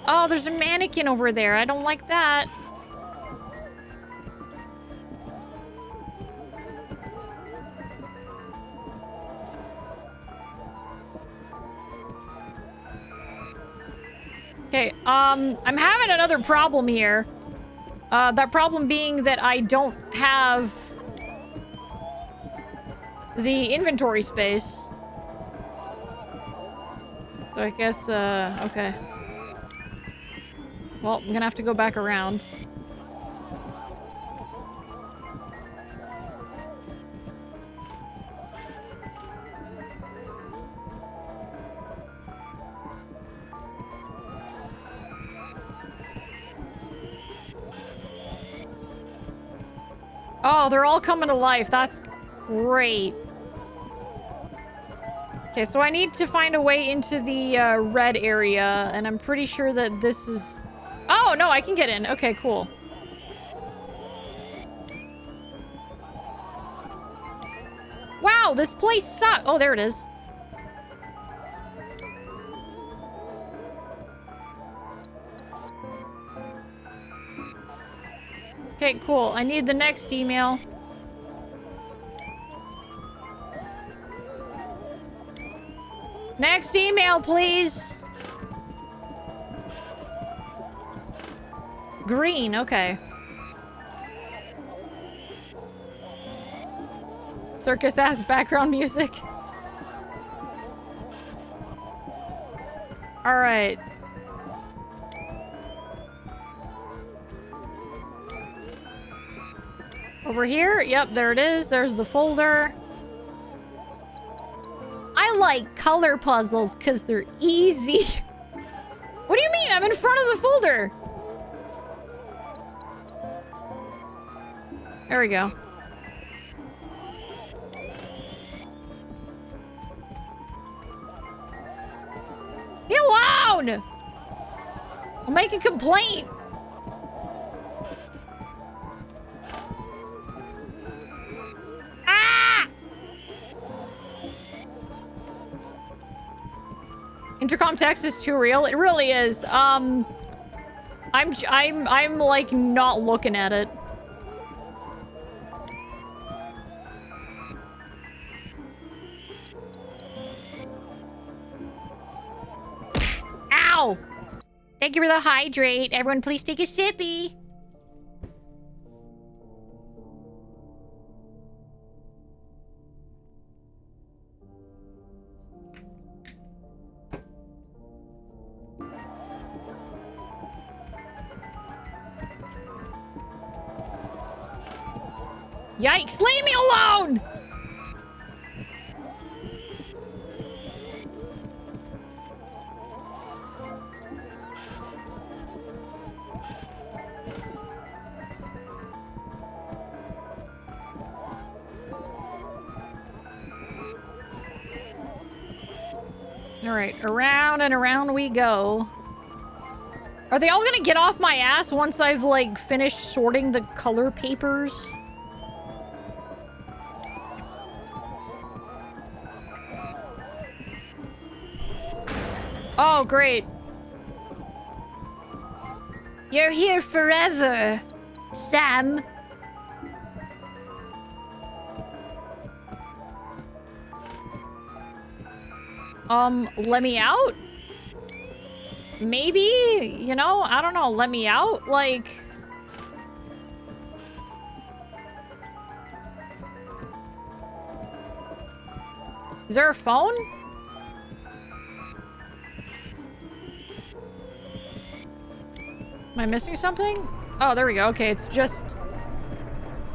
Oh, there's a mannequin over there. I don't like that. Okay, I'm having another problem here. That problem being that I don't have the inventory space. So I guess, okay. Well, I'm gonna have to go back around. Oh, they're all coming to life. That's great. Okay, so I need to find a way into the red area, and I'm pretty sure that this is... Oh, no, I can get in. Okay, cool. Wow, this place sucks. Oh, there it is. Okay, cool. I need the next email. Next email, please. Green, okay. Circus ass background music. All right. Over here? Yep, there it is. There's the folder. I like color puzzles because they're easy. What do you mean? I'm in front of the folder. There we go. Be alone! I'll make a complaint. Intercom text is too real. It really is. I'm like not looking at it. Ow! Thank you for the hydrate. Everyone, please take a sippy. Yikes, leave me alone! Alright, around and around we go. Are they all gonna get off my ass once I've, like, finished sorting the color papers? Oh, great. You're here forever, Sam. Let me out? Maybe? You know, I don't know. Let me out? Like... Is there a phone? Am I missing something? Oh, there we go. Okay, it's just...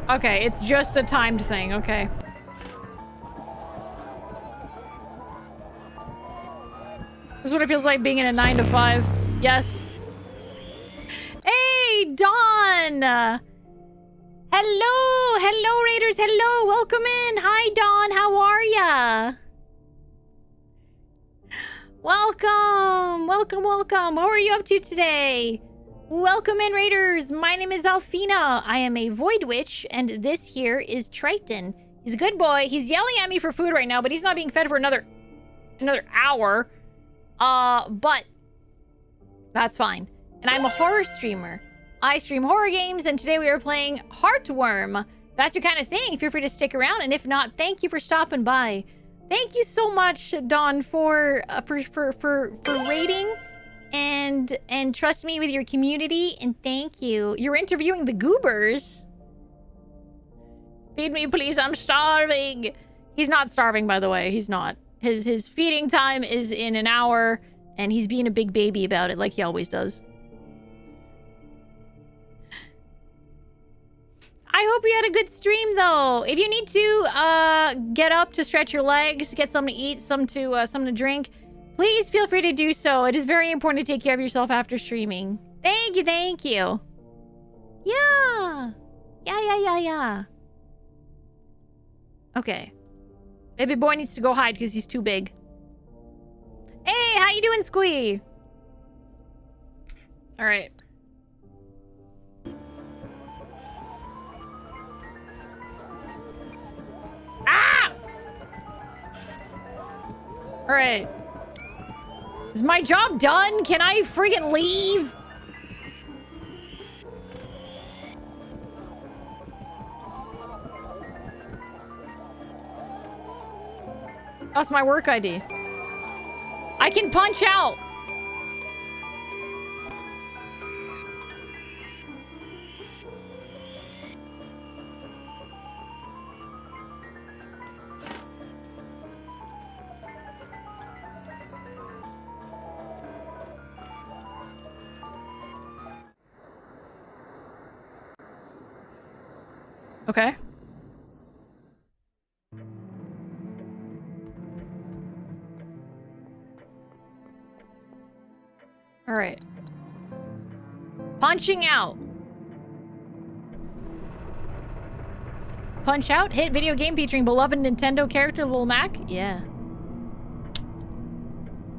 Okay, it's just a timed thing. Okay. This is what it feels like being in a 9 to 5. Yes. Hey, Dawn! Hello! Hello, Raiders! Hello! Welcome in! Hi, Dawn! How are ya? Welcome! Welcome, welcome! What are you up to today? Welcome in, Raiders! My name is Alphena. I am a Void Witch, and this here is Triton. He's a good boy. He's yelling at me for food right now, but he's not being fed for another hour. But that's fine. And I'm a horror streamer. I stream horror games, and today we are playing HEARTWORM. That's your kind of thing. Feel free to stick around, and if not, thank you for stopping by. Thank you so much, Dawn, for raiding. and trust me with your community, and thank you. You're interviewing the goobers. Feed me, please. I'm starving. He's not starving, by the way. He's not. His feeding time is in an hour, and he's being a big baby about it, like he always does. I hope you had a good stream, though. If you need to get up to stretch your legs, get something to eat, something to drink, please feel free to do so. It is very important to take care of yourself after streaming. Thank you, thank you. Yeah. Yeah. Okay. Baby boy needs to go hide because he's too big. Hey, how you doing, Squee? All right. Ah! All right. Is my job done? Can I freaking leave? That's my work ID. I can punch out. Okay. All right. Punching out. Punch out? Hit video game featuring beloved Nintendo character Lil Mac? Yeah.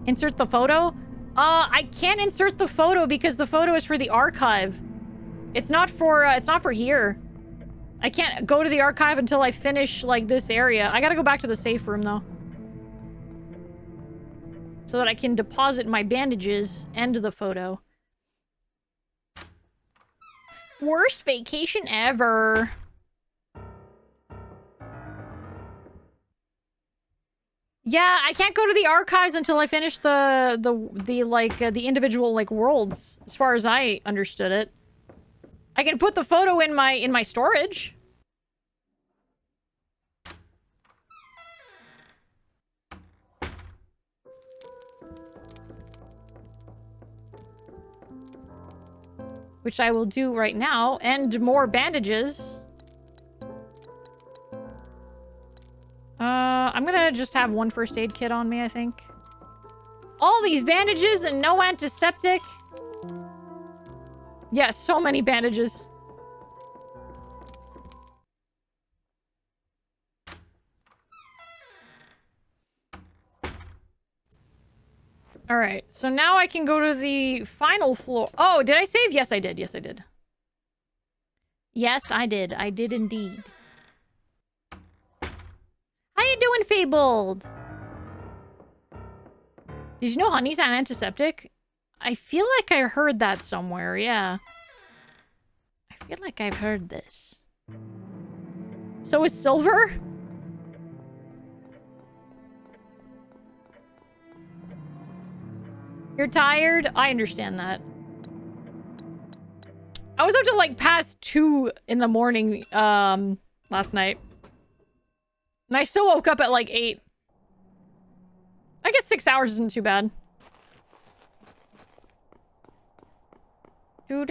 Insert the photo? I can't insert the photo because the photo is for the archive. It's not for here. I can't go to the archive until I finish, like, this area. I gotta go back to the safe room, though. So that I can deposit my bandages and the photo. Worst vacation ever. Yeah, I can't go to the archives until I finish the individual, like, worlds, as far as I understood it. I can put the photo in my storage. Which I will do right now. And more bandages. I'm gonna just have one first aid kit on me, I think. All these bandages and no antiseptic. Yeah, so many bandages. Alright, so now I can go to the final floor. Oh, did I save? Yes, I did. Yes, I did. Yes, I did. I did indeed. How you doing, Fabled? Did you know honey's an antiseptic? I feel like I heard that somewhere, yeah. I feel like I've heard this. So is silver? You're tired? I understand that. I was up to like past 2 in the morning last night. And I still woke up at like 8. I guess 6 hours isn't too bad. Hello,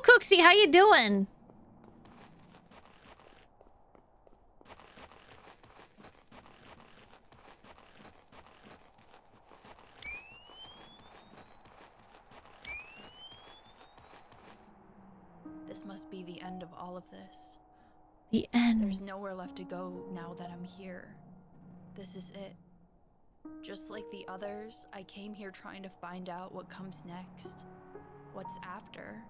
Cooksy, how you doing? This must be the end of all of this. The end. There's nowhere left to go now that I'm here. This is it. Just like the others, I came here trying to find out what comes next. What's after.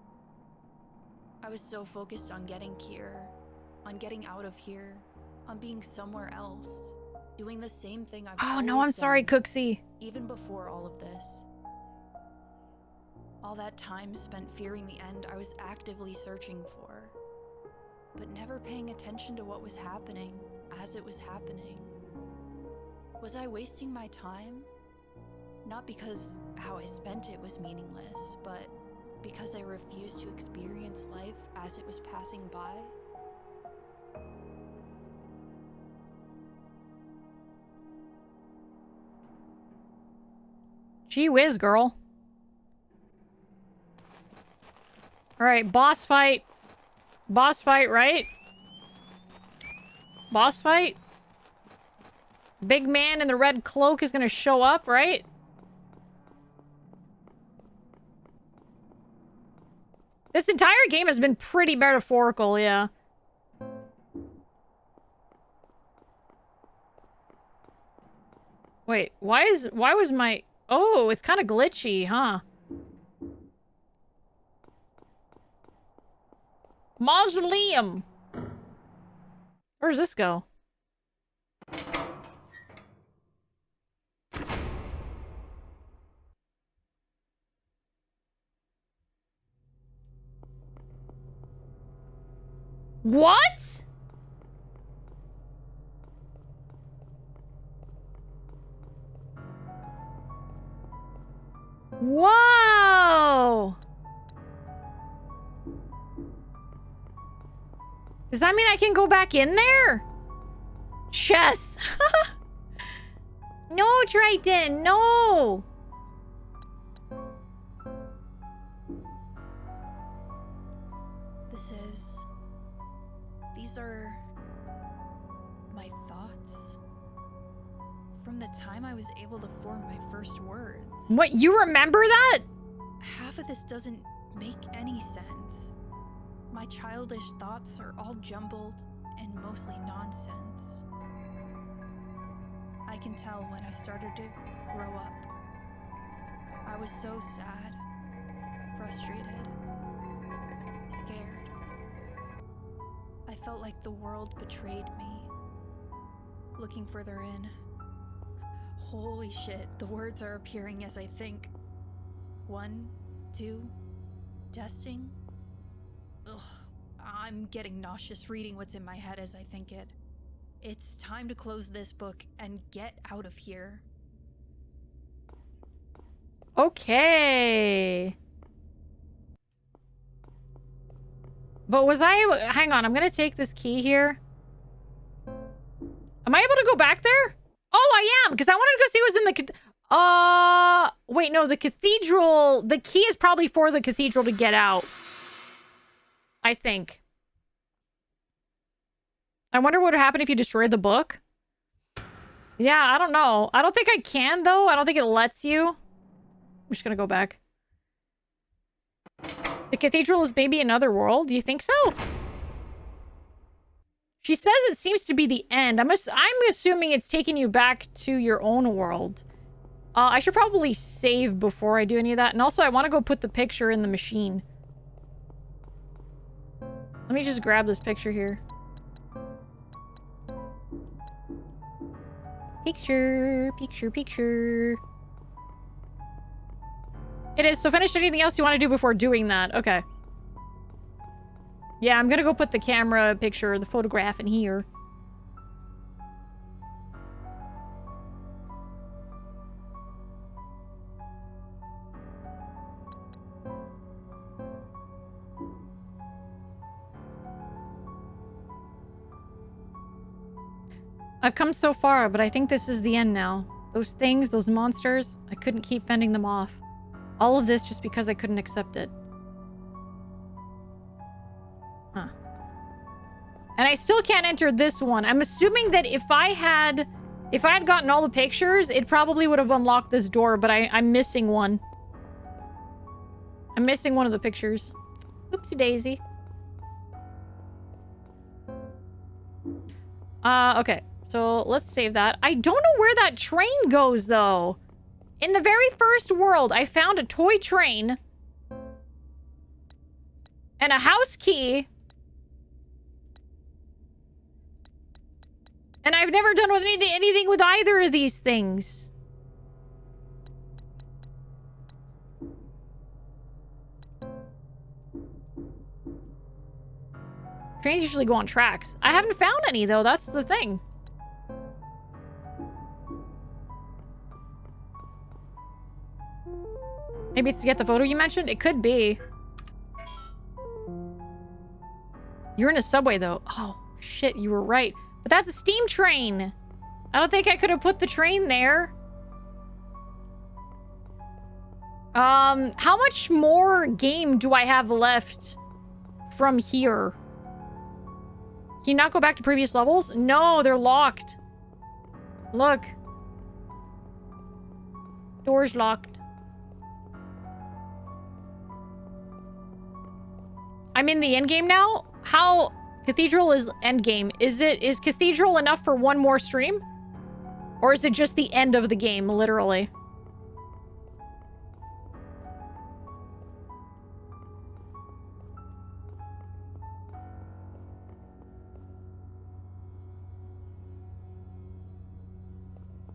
I was so focused on getting here, on getting out of here, on being somewhere else, doing the same thing I've Oh always no, I'm sorry, done, Cooksy. even before all of this. All that time spent fearing the end I was actively searching for, but never paying attention to what was happening as it was happening. Was I wasting my time? Not because how I spent it was meaningless, but because I refused to experience life as it was passing by. Gee whiz, girl. Alright, boss fight. Boss fight, right? Boss fight? Big man in the red cloak is gonna show up, right? This entire game has been pretty metaphorical, yeah. Wait, why was my... Oh, it's kind of glitchy, huh? Mausoleum! Where does this go? What? Whoa! Does that mean I can go back in there? Chess! No, Triton, no! These are my thoughts from the time I was able to form my first words. What, you remember that? Half of this doesn't make any sense. My childish thoughts are all jumbled and mostly nonsense. I can tell when I started to grow up. I was so sad, frustrated, scared. I felt like the world betrayed me. Looking further in. Holy shit, the words are appearing as I think. 1, 2, testing. Ugh, I'm getting nauseous reading what's in my head as I think it. It's time to close this book and get out of here. Okay. But was I... Hang on, I'm gonna take this key here. Am I able to go back there? Oh, I am, because I wanted to go see what's in the... Wait, no, the cathedral... The key is probably for the cathedral to get out. I think. I wonder what would happen if you destroyed the book. Yeah, I don't know. I don't think I can, though. I don't think it lets you. I'm just gonna go back. The cathedral is maybe another world? Do you think so? She says it seems to be the end. I'm assuming it's taking you back to your own world. I should probably save before I do any of that. And also, I want to go put the picture in the machine. Let me just grab this picture here. Picture, picture, picture. It is. So finish anything else you want to do before doing that. Okay. Yeah, I'm gonna go put the camera picture, the photograph in here. I've come so far, but I think this is the end now. Those things, those monsters, I couldn't keep fending them off. All of this just because I couldn't accept it. Huh. And I still can't enter this one. I'm assuming that if I had gotten all the pictures, it probably would have unlocked this door, but I'm missing one. I'm missing one of the pictures. Oopsie daisy. Okay. So let's save that. I don't know where that train goes, though. In the very first world, I found a toy train. And a house key. And I've never done with anything with either of these things. Trains usually go on tracks. I haven't found any, though. That's the thing. Maybe it's to get the photo you mentioned? It could be. You're in a subway, though. Oh, shit, you were right. But that's a steam train. I don't think I could have put the train there. How much more game do I have left from here? Can you not go back to previous levels? No, they're locked. Look. Door's locked. I'm in the end game now? How? Cathedral is end game. Is Cathedral enough for one more stream? Or is it just the end of the game, literally?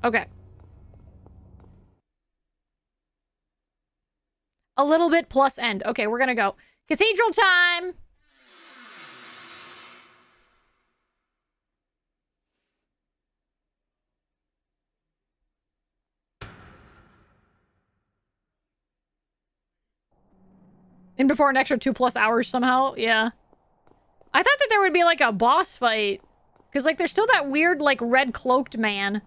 Okay. A little bit plus end. Okay, we're gonna go. Cathedral time! And before an extra 2+ hours somehow? Yeah. I thought that there would be like a boss fight. Because like there's still that weird like red cloaked man.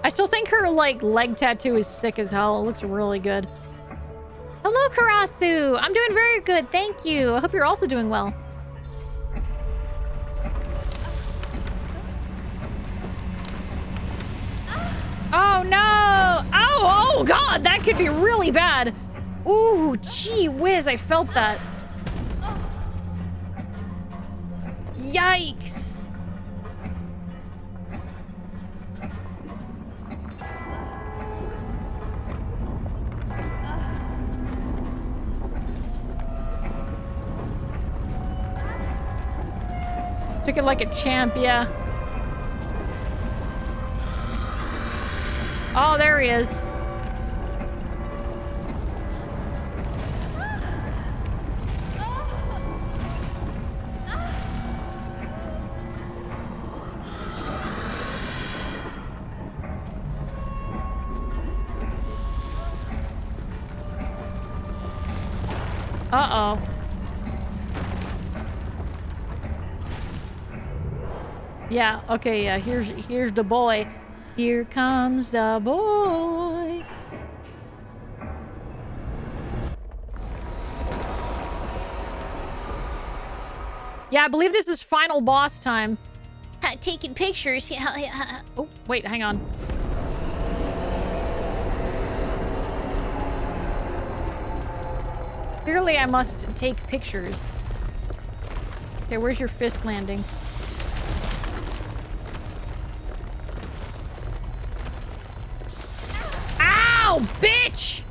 I still think her, like, leg tattoo is sick as hell. It looks really good. Hello, Karasu! I'm doing very good, thank you. I hope you're also doing well. Oh, no! Oh God! That could be really bad! Ooh, gee whiz, I felt that. Yikes! Took it like a champ, yeah. Oh, there he is. Uh-oh. Yeah, okay, yeah, here's the boy. Here comes the boy. Yeah, I believe this is final boss time. Taking pictures. Oh, wait, hang on. Clearly I must take pictures. Okay, where's your fist landing? Ow, bitch!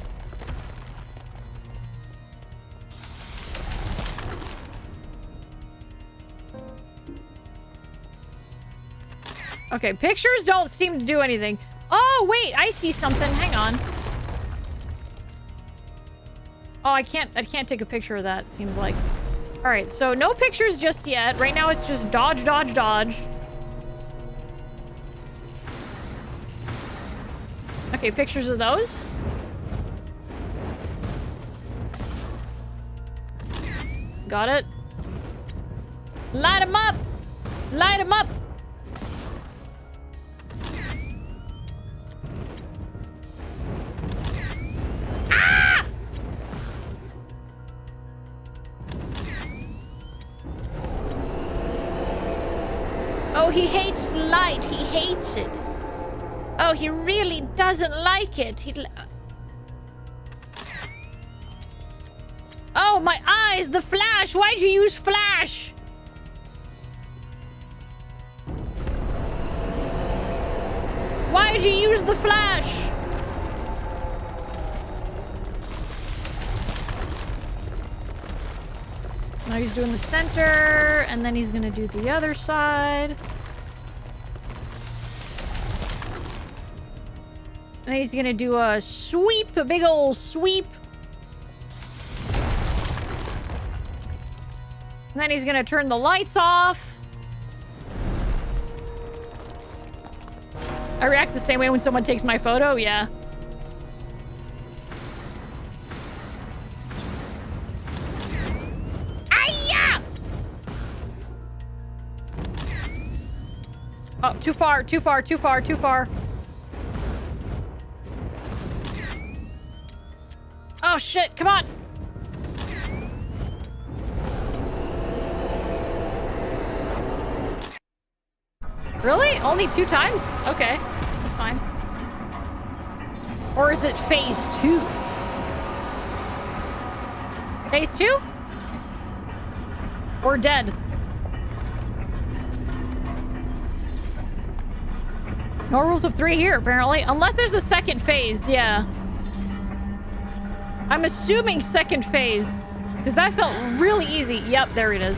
Okay, pictures don't seem to do anything. Oh, wait, I see something. Hang on. Oh, I can't take a picture of that, seems like. All right, so no pictures just yet. Right now it's just dodge, dodge, dodge. Okay, pictures of those. Got it. Light them up! Light them up! Ah! Oh, he hates light. He hates it. Oh, he really doesn't like it. Oh, my eyes! The flash! Why'd you use flash? why'd you use the flash? Now he's doing the center, and then he's gonna do the other side. And he's gonna do a sweep, a big old sweep. And then he's gonna turn the lights off. I react the same way when someone takes my photo, yeah. Ay-ya! Oh, too far, too far, too far, too far. Oh shit, come on! Really? Only 2 times? Okay, that's fine. Or is it phase 2? Phase 2? Or dead? No rules of 3 here, apparently. Unless there's a second phase, yeah. I'm assuming second phase. Because that felt really easy. Yep, there it is.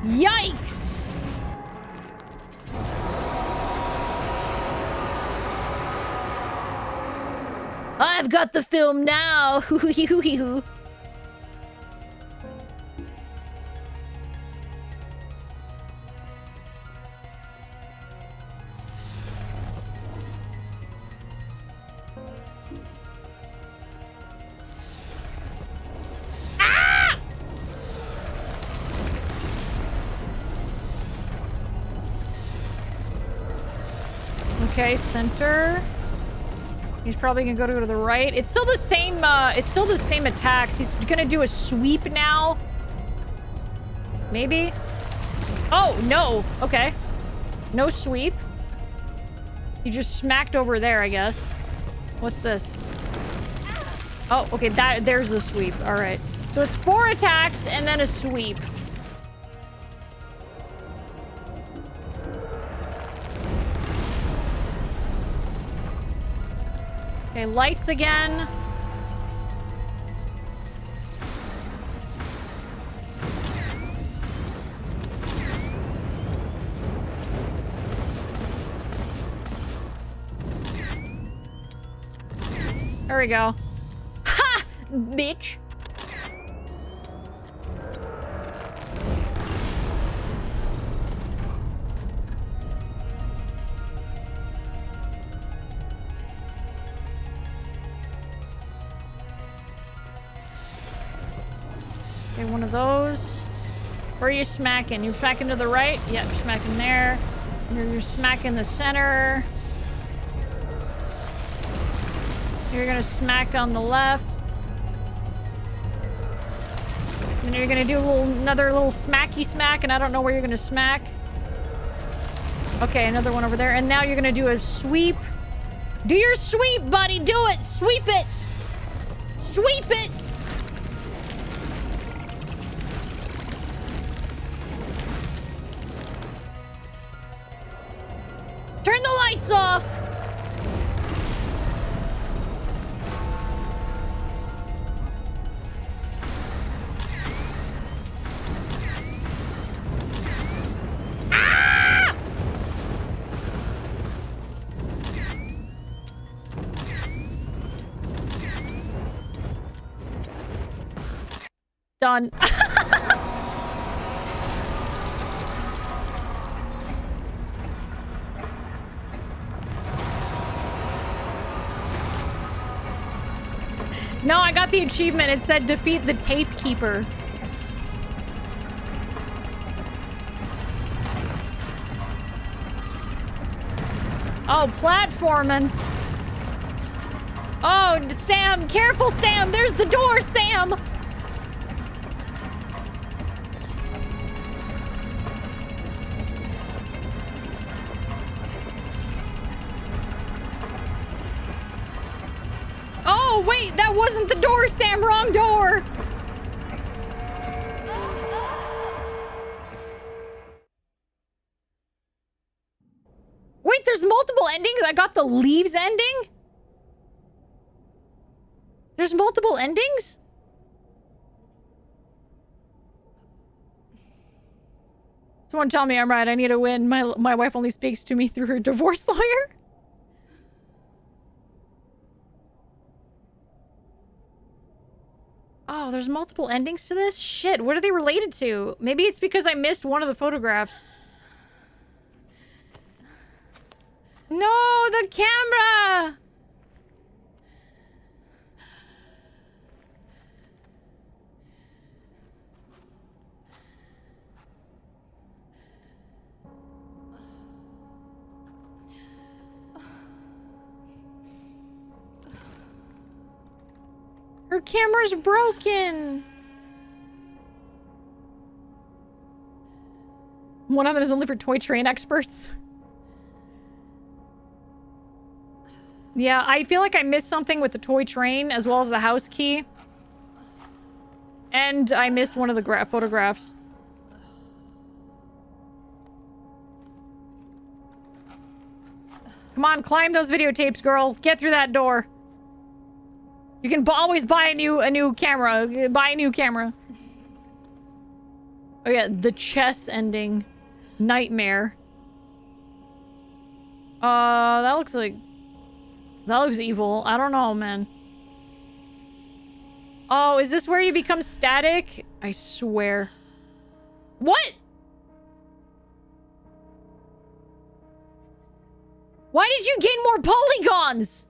Yikes! I've got the film now. Hoo-hoo-hoo-hoo-hoo. Okay, center. He's probably gonna go to the right. It's still the same attacks. He's gonna do a sweep now. Maybe? Oh, no. Okay. No sweep. He just smacked over there, I guess. What's this? Oh, okay, there's the sweep. All right. So it's 4 attacks and then a sweep. Okay, lights again. There we go. Ha! Bitch. Okay, one of those. Where are you smacking? You're smacking to the right? Yep, you're smacking there. You're smacking the center. You're gonna smack on the left. And you're gonna do another little smacky smack, and I don't know where you're gonna smack. Okay, another one over there. And now you're gonna do a sweep. Do your sweep, buddy! Do it! Sweep it! Sweep it! Turn the lights off! Ah! Done. No, I got the achievement. It said defeat the tape keeper. Oh, platforming. Oh, Sam. Careful, Sam. There's the door, Sam. Oh, wait. That wasn't the door, Sam. Wrong door. multiple endings? I got the leaves ending? There's multiple endings? Someone tell me I'm right. I need a win. My wife only speaks to me through her divorce lawyer. Oh, there's multiple endings to this? Shit, what are they related to? Maybe it's because I missed one of the photographs. No, the camera! Her camera's broken! One of them is only for toy train experts. Yeah, I feel like I missed something with the toy train as well as the house key. And I missed one of the photographs. Come on, climb those videotapes, girl. Get through that door. You can always buy a new camera. Buy a new camera. Oh yeah, the chess ending. Nightmare. That looks like... That looks evil. I don't know, man. Oh, is this where you become static? I swear. What? Why did you gain more polygons?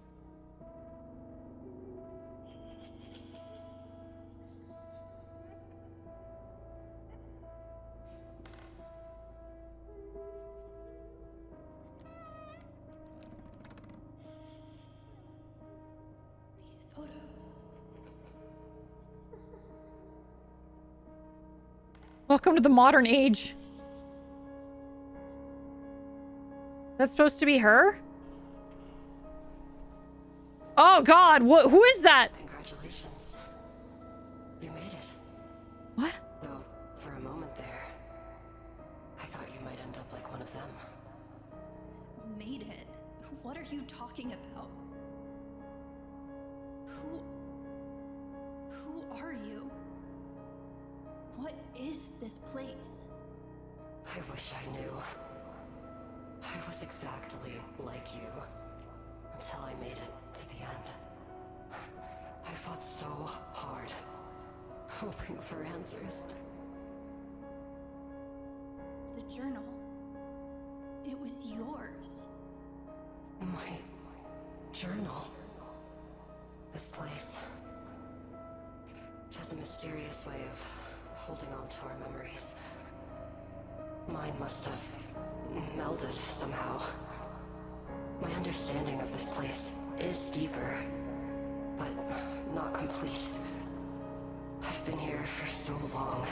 Welcome to the modern age. That's supposed to be her? Oh god, who is that? Congratulations. You made it. What? Though, for a moment there, I thought you might end up like one of them. Made it? What are you talking about? Who are you? What is this place? I wish I knew. I was exactly like you. Until I made it to the end. I fought so hard. Hoping for answers. The journal. It was yours. My journal. This place. It has a mysterious way of holding on to our memories. Mine must have melded somehow. My understanding of this place is deeper, but not complete. I've been here for so long,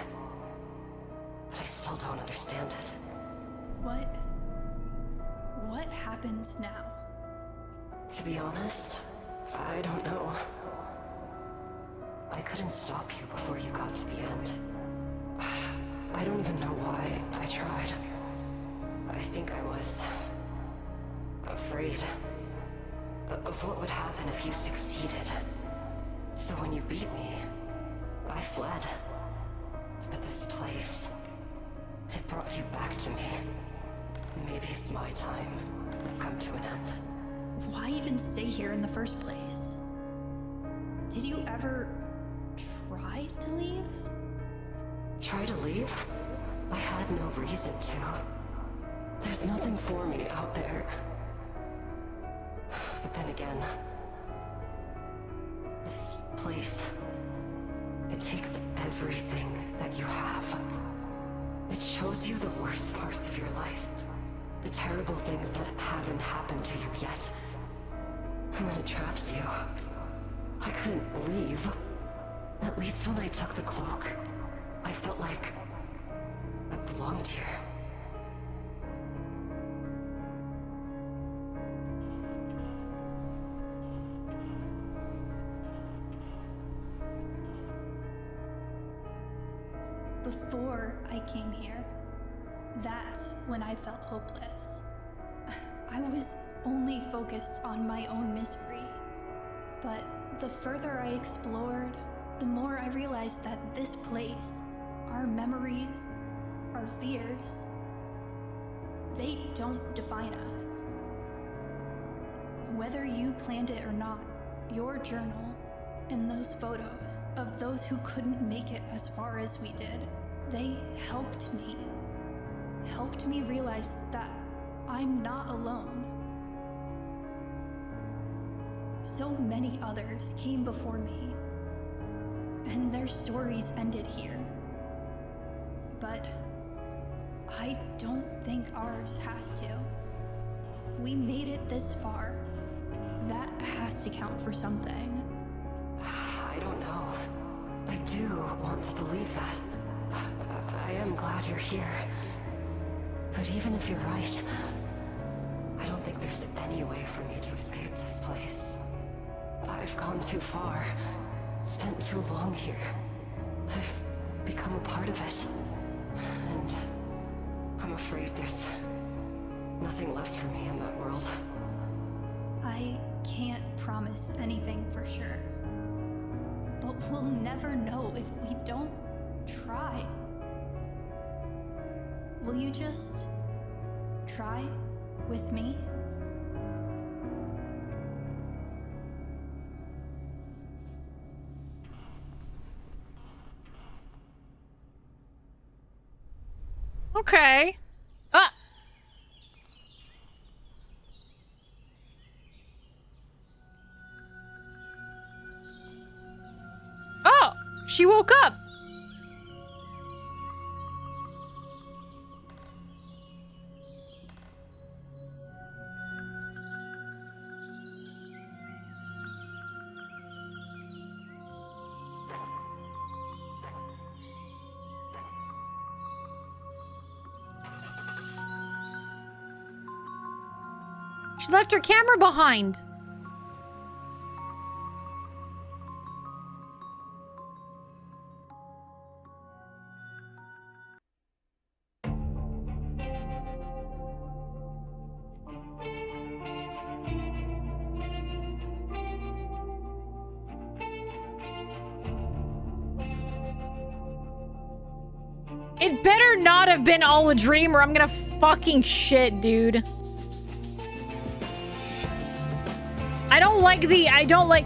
but I still don't understand it. What happens now? To be honest, I don't know. I couldn't stop you before you got to the end. I don't even know why I tried. I think I was afraid of what would happen if you succeeded. So when you beat me, I fled. But this place, it brought you back to me. Maybe it's my time. It's come to an end. Why even stay here in the first place? Did you ever try to leave? Try to leave? I had no reason to. There's nothing for me out there. But then again, this place, it takes everything that you have. It shows you the worst parts of your life. The terrible things that haven't happened to you yet. And then it traps you. I couldn't leave. At least when I took the cloak, I felt like I belonged here. Before I came here, that's when I felt hopeless. I was only focused on my own misery. But the further I explored, the more I realized that this place, our memories, our fears, they don't define us. Whether you planned it or not, your journal and those photos of those who couldn't make it as far as we did, they helped me realize that I'm not alone. So many others came before me, and their stories ended here. But I don't think ours has to. We made it this far. That has to count for something. I don't know. I do want to believe that. I am glad you're here. But even if you're right, I don't think there's any way for me to escape this place. I've gone too far, spent too long here. I've become a part of it. And I'm afraid there's nothing left for me in that world. I can't promise anything for sure. But we'll never know if we don't try. Will you just try with me? Okay. Ah! Oh! She woke up! She left her camera behind. It better not have been all a dream or I'm gonna fucking shit, dude. I don't like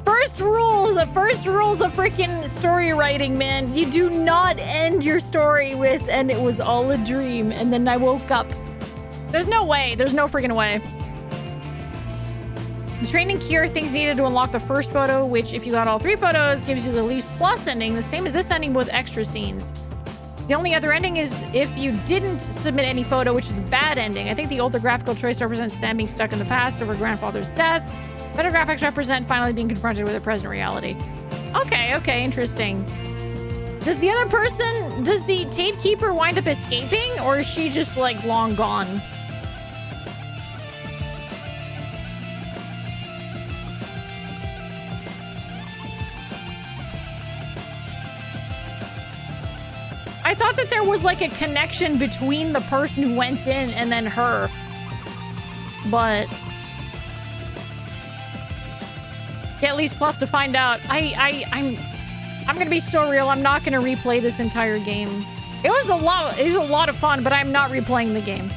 first rules of freaking story writing, man. You do not end your story with and it was all a dream and then I woke up. There's no way. There's no freaking way. The training cure things needed to unlock the first photo, which if you got all 3 photos gives you the least plus ending, the same as this ending with extra scenes. The only other ending is if you didn't submit any photo, which is the bad ending. I think the older graphical choice represents Sam being stuck in the past over grandfather's death. Better graphics represent finally being confronted with a present reality. Okay, interesting. Does the other person, does the tape keeper wind up escaping? Or is she just, like, long gone? I thought that there was, like, a connection between the person who went in and then her. But... get at least plus to find out. I'm gonna be so real. I'm not gonna replay this entire game. It was a lot of fun, but I'm not replaying the game.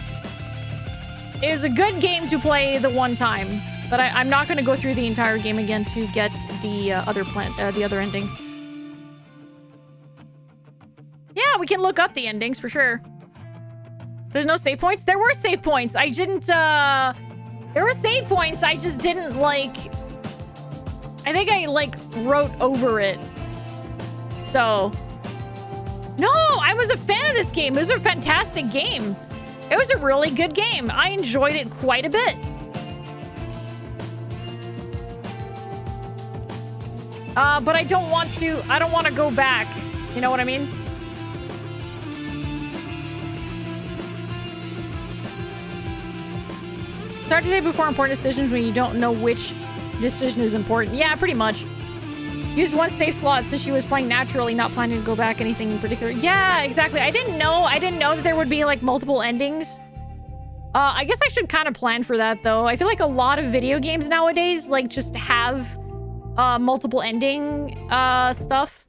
It was a good game to play the one time, but I'm not gonna go through the entire game again to get the other ending. Yeah, we can look up the endings for sure. There's no save points? There were save points. I didn't, there were save points. I just didn't, like... I think I, like, wrote over it. So... no! I was a fan of this game. It was a fantastic game. It was a really good game. I enjoyed it quite a bit. But I don't want to go back. You know what I mean? Start today before important decisions when you don't know which decision is important. Yeah, pretty much. Used one save slot since she was playing naturally, not planning to go back anything in particular. Yeah, exactly. I didn't know that there would be like multiple endings. I guess I should kind of plan for that, though. I feel like a lot of video games nowadays, like, just have multiple ending stuff.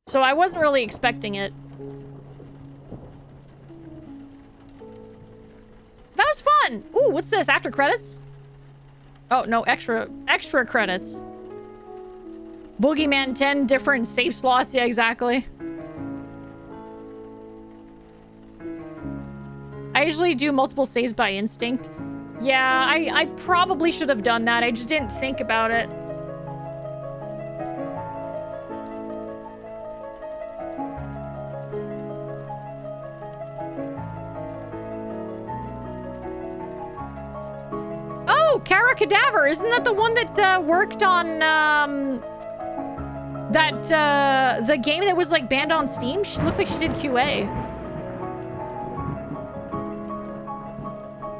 So I wasn't really expecting it. That was fun! Ooh, what's this? After credits? Oh, no, extra credits. Boogeyman 10 different save slots. Yeah, exactly. I usually do multiple saves by instinct. Yeah, I probably should have done that. I just didn't think about it. Oh, Kara Cadaver! Isn't that the one that worked on the game that was like banned on Steam? She looks like she did QA.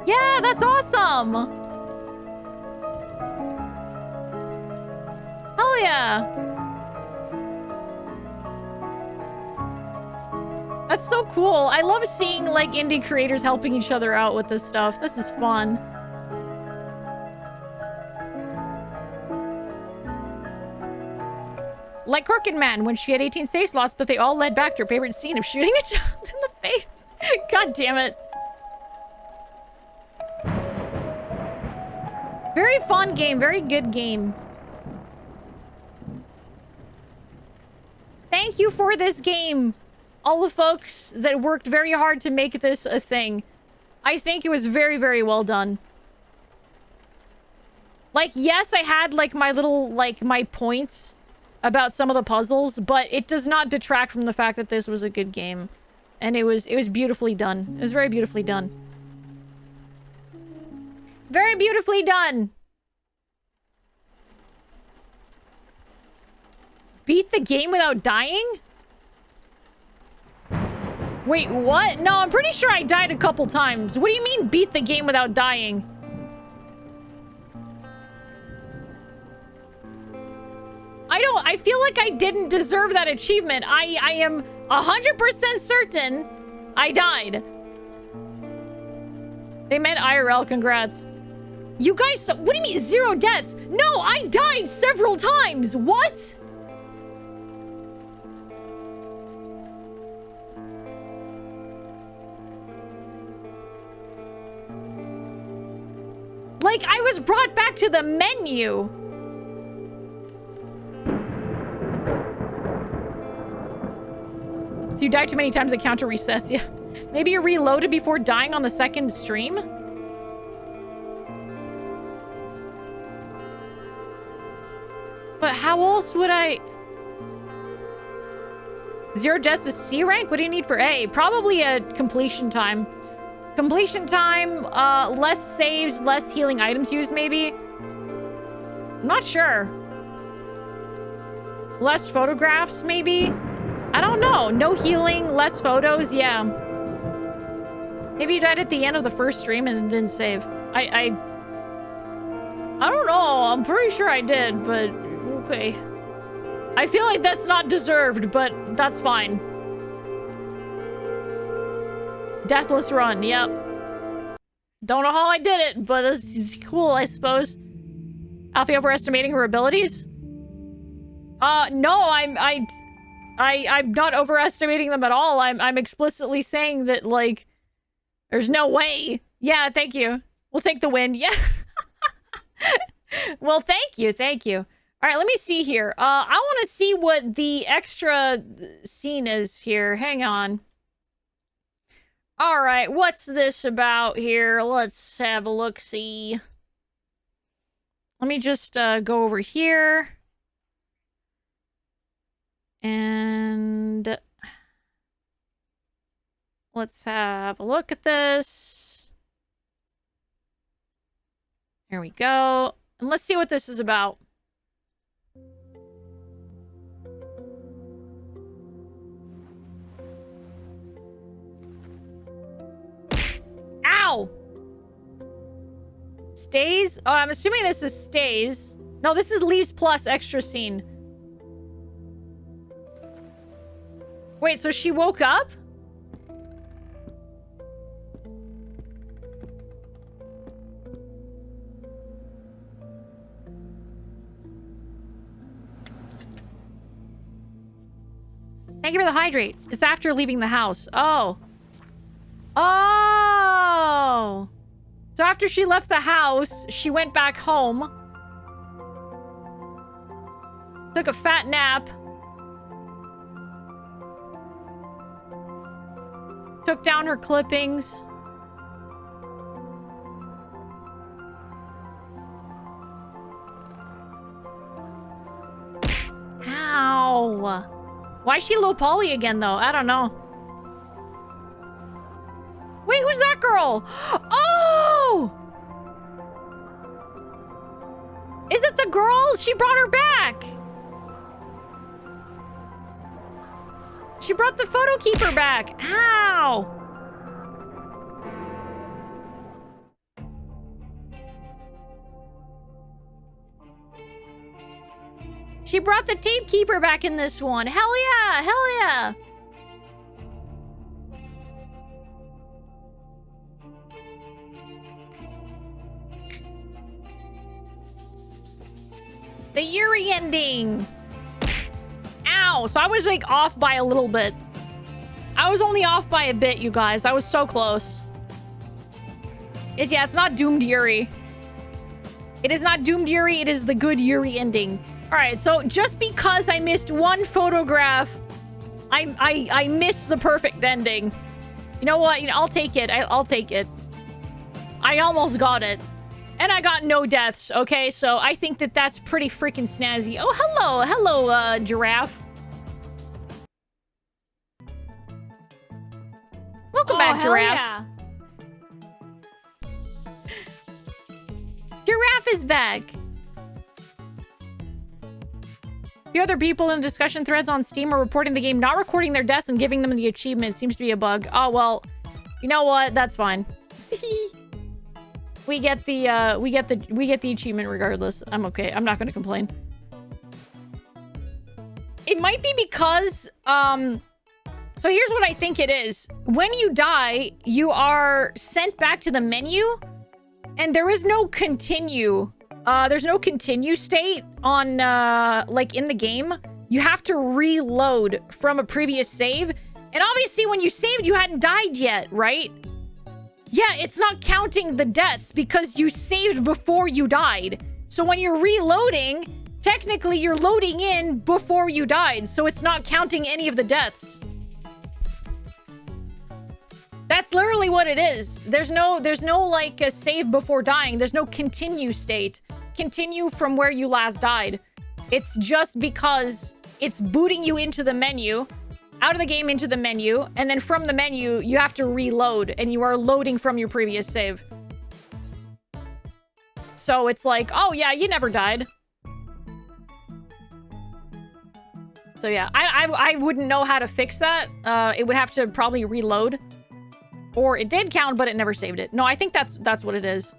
Yeah, that's awesome! Hell yeah! That's so cool. I love seeing like indie creators helping each other out with this stuff. This is fun. Like Crooked Man, when she had 18 save slots, but they all led back to her favorite scene of shooting a child in the face. God damn it. Very fun game. Very good game. Thank you for this game. All the folks that worked very hard to make this a thing. I think it was very, very well done. Like, yes, I had, like, my little, like, my points about some of the puzzles, but it does not detract from the fact that this was a good game. And it was beautifully done. It was very beautifully done. Very beautifully done! Beat the game without dying? Wait, what? No, I'm pretty sure I died a couple times. What do you mean, beat the game without dying? I feel like I didn't deserve that achievement. I am 100% certain I died. They meant IRL, congrats. You guys, what do you mean 0 deaths? No, I died several times. What? Like, I was brought back to the menu. If you die too many times, the counter resets. Yeah. Maybe you reloaded before dying on the second stream? But how else would I... 0 deaths is C rank? What do you need for A? Probably a completion time. Completion time, less saves, less healing items used, maybe? I'm not sure. Less photographs, maybe? I don't know. No healing, less photos, yeah. Maybe you died at the end of the first stream and didn't save. I don't know. I'm pretty sure I did, but okay. I feel like that's not deserved, but that's fine. Deathless run, yep. Don't know how I did it, but it's cool, I suppose. Alfie overestimating her abilities? No, I'm not overestimating them at all. I'm explicitly saying that, like, there's no way. Yeah, thank you. We'll take the win. Yeah. Well, thank you. Thank you. All right, let me see here. I want to see what the extra scene is here. Hang on. All right, what's this about here? Let's have a look-see. Let me just go over here. And let's have a look at this. Here we go. And let's see what this is about. Ow! Stays? Oh, I'm assuming this is stays. No, this is leaves plus extra scene. Wait, so she woke up? Thank you for the hydrate. It's after leaving the house. Oh. Oh. So after she left the house, she went back home. Took a fat nap. Took down her clippings. Ow. Why is she low poly again, though? I don't know. Wait, who's that girl? Oh! Is it the girl? She brought her back. She brought the photo keeper back. Ow! She brought the tape keeper back in this one. Hell yeah! Hell yeah! The Yuri ending. Ow! So I was like off by a little bit. I was only off by a bit, you guys. I was so close. It's not doomed Yuri. It is not doomed Yuri. It is the good Yuri ending. All right, so just because I missed one photograph, I missed the perfect ending. You know what? I'll take it. I'll take it. I almost got it. And I got no deaths, okay? So I think that that's pretty freaking snazzy. Oh, hello. Hello, giraffe. Welcome back, giraffe. Yeah. Giraffe is back. The other people in discussion threads on Steam are reporting the game not recording their deaths and giving them the achievement. Seems to be a bug. Oh, well, you know what? That's fine. we get the achievement regardless. I'm okay. I'm not going to complain. It might be because, so here's what I think it is. When you die, you are sent back to the menu, and there is no continue. There's no continue state on, like, in the game. You have to reload from a previous save. And obviously, when you saved, you hadn't died yet, right? Yeah, it's not counting the deaths because you saved before you died. So when you're reloading, technically, you're loading in before you died. So it's not counting any of the deaths. That's literally what it is. There's no like a save before dying. There's no continue state. Continue from where you last died. It's just because it's booting you into the menu, out of the game into the menu, and then from the menu, you have to reload, and you are loading from your previous save. So it's like, oh yeah, you never died. So yeah, I wouldn't know how to fix that. It would have to probably reload. Or it did count, but it never saved it. No, I think that's what it is.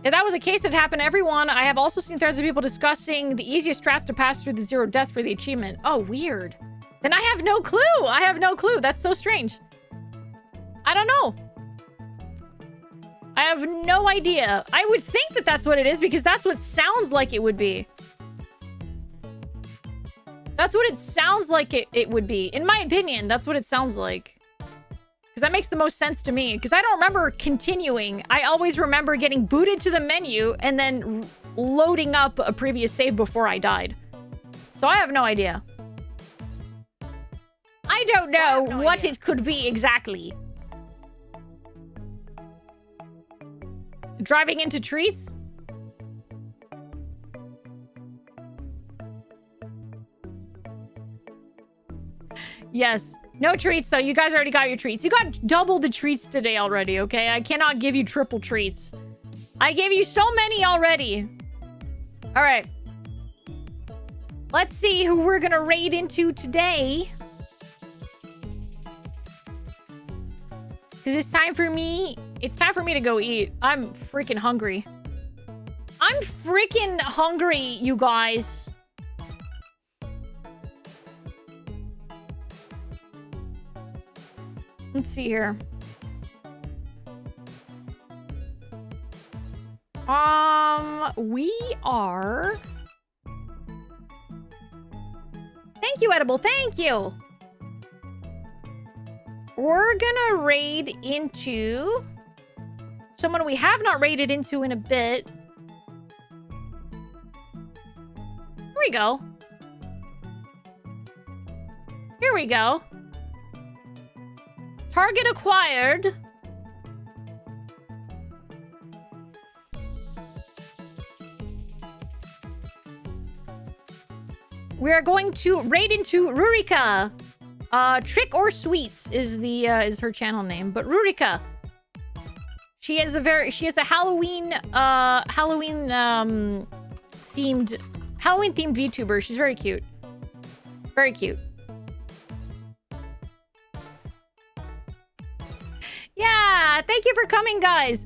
If that was a case, it happened to everyone. I have also seen threads of people discussing the easiest strats to pass through the 0 deaths for the achievement. Oh, weird. Then I have no clue. I have no clue. That's so strange. I don't know. I have no idea. I would think that that's what it is because that's what sounds like it would be. That's what it sounds like it would be. In my opinion, that's what it sounds like. Because that makes the most sense to me. Because I don't remember continuing. I always remember getting booted to the menu and then loading up a previous save before I died. So I have no idea. I don't know what it could be exactly. Driving into treats? Yes. No treats, though. You guys already got your treats. You got double the treats today already, okay? I cannot give you triple treats. I gave you so many already. All right. Let's see who we're gonna raid into today. Because it's time for me to go eat. I'm freaking hungry. I'm freaking hungry, you guys. Let's see here. We are... Thank you, Edible. Thank you. We're gonna raid into someone we have not raided into in a bit. Here we go. Here we go. Target acquired. We are going to raid into Rurika. Trick or Sweets is the is her channel name, but Rurika. She has a Halloween themed VTuber. She's very cute. Very cute. Yeah, thank you for coming, guys.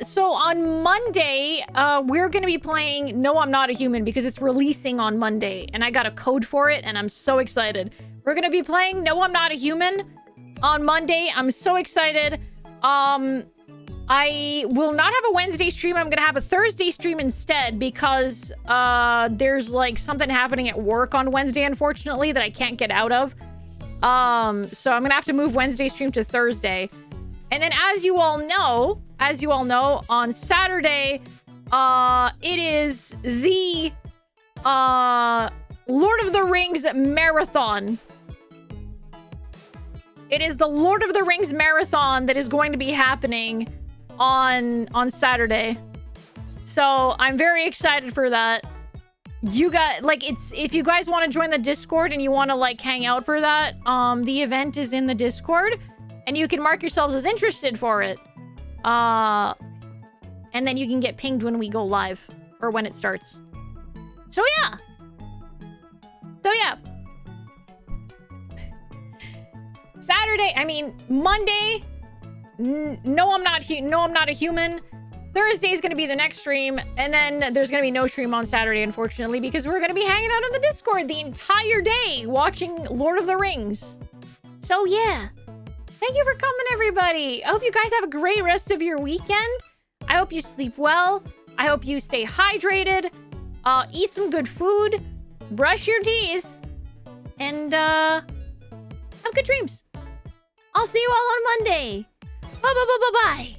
So on Monday, we're gonna be playing No, I'm Not a Human because it's releasing on Monday, and I got a code for it, and I'm so excited. We're gonna be playing No, I'm Not a Human on Monday. I'm so excited. I will not have a Wednesday stream. I'm gonna have a Thursday stream instead because there's like something happening at work on Wednesday, unfortunately, that I can't get out of. So I'm gonna have to move Wednesday stream to Thursday. And then as you all know, on Saturday, it is the Lord of the Rings marathon. It is the Lord of the Rings marathon that is going to be happening on Saturday. So I'm very excited for that. You got if you guys want to join the Discord and you want to like hang out for that, the event is in the Discord and you can mark yourselves as interested for it. And then you can get pinged when we go live or when it starts. So yeah. Monday, no, I'm not a human. Thursday is going to be the next stream, and then there's going to be no stream on Saturday, unfortunately, because we're going to be hanging out in the Discord the entire day watching Lord of the Rings. So yeah, thank you for coming, everybody. I hope you guys have a great rest of your weekend. I hope you sleep well. I hope you stay hydrated, eat some good food, brush your teeth, and have good dreams. I'll see you all on Monday. Bye.